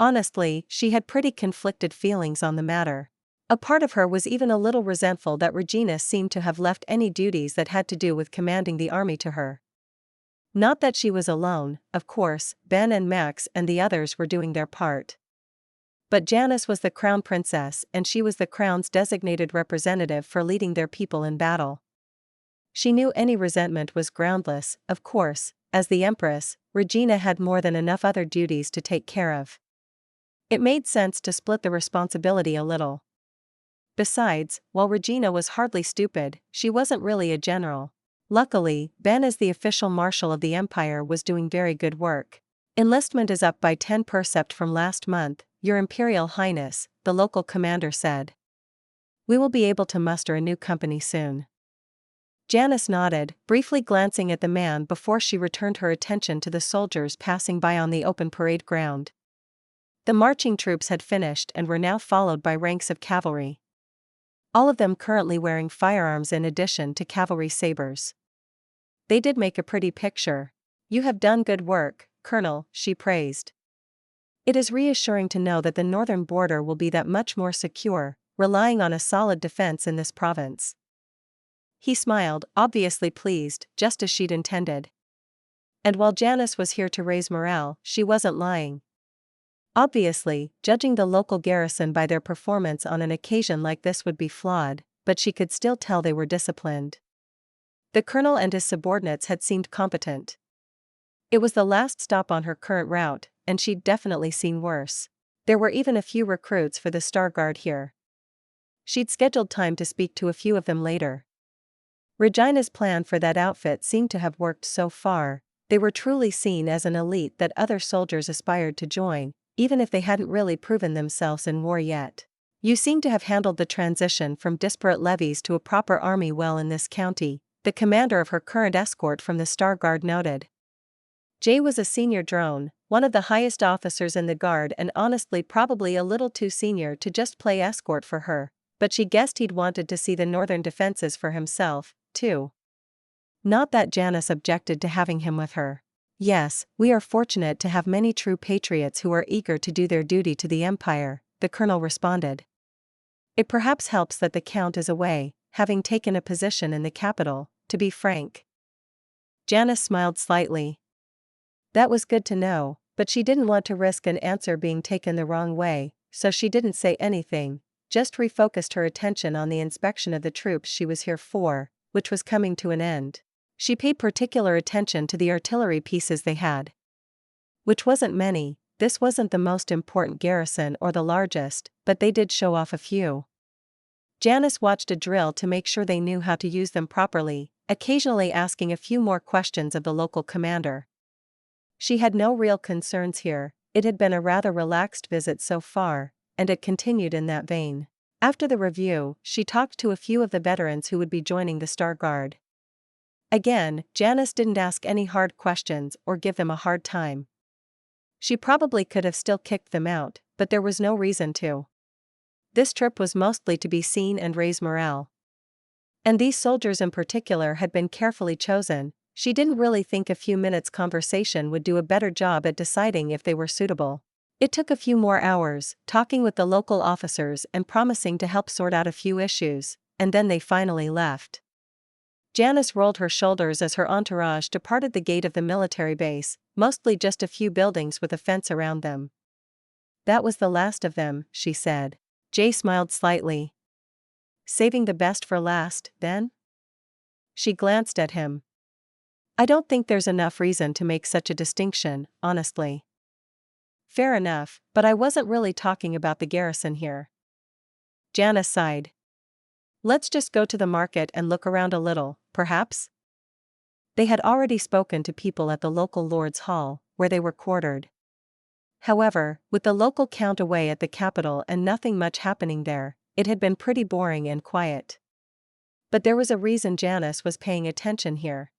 Honestly, she had pretty conflicted feelings on the matter. A part of her was even a little resentful that Regina seemed to have left any duties that had to do with commanding the army to her. Not that she was alone, of course, Ben and Max and the others were doing their part. But Janice was the crown princess and she was the crown's designated representative for leading their people in battle. She knew any resentment was groundless, of course. As the Empress, Regina had more than enough other duties to take care of. It made sense to split the responsibility a little. Besides, while Regina was hardly stupid, she wasn't really a general. Luckily, Ben as the official marshal of the Empire was doing very good work. Enlistment is up by 10 percept from last month, Your Imperial Highness, the local commander said. We will be able to muster a new company soon. Janice nodded, briefly glancing at the man before she returned her attention to the soldiers passing by on the open parade ground. The marching troops had finished and were now followed by ranks of cavalry. All of them currently wearing firearms in addition to cavalry sabers. They did make a pretty picture. You have done good work, Colonel, she praised. It is reassuring to know that the northern border will be that much more secure, relying on a solid defense in this province. He smiled, obviously pleased, just as she'd intended. And while Janice was here to raise morale, she wasn't lying. Obviously, judging the local garrison by their performance on an occasion like this would be flawed, but she could still tell they were disciplined. The colonel and his subordinates had seemed competent. It was the last stop on her current route, and she'd definitely seen worse. There were even a few recruits for the Star Guard here. She'd scheduled time to speak to a few of them later. Regina's plan for that outfit seemed to have worked so far. They were truly seen as an elite that other soldiers aspired to join, even if they hadn't really proven themselves in war yet. You seem to have handled the transition from disparate levies to a proper army well in this county, the commander of her current escort from the Star Guard noted. Jay was a senior drone, one of the highest officers in the guard and honestly probably a little too senior to just play escort for her, but she guessed he'd wanted to see the northern defenses for himself, too. Not that Janice objected to having him with her. Yes, we are fortunate to have many true patriots who are eager to do their duty to the Empire, the colonel responded. It perhaps helps that the Count is away, having taken a position in the capital, to be frank. Janice smiled slightly. That was good to know, but she didn't want to risk an answer being taken the wrong way, so she didn't say anything, just refocused her attention on the inspection of the troops she was here for, which was coming to an end. She paid particular attention to the artillery pieces they had. Which wasn't many, this wasn't the most important garrison or the largest, but they did show off a few. Janice watched a drill to make sure they knew how to use them properly, occasionally asking a few more questions of the local commander. She had no real concerns here, it had been a rather relaxed visit so far, and it continued in that vein. After the review, she talked to a few of the veterans who would be joining the Star Guard. Again, Janice didn't ask any hard questions or give them a hard time. She probably could have still kicked them out, but there was no reason to. This trip was mostly to be seen and raise morale. And these soldiers in particular had been carefully chosen. She didn't really think a few minutes' conversation would do a better job at deciding if they were suitable. It took a few more hours, talking with the local officers and promising to help sort out a few issues, and then they finally left. Janice rolled her shoulders as her entourage departed the gate of the military base, mostly just a few buildings with a fence around them. That was the last of them, she said. Jay smiled slightly. Saving the best for last, then? She glanced at him. I don't think there's enough reason to make such a distinction, honestly. Fair enough, but I wasn't really talking about the garrison here. Janice sighed. Let's just go to the market and look around a little, perhaps? They had already spoken to people at the local Lord's Hall, where they were quartered. However, with the local count away at the capital and nothing much happening there, it had been pretty boring and quiet. But there was a reason Janice was paying attention here.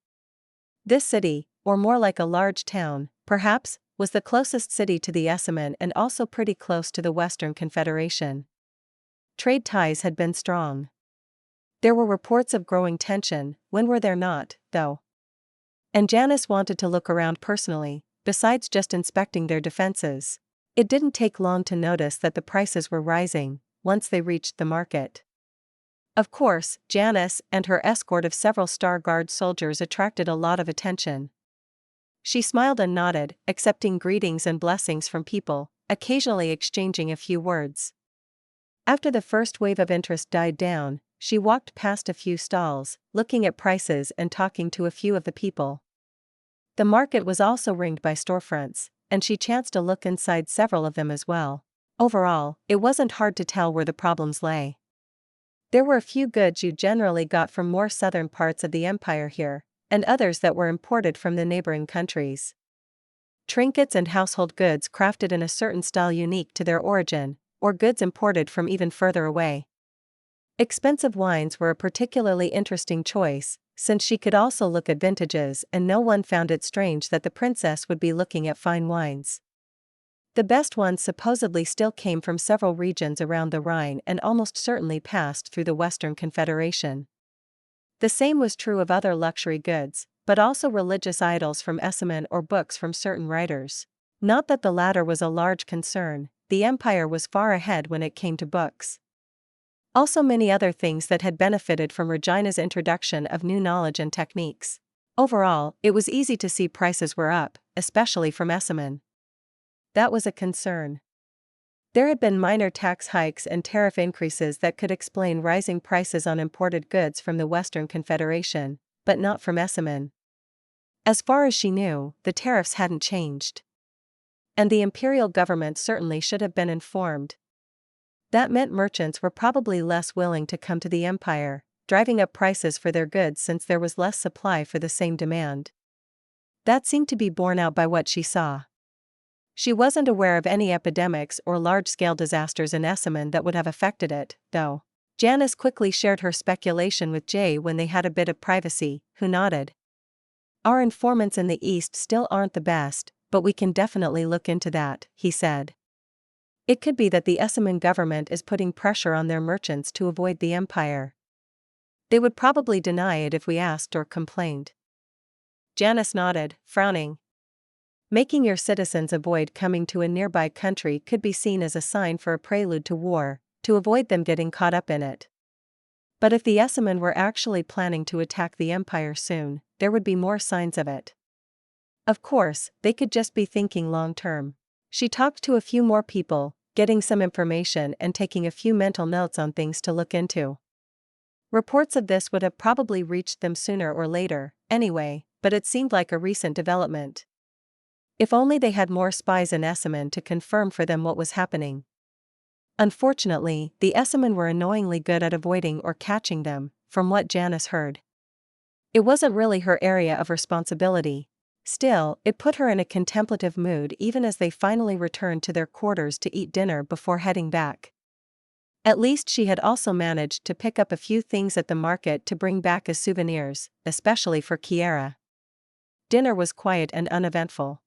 This city, or more like a large town, perhaps, was the closest city to the Esseman and also pretty close to the Western Confederation. Trade ties had been strong. There were reports of growing tension, when were there not, though? And Janice wanted to look around personally, besides just inspecting their defenses. It didn't take long to notice that the prices were rising, once they reached the market. Of course, Janice and her escort of several Star Guard soldiers attracted a lot of attention. She smiled and nodded, accepting greetings and blessings from people, occasionally exchanging a few words. After the first wave of interest died down, she walked past a few stalls, looking at prices and talking to a few of the people. The market was also ringed by storefronts, and she chanced to look inside several of them as well. Overall, it wasn't hard to tell where the problems lay. There were a few goods you generally got from more southern parts of the empire here, and others that were imported from the neighboring countries. Trinkets and household goods crafted in a certain style unique to their origin, or goods imported from even further away. Expensive wines were a particularly interesting choice, since she could also look at vintages and no one found it strange that the princess would be looking at fine wines. The best ones supposedly still came from several regions around the Rhine and almost certainly passed through the Western Confederation. The same was true of other luxury goods, but also religious idols from Esseman or books from certain writers. Not that the latter was a large concern, the empire was far ahead when it came to books. Also many other things that had benefited from Regina's introduction of new knowledge and techniques. Overall, it was easy to see prices were up, especially from Esseman. That was a concern. There had been minor tax hikes and tariff increases that could explain rising prices on imported goods from the Western Confederation, but not from Esseman. As far as she knew, the tariffs hadn't changed. And the imperial government certainly should have been informed. That meant merchants were probably less willing to come to the empire, driving up prices for their goods since there was less supply for the same demand. That seemed to be borne out by what she saw. She wasn't aware of any epidemics or large-scale disasters in Esseman that would have affected it, though. Janice quickly shared her speculation with Jay when they had a bit of privacy, who nodded. Our informants in the East still aren't the best, but we can definitely look into that, he said. It could be that the Esseman government is putting pressure on their merchants to avoid the empire. They would probably deny it if we asked or complained. Janice nodded, frowning. Making your citizens avoid coming to a nearby country could be seen as a sign for a prelude to war, to avoid them getting caught up in it. But if the Esseman were actually planning to attack the empire soon, there would be more signs of it. Of course, they could just be thinking long-term. She talked to a few more people, getting some information and taking a few mental notes on things to look into. Reports of this would have probably reached them sooner or later, anyway, but it seemed like a recent development. If only they had more spies in Esseman to confirm for them what was happening. Unfortunately, the Esseman were annoyingly good at avoiding or catching them, from what Janice heard. It wasn't really her area of responsibility. Still, it put her in a contemplative mood even as they finally returned to their quarters to eat dinner before heading back. At least she had also managed to pick up a few things at the market to bring back as souvenirs, especially for Kiera. Dinner was quiet and uneventful.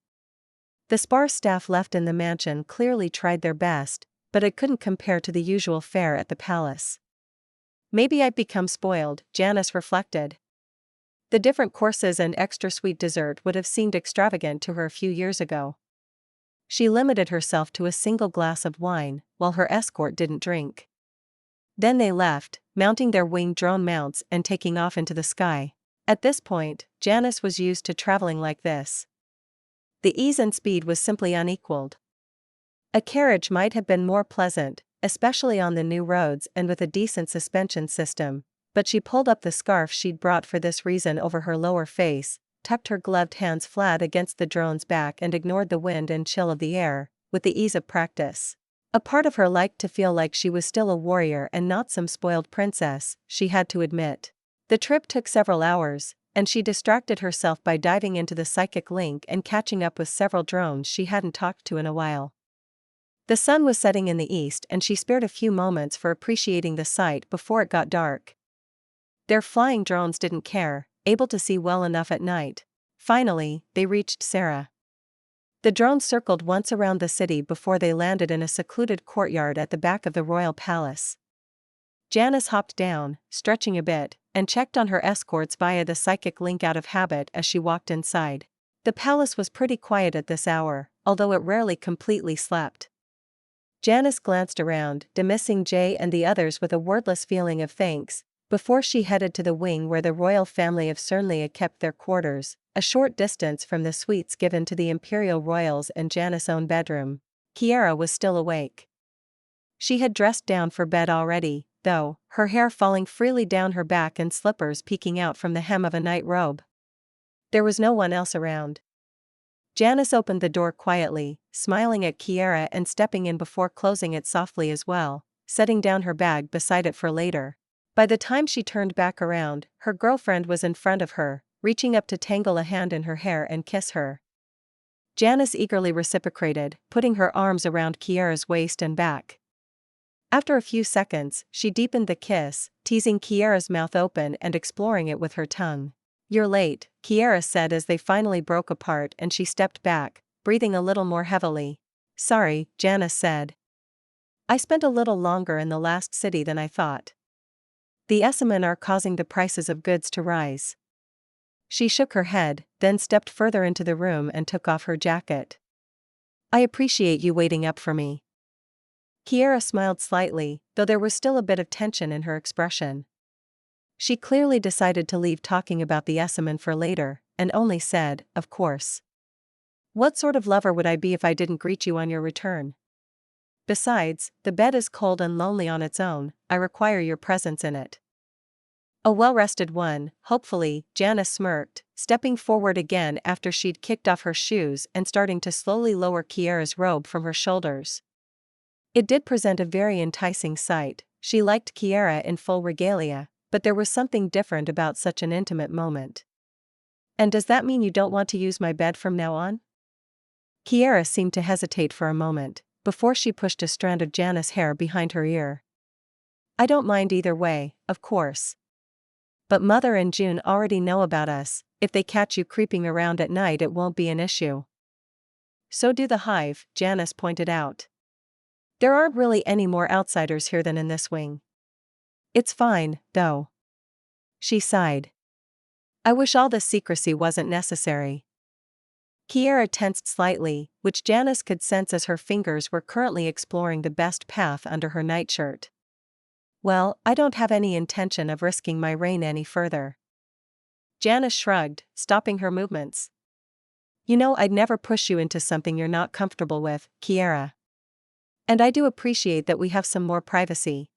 The sparse staff left in the mansion clearly tried their best, but it couldn't compare to the usual fare at the palace. Maybe I'd become spoiled, Janice reflected. The different courses and extra sweet dessert would have seemed extravagant to her a few years ago. She limited herself to a single glass of wine, while her escort didn't drink. Then they left, mounting their winged drone mounts and taking off into the sky. At this point, Janice was used to traveling like this. The ease and speed was simply unequaled. A carriage might have been more pleasant, especially on the new roads and with a decent suspension system, but she pulled up the scarf she'd brought for this reason over her lower face, tucked her gloved hands flat against the drone's back and ignored the wind and chill of the air, with the ease of practice. A part of her liked to feel like she was still a warrior and not some spoiled princess, she had to admit. The trip took several hours, and she distracted herself by diving into the psychic link and catching up with several drones she hadn't talked to in a while. The sun was setting in the east and she spared a few moments for appreciating the sight before it got dark. Their flying drones didn't care, able to see well enough at night. Finally, they reached Sarah. The drones circled once around the city before they landed in a secluded courtyard at the back of the royal palace. Janice hopped down, stretching a bit, and checked on her escorts via the psychic link out of habit as she walked inside. The palace was pretty quiet at this hour, although it rarely completely slept. Janice glanced around, dismissing Jay and the others with a wordless feeling of thanks, before she headed to the wing where the royal family of Cernlia kept their quarters, a short distance from the suites given to the imperial royals and Janice's own bedroom. Kiera was still awake. She had dressed down for bed already, though, her hair falling freely down her back and slippers peeking out from the hem of a night robe. There was no one else around. Janice opened the door quietly, smiling at Kiera and stepping in before closing it softly as well, setting down her bag beside it for later. By the time she turned back around, her girlfriend was in front of her, reaching up to tangle a hand in her hair and kiss her. Janice eagerly reciprocated, putting her arms around Kiera's waist and back. After a few seconds, she deepened the kiss, teasing Kiera's mouth open and exploring it with her tongue. "You're late," Kiera said as they finally broke apart and she stepped back, breathing a little more heavily. "Sorry," Janice said. "I spent a little longer in the last city than I thought. The Esseman are causing the prices of goods to rise." She shook her head, then stepped further into the room and took off her jacket. "I appreciate you waiting up for me." Kiera smiled slightly, though there was still a bit of tension in her expression. She clearly decided to leave talking about the Esseman for later, and only said, "Of course. What sort of lover would I be if I didn't greet you on your return? Besides, the bed is cold and lonely on its own, I require your presence in it." "A well-rested one, hopefully," Janice smirked, stepping forward again after she'd kicked off her shoes and starting to slowly lower Kiera's robe from her shoulders. It did present a very enticing sight. She liked Kiera in full regalia, but there was something different about such an intimate moment. "And does that mean you don't want to use my bed from now on?" Kiera seemed to hesitate for a moment, before she pushed a strand of Janice's hair behind her ear. "I don't mind either way, of course. But Mother and June already know about us, if they catch you creeping around at night it won't be an issue." "So do the Hive," Janice pointed out. "There aren't really any more outsiders here than in this wing. It's fine, though." She sighed. "I wish all this secrecy wasn't necessary." Kiera tensed slightly, which Janice could sense as her fingers were currently exploring the best path under her nightshirt. "Well, I don't have any intention of risking my reign any further." Janice shrugged, stopping her movements. "You know I'd never push you into something you're not comfortable with, Kiera. And I do appreciate that we have some more privacy."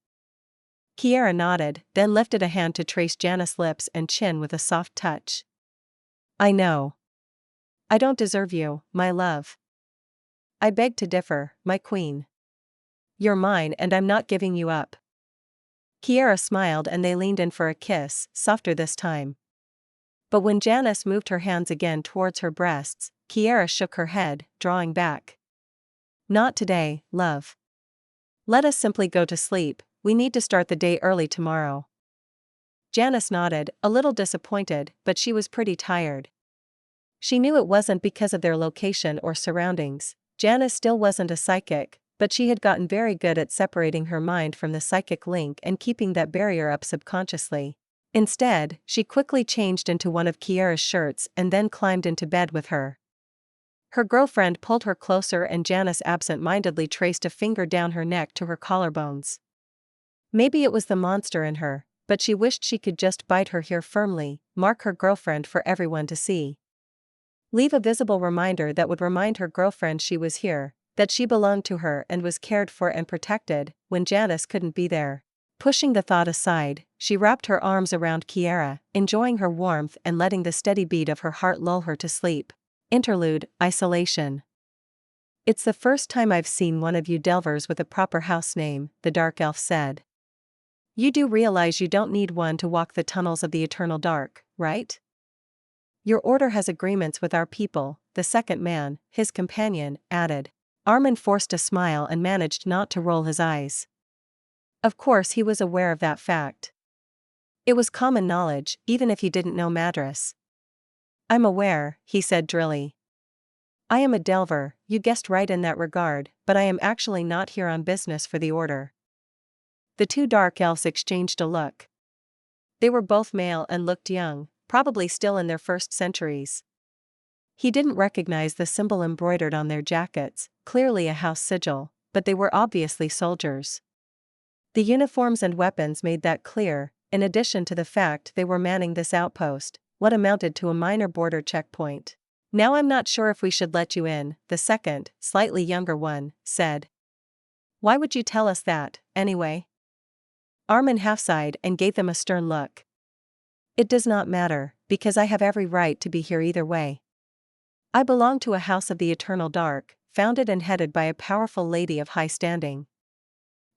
Kiera nodded, then lifted a hand to trace Janice's lips and chin with a soft touch. "I know. I don't deserve you, my love. I beg to differ, my queen. You're mine and I'm not giving you up. Kiera smiled and they leaned in for a kiss, softer this time. But when Janice moved her hands again towards her breasts, Kiera shook her head, drawing back. Not today, love. Let us simply go to sleep, we need to start the day early tomorrow. Janice nodded, a little disappointed, but she was pretty tired. She knew it wasn't because of their location or surroundings. Janice still wasn't a psychic, but she had gotten very good at separating her mind from the psychic link and keeping that barrier up subconsciously. Instead, she quickly changed into one of Kiera's shirts and then climbed into bed with her. Her girlfriend pulled her closer and Janice absent-mindedly traced a finger down her neck to her collarbones. Maybe it was the monster in her, but she wished she could just bite her here firmly, mark her girlfriend for everyone to see. Leave a visible reminder that would remind her girlfriend she was here, that she belonged to her and was cared for and protected, when Janice couldn't be there. Pushing the thought aside, she wrapped her arms around Kiera, enjoying her warmth and letting the steady beat of her heart lull her to sleep. Interlude, Isolation. It's the first time I've seen one of you delvers with a proper house name, the dark elf said. You do realize you don't need one to walk the tunnels of the eternal dark, right? Your order has agreements with our people, the second man, his companion, added. Armin forced a smile and managed not to roll his eyes. Of course he was aware of that fact. It was common knowledge, even if he didn't know Madras. I'm aware, he said drily. I am a delver, you guessed right in that regard, but I am actually not here on business for the order. The two dark elves exchanged a look. They were both male and looked young, probably still in their first centuries. He didn't recognize the symbol embroidered on their jackets, clearly a house sigil, but they were obviously soldiers. The uniforms and weapons made that clear, in addition to the fact they were manning this outpost, what amounted to a minor border checkpoint. Now I'm not sure if we should let you in, the second, slightly younger one, said. Why would you tell us that, anyway? Armin half-sighed and gave them a stern look. It does not matter, because I have every right to be here either way. I belong to a house of the eternal dark, founded and headed by a powerful lady of high standing.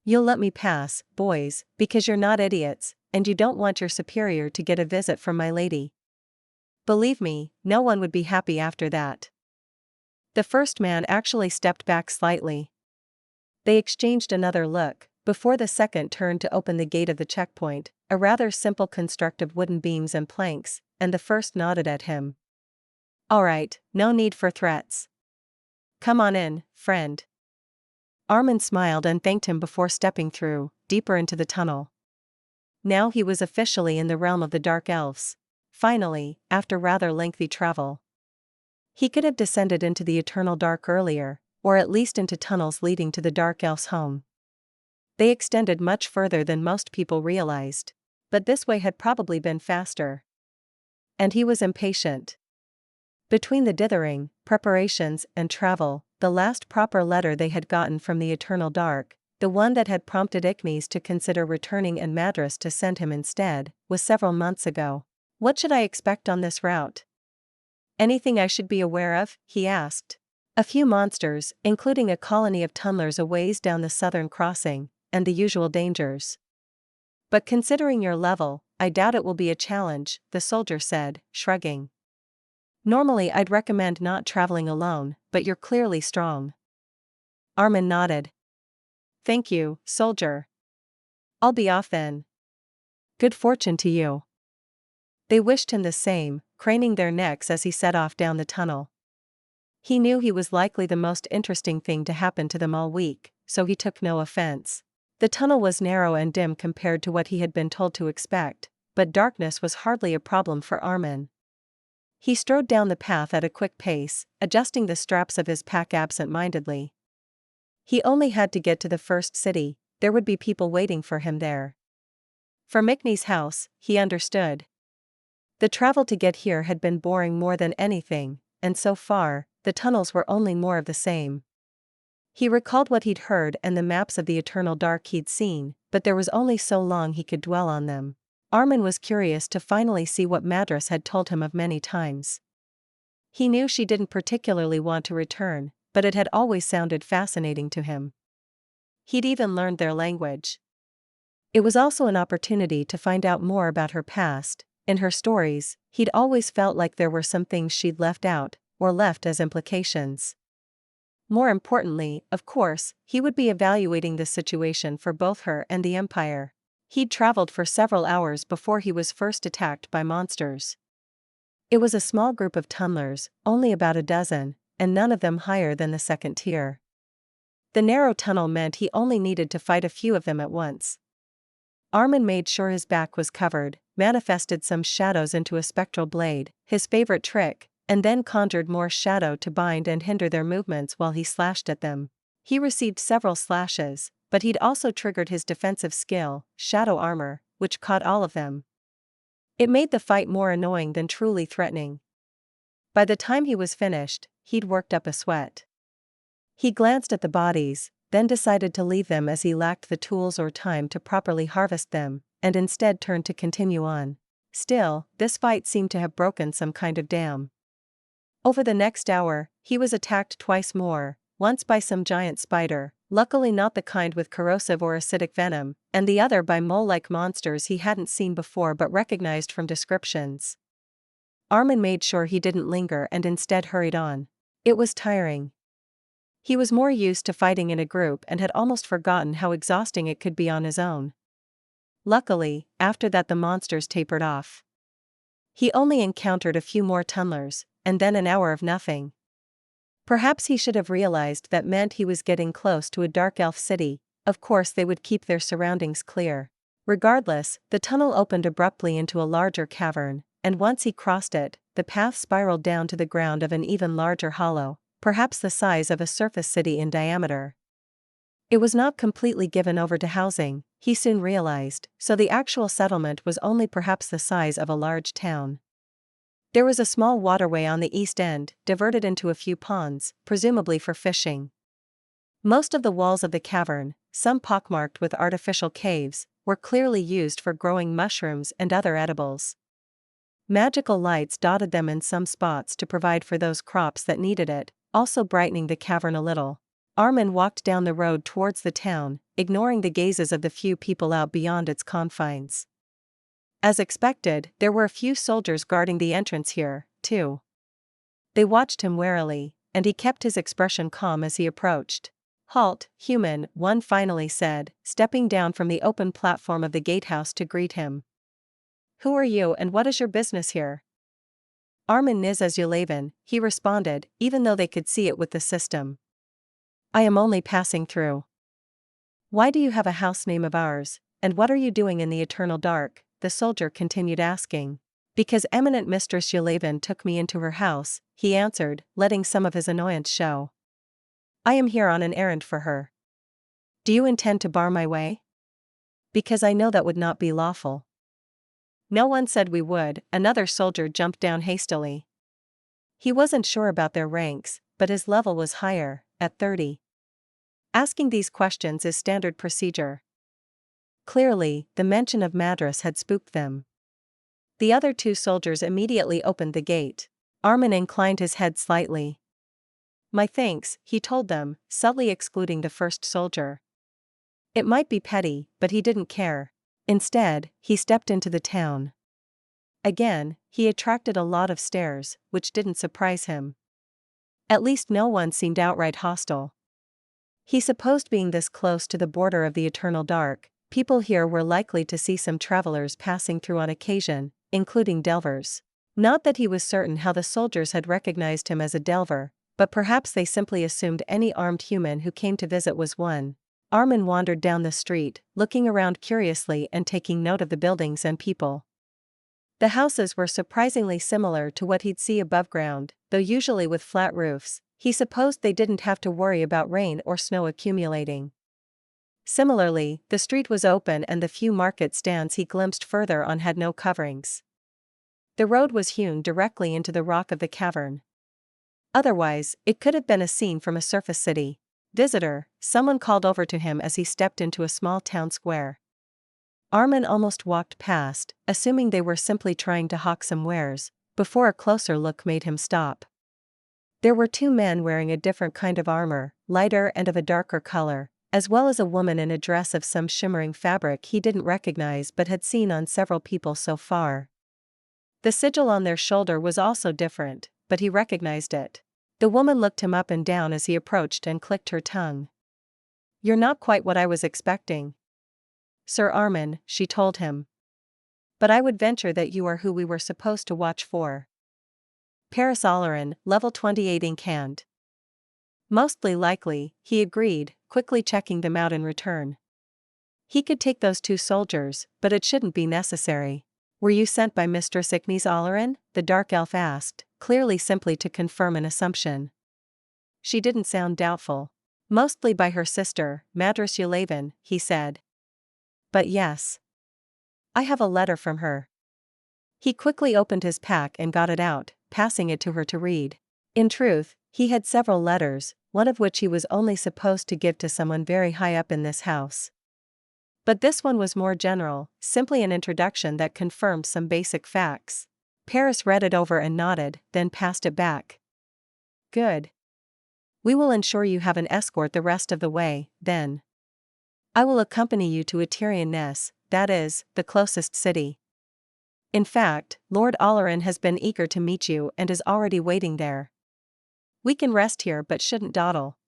You'll let me pass, boys, because you're not idiots, and you don't want your superior to get a visit from my lady. Believe me, no one would be happy after that. The first man actually stepped back slightly. They exchanged another look, before the second turned to open the gate of the checkpoint, a rather simple construct of wooden beams and planks, and the first nodded at him. All right, no need for threats. Come on in, friend. Armin smiled and thanked him before stepping through, deeper into the tunnel. Now he was officially in the realm of the dark elves. Finally, after rather lengthy travel. He could have descended into the eternal dark earlier, or at least into tunnels leading to the dark elf's home. They extended much further than most people realized, but this way had probably been faster. And he was impatient. Between the dithering, preparations, and travel, the last proper letter they had gotten from the eternal dark, the one that had prompted Ikmes to consider returning and Madras to send him instead, was several months ago. What should I expect on this route? Anything I should be aware of? He asked. A few monsters, including a colony of tunnelers a ways down the southern crossing, and the usual dangers. But considering your level, I doubt it will be a challenge, the soldier said, shrugging. Normally I'd recommend not traveling alone, but you're clearly strong. Armin nodded. Thank you, soldier. I'll be off then. Good fortune to you. They wished him the same, craning their necks as he set off down the tunnel. He knew he was likely the most interesting thing to happen to them all week, so he took no offense. The tunnel was narrow and dim compared to what he had been told to expect, but darkness was hardly a problem for Armin. He strode down the path at a quick pace, adjusting the straps of his pack absent-mindedly. He only had to get to the first city, there would be people waiting for him there. For Mikni's house, he understood. The travel to get here had been boring more than anything, and so far, the tunnels were only more of the same. He recalled what he'd heard and the maps of the eternal dark he'd seen, but there was only so long he could dwell on them. Armin was curious to finally see what Madras had told him of many times. He knew she didn't particularly want to return, but it had always sounded fascinating to him. He'd even learned their language. It was also an opportunity to find out more about her past. In her stories, he'd always felt like there were some things she'd left out, or left as implications. More importantly, of course, he would be evaluating the situation for both her and the Empire. He'd traveled for several hours before he was first attacked by monsters. It was a small group of tunnelers, only about a dozen, and none of them higher than the second tier. The narrow tunnel meant he only needed to fight a few of them at once. Armin made sure his back was covered, manifested some shadows into a spectral blade, his favorite trick, and then conjured more shadow to bind and hinder their movements while he slashed at them. He received several slashes, but he'd also triggered his defensive skill, shadow armor, which caught all of them. It made the fight more annoying than truly threatening. By the time he was finished, he'd worked up a sweat. He glanced at the bodies, then decided to leave them as he lacked the tools or time to properly harvest them, and instead turned to continue on. Still, this fight seemed to have broken some kind of dam. Over the next hour, he was attacked twice more, once by some giant spider, luckily not the kind with corrosive or acidic venom, and the other by mole-like monsters he hadn't seen before but recognized from descriptions. Armin made sure he didn't linger and instead hurried on. It was tiring. He was more used to fighting in a group and had almost forgotten how exhausting it could be on his own. Luckily, after that the monsters tapered off. He only encountered a few more tunnelers, and then an hour of nothing. Perhaps he should have realized that meant he was getting close to a dark elf city. Of course they would keep their surroundings clear. Regardless, the tunnel opened abruptly into a larger cavern, and once he crossed it, the path spiraled down to the ground of an even larger hollow, perhaps the size of a surface city in diameter. It was not completely given over to housing, he soon realized, so the actual settlement was only perhaps the size of a large town. There was a small waterway on the east end, diverted into a few ponds, presumably for fishing. Most of the walls of the cavern, some pockmarked with artificial caves, were clearly used for growing mushrooms and other edibles. Magical lights dotted them in some spots to provide for those crops that needed it, also brightening the cavern a little. Armin walked down the road towards the town, ignoring the gazes of the few people out beyond its confines. As expected, there were a few soldiers guarding the entrance here, too. They watched him warily, and he kept his expression calm as he approached. "Halt, human," one finally said, stepping down from the open platform of the gatehouse to greet him. "Who are you and what is your business here?" "Armin Nizazulaven," he responded, even though they could see it with the system. "I am only passing through." "Why do you have a house name of ours, and what are you doing in the eternal dark?" the soldier continued asking. "Because eminent Mistress Yulaven took me into her house," he answered, letting some of his annoyance show. "I am here on an errand for her." "Do you intend to bar my way?" "Because I know that would not be lawful." "No one said we would," another soldier jumped down hastily. He wasn't sure about their ranks, but his level was higher, at 30. Asking these questions is standard procedure. Clearly, the mention of Madras had spooked them. The other two soldiers immediately opened the gate. Armin inclined his head slightly. "My thanks," he told them, subtly excluding the first soldier. It might be petty, but he didn't care. Instead, he stepped into the town. Again, he attracted a lot of stares, which didn't surprise him. At least no one seemed outright hostile. He supposed being this close to the border of the eternal dark, people here were likely to see some travelers passing through on occasion, including delvers. Not that he was certain how the soldiers had recognized him as a delver, but perhaps they simply assumed any armed human who came to visit was one. Armin wandered down the street, looking around curiously and taking note of the buildings and people. The houses were surprisingly similar to what he'd see above ground, though usually with flat roofs. He supposed they didn't have to worry about rain or snow accumulating. Similarly, the street was open and the few market stands he glimpsed further on had no coverings. The road was hewn directly into the rock of the cavern. Otherwise, it could have been a scene from a surface city. "Visitor," someone called over to him as he stepped into a small town square. Armin almost walked past, assuming they were simply trying to hawk some wares, before a closer look made him stop. There were two men wearing a different kind of armor, lighter and of a darker color, as well as a woman in a dress of some shimmering fabric he didn't recognize but had seen on several people so far. The sigil on their shoulder was also different, but he recognized it. The woman looked him up and down as he approached and clicked her tongue. "You're not quite what I was expecting, Sir Armin," she told him. "But I would venture that you are who we were supposed to watch for." Paris Allerin, level 28 ink hand. "Mostly likely," he agreed, quickly checking them out in return. He could take those two soldiers, but it shouldn't be necessary. "Were you sent by Mistress Ignis Allerin?" the dark elf asked, clearly simply to confirm an assumption. She didn't sound doubtful. "Mostly by her sister, Madras Yulavan," he said. "But yes. I have a letter from her." He quickly opened his pack and got it out, passing it to her to read. In truth, he had several letters, one of which he was only supposed to give to someone very high up in this house. But this one was more general, simply an introduction that confirmed some basic facts. Paris read it over and nodded, then passed it back. "Good. We will ensure you have an escort the rest of the way, then. I will accompany you to Eterian Ness, that is, the closest city. In fact, Lord Allerin has been eager to meet you and is already waiting there. We can rest here but shouldn't dawdle.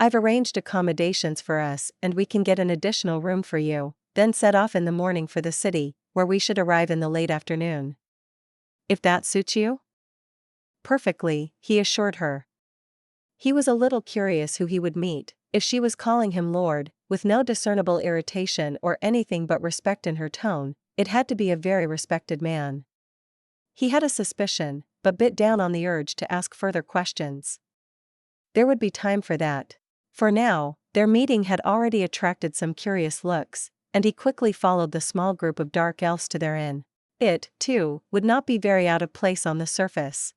I've arranged accommodations for us and we can get an additional room for you, then set off in the morning for the city, where we should arrive in the late afternoon. If that suits you?" "Perfectly," he assured her. He was a little curious who he would meet. If she was calling him Lord, with no discernible irritation or anything but respect in her tone, it had to be a very respected man. He had a suspicion, but bit down on the urge to ask further questions. There would be time for that. For now, their meeting had already attracted some curious looks, and he quickly followed the small group of dark elves to their inn. It, too, would not be very out of place on the surface.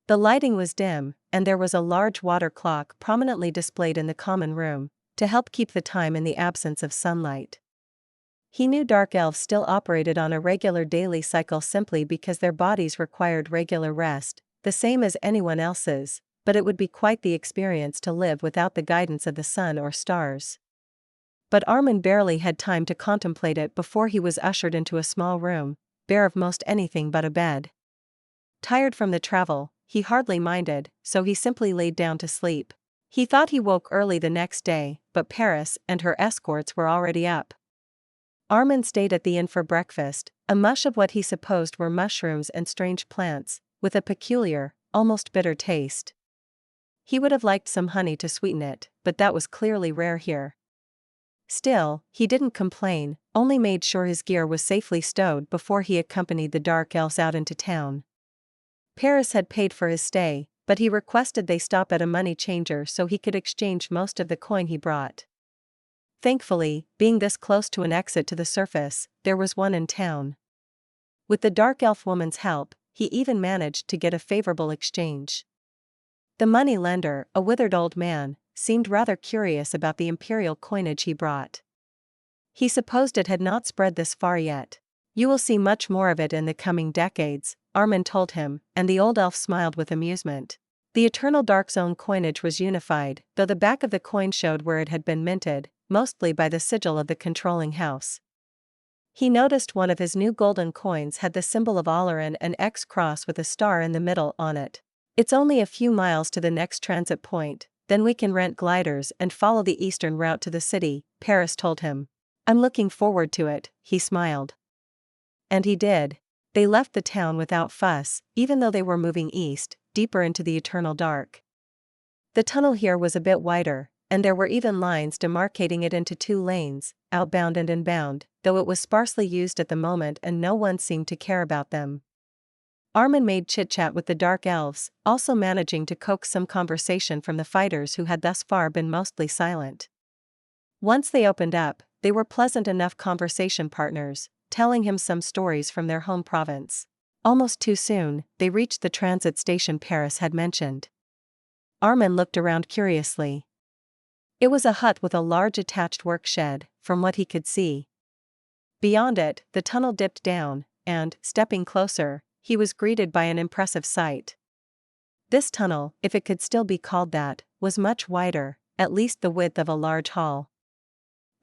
The lighting was dim, and there was a large water clock prominently displayed in the common room, to help keep the time in the absence of sunlight. He knew dark elves still operated on a regular daily cycle simply because their bodies required regular rest, the same as anyone else's, but it would be quite the experience to live without the guidance of the sun or stars. But Armin barely had time to contemplate it before he was ushered into a small room, bare of most anything but a bed. Tired from the travel, he hardly minded, so he simply laid down to sleep. He thought he woke early the next day, but Paris and her escorts were already up. Armin stayed at the inn for breakfast, a mush of what he supposed were mushrooms and strange plants, with a peculiar, almost bitter taste. He would have liked some honey to sweeten it, but that was clearly rare here. Still, he didn't complain, only made sure his gear was safely stowed before he accompanied the dark elves out into town. Paris had paid for his stay, but he requested they stop at a money changer so he could exchange most of the coin he brought. Thankfully, being this close to an exit to the surface, there was one in town. With the dark elf woman's help, he even managed to get a favorable exchange. The money lender, a withered old man, seemed rather curious about the imperial coinage he brought. He supposed it had not spread this far yet. "You will see much more of it in the coming decades," Armin told him, and the old elf smiled with amusement. The Eternal Dark Zone coinage was unified, though the back of the coin showed where it had been minted, mostly by the sigil of the controlling house. He noticed one of his new golden coins had the symbol of Allerin and X cross with a star in the middle on it. "It's only a few miles to the next transit point, then we can rent gliders and follow the eastern route to the city," Paris told him. "I'm looking forward to it," he smiled. And he did. They left the town without fuss, even though they were moving east, deeper into the eternal dark. The tunnel here was a bit wider, and there were even lines demarcating it into two lanes, outbound and inbound, though it was sparsely used at the moment and no one seemed to care about them. Armin made chit-chat with the dark elves, also managing to coax some conversation from the fighters who had thus far been mostly silent. Once they opened up, they were pleasant enough conversation partners, telling him some stories from their home province. Almost too soon, they reached the transit station Paris had mentioned. Armin looked around curiously. It was a hut with a large attached work shed, from what he could see. Beyond it, the tunnel dipped down, and, stepping closer, he was greeted by an impressive sight. This tunnel, if it could still be called that, was much wider, at least the width of a large hall.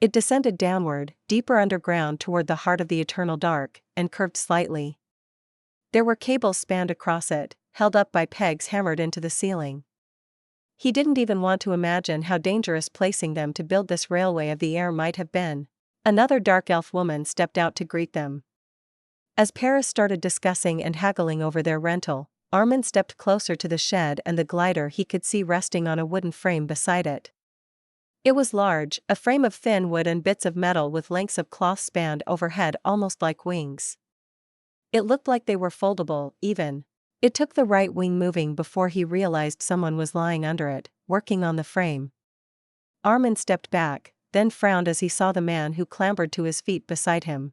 It descended downward, deeper underground toward the heart of the eternal dark, and curved slightly. There were cables spanned across it, held up by pegs hammered into the ceiling. He didn't even want to imagine how dangerous placing them to build this railway of the air might have been. Another dark elf woman stepped out to greet them. As Paris started discussing and haggling over their rental, Armin stepped closer to the shed and the glider he could see resting on a wooden frame beside it. It was large, a frame of thin wood and bits of metal with lengths of cloth spanned overhead almost like wings. It looked like they were foldable, even. It took the right wing moving before he realized someone was lying under it, working on the frame. Armin stepped back, then frowned as he saw the man who clambered to his feet beside him.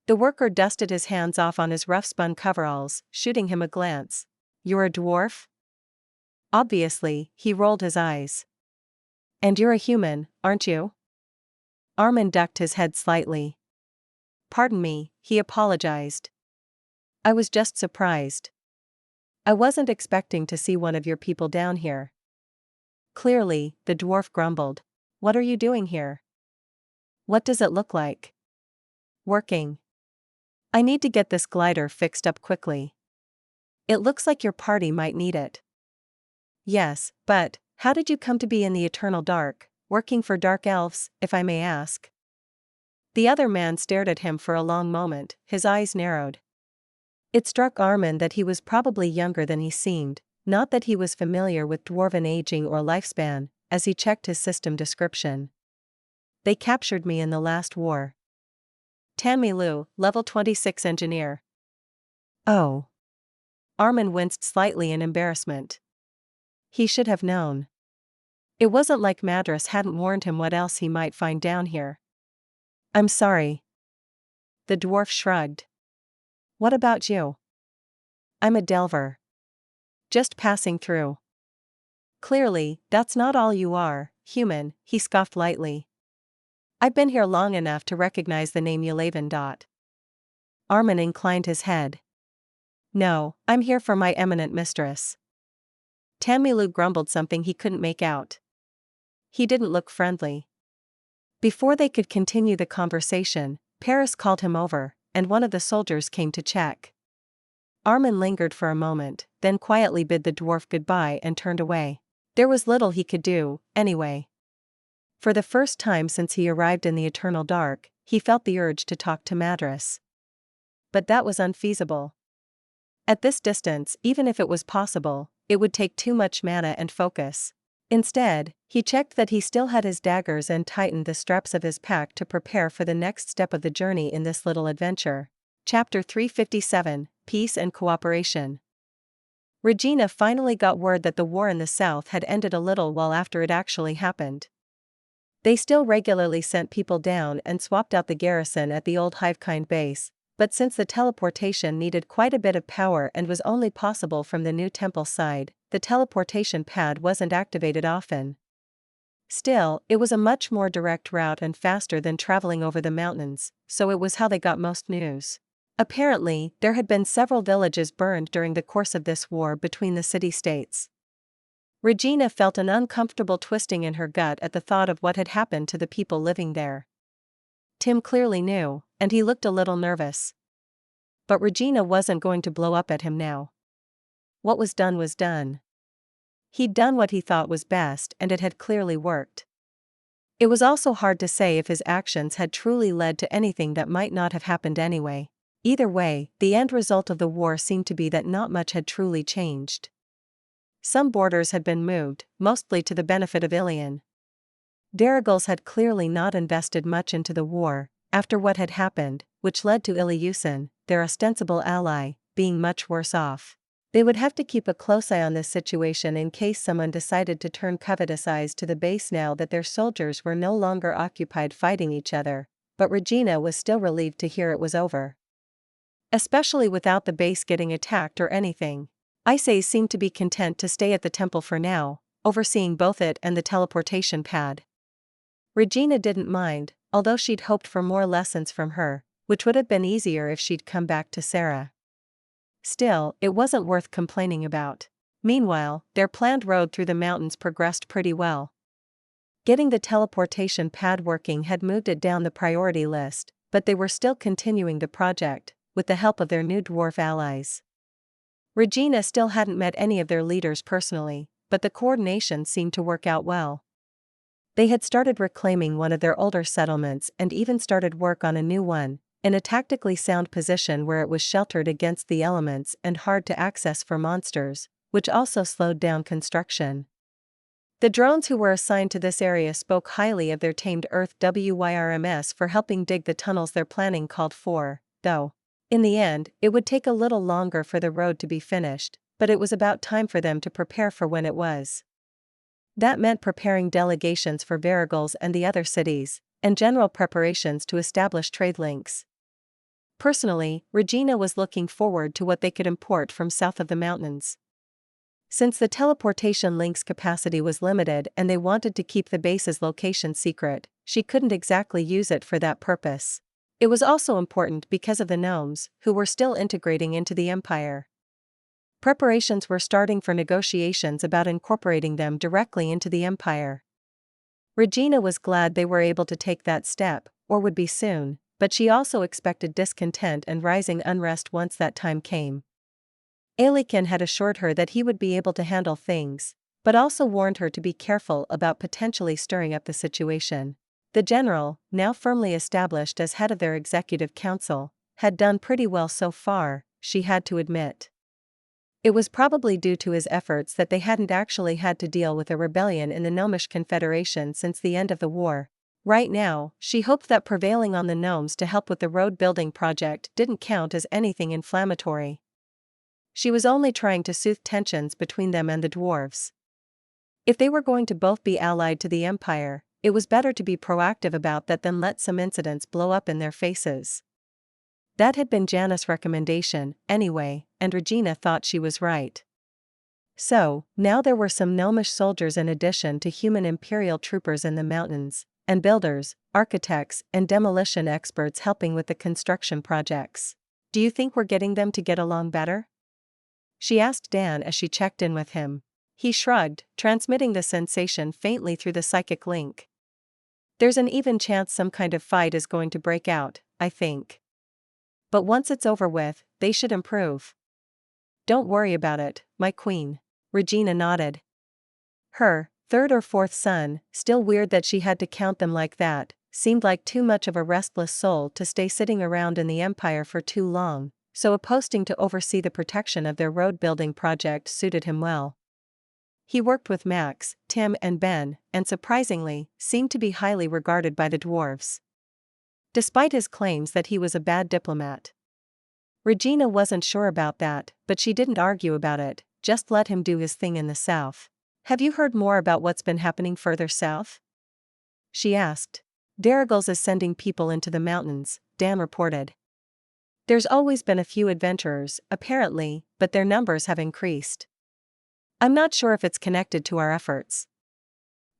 The worker dusted his hands off on his rough-spun coveralls, shooting him a glance. "You're a dwarf?" Obviously, he rolled his eyes. "And you're a human, aren't you?" Armin ducked his head slightly. "Pardon me," he apologized. "I was just surprised. I wasn't expecting to see one of your people down here." Clearly, the dwarf grumbled. "What are you doing here? What does it look like?" "Working. I need to get this glider fixed up quickly. It looks like your party might need it." "Yes, but how did you come to be in the eternal dark, working for dark elves, if I may ask?" The other man stared at him for a long moment, his eyes narrowed. It struck Armin that he was probably younger than he seemed, not that he was familiar with dwarven aging or lifespan, as he checked his system description. "They captured me in the last war. Tanmilu, level 26 engineer." "Oh." Armin winced slightly in embarrassment. He should have known. It wasn't like Madras hadn't warned him what else he might find down here. "I'm sorry." The dwarf shrugged. "What about you?" "I'm a delver. Just passing through." "Clearly, that's not all you are, human," he scoffed lightly. "I've been here long enough to recognize the name Yelavan. Armin inclined his head. "No, I'm here for my eminent mistress." Tamilu grumbled something he couldn't make out. He didn't look friendly. Before they could continue the conversation, Paris called him over, and one of the soldiers came to check. Armin lingered for a moment, then quietly bid the dwarf goodbye and turned away. There was little he could do, anyway. For the first time since he arrived in the eternal dark, he felt the urge to talk to Madras. But that was unfeasible. At this distance, even if it was possible, it would take too much mana and focus. Instead, he checked that he still had his daggers and tightened the straps of his pack to prepare for the next step of the journey in this little adventure. Chapter 357, Peace and Cooperation. Regina finally got word that the war in the south had ended a little while after it actually happened. They still regularly sent people down and swapped out the garrison at the old Hive Queen base, but since the teleportation needed quite a bit of power and was only possible from the new temple side, the teleportation pad wasn't activated often. Still, it was a much more direct route and faster than traveling over the mountains, so it was how they got most news. Apparently, there had been several villages burned during the course of this war between the city-states. Regina felt an uncomfortable twisting in her gut at the thought of what had happened to the people living there. Tim clearly knew, and he looked a little nervous. But Regina wasn't going to blow up at him now. What was done was done. He'd done what he thought was best and it had clearly worked. It was also hard to say if his actions had truly led to anything that might not have happened anyway. Either way, the end result of the war seemed to be that not much had truly changed. Some borders had been moved, mostly to the benefit of Ilion. Darigals had clearly not invested much into the war, after what had happened, which led to Iliusin, their ostensible ally, being much worse off. They would have to keep a close eye on this situation in case someone decided to turn covetous eyes to the base now that their soldiers were no longer occupied fighting each other, but Regina was still relieved to hear it was over. Especially without the base getting attacked or anything. Ices seemed to be content to stay at the temple for now, overseeing both it and the teleportation pad. Regina didn't mind, although she'd hoped for more lessons from her, which would have been easier if she'd come back to Sarah. Still, it wasn't worth complaining about. Meanwhile, their planned road through the mountains progressed pretty well. Getting the teleportation pad working had moved it down the priority list, but they were still continuing the project, with the help of their new dwarf allies. Regina still hadn't met any of their leaders personally, but the coordination seemed to work out well. They had started reclaiming one of their older settlements and even started work on a new one, in a tactically sound position where it was sheltered against the elements and hard to access for monsters, which also slowed down construction. The drones who were assigned to this area spoke highly of their tamed Earth WYRMS for helping dig the tunnels their planning called for, though, in the end, it would take a little longer for the road to be finished, but it was about time for them to prepare for when it was. That meant preparing delegations for Varigals and the other cities, and general preparations to establish trade links. Personally, Regina was looking forward to what they could import from south of the mountains. Since the teleportation link's capacity was limited and they wanted to keep the base's location secret, she couldn't exactly use it for that purpose. It was also important because of the gnomes, who were still integrating into the Empire. Preparations were starting for negotiations about incorporating them directly into the Empire. Regina was glad they were able to take that step, or would be soon, but she also expected discontent and rising unrest once that time came. Aelikin had assured her that he would be able to handle things, but also warned her to be careful about potentially stirring up the situation. The general, now firmly established as head of their executive council, had done pretty well so far, she had to admit. It was probably due to his efforts that they hadn't actually had to deal with a rebellion in the Gnomish Confederation since the end of the war. Right now, she hoped that prevailing on the gnomes to help with the road building project didn't count as anything inflammatory. She was only trying to soothe tensions between them and the dwarves. If they were going to both be allied to the Empire, it was better to be proactive about that than let some incidents blow up in their faces. That had been Janus' recommendation, anyway, and Regina thought she was right. So, now there were some gnomish soldiers in addition to human imperial troopers in the mountains, and builders, architects, and demolition experts helping with the construction projects. Do you think we're getting them to get along better? She asked Dan as she checked in with him. He shrugged, transmitting the sensation faintly through the psychic link. There's an even chance some kind of fight is going to break out, I think. But once it's over with, they should improve. Don't worry about it, my queen. Regina nodded. Her third or fourth son, still weird that she had to count them like that, seemed like too much of a restless soul to stay sitting around in the Empire for too long, so a posting to oversee the protection of their road-building project suited him well. He worked with Max, Tim and Ben, and surprisingly, seemed to be highly regarded by the dwarves. Despite his claims that he was a bad diplomat. Regina wasn't sure about that, but she didn't argue about it, just let him do his thing in the south. Have you heard more about what's been happening further south? She asked. Varigals is sending people into the mountains, Dan reported. There's always been a few adventurers, apparently, but their numbers have increased. I'm not sure if it's connected to our efforts.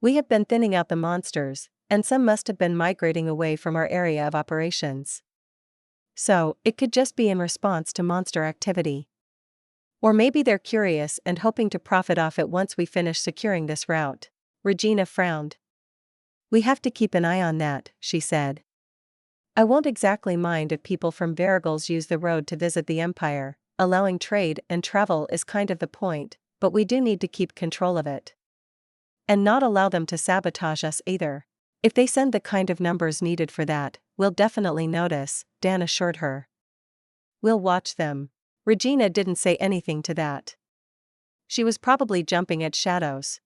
We have been thinning out the monsters, and some must have been migrating away from our area of operations. So, it could just be in response to monster activity. Or maybe they're curious and hoping to profit off it once we finish securing this route. Regina frowned. We have to keep an eye on that, she said. I won't exactly mind if people from Varigals use the road to visit the Empire. Allowing trade and travel is kind of the point, but we do need to keep control of it. And not allow them to sabotage us either. If they send the kind of numbers needed for that, we'll definitely notice, Dan assured her. We'll watch them. Regina didn't say anything to that. She was probably jumping at shadows.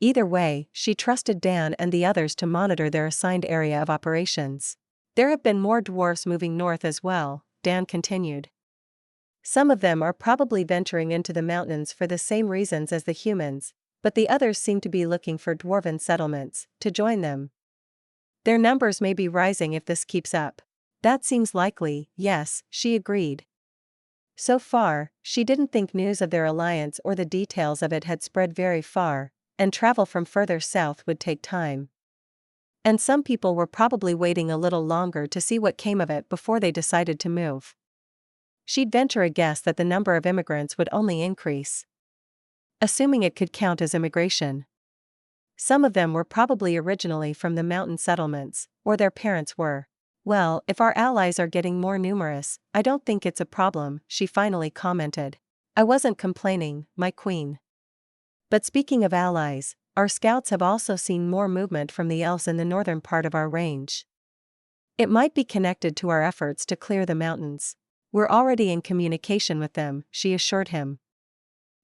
Either way, she trusted Dan and the others to monitor their assigned area of operations. There have been more dwarves moving north as well, Dan continued. Some of them are probably venturing into the mountains for the same reasons as the humans, but the others seem to be looking for dwarven settlements to join them. Their numbers may be rising if this keeps up. That seems likely, yes, she agreed. So far, she didn't think news of their alliance or the details of it had spread very far, and travel from further south would take time. And some people were probably waiting a little longer to see what came of it before they decided to move. She'd venture a guess that the number of immigrants would only increase. assuming it could count as immigration. Some of them were probably originally from the mountain settlements, or their parents were. Well, if our allies are getting more numerous, I don't think it's a problem, she finally commented. I wasn't complaining, my queen. But speaking of allies, our scouts have also seen more movement from the elves in the northern part of our range. It might be connected to our efforts to clear the mountains. We're already in communication with them, she assured him.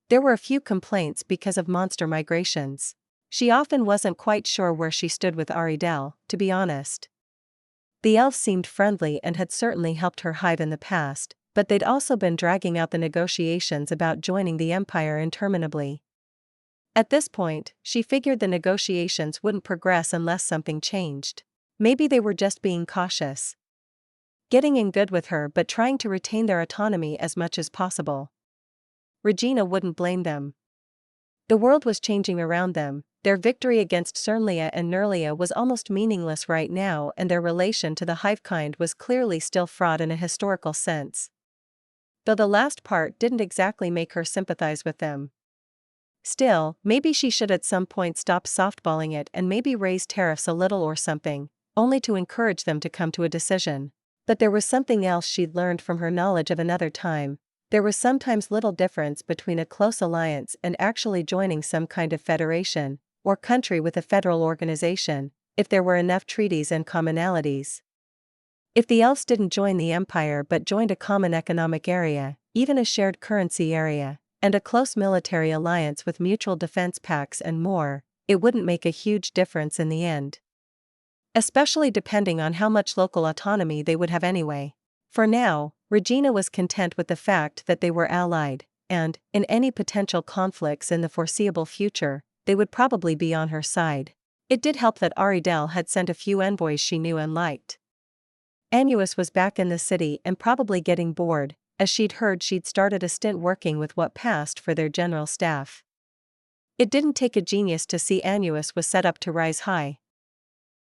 There were a few complaints because of monster migrations. She often wasn't quite sure where she stood with Aridel, to be honest. The elves seemed friendly and had certainly helped her hive in the past, but they'd also been dragging out the negotiations about joining the Empire interminably. At this point, she figured the negotiations wouldn't progress unless something changed. Maybe they were just being cautious. Getting in good with her but trying to retain their autonomy as much as possible. Regina wouldn't blame them. The world was changing around them, their victory against Cernlia and Nerlia was almost meaningless right now, and their relation to the hive kind was clearly still fraught in a historical sense. Though the last part didn't exactly make her sympathize with them. Still, maybe she should at some point stop softballing it and maybe raise tariffs a little or something, only to encourage them to come to a decision. But there was something else she'd learned from her knowledge of another time. There was sometimes little difference between a close alliance and actually joining some kind of federation, or country with a federal organization, if there were enough treaties and commonalities. If the elves didn't join the Empire but joined a common economic area, even a shared currency area, and a close military alliance with mutual defense pacts and more, it wouldn't make a huge difference in the end. Especially depending on how much local autonomy they would have anyway. For now, Regina was content with the fact that they were allied, and, in any potential conflicts in the foreseeable future, they would probably be on her side. It did help that Aridel had sent a few envoys she knew and liked. Annuus was back in the city and probably getting bored, as she'd heard she'd started a stint working with what passed for their general staff. It didn't take a genius to see Annuus was set up to rise high.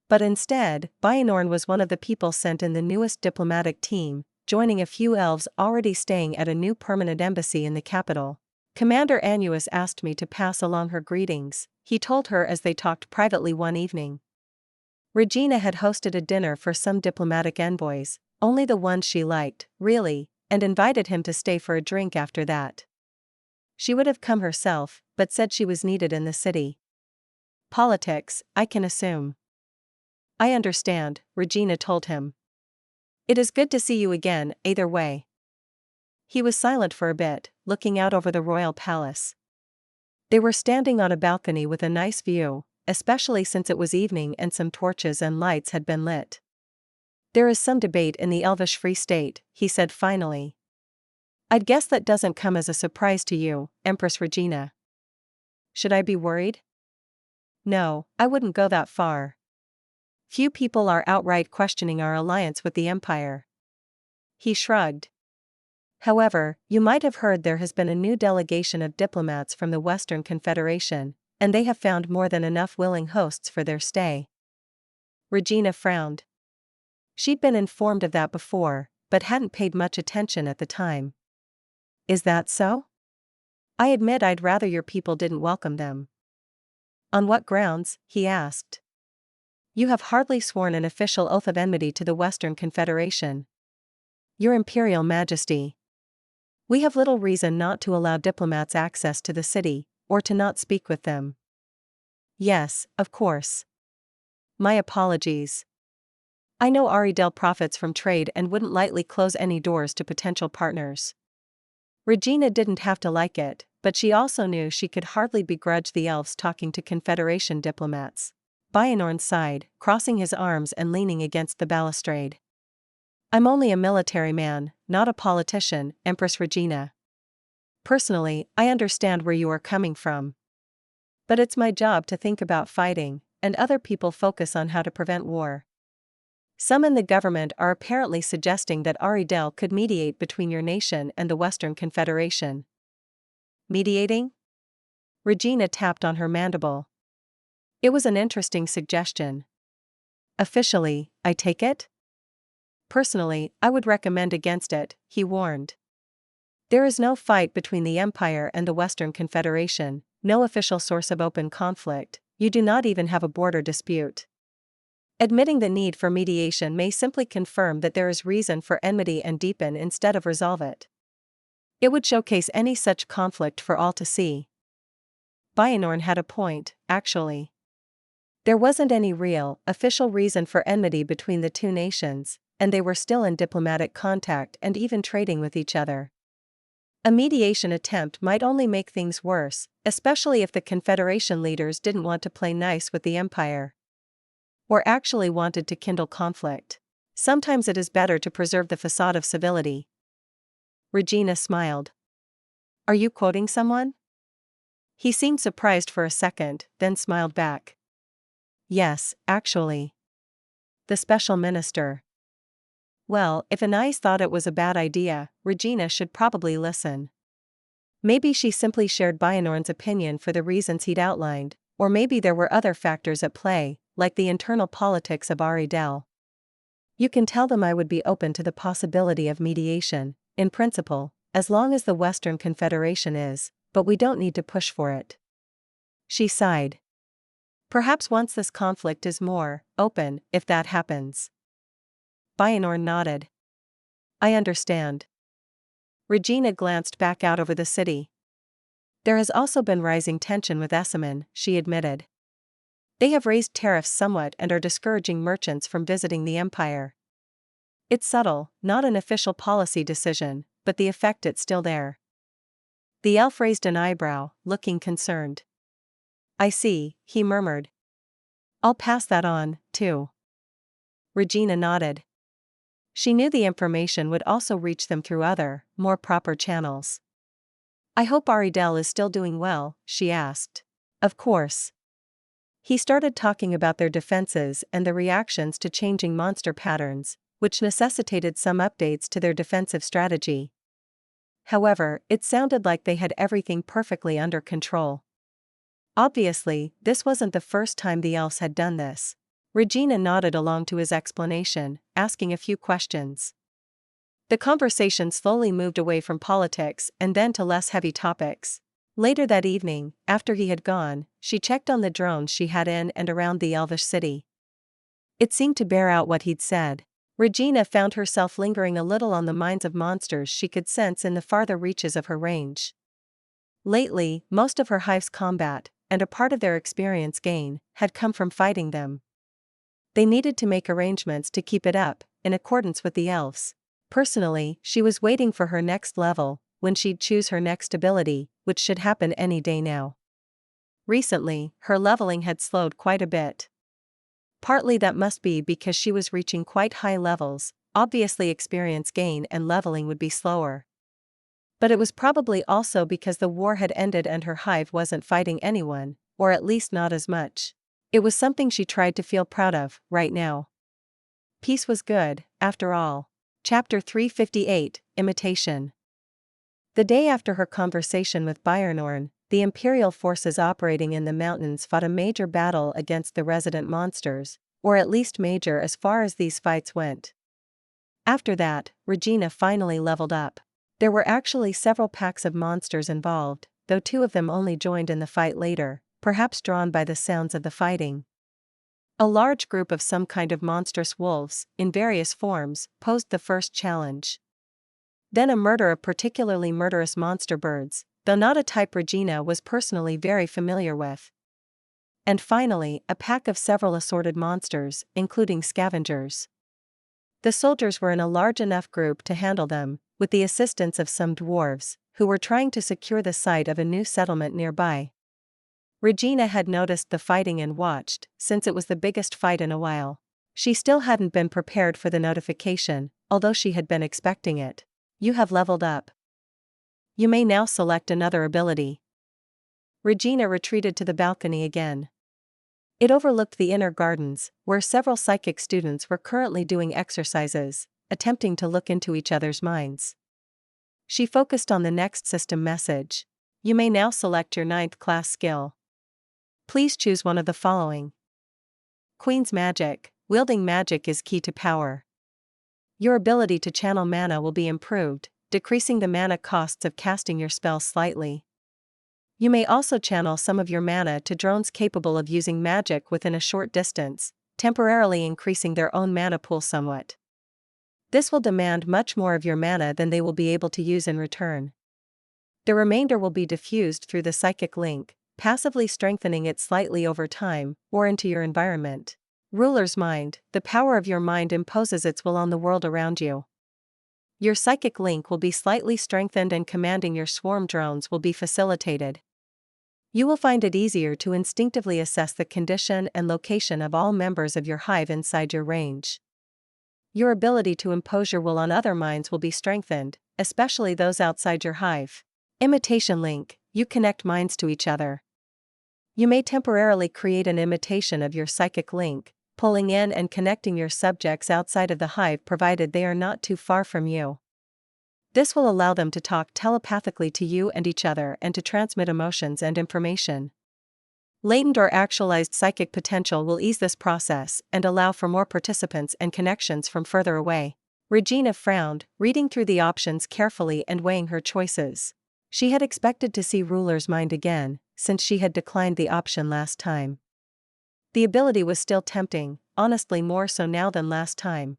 But instead, Baenorn was one of the people sent in the newest diplomatic team, joining a few elves already staying at a new permanent embassy in the capital. Commander Annuus asked me to pass along her greetings, he told her as they talked privately one evening. Regina had hosted a dinner for some diplomatic envoys, only the ones she liked, really, and invited him to stay for a drink after that. She would have come herself, but said she was needed in the city. Politics, I can assume. I understand, Regina told him. It is good to see you again, either way. He was silent for a bit, looking out over the royal palace. They were standing on a balcony with a nice view, especially since it was evening and some torches and lights had been lit. There is some debate in the Elvish Free State, he said finally. I'd guess that doesn't come as a surprise to you, Empress Regina. Should I be worried? No, I wouldn't go that far. Few people are outright questioning our alliance with the Empire. He shrugged. However, you might have heard there has been a new delegation of diplomats from the Western Confederation, and they have found more than enough willing hosts for their stay. Regina frowned. She'd been informed of that before, but hadn't paid much attention at the time. Is that so? I admit I'd rather your people didn't welcome them. On what grounds? He asked. You have hardly sworn an official oath of enmity to the Western Confederation. Your Imperial Majesty. We have little reason not to allow diplomats access to the city, or to not speak with them. Yes, of course. My apologies. I know Aridel profits from trade and wouldn't lightly close any doors to potential partners. Regina didn't have to like it, but she also knew she could hardly begrudge the elves talking to Confederation diplomats. Baenorn sighed, crossing his arms and leaning against the balustrade. I'm only a military man, not a politician, Empress Regina. Personally, I understand where you are coming from. But it's my job to think about fighting, and other people focus on how to prevent war. Some in the government are apparently suggesting that Aridel could mediate between your nation and the Western Confederation. Mediating? Regina tapped on her mandible. It was an interesting suggestion. Officially, I take it? Personally, I would recommend against it, he warned. There is no fight between the Empire and the Western Confederation, no official source of open conflict, you do not even have a border dispute. Admitting the need for mediation may simply confirm that there is reason for enmity and deepen instead of resolve it. It would showcase any such conflict for all to see. Bayanorn had a point, actually. There wasn't any real, official reason for enmity between the two nations, and they were still in diplomatic contact and even trading with each other. A mediation attempt might only make things worse, especially if the Confederation leaders didn't want to play nice with the Empire. Or actually wanted to kindle conflict. Sometimes it is better to preserve the facade of civility. Regina smiled. Are you quoting someone? He seemed surprised for a second, then smiled back. Yes, actually. The special minister. Well, if Anais thought it was a bad idea, Regina should probably listen. Maybe she simply shared Bayanorn's opinion for the reasons he'd outlined, or maybe there were other factors at play, like the internal politics of Aridel. You can tell them I would be open to the possibility of mediation, in principle, as long as the Western Confederation is, but we don't need to push for it. She sighed. Perhaps once this conflict is more open, if that happens. Bayanorn nodded. I understand. Regina glanced back out over the city. There has also been rising tension with Esseman, she admitted. They have raised tariffs somewhat and are discouraging merchants from visiting the Empire. It's subtle, not an official policy decision, but the effect it's still there. The elf raised an eyebrow, looking concerned. I see, he murmured. I'll pass that on, too. Regina nodded. She knew the information would also reach them through other, more proper channels. I hope Aridel is still doing well, she asked. Of course. He started talking about their defenses and the reactions to changing monster patterns, which necessitated some updates to their defensive strategy. However, it sounded like they had everything perfectly under control. Obviously, this wasn't the first time the elves had done this. Regina nodded along to his explanation, asking a few questions. The conversation slowly moved away from politics and then to less heavy topics. Later that evening, after he had gone, she checked on the drones she had in and around the elvish city. It seemed to bear out what he'd said. Regina found herself lingering a little on the minds of monsters she could sense in the farther reaches of her range. Lately, most of her hive's combat, and a part of their experience gain, had come from fighting them. They needed to make arrangements to keep it up, in accordance with the elves. Personally, she was waiting for her next level, when she'd choose her next ability, which should happen any day now. Recently, her leveling had slowed quite a bit. Partly that must be because she was reaching quite high levels, obviously experience gain and leveling would be slower. But it was probably also because the war had ended and her hive wasn't fighting anyone, or at least not as much. It was something she tried to feel proud of, right now. Peace was good, after all. Chapter 358, Imitation. The day after her conversation with Bayanorn, the Imperial forces operating in the mountains fought a major battle against the resident monsters, or at least major as far as these fights went. After that, Regina finally leveled up. There were actually several packs of monsters involved, though 2 of them only joined in the fight later, perhaps drawn by the sounds of the fighting. A large group of some kind of monstrous wolves, in various forms, posed the first challenge. Then a murder of particularly murderous monster birds, though not a type Regina was personally very familiar with. And finally, a pack of several assorted monsters, including scavengers. The soldiers were in a large enough group to handle them, with the assistance of some dwarves, who were trying to secure the site of a new settlement nearby. Regina had noticed the fighting and watched, since it was the biggest fight in a while. She still hadn't been prepared for the notification, although she had been expecting it. You have leveled up. You may now select another ability. Regina retreated to the balcony again. It overlooked the inner gardens, where several psychic students were currently doing exercises, attempting to look into each other's minds. She focused on the next system message. You may now select your 9th class skill. Please choose one of the following. Queen's Magic. Wielding magic is key to power. Your ability to channel mana will be improved, decreasing the mana costs of casting your spells slightly. You may also channel some of your mana to drones capable of using magic within a short distance, temporarily increasing their own mana pool somewhat. This will demand much more of your mana than they will be able to use in return. The remainder will be diffused through the psychic link, passively strengthening it slightly over time, or into your environment. Ruler's Mind. The power of your mind imposes its will on the world around you. Your psychic link will be slightly strengthened and commanding your swarm drones will be facilitated. You will find it easier to instinctively assess the condition and location of all members of your hive inside your range. Your ability to impose your will on other minds will be strengthened, especially those outside your hive. Imitation link. You connect minds to each other. You may temporarily create an imitation of your psychic link, pulling in and connecting your subjects outside of the hive provided they are not too far from you. This will allow them to talk telepathically to you and each other and to transmit emotions and information. Latent or actualized psychic potential will ease this process and allow for more participants and connections from further away. Regina frowned, reading through the options carefully and weighing her choices. She had expected to see Ruler's Mind again, since she had declined the option last time. The ability was still tempting, honestly more so now than last time.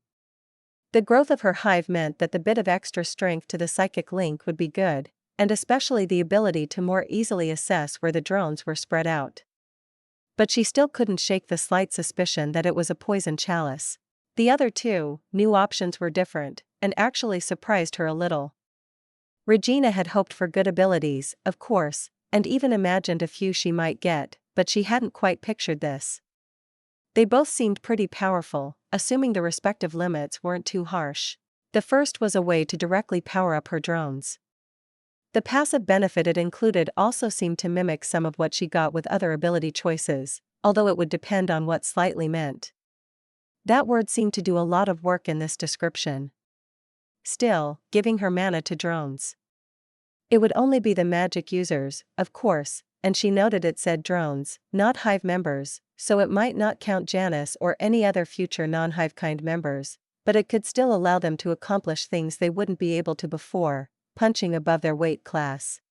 The growth of her hive meant that the bit of extra strength to the psychic link would be good, and especially the ability to more easily assess where the drones were spread out. But she still couldn't shake the slight suspicion that it was a poison chalice. The other two new options were different, and actually surprised her a little. Regina had hoped for good abilities, of course, and even imagined a few she might get, but she hadn't quite pictured this. They both seemed pretty powerful, assuming the respective limits weren't too harsh. The first was a way to directly power up her drones. The passive benefit it included also seemed to mimic some of what she got with other ability choices, although it would depend on what slightly meant. That word seemed to do a lot of work in this description. Still, giving her mana to drones. It would only be the magic users, of course, and she noted it said drones, not hive members, so it might not count Janice or any other future non-hive kind members, but it could still allow them to accomplish things they wouldn't be able to before, punching above their weight class.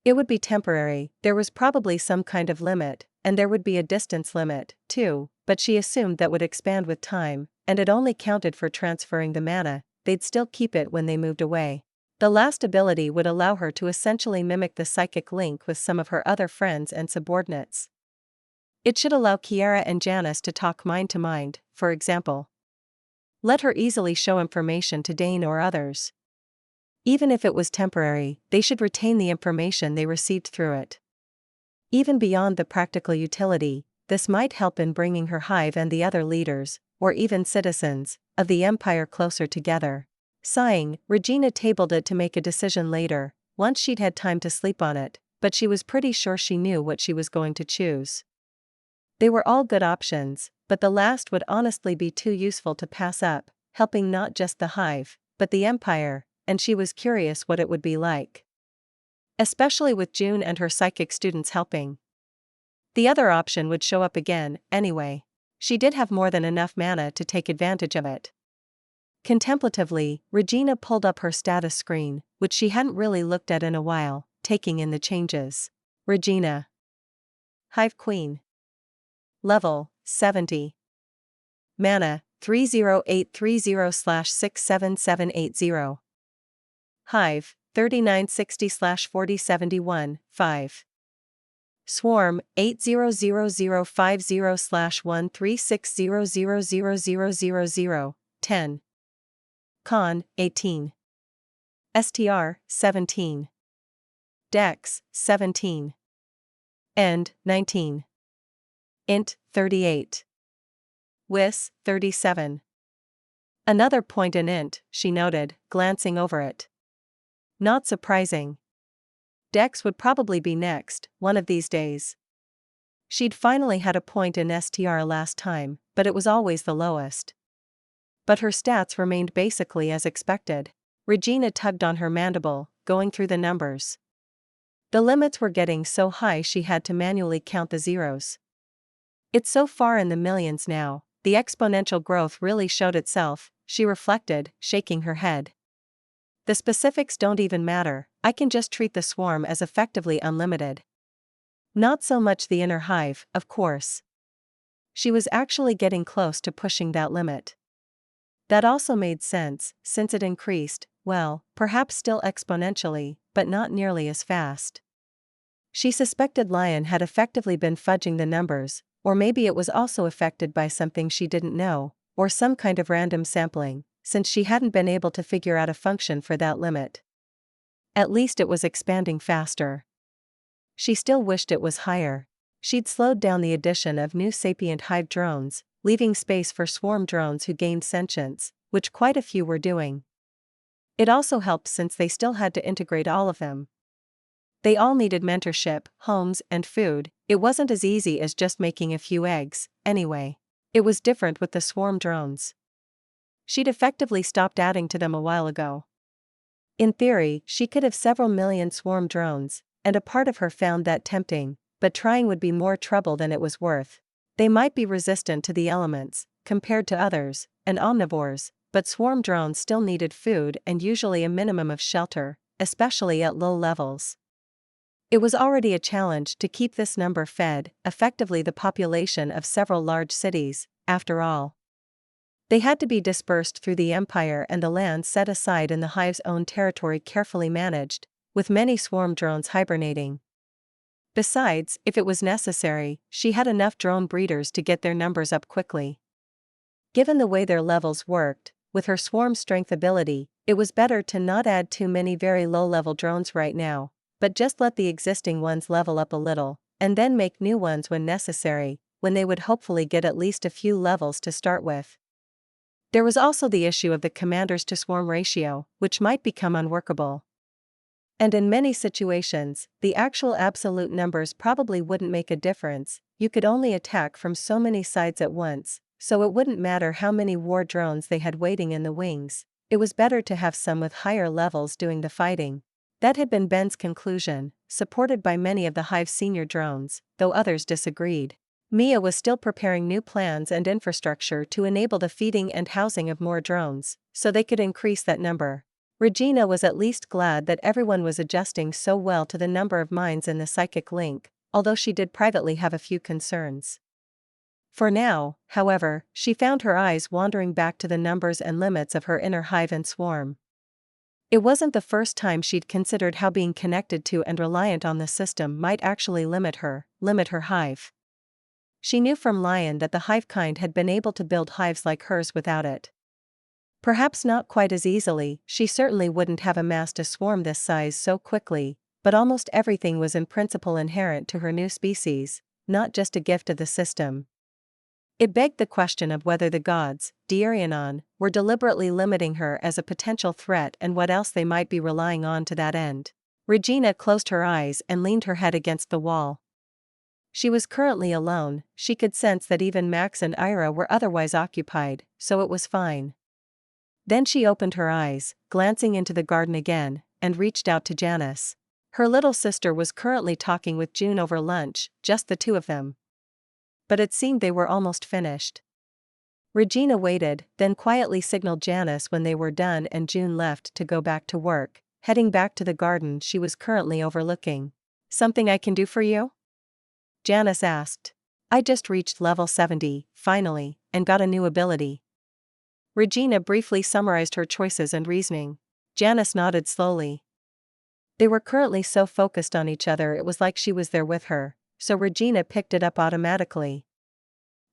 It would be temporary, there was probably some kind of limit, and there would be a distance limit, too, but she assumed that would expand with time, and it only counted for transferring the mana, they'd still keep it when they moved away. The last ability would allow her to essentially mimic the psychic link with some of her other friends and subordinates. It should allow Kiara and Janice to talk mind to mind, for example. Let her easily show information to Dane or others. Even if it was temporary, they should retain the information they received through it. Even beyond the practical utility, this might help in bringing her hive and the other leaders, or even citizens, of the Empire closer together. Sighing, Regina tabled it to make a decision later, once she'd had time to sleep on it, but she was pretty sure she knew what she was going to choose. They were all good options, but the last would honestly be too useful to pass up, helping not just the hive, but the Empire, and she was curious what it would be like. Especially with June and her psychic students helping. The other option would show up again, anyway. She did have more than enough mana to take advantage of it. Contemplatively, Regina pulled up her status screen, which she hadn't really looked at in a while, taking in the changes. Regina. Hive Queen. Level, 70. Mana, 30830/67780. Hive, 3960/4071, 5. Swarm, 800050/136000000, 10. Con, 18. STR, 17. Dex, 17. End, 19. Int, 38. Wis, 37. Another point in int, she noted, glancing over it. Not surprising. Dex would probably be next, one of these days. She'd finally had a point in STR last time, but it was always the lowest. But her stats remained basically as expected. Regina tugged on her mandible, going through the numbers. The limits were getting so high she had to manually count the zeros. It's so far in the millions now, the exponential growth really showed itself, she reflected, shaking her head. The specifics don't even matter, I can just treat the swarm as effectively unlimited. Not so much the inner hive, of course. She was actually getting close to pushing that limit. That also made sense, since it increased, well, perhaps still exponentially, but not nearly as fast. She suspected Lion had effectively been fudging the numbers, or maybe it was also affected by something she didn't know, or some kind of random sampling, since she hadn't been able to figure out a function for that limit. At least it was expanding faster. She still wished it was higher. She'd slowed down the addition of new sapient hive drones, leaving space for swarm drones who gained sentience, which quite a few were doing. It also helped since they still had to integrate all of them. They all needed mentorship, homes, and food. It wasn't as easy as just making a few eggs, anyway. It was different with the swarm drones. She'd effectively stopped adding to them a while ago. In theory, she could have several million swarm drones, and a part of her found that tempting, but trying would be more trouble than it was worth. They might be resistant to the elements, compared to others, and omnivores, but swarm drones still needed food and usually a minimum of shelter, especially at low levels. It was already a challenge to keep this number fed, effectively the population of several large cities, after all. They had to be dispersed through the empire and the land set aside in the hive's own territory carefully managed, with many swarm drones hibernating. Besides, if it was necessary, she had enough drone breeders to get their numbers up quickly. Given the way their levels worked, with her swarm strength ability, it was better to not add too many very low-level drones right now, but just let the existing ones level up a little, and then make new ones when necessary, when they would hopefully get at least a few levels to start with. There was also the issue of the commanders to swarm ratio, which might become unworkable. And in many situations, the actual absolute numbers probably wouldn't make a difference. You could only attack from so many sides at once, so it wouldn't matter how many war drones they had waiting in the wings. It was better to have some with higher levels doing the fighting. That had been Ben's conclusion, supported by many of the Hive's senior drones, though others disagreed. Mia was still preparing new plans and infrastructure to enable the feeding and housing of more drones, so they could increase that number. Regina was at least glad that everyone was adjusting so well to the number of minds in the psychic link, although she did privately have a few concerns. For now, however, she found her eyes wandering back to the numbers and limits of her inner hive and swarm. It wasn't the first time she'd considered how being connected to and reliant on the system might actually limit her hive. She knew from Lion that the hive kind had been able to build hives like hers without it. Perhaps not quite as easily, she certainly wouldn't have amassed a swarm this size so quickly, but almost everything was in principle inherent to her new species, not just a gift of the system. It begged the question of whether the gods, Diarianon, were deliberately limiting her as a potential threat and what else they might be relying on to that end. Regina closed her eyes and leaned her head against the wall. She was currently alone. She could sense that even Max and Ira were otherwise occupied, so it was fine. Then she opened her eyes, glancing into the garden again, and reached out to Janice. Her little sister was currently talking with June over lunch, just the two of them. But it seemed they were almost finished. Regina waited, then quietly signaled Janice when they were done, and June left to go back to work, heading back to the garden she was currently overlooking. "Something I can do for you?" Janice asked. "I just reached level 70, finally, and got a new ability." Regina briefly summarized her choices and reasoning. Janice nodded slowly. They were currently so focused on each other it was like she was there with her, so Regina picked it up automatically.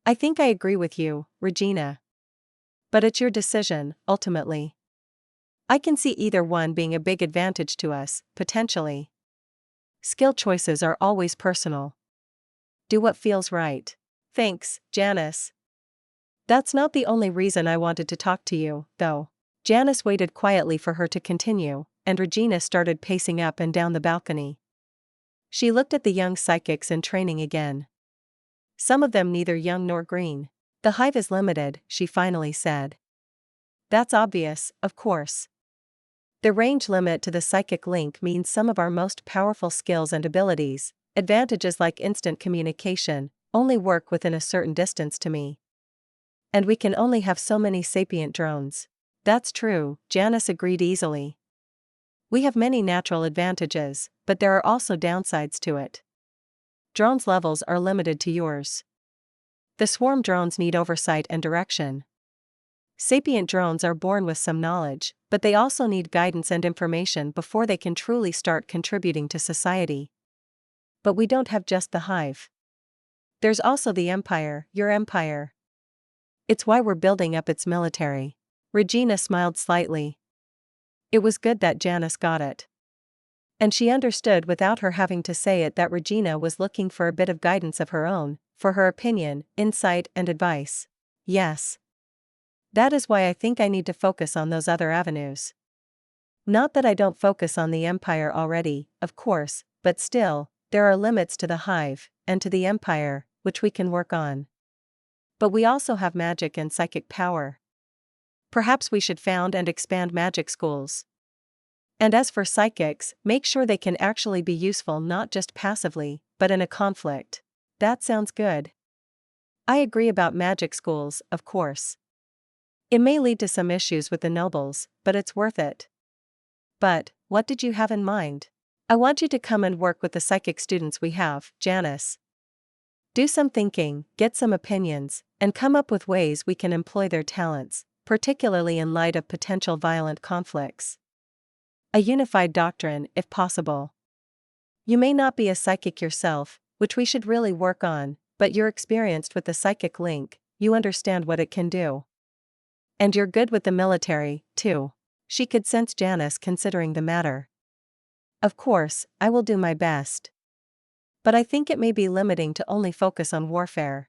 "I think I agree with you, Regina. But it's your decision, ultimately. I can see either one being a big advantage to us, potentially. Skill choices are always personal. Do what feels right." "Thanks, Janice. That's not the only reason I wanted to talk to you, though." Janice waited quietly for her to continue, and Regina started pacing up and down the balcony. She looked at the young psychics in training again. Some of them neither young nor green. "The hive is limited," she finally said. "That's obvious, of course. The range limit to the psychic link means some of our most powerful skills and abilities, advantages like instant communication, only work within a certain distance to me. And we can only have so many sapient drones." "That's true," Janice agreed easily. We have many natural advantages, but there are also downsides to it. Drones' levels are limited to yours. The swarm drones need oversight and direction. Sapient drones are born with some knowledge, but they also need guidance and information before they can truly start contributing to society. But we don't have just the Hive. There's also the Empire, your empire. It's why we're building up its military. Regina smiled slightly. It was good that Janice got it. And she understood without her having to say it that Regina was looking for a bit of guidance of her own, for her opinion, insight, and advice. Yes. That is why I think I need to focus on those other avenues. Not that I don't focus on the Empire already, of course, but still, there are limits to the Hive, and to the Empire, which we can work on. But we also have magic and psychic power. Perhaps we should found and expand magic schools. And as for psychics, make sure they can actually be useful not just passively, but in a conflict. That sounds good. I agree about magic schools, of course. It may lead to some issues with the nobles, but it's worth it. But, what did you have in mind? I want you to come and work with the psychic students we have, Janice. Do some thinking, get some opinions, and come up with ways we can employ their talents, particularly in light of potential violent conflicts. A unified doctrine, if possible. You may not be a psychic yourself, which we should really work on, but you're experienced with the psychic link, you understand what it can do. And you're good with the military, too. She could sense Janice considering the matter. Of course, I will do my best. But I think it may be limiting to only focus on warfare.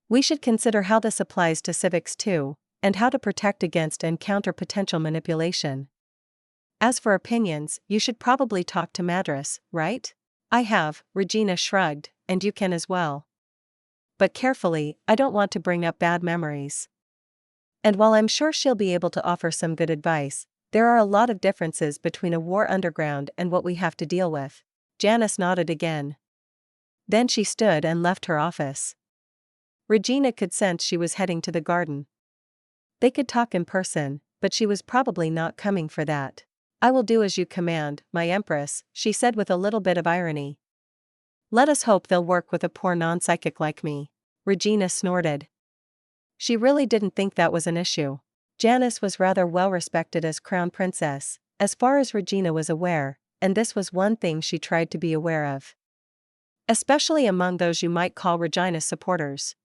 We should consider how this applies to civics too, and how to protect against and counter potential manipulation. As for opinions, you should probably talk to Madras, right? I have, Regina shrugged, and you can as well. But carefully, I don't want to bring up bad memories. And while I'm sure she'll be able to offer some good advice, there are a lot of differences between a war underground and what we have to deal with. Janice nodded again. Then she stood and left her office. Regina could sense she was heading to the garden. They could talk in person, but she was probably not coming for that. I will do as you command, my empress, she said with a little bit of irony. Let us hope they'll work with a poor non-psychic like me. Regina snorted. She really didn't think that was an issue. Janice was rather well respected as crown princess, as far as Regina was aware, and this was one thing she tried to be aware of. Especially among those you might call Regina's supporters.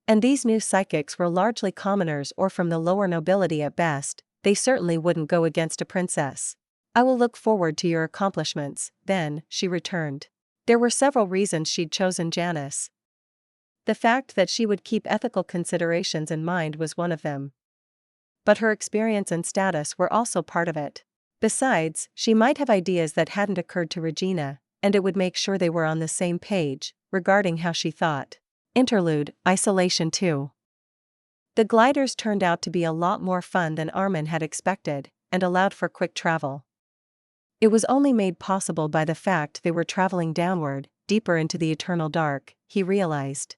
And these new psychics were largely commoners or from the lower nobility at best, they certainly wouldn't go against a princess. I will look forward to your accomplishments, then, she returned. There were several reasons she'd chosen Janice. The fact that she would keep ethical considerations in mind was one of them. But her experience and status were also part of it. Besides, she might have ideas that hadn't occurred to Regina, and it would make sure they were on the same page, regarding how she thought. Interlude, Isolation 2. The gliders turned out to be a lot more fun than Armin had expected, and allowed for quick travel. It was only made possible by the fact they were traveling downward, deeper into the eternal dark, he realized.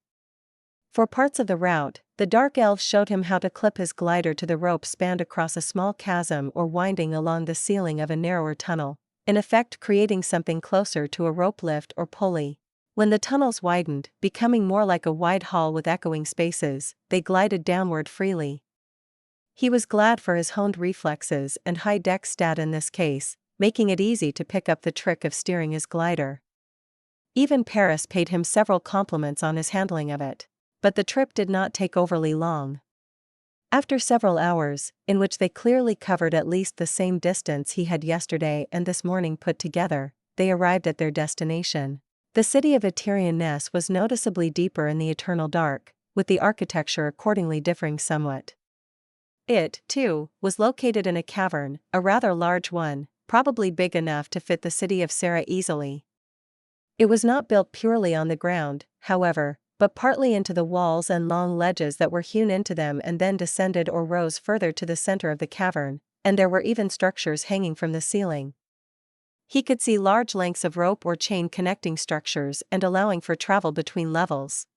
For parts of the route, the dark elves showed him how to clip his glider to the rope spanned across a small chasm or winding along the ceiling of a narrower tunnel, in effect creating something closer to a rope lift or pulley. When the tunnels widened, becoming more like a wide hall with echoing spaces, they glided downward freely. He was glad for his honed reflexes and high dex stat in this case, making it easy to pick up the trick of steering his glider. Even Paris paid him several compliments on his handling of it. But the trip did not take overly long. After several hours, in which they clearly covered at least the same distance he had yesterday and this morning put together, they arrived at their destination. The city of Eterian Ness was noticeably deeper in the eternal dark, with the architecture accordingly differing somewhat. It, too, was located in a cavern, a rather large one, probably big enough to fit the city of Sarah easily. It was not built purely on the ground, however, but partly into the walls and long ledges that were hewn into them and then descended or rose further to the center of the cavern, and there were even structures hanging from the ceiling. He could see large lengths of rope or chain connecting structures and allowing for travel between levels.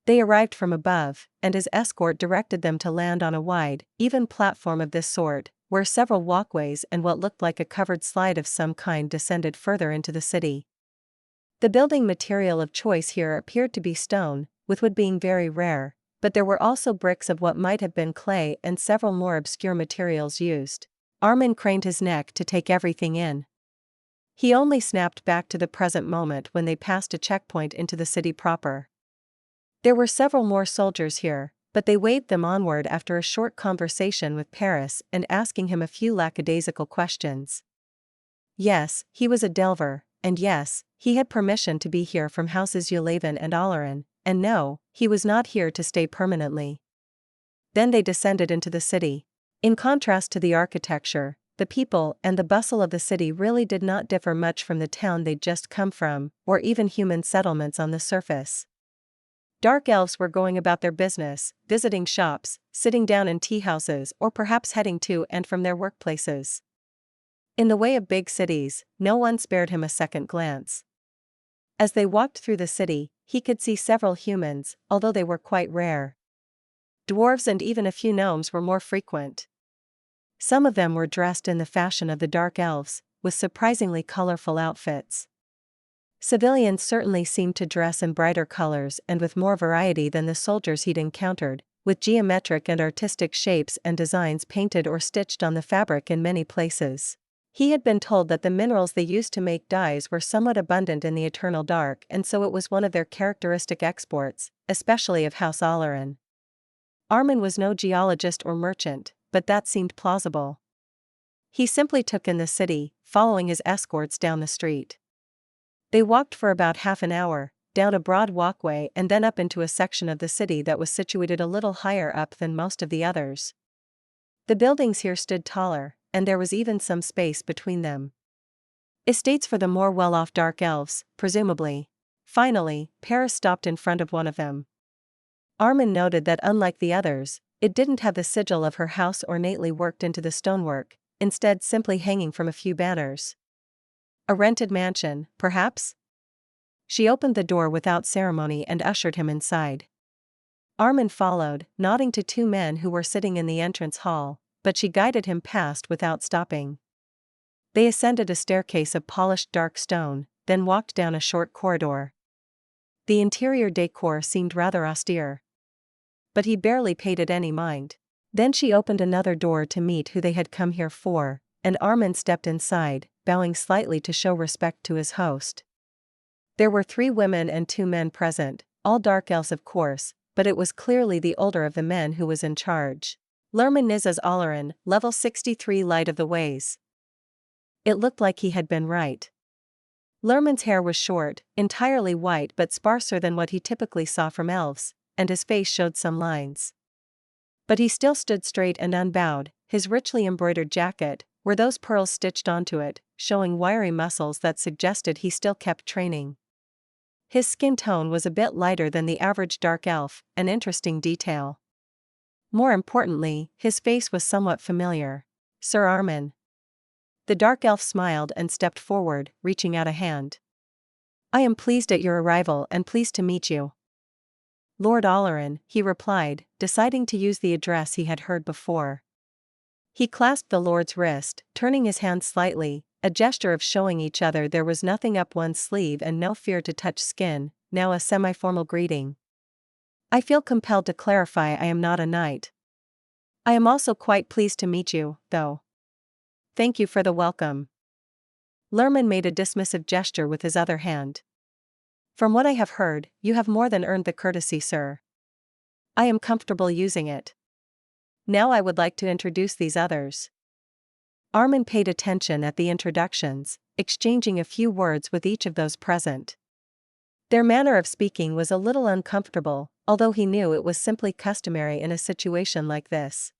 They arrived from above, and his escort directed them to land on a wide, even platform of this sort, where several walkways and what looked like a covered slide of some kind descended further into the city. The building material of choice here appeared to be stone, with wood being very rare, but there were also bricks of what might have been clay and several more obscure materials used. Armin craned his neck to take everything in. He only snapped back to the present moment when they passed a checkpoint into the city proper. There were several more soldiers here, but they waved them onward after a short conversation with Paris and asking him a few lackadaisical questions. Yes, he was a Delver, and yes, he had permission to be here from houses Yulaven and Allerin, and no, he was not here to stay permanently. Then they descended into the city. In contrast to the architecture, the people and the bustle of the city really did not differ much from the town they'd just come from, or even human settlements on the surface. Dark elves were going about their business, visiting shops, sitting down in tea houses, or perhaps heading to and from their workplaces. In the way of big cities, no one spared him a second glance. As they walked through the city, he could see several humans, although they were quite rare. Dwarves and even a few gnomes were more frequent. Some of them were dressed in the fashion of the dark elves, with surprisingly colorful outfits. Civilians certainly seemed to dress in brighter colors and with more variety than the soldiers he'd encountered, with geometric and artistic shapes and designs painted or stitched on the fabric in many places. He had been told that the minerals they used to make dyes were somewhat abundant in the Eternal Dark, and so it was one of their characteristic exports, especially of House Allerin. Armin was no geologist or merchant, but that seemed plausible. He simply took in the city, following his escorts down the street. They walked for about half an hour, down a broad walkway and then up into a section of the city that was situated a little higher up than most of the others. The buildings here stood taller, and there was even some space between them. Estates for the more well-off dark elves, presumably. Finally, Paris stopped in front of one of them. Armin noted that unlike the others, it didn't have the sigil of her house ornately worked into the stonework, instead simply hanging from a few banners. A rented mansion, perhaps? She opened the door without ceremony and ushered him inside. Armin followed, nodding to two men who were sitting in the entrance hall, but she guided him past without stopping. They ascended a staircase of polished dark stone, then walked down a short corridor. The interior decor seemed rather austere. But he barely paid it any mind. Then she opened another door to meet who they had come here for, and Armin stepped inside, bowing slightly to show respect to his host. There were 3 women and 2 men present, all dark elves of course, but it was clearly the older of the men who was in charge. Lerman Nizaz Allerin, level 63 Light of the Ways. It looked like he had been right. Lerman's hair was short, entirely white but sparser than what he typically saw from elves, and his face showed some lines. But he still stood straight and unbowed, his richly embroidered jacket, were those pearls stitched onto it, showing wiry muscles that suggested he still kept training. His skin tone was a bit lighter than the average dark elf, an interesting detail. More importantly, his face was somewhat familiar. Sir Armin. The dark elf smiled and stepped forward, reaching out a hand. I am pleased at your arrival and pleased to meet you. Lord Allerin, he replied, deciding to use the address he had heard before. He clasped the lord's wrist, turning his hand slightly, a gesture of showing each other there was nothing up one's sleeve and no fear to touch skin, now a semi-formal greeting. I feel compelled to clarify I am not a knight. I am also quite pleased to meet you, though. Thank you for the welcome. Lerman made a dismissive gesture with his other hand. From what I have heard, you have more than earned the courtesy, sir. I am comfortable using it. Now I would like to introduce these others. Armin paid attention at the introductions, exchanging a few words with each of those present. Their manner of speaking was a little uncomfortable, although he knew it was simply customary in a situation like this.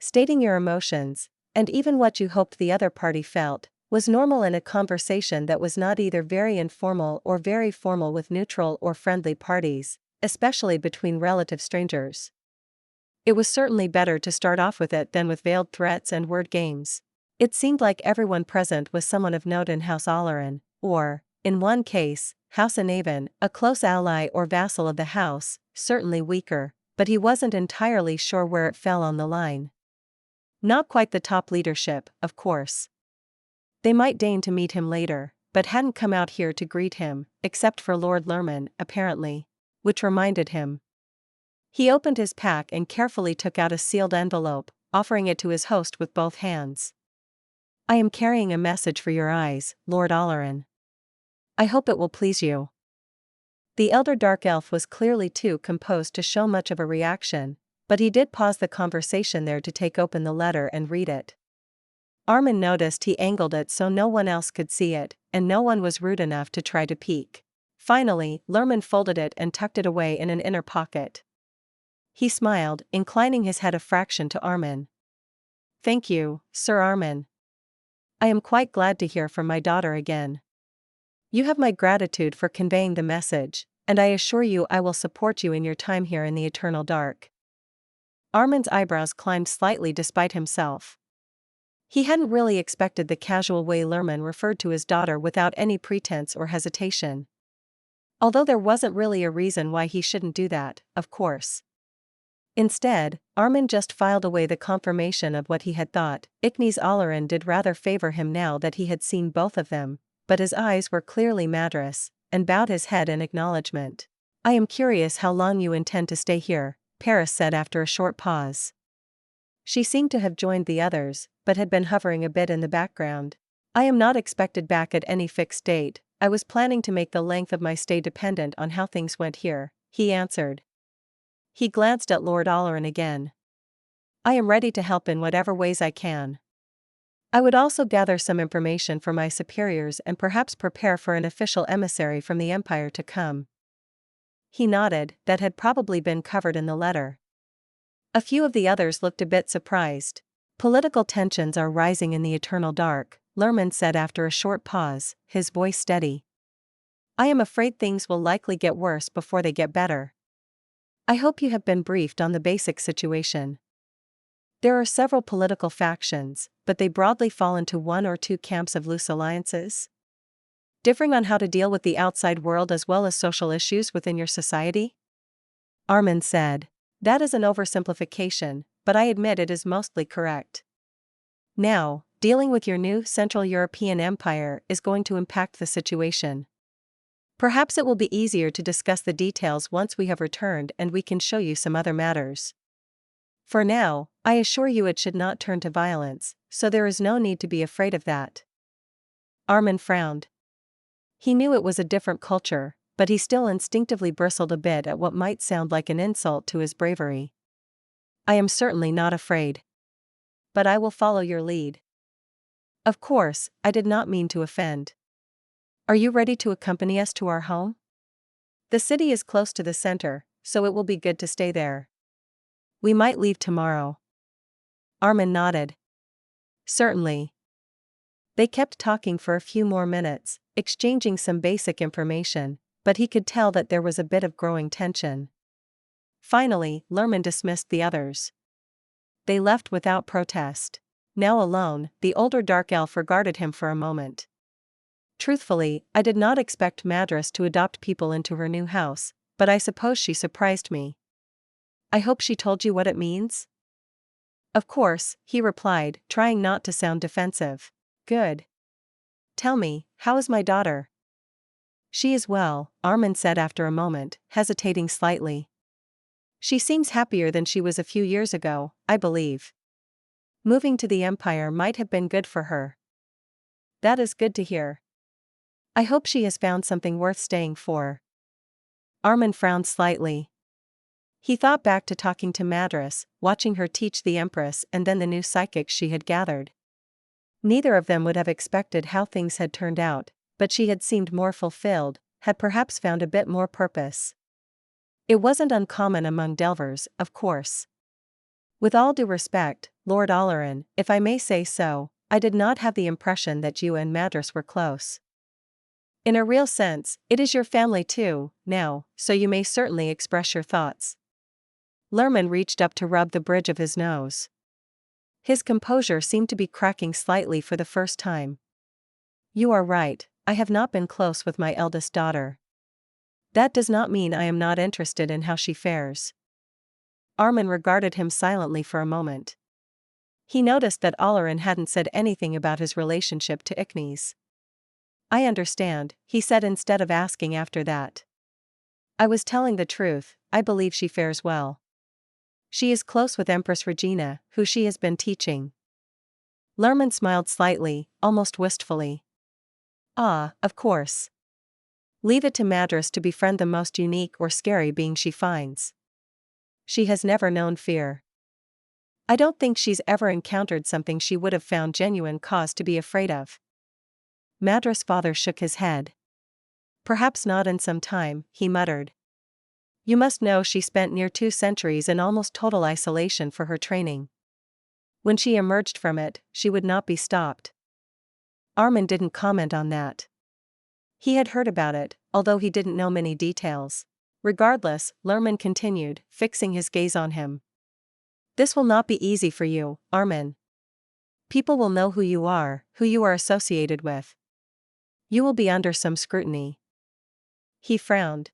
Stating your emotions, and even what you hoped the other party felt, was normal in a conversation that was not either very informal or very formal with neutral or friendly parties, especially between relative strangers. It was certainly better to start off with it than with veiled threats and word games. It seemed like everyone present was someone of note in House Allerin, or, in one case, House Anaven, a close ally or vassal of the house, certainly weaker, but he wasn't entirely sure where it fell on the line. Not quite the top leadership, of course. They might deign to meet him later, but hadn't come out here to greet him, except for Lord Lerman, apparently. Which reminded him. He opened his pack and carefully took out a sealed envelope, offering it to his host with both hands. I am carrying a message for your eyes, Lord Olerin. I hope it will please you. The elder dark elf was clearly too composed to show much of a reaction, but he did pause the conversation there to take open the letter and read it. Armin noticed he angled it so no one else could see it, and no one was rude enough to try to peek. Finally, Lerman folded it and tucked it away in an inner pocket. He smiled, inclining his head a fraction to Armin. Thank you, Sir Armin. I am quite glad to hear from my daughter again. You have my gratitude for conveying the message, and I assure you I will support you in your time here in the eternal dark. Armin's eyebrows climbed slightly despite himself. He hadn't really expected the casual way Lerman referred to his daughter without any pretense or hesitation. Although there wasn't really a reason why he shouldn't do that, of course. Instead, Armin just filed away the confirmation of what he had thought. Ikni's Olerin did rather favor him now that he had seen both of them, but his eyes were clearly Madras, and bowed his head in acknowledgement. I am curious how long you intend to stay here, Paris said after a short pause. She seemed to have joined the others, but had been hovering a bit in the background. I am not expected back at any fixed date. I was planning to make the length of my stay dependent on how things went here, he answered. He glanced at Lord Olerin again. I am ready to help in whatever ways I can. I would also gather some information for my superiors and perhaps prepare for an official emissary from the Empire to come. He nodded, that had probably been covered in the letter. A few of the others looked a bit surprised. Political tensions are rising in the eternal dark, Lerman said after a short pause, his voice steady. I am afraid things will likely get worse before they get better. I hope you have been briefed on the basic situation. There are several political factions, but they broadly fall into one or two camps of loose alliances, differing on how to deal with the outside world as well as social issues within your society? Armin said. That is an oversimplification, but I admit it is mostly correct. Now, dealing with your new Central European Empire is going to impact the situation. Perhaps it will be easier to discuss the details once we have returned and we can show you some other matters. For now, I assure you it should not turn to violence, so there is no need to be afraid of that. Armin frowned. He knew it was a different culture, but he still instinctively bristled a bit at what might sound like an insult to his bravery. I am certainly not afraid. But I will follow your lead. Of course, I did not mean to offend. Are you ready to accompany us to our home? The city is close to the center, so it will be good to stay there. We might leave tomorrow. Armin nodded. Certainly. They kept talking for a few more minutes, exchanging some basic information, but he could tell that there was a bit of growing tension. Finally, Lerman dismissed the others. They left without protest. Now alone, the older dark elf regarded him for a moment. Truthfully, I did not expect Madras to adopt people into her new house, but I suppose she surprised me. I hope she told you what it means? Of course, he replied, trying not to sound defensive. Good. Tell me, how is my daughter? She is well, Armin said after a moment, hesitating slightly. She seems happier than she was a few years ago, I believe. Moving to the Empire might have been good for her. That is good to hear. I hope she has found something worth staying for. Armin frowned slightly. He thought back to talking to Madras, watching her teach the Empress and then the new psychics she had gathered. Neither of them would have expected how things had turned out, but she had seemed more fulfilled, had perhaps found a bit more purpose. It wasn't uncommon among Delvers, of course. With all due respect, Lord Olerin, if I may say so, I did not have the impression that you and Madras were close. In a real sense, it is your family too, now, so you may certainly express your thoughts. Lerman reached up to rub the bridge of his nose. His composure seemed to be cracking slightly for the first time. You are right, I have not been close with my eldest daughter. That does not mean I am not interested in how she fares. Armin regarded him silently for a moment. He noticed that Olerin hadn't said anything about his relationship to Ichnes. I understand, he said instead of asking after that. I was telling the truth, I believe she fares well. She is close with Empress Regina, who she has been teaching. Lerman smiled slightly, almost wistfully. Ah, of course. Leave it to Madras to befriend the most unique or scary being she finds. She has never known fear. I don't think she's ever encountered something she would have found genuine cause to be afraid of. Madras' father shook his head. Perhaps not in some time, he muttered. You must know she spent near 2 centuries in almost total isolation for her training. When she emerged from it, she would not be stopped. Armin didn't comment on that. He had heard about it, although he didn't know many details. Regardless, Lerman continued, fixing his gaze on him. This will not be easy for you, Armin. People will know who you are associated with. You will be under some scrutiny. He frowned.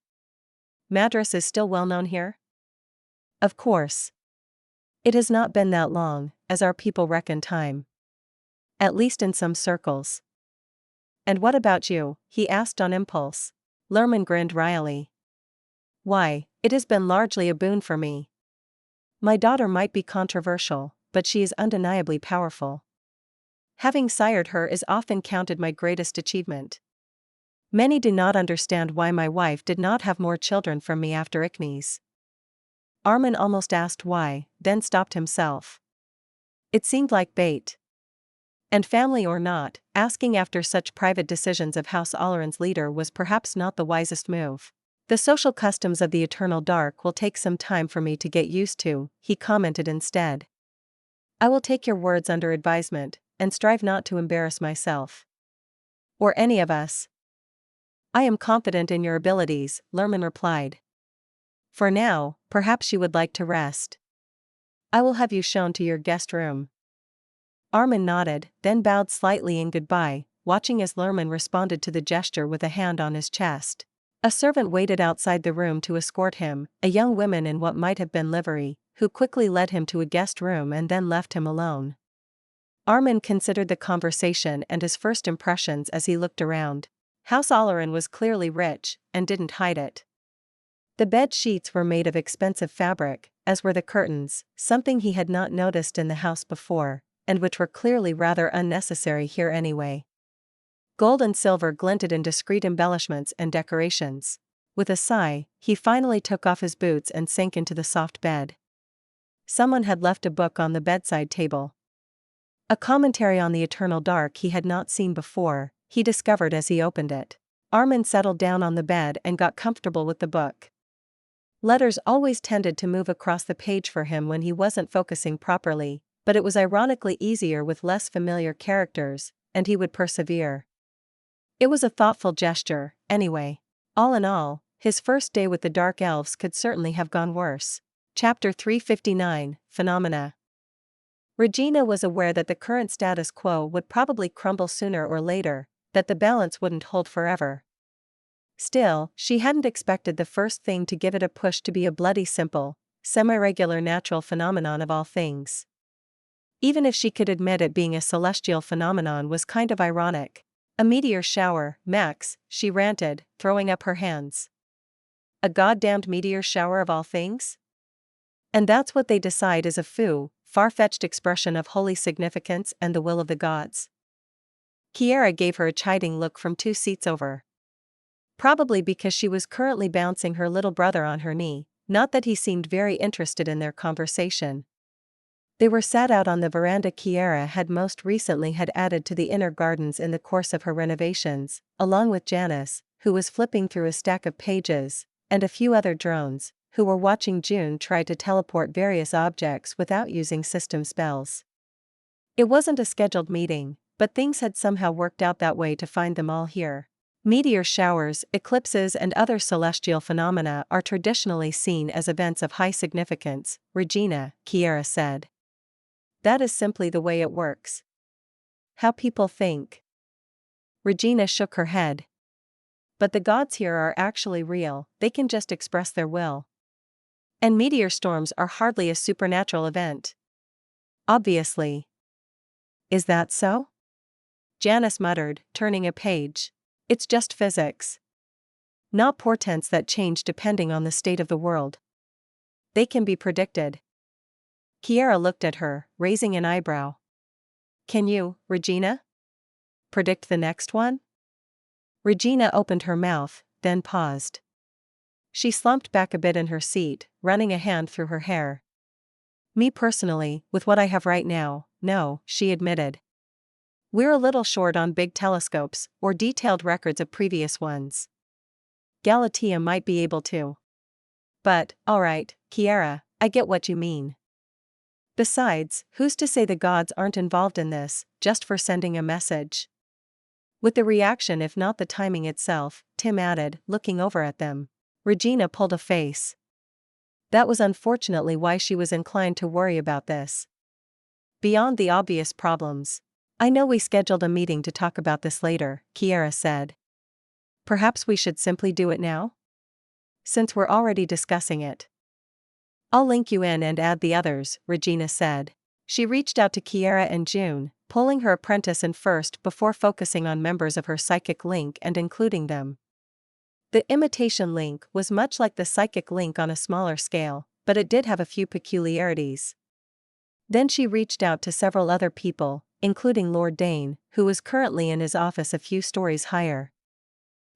Madras is still well known here? Of course. It has not been that long, as our people reckon time. At least in some circles. And what about you? He asked on impulse. Lerman grinned wryly. Why, it has been largely a boon for me. My daughter might be controversial, but she is undeniably powerful. Having sired her is often counted my greatest achievement. Many do not understand why my wife did not have more children from me after Ichnes. Armin almost asked why, then stopped himself. It seemed like bait. And family or not, asking after such private decisions of House Olerin's leader was perhaps not the wisest move. The social customs of the Eternal Dark will take some time for me to get used to, he commented instead. I will take your words under advisement, and strive not to embarrass myself. Or any of us. I am confident in your abilities, Lerman replied. For now, perhaps you would like to rest. I will have you shown to your guest room. Armin nodded, then bowed slightly in goodbye, watching as Lerman responded to the gesture with a hand on his chest. A servant waited outside the room to escort him, a young woman in what might have been livery, who quickly led him to a guest room and then left him alone. Armin considered the conversation and his first impressions as he looked around. House Olerin was clearly rich, and didn't hide it. The bed sheets were made of expensive fabric, as were the curtains, something he had not noticed in the house before, and which were clearly rather unnecessary here anyway. Gold and silver glinted in discreet embellishments and decorations. With a sigh, he finally took off his boots and sank into the soft bed. Someone had left a book on the bedside table. A commentary on the Eternal Dark he had not seen before, he discovered as he opened it. Armin settled down on the bed and got comfortable with the book. Letters always tended to move across the page for him when he wasn't focusing properly, but it was ironically easier with less familiar characters, and he would persevere. It was a thoughtful gesture, anyway. All in all, his first day with the Dark Elves could certainly have gone worse. Chapter 359, Phenomena. Regina was aware that the current status quo would probably crumble sooner or later, that the balance wouldn't hold forever. Still, she hadn't expected the first thing to give it a push to be a bloody simple, semi-regular natural phenomenon of all things. Even if she could admit it being a celestial phenomenon was kind of ironic. A meteor shower, Max, she ranted, throwing up her hands. A goddamned meteor shower of all things? And that's what they decide is a far-fetched expression of holy significance and the will of the gods. Kiera gave her a chiding look from 2 seats over. Probably because she was currently bouncing her little brother on her knee, not that he seemed very interested in their conversation. They were sat out on the veranda Kiera had most recently had added to the inner gardens in the course of her renovations, along with Janice, who was flipping through a stack of pages, and a few other drones, who were watching June try to teleport various objects without using system spells. It wasn't a scheduled meeting, but things had somehow worked out that way to find them all here. Meteor showers, eclipses and other celestial phenomena are traditionally seen as events of high significance, Regina, Kiera said. That is simply the way it works. How people think. Regina shook her head. But the gods here are actually real, they can just express their will. And meteor storms are hardly a supernatural event. Obviously. Is that so? Janice muttered, turning a page. It's just physics. Not portents that change depending on the state of the world. They can be predicted. Kiera looked at her, raising an eyebrow. Can you, Regina? Predict the next one? Regina opened her mouth, then paused. She slumped back a bit in her seat, running a hand through her hair. Me personally, with what I have right now, no, she admitted. We're a little short on big telescopes, or detailed records of previous ones. Galatea might be able to. But, alright, Kiera, I get what you mean. Besides, who's to say the gods aren't involved in this, just for sending a message? With the reaction if not the timing itself, Tim added, looking over at them. Regina pulled a face. That was unfortunately why she was inclined to worry about this. Beyond the obvious problems. I know we scheduled a meeting to talk about this later, Kiera said. Perhaps we should simply do it now? Since we're already discussing it. I'll link you in and add the others, Regina said. She reached out to Kiera and June, pulling her apprentice in first before focusing on members of her psychic link and including them. The imitation link was much like the psychic link on a smaller scale, but it did have a few peculiarities. Then she reached out to several other people, including Lord Dane, who was currently in his office a few stories higher.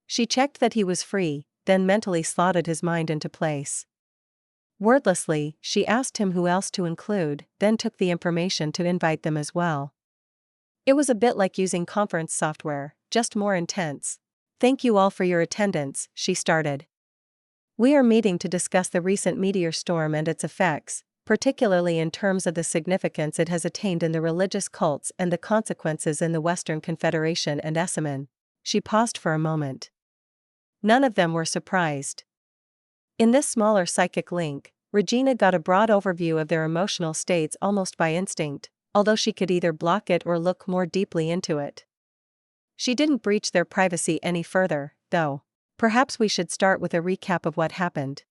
She checked that he was free, then mentally slotted his mind into place. Wordlessly, she asked him who else to include, then took the information to invite them as well. It was a bit like using conference software, just more intense. Thank you all for your attendance, she started. We are meeting to discuss the recent meteor storm and its effects, particularly in terms of the significance it has attained in the religious cults and the consequences in the Western Confederation and Esseman. She paused for a moment. None of them were surprised. In this smaller psychic link, Regina got a broad overview of their emotional states almost by instinct, although she could either block it or look more deeply into it. She didn't breach their privacy any further, though. Perhaps we should start with a recap of what happened.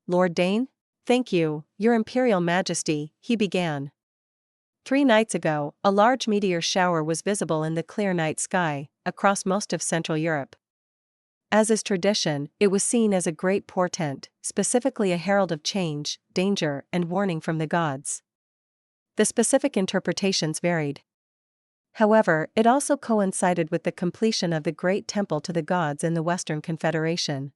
Lord Dane? Thank you, Your Imperial Majesty, he began. 3 nights ago, a large meteor shower was visible in the clear night sky, across most of Central Europe. As is tradition, it was seen as a great portent, specifically a herald of change, danger, and warning from the gods. The specific interpretations varied. However, it also coincided with the completion of the Great Temple to the gods in the Western Confederation.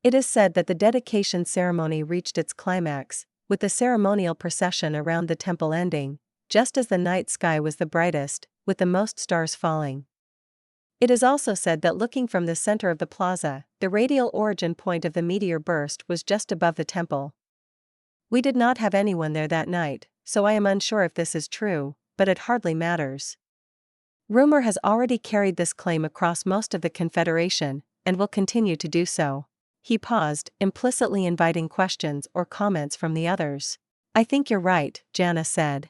It is said that the dedication ceremony reached its climax, with the ceremonial procession around the temple ending, just as the night sky was the brightest, with the most stars falling. It is also said that looking from the center of the plaza, the radial origin point of the meteor burst was just above the temple. We did not have anyone there that night, so I am unsure if this is true, but it hardly matters. Rumor has already carried this claim across most of the Confederation, and will continue to do so. He paused, implicitly inviting questions or comments from the others. I think you're right, Jana said.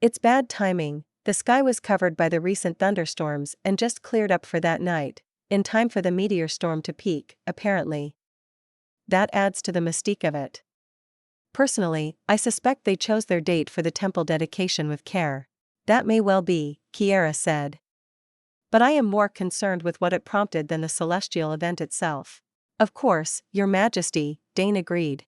It's bad timing. The sky was covered by the recent thunderstorms and just cleared up for that night, in time for the meteor storm to peak, apparently. That adds to the mystique of it. Personally, I suspect they chose their date for the temple dedication with care. That may well be, Kiera said. But I am more concerned with what it prompted than the celestial event itself. Of course, Your Majesty, Dane agreed.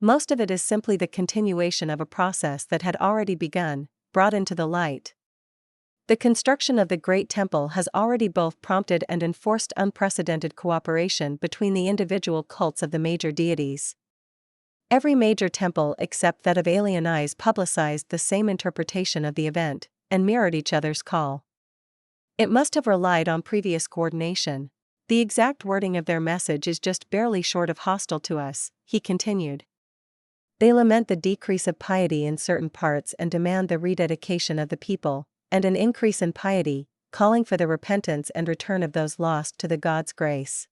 Most of it is simply the continuation of a process that had already begun, brought into the light. The construction of the Great Temple has already both prompted and enforced unprecedented cooperation between the individual cults of the major deities. Every major temple except that of Alien Eyes publicized the same interpretation of the event, and mirrored each other's call. It must have relied on previous coordination. The exact wording of their message is just barely short of hostile to us, he continued. They lament the decrease of piety in certain parts and demand the rededication of the people, and an increase in piety, calling for the repentance and return of those lost to the God's grace.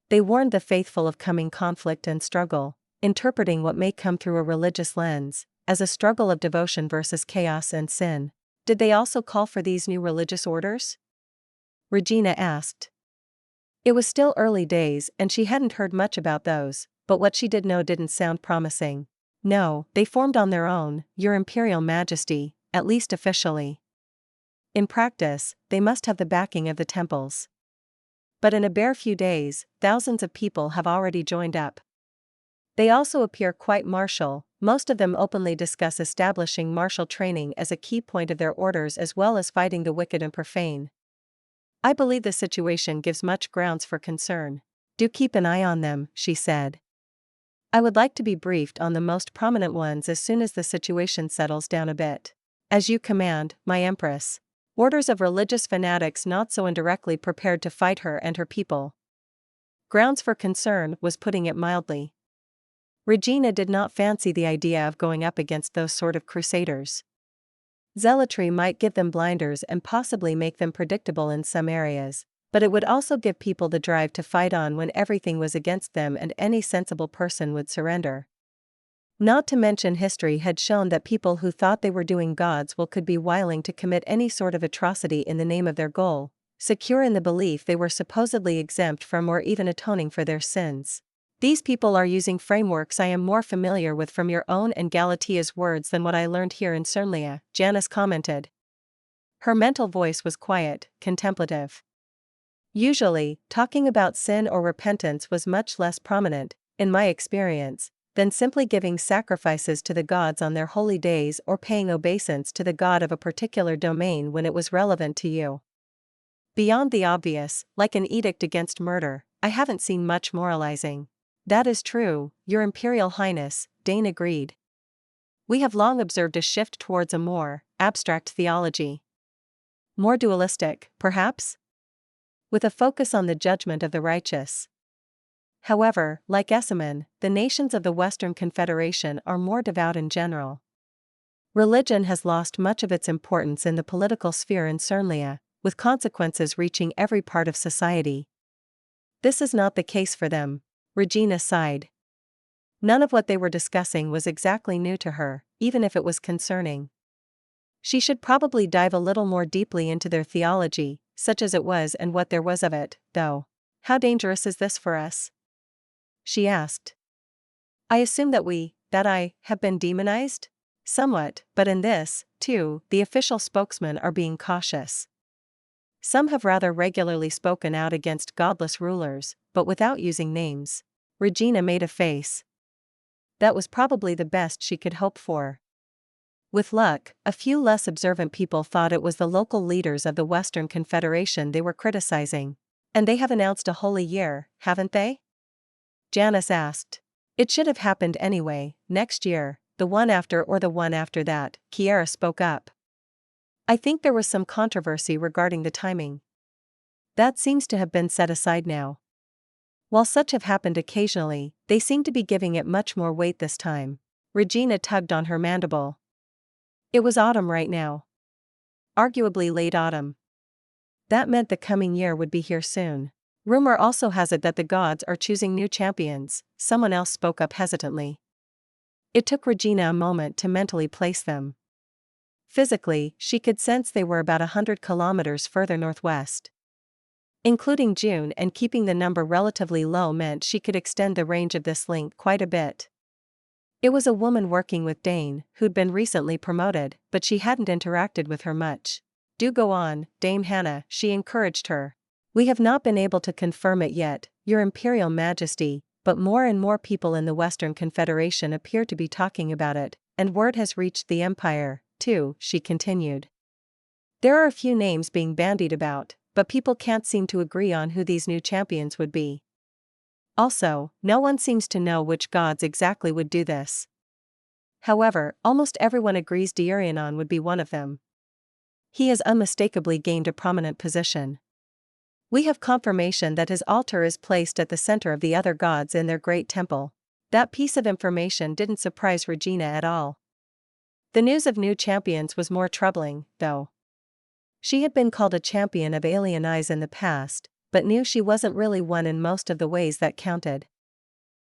They warned the faithful of coming conflict and struggle, interpreting what may come through a religious lens, as a struggle of devotion versus chaos and sin. Did they also call for these new religious orders? Regina asked. It was still early days and she hadn't heard much about those, but what she did know didn't sound promising. No, they formed on their own, Your Imperial Majesty, at least officially. In practice, they must have the backing of the temples. But in a bare few days, thousands of people have already joined up. They also appear quite martial, most of them openly discuss establishing martial training as a key point of their orders as well as fighting the wicked and profane. I believe the situation gives much grounds for concern. Do keep an eye on them, she said. I would like to be briefed on the most prominent ones as soon as the situation settles down a bit. As you command, my Empress. Orders of religious fanatics not so indirectly prepared to fight her and her people. Grounds for concern was putting it mildly. Regina did not fancy the idea of going up against those sort of crusaders. Zealotry might give them blinders and possibly make them predictable in some areas, but it would also give people the drive to fight on when everything was against them and any sensible person would surrender. Not to mention history had shown that people who thought they were doing God's will could be willing to commit any sort of atrocity in the name of their goal, secure in the belief they were supposedly exempt from or even atoning for their sins. These people are using frameworks I am more familiar with from your own and Galatia's words than what I learned here in Cernlia, Janice commented. Her mental voice was quiet, contemplative. Usually, talking about sin or repentance was much less prominent, in my experience, than simply giving sacrifices to the gods on their holy days or paying obeisance to the god of a particular domain when it was relevant to you. Beyond the obvious, like an edict against murder, I haven't seen much moralizing. That is true, Your Imperial Highness, Dane agreed. We have long observed a shift towards a more abstract theology. More dualistic, perhaps? With a focus on the judgment of the righteous. However, like Esseman, the nations of the Western Confederation are more devout in general. Religion has lost much of its importance in the political sphere in Cernlia, with consequences reaching every part of society. This is not the case for them, Regina sighed. None of what they were discussing was exactly new to her, even if it was concerning. She should probably dive a little more deeply into their theology, such as it was and what there was of it, though. How dangerous is this for us? She asked. I assume that I, have been demonized? Somewhat, but in this, too, the official spokesmen are being cautious. Some have rather regularly spoken out against godless rulers, but without using names. Regina made a face. That was probably the best she could hope for. With luck, a few less observant people thought it was the local leaders of the Western Confederation they were criticizing. And they have announced a holy year, haven't they? Janice asked. It should have happened anyway, next year, the one after or the one after that, Kiera spoke up. I think there was some controversy regarding the timing. That seems to have been set aside now. While such have happened occasionally, they seem to be giving it much more weight this time. Regina tugged on her mandible. It was autumn right now. Arguably late autumn. That meant the coming year would be here soon. Rumor also has it that the gods are choosing new champions, someone else spoke up hesitantly. It took Regina a moment to mentally place them. Physically, she could sense they were about 100 kilometers further northwest. Including June and keeping the number relatively low meant she could extend the range of this link quite a bit. It was a woman working with Dane, who'd been recently promoted, but she hadn't interacted with her much. Do go on, Dame Hannah, she encouraged her. We have not been able to confirm it yet, Your Imperial Majesty, but more and more people in the Western Confederation appear to be talking about it, and word has reached the Empire, too, she continued. There are a few names being bandied about, but people can't seem to agree on who these new champions would be. Also, no one seems to know which gods exactly would do this. However, almost everyone agrees Diurianon would be one of them. He has unmistakably gained a prominent position. We have confirmation that his altar is placed at the center of the other gods in their great temple. That piece of information didn't surprise Regina at all. The news of new champions was more troubling, though. She had been called a champion of alien eyes in the past, but knew she wasn't really one in most of the ways that counted.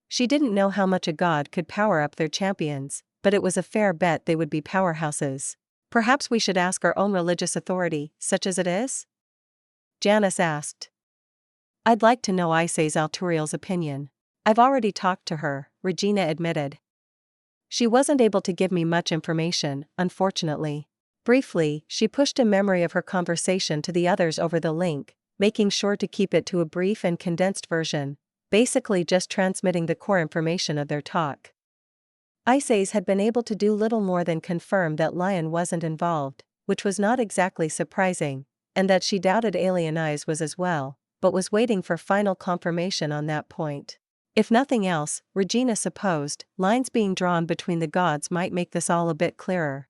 She didn't know how much a god could power up their champions, but it was a fair bet they would be powerhouses. Perhaps we should ask our own religious authority, such as it is? Janice asked. I'd like to know Isay's Alturiel's opinion. I've already talked to her, Regina admitted. She wasn't able to give me much information, unfortunately. Briefly, she pushed a memory of her conversation to the others over the link, making sure to keep it to a brief and condensed version, basically just transmitting the core information of their talk. Ices had been able to do little more than confirm that Lion wasn't involved, which was not exactly surprising, and that she doubted Alien Eyes was as well, but was waiting for final confirmation on that point. If nothing else, Regina supposed, lines being drawn between the gods might make this all a bit clearer.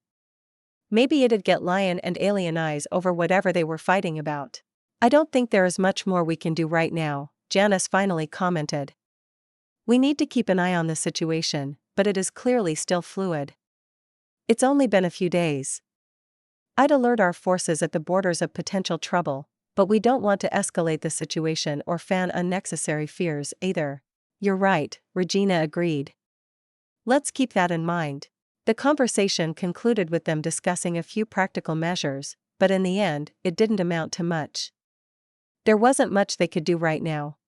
Maybe it'd get Lion and Alien Eyes over whatever they were fighting about. I don't think there is much more we can do right now, Janice finally commented. We need to keep an eye on the situation, but it is clearly still fluid. It's only been a few days. I'd alert our forces at the borders of potential trouble, but we don't want to escalate the situation or fan unnecessary fears either. You're right, Regina agreed. Let's keep that in mind. The conversation concluded with them discussing a few practical measures, but in the end, it didn't amount to much. There wasn't much they could do right now.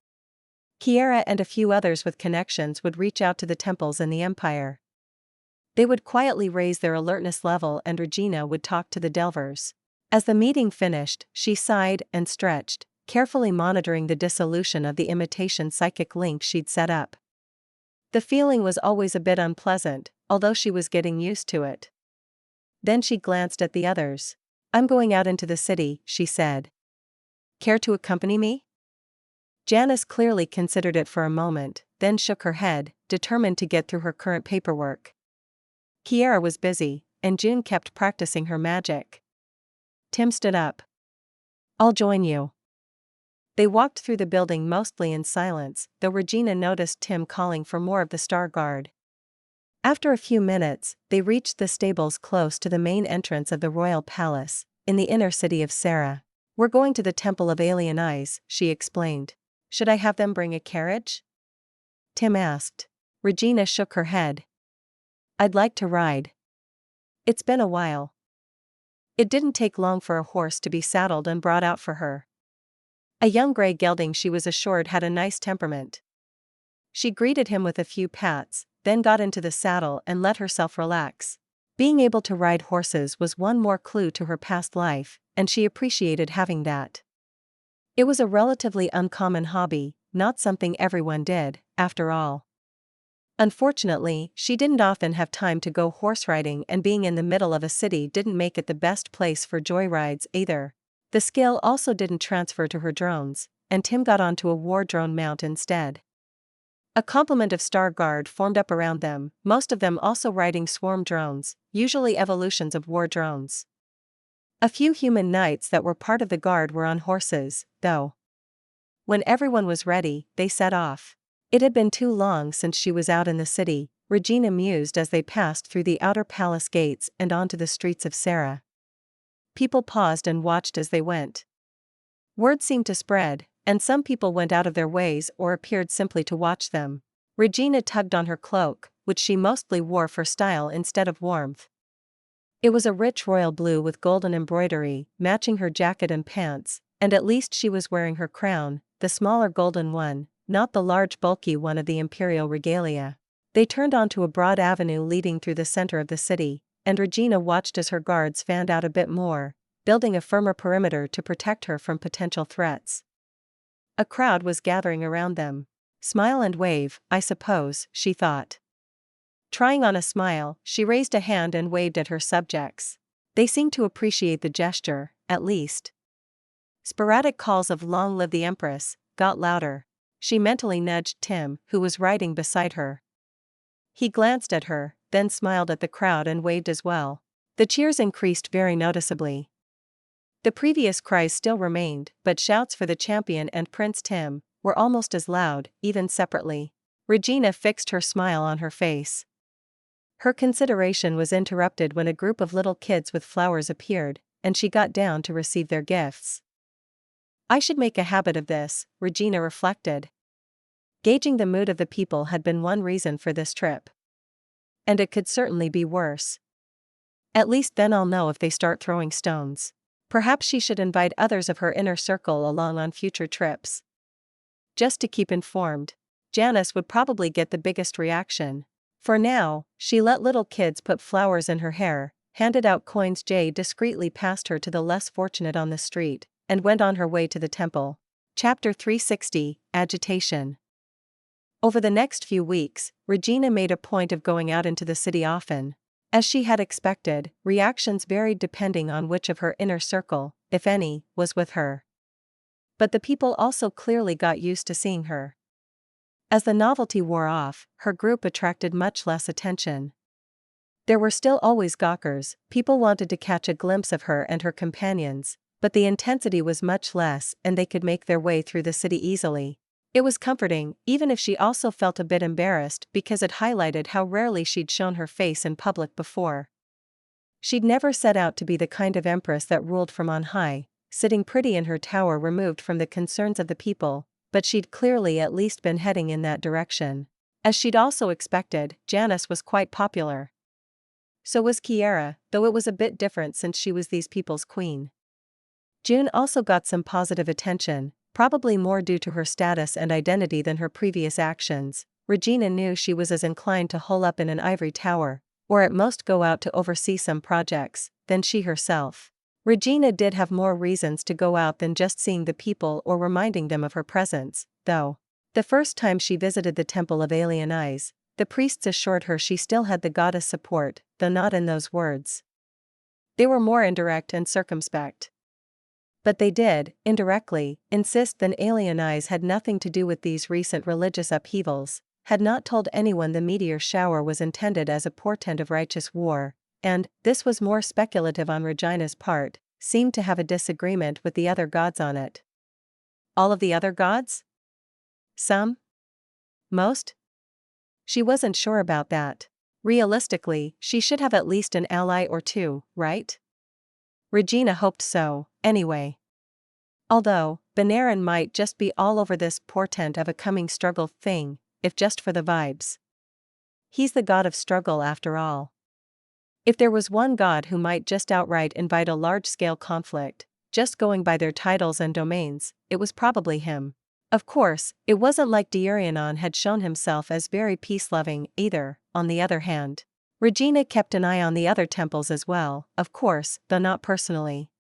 Kiera and a few others with connections would reach out to the temples in the Empire. They would quietly raise their alertness level and Regina would talk to the Delvers. As the meeting finished, she sighed and stretched, carefully monitoring the dissolution of the imitation psychic link she'd set up. The feeling was always a bit unpleasant, although she was getting used to it. Then she glanced at the others. I'm going out into the city, she said. Care to accompany me? Janice clearly considered it for a moment, then shook her head, determined to get through her current paperwork. Kiera was busy, and June kept practicing her magic. Tim stood up. I'll join you. They walked through the building mostly in silence, though Regina noticed Tim calling for more of the Star Guard. After a few minutes, they reached the stables close to the main entrance of the royal palace, in the inner city of Sarah. We're going to the Temple of Alien Eyes, she explained. Should I have them bring a carriage? Tim asked. Regina shook her head. I'd like to ride. It's been a while. It didn't take long for a horse to be saddled and brought out for her. A young gray gelding she was assured had a nice temperament. She greeted him with a few pats, then got into the saddle and let herself relax. Being able to ride horses was one more clue to her past life, and she appreciated having that. It was a relatively uncommon hobby, not something everyone did, after all. Unfortunately, she didn't often have time to go horse riding, and being in the middle of a city didn't make it the best place for joyrides either. The skill also didn't transfer to her drones, and Tim got onto a war drone mount instead. A complement of Star Guard formed up around them, most of them also riding swarm drones, usually evolutions of war drones. A few human knights that were part of the guard were on horses, though. When everyone was ready, they set off. It had been too long since she was out in the city, Regina mused as they passed through the outer palace gates and onto the streets of Sarah. People paused and watched as they went. Word seemed to spread, and some people went out of their ways or appeared simply to watch them. Regina tugged on her cloak, which she mostly wore for style instead of warmth. It was a rich royal blue with golden embroidery, matching her jacket and pants, and at least she was wearing her crown, the smaller golden one, not the large bulky one of the imperial regalia. They turned onto a broad avenue leading through the center of the city, and Regina watched as her guards fanned out a bit more, building a firmer perimeter to protect her from potential threats. A crowd was gathering around them. Smile and wave, I suppose, she thought. Trying on a smile, she raised a hand and waved at her subjects. They seemed to appreciate the gesture, at least. Sporadic calls of "Long live the Empress" got louder. She mentally nudged Tim, who was riding beside her. He glanced at her, then smiled at the crowd and waved as well. The cheers increased very noticeably. The previous cries still remained, but shouts for the champion and Prince Tim were almost as loud, even separately. Regina fixed her smile on her face. Her consideration was interrupted when a group of little kids with flowers appeared, and she got down to receive their gifts. I should make a habit of this, Regina reflected. Gauging the mood of the people had been one reason for this trip. And it could certainly be worse. At least then I'll know if they start throwing stones. Perhaps she should invite others of her inner circle along on future trips. Just to keep informed. Janice would probably get the biggest reaction. For now, she let little kids put flowers in her hair, handed out coins. Jay discreetly passed her to the less fortunate on the street, and went on her way to the temple. Chapter 360, Agitation. Over the next few weeks, Regina made a point of going out into the city often. As she had expected, reactions varied depending on which of her inner circle, if any, was with her. But the people also clearly got used to seeing her. As the novelty wore off, her group attracted much less attention. There were still always gawkers, people wanted to catch a glimpse of her and her companions, but the intensity was much less and they could make their way through the city easily. It was comforting, even if she also felt a bit embarrassed because it highlighted how rarely she'd shown her face in public before. She'd never set out to be the kind of empress that ruled from on high, sitting pretty in her tower removed from the concerns of the people, but she'd clearly at least been heading in that direction. As she'd also expected, Janice was quite popular. So was Kiara, though it was a bit different since she was these people's queen. June also got some positive attention, probably more due to her status and identity than her previous actions. Regina knew she was as inclined to hole up in an ivory tower, or at most go out to oversee some projects, than she herself. Regina did have more reasons to go out than just seeing the people or reminding them of her presence, though. The first time she visited the Temple of Alien Eyes, the priests assured her she still had the goddess support, though not in those words. They were more indirect and circumspect. But they did, indirectly, insist that Alien Eyes had nothing to do with these recent religious upheavals, had not told anyone the meteor shower was intended as a portent of righteous war, and, this was more speculative on Regina's part, seemed to have a disagreement with the other gods on it. All of the other gods? Some? Most? She wasn't sure about that. Realistically, she should have at least an ally or two, right? Regina hoped so, anyway. Although, Benarin might just be all over this portent of a coming struggle thing, if just for the vibes. He's the god of struggle after all. If there was one god who might just outright invite a large-scale conflict, just going by their titles and domains, it was probably him. Of course, it wasn't like Diurianon had shown himself as very peace-loving, either. On the other hand, Regina kept an eye on the other temples as well, of course, though not personally.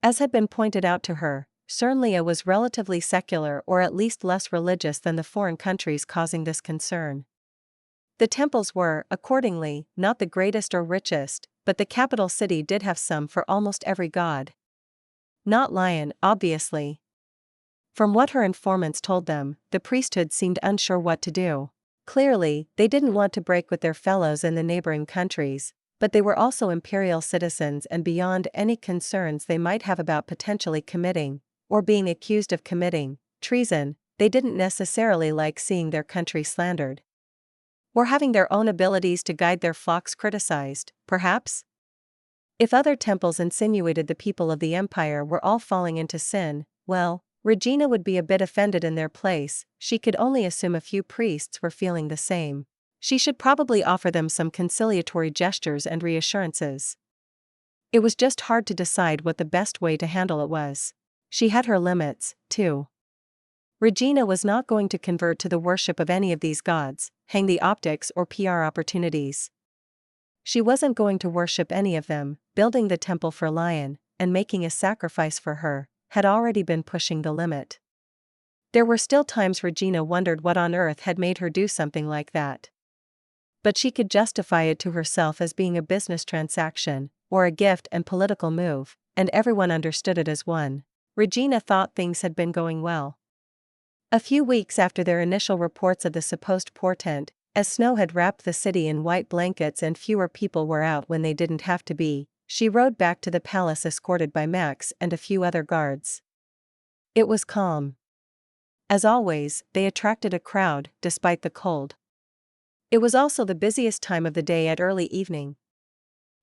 As had been pointed out to her, Cernlia was relatively secular or at least less religious than the foreign countries causing this concern. The temples were, accordingly, not the greatest or richest, but the capital city did have some for almost every god. Not Lion, obviously. From what her informants told them, the priesthood seemed unsure what to do. Clearly, they didn't want to break with their fellows in the neighboring countries, but they were also imperial citizens and beyond any concerns they might have about potentially committing, or being accused of committing, treason. They didn't necessarily like seeing their country slandered. Or having their own abilities to guide their flocks criticized, perhaps? If other temples insinuated the people of the empire were all falling into sin, well, Regina would be a bit offended in their place. She could only assume a few priests were feeling the same. She should probably offer them some conciliatory gestures and reassurances. It was just hard to decide what the best way to handle it was. She had her limits, too. Regina was not going to convert to the worship of any of these gods, hang the optics or PR opportunities. She wasn't going to worship any of them. Building the temple for Lion, and making a sacrifice for her, had already been pushing the limit. There were still times Regina wondered what on earth had made her do something like that. But she could justify it to herself as being a business transaction, or a gift and political move, and everyone understood it as one. Regina thought things had been going well. A few weeks after their initial reports of the supposed portent, as snow had wrapped the city in white blankets and fewer people were out when they didn't have to be, she rode back to the palace escorted by Max and a few other guards. It was calm. As always, they attracted a crowd, despite the cold. It was also the busiest time of the day at early evening.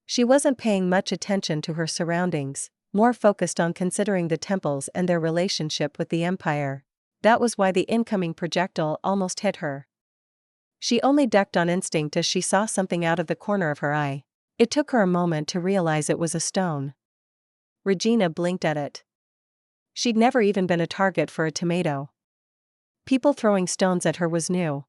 She wasn't paying much attention to her surroundings, more focused on considering the temples and their relationship with the empire. That was why the incoming projectile almost hit her. She only ducked on instinct as she saw something out of the corner of her eye. It took her a moment to realize it was a stone. Regina blinked at it. She'd never even been a target for a tomato. People throwing stones at her was new.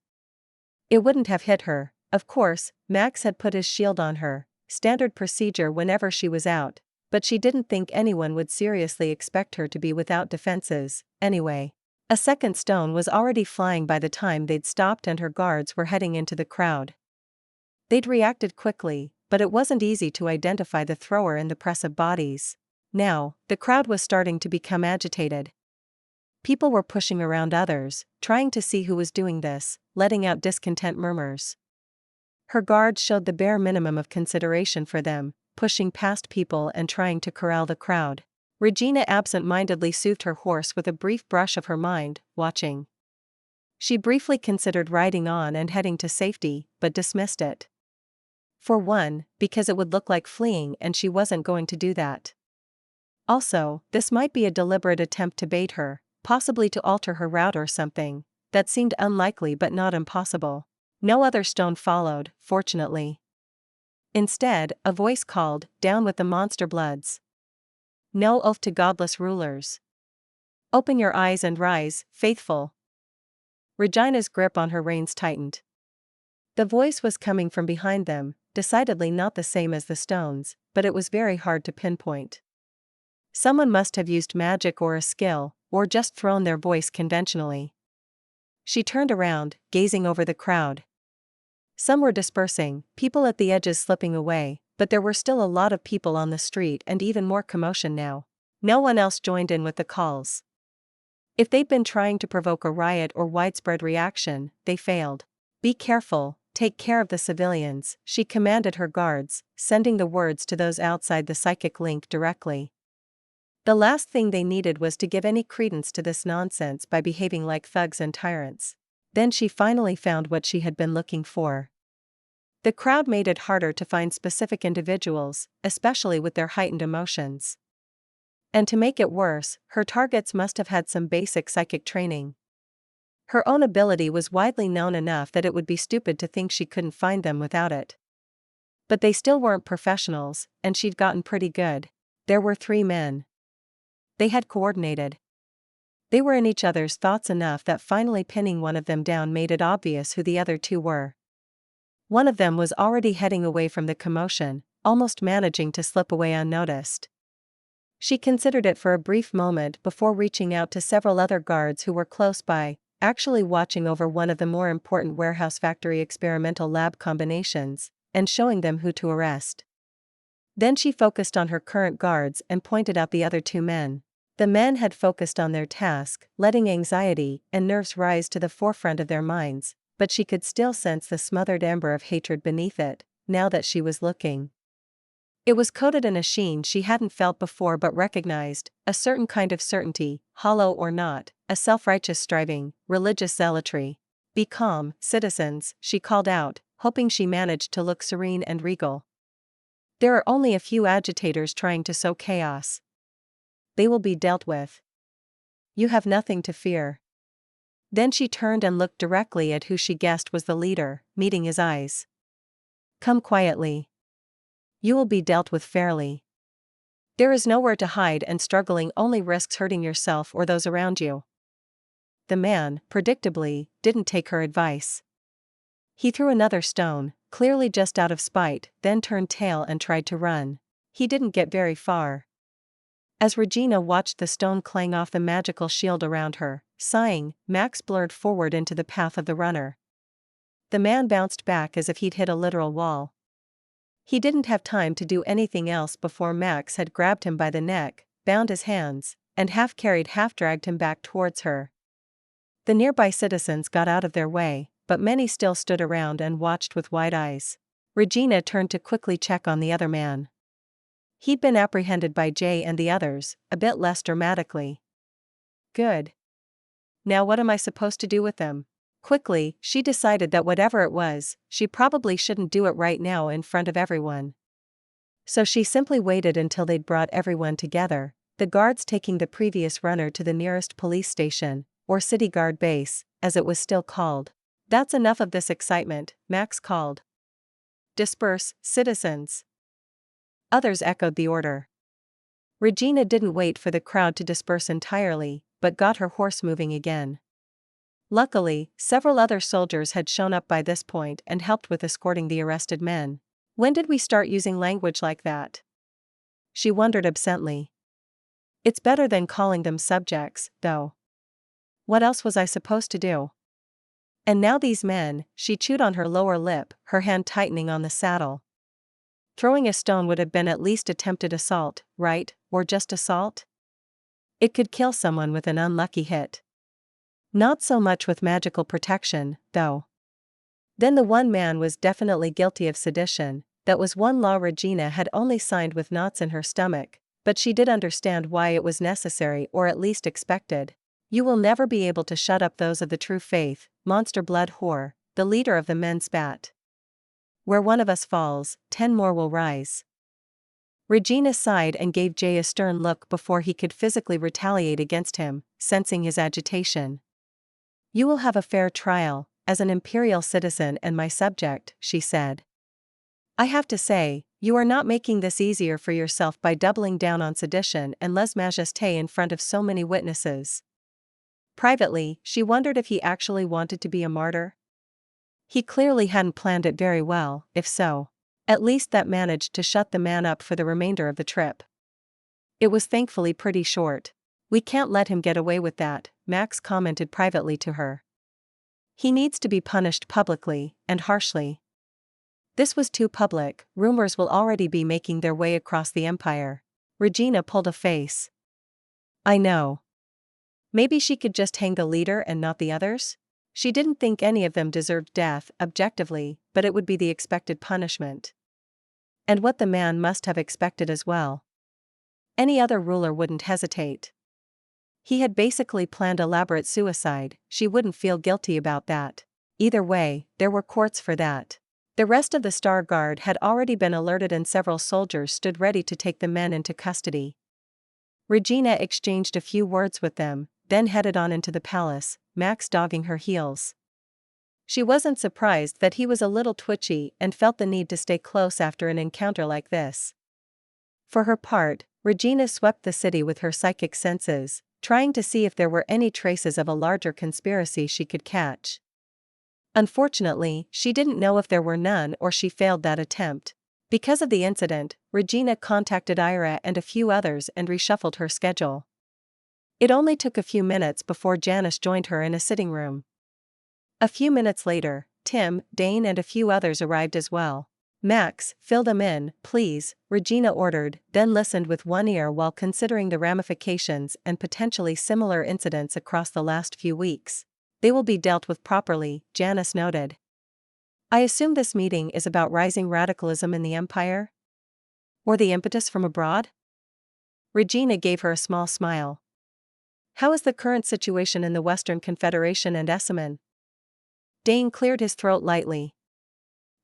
It wouldn't have hit her, Of course, Max had put his shield on her, standard procedure whenever she was out, but she didn't think anyone would seriously expect her to be without defenses, anyway. A second stone was already flying by the time they'd stopped and her guards were heading into the crowd. They'd reacted quickly, but it wasn't easy to identify the thrower in the press of bodies. Now, the crowd was starting to become agitated. People were pushing around others, trying to see who was doing this, letting out discontent murmurs. Her guards showed the bare minimum of consideration for them, pushing past people and trying to corral the crowd. Regina absent-mindedly soothed her horse with a brief brush of her mind, watching. She briefly considered riding on and heading to safety, but dismissed it. For one, because it would look like fleeing and she wasn't going to do that. Also, this might be a deliberate attempt to bait her, possibly to alter her route or something. That seemed unlikely but not impossible. No other stone followed, fortunately. Instead, a voice called, "Down with the monster bloods. No oath to godless rulers. Open your eyes and rise, faithful." Regina's grip on her reins tightened. The voice was coming from behind them, decidedly not the same as the stones, but it was very hard to pinpoint. Someone must have used magic or a skill, or just thrown their voice conventionally. She turned around, gazing over the crowd. Some were dispersing, people at the edges slipping away, but there were still a lot of people on the street and even more commotion now. No one else joined in with the calls. If they'd been trying to provoke a riot or widespread reaction, they failed. "Be careful, take care of the civilians," she commanded her guards, sending the words to those outside the psychic link directly. The last thing they needed was to give any credence to this nonsense by behaving like thugs and tyrants. Then she finally found what she had been looking for. The crowd made it harder to find specific individuals, especially with their heightened emotions. And to make it worse, her targets must have had some basic psychic training. Her own ability was widely known enough that it would be stupid to think she couldn't find them without it. But they still weren't professionals, and she'd gotten pretty good. There were 3 men. They had coordinated. They were in each other's thoughts enough that finally pinning one of them down made it obvious who the other 2 were. One of them was already heading away from the commotion, almost managing to slip away unnoticed. She considered it for a brief moment before reaching out to several other guards who were close by, actually watching over one of the more important warehouse factory experimental lab combinations, and showing them who to arrest. Then she focused on her current guards and pointed out the other 2 men. The men had focused on their task, letting anxiety and nerves rise to the forefront of their minds, but she could still sense the smothered ember of hatred beneath it, now that she was looking. It was coated in a sheen she hadn't felt before but recognized, a certain kind of certainty, hollow or not, a self-righteous striving, religious zealotry. "Be calm, citizens," she called out, hoping she managed to look serene and regal. "There are only a few agitators trying to sow chaos. They will be dealt with. You have nothing to fear." Then she turned and looked directly at who she guessed was the leader, meeting his eyes. "Come quietly. You will be dealt with fairly. There is nowhere to hide and struggling only risks hurting yourself or those around you." The man, predictably, didn't take her advice. He threw another stone, clearly just out of spite, then turned tail and tried to run. He didn't get very far. As Regina watched the stone clang off the magical shield around her, sighing, Max blurred forward into the path of the runner. The man bounced back as if he'd hit a literal wall. He didn't have time to do anything else before Max had grabbed him by the neck, bound his hands, and half-carried half-dragged him back towards her. The nearby citizens got out of their way, but many still stood around and watched with wide eyes. Regina turned to quickly check on the other man. He'd been apprehended by Jay and the others, a bit less dramatically. "Good. Now what am I supposed to do with them?" Quickly, she decided that whatever it was, she probably shouldn't do it right now in front of everyone. So she simply waited until they'd brought everyone together, the guards taking the previous runner to the nearest police station, or city guard base, as it was still called. "That's enough of this excitement," Max called. "Disperse, citizens." Others echoed the order. Regina didn't wait for the crowd to disperse entirely, but got her horse moving again. Luckily, several other soldiers had shown up by this point and helped with escorting the arrested men. When did we start using language like that? She wondered absently. It's better than calling them subjects, though. What else was I supposed to do? And now these men, she chewed on her lower lip, her hand tightening on the saddle. Throwing a stone would have been at least attempted assault, right, or just assault? It could kill someone with an unlucky hit. Not so much with magical protection, though. Then the one man was definitely guilty of sedition. That was one law Regina had only signed with knots in her stomach, but she did understand why it was necessary or at least expected. You will never be able to shut up those of the true faith, monster blood whore, the leader of the men spat. Where one of us falls, 10 more will rise. Regina sighed and gave Jay a stern look before he could physically retaliate against him, sensing his agitation. You will have a fair trial, as an imperial citizen and my subject, she said. I have to say, you are not making this easier for yourself by doubling down on sedition and lèse-majesté in front of so many witnesses. Privately, she wondered if he actually wanted to be a martyr. He clearly hadn't planned it very well, if so. At least that managed to shut the man up for the remainder of the trip. It was thankfully pretty short. We can't let him get away with that, Max commented privately to her. He needs to be punished publicly, and harshly. This was too public, rumors will already be making their way across the empire. Regina pulled a face. I know. Maybe she could just hang the leader and not the others? She didn't think any of them deserved death, objectively, but it would be the expected punishment. And what the man must have expected as well. Any other ruler wouldn't hesitate. He had basically planned elaborate suicide, she wouldn't feel guilty about that. Either way, there were courts for that. The rest of the Star Guard had already been alerted and several soldiers stood ready to take the men into custody. Regina exchanged a few words with them, then headed on into the palace, Max dogging her heels. She wasn't surprised that he was a little twitchy and felt the need to stay close after an encounter like this. For her part, Regina swept the city with her psychic senses, trying to see if there were any traces of a larger conspiracy she could catch. Unfortunately, she didn't know if there were none or she failed that attempt. Because of the incident, Regina contacted Ira and a few others and reshuffled her schedule. It only took a few minutes before Janice joined her in a sitting room. A few minutes later, Tim, Dane and a few others arrived as well. Max, fill them in, please, Regina ordered, then listened with one ear while considering the ramifications and potentially similar incidents across the last few weeks. They will be dealt with properly, Janice noted. I assume this meeting is about rising radicalism in the Empire? Or the impetus from abroad? Regina gave her a small smile. How is the current situation in the Western Confederation and Esseman? Dane cleared his throat lightly.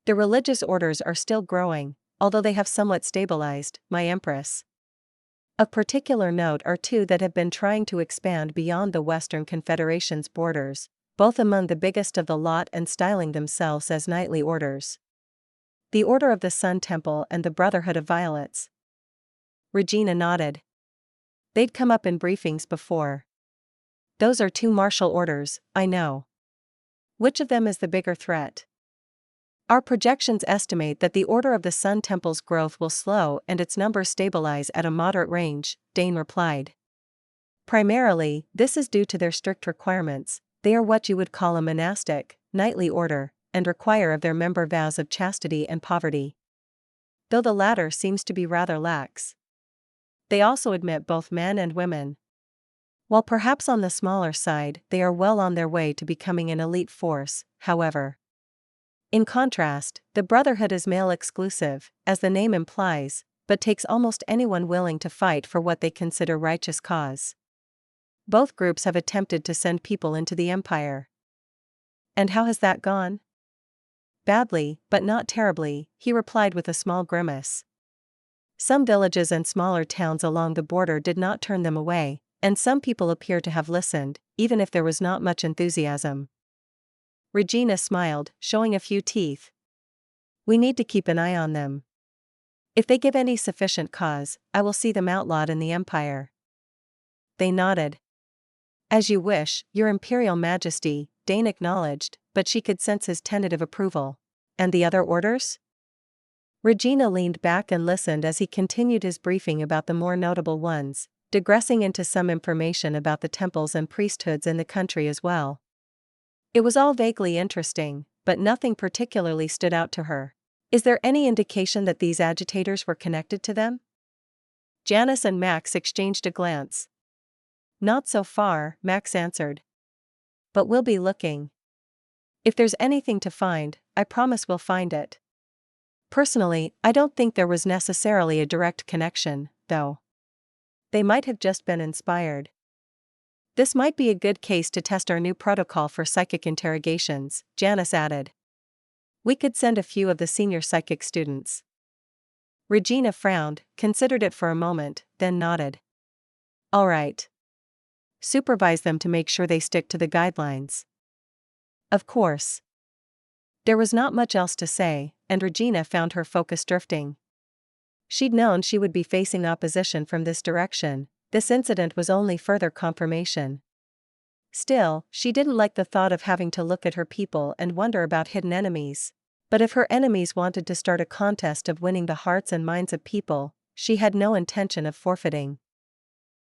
The religious orders are still growing, although they have somewhat stabilized, my Empress. Of particular note are two that have been trying to expand beyond the Western Confederation's borders, both among the biggest of the lot and styling themselves as knightly orders. The Order of the Sun Temple and the Brotherhood of Violets. Regina nodded. They'd come up in briefings before. Those are two martial orders, I know. Which of them is the bigger threat? Our projections estimate that the Order of the Sun Temple's growth will slow and its numbers stabilize at a moderate range, Dane replied. Primarily, this is due to their strict requirements. They are what you would call a monastic, knightly order, and require of their member vows of chastity and poverty. Though the latter seems to be rather lax. They also admit both men and women. While perhaps on the smaller side, they are well on their way to becoming an elite force, however. In contrast, the Brotherhood is male-exclusive, as the name implies, but takes almost anyone willing to fight for what they consider righteous cause. Both groups have attempted to send people into the Empire. And how has that gone? Badly, but not terribly, he replied with a small grimace. Some villages and smaller towns along the border did not turn them away, and some people appear to have listened, even if there was not much enthusiasm. Regina smiled, showing a few teeth. We need to keep an eye on them. If they give any sufficient cause, I will see them outlawed in the Empire. They nodded. As you wish, Your Imperial Majesty, Dane acknowledged, but she could sense his tentative approval. And the other orders? Regina leaned back and listened as he continued his briefing about the more notable ones, digressing into some information about the temples and priesthoods in the country as well. It was all vaguely interesting, but nothing particularly stood out to her. Is there any indication that these agitators were connected to them? Janice and Max exchanged a glance. Not so far, Max answered. But we'll be looking. If there's anything to find, I promise we'll find it. Personally, I don't think there was necessarily a direct connection, though. They might have just been inspired. This might be a good case to test our new protocol for psychic interrogations, Janice added. We could send a few of the senior psychic students. Regina frowned, considered it for a moment, then nodded. All right. Supervise them to make sure they stick to the guidelines. Of course. There was not much else to say, and Regina found her focus drifting. She'd known she would be facing opposition from this direction. This incident was only further confirmation. Still, she didn't like the thought of having to look at her people and wonder about hidden enemies. But if her enemies wanted to start a contest of winning the hearts and minds of people, she had no intention of forfeiting.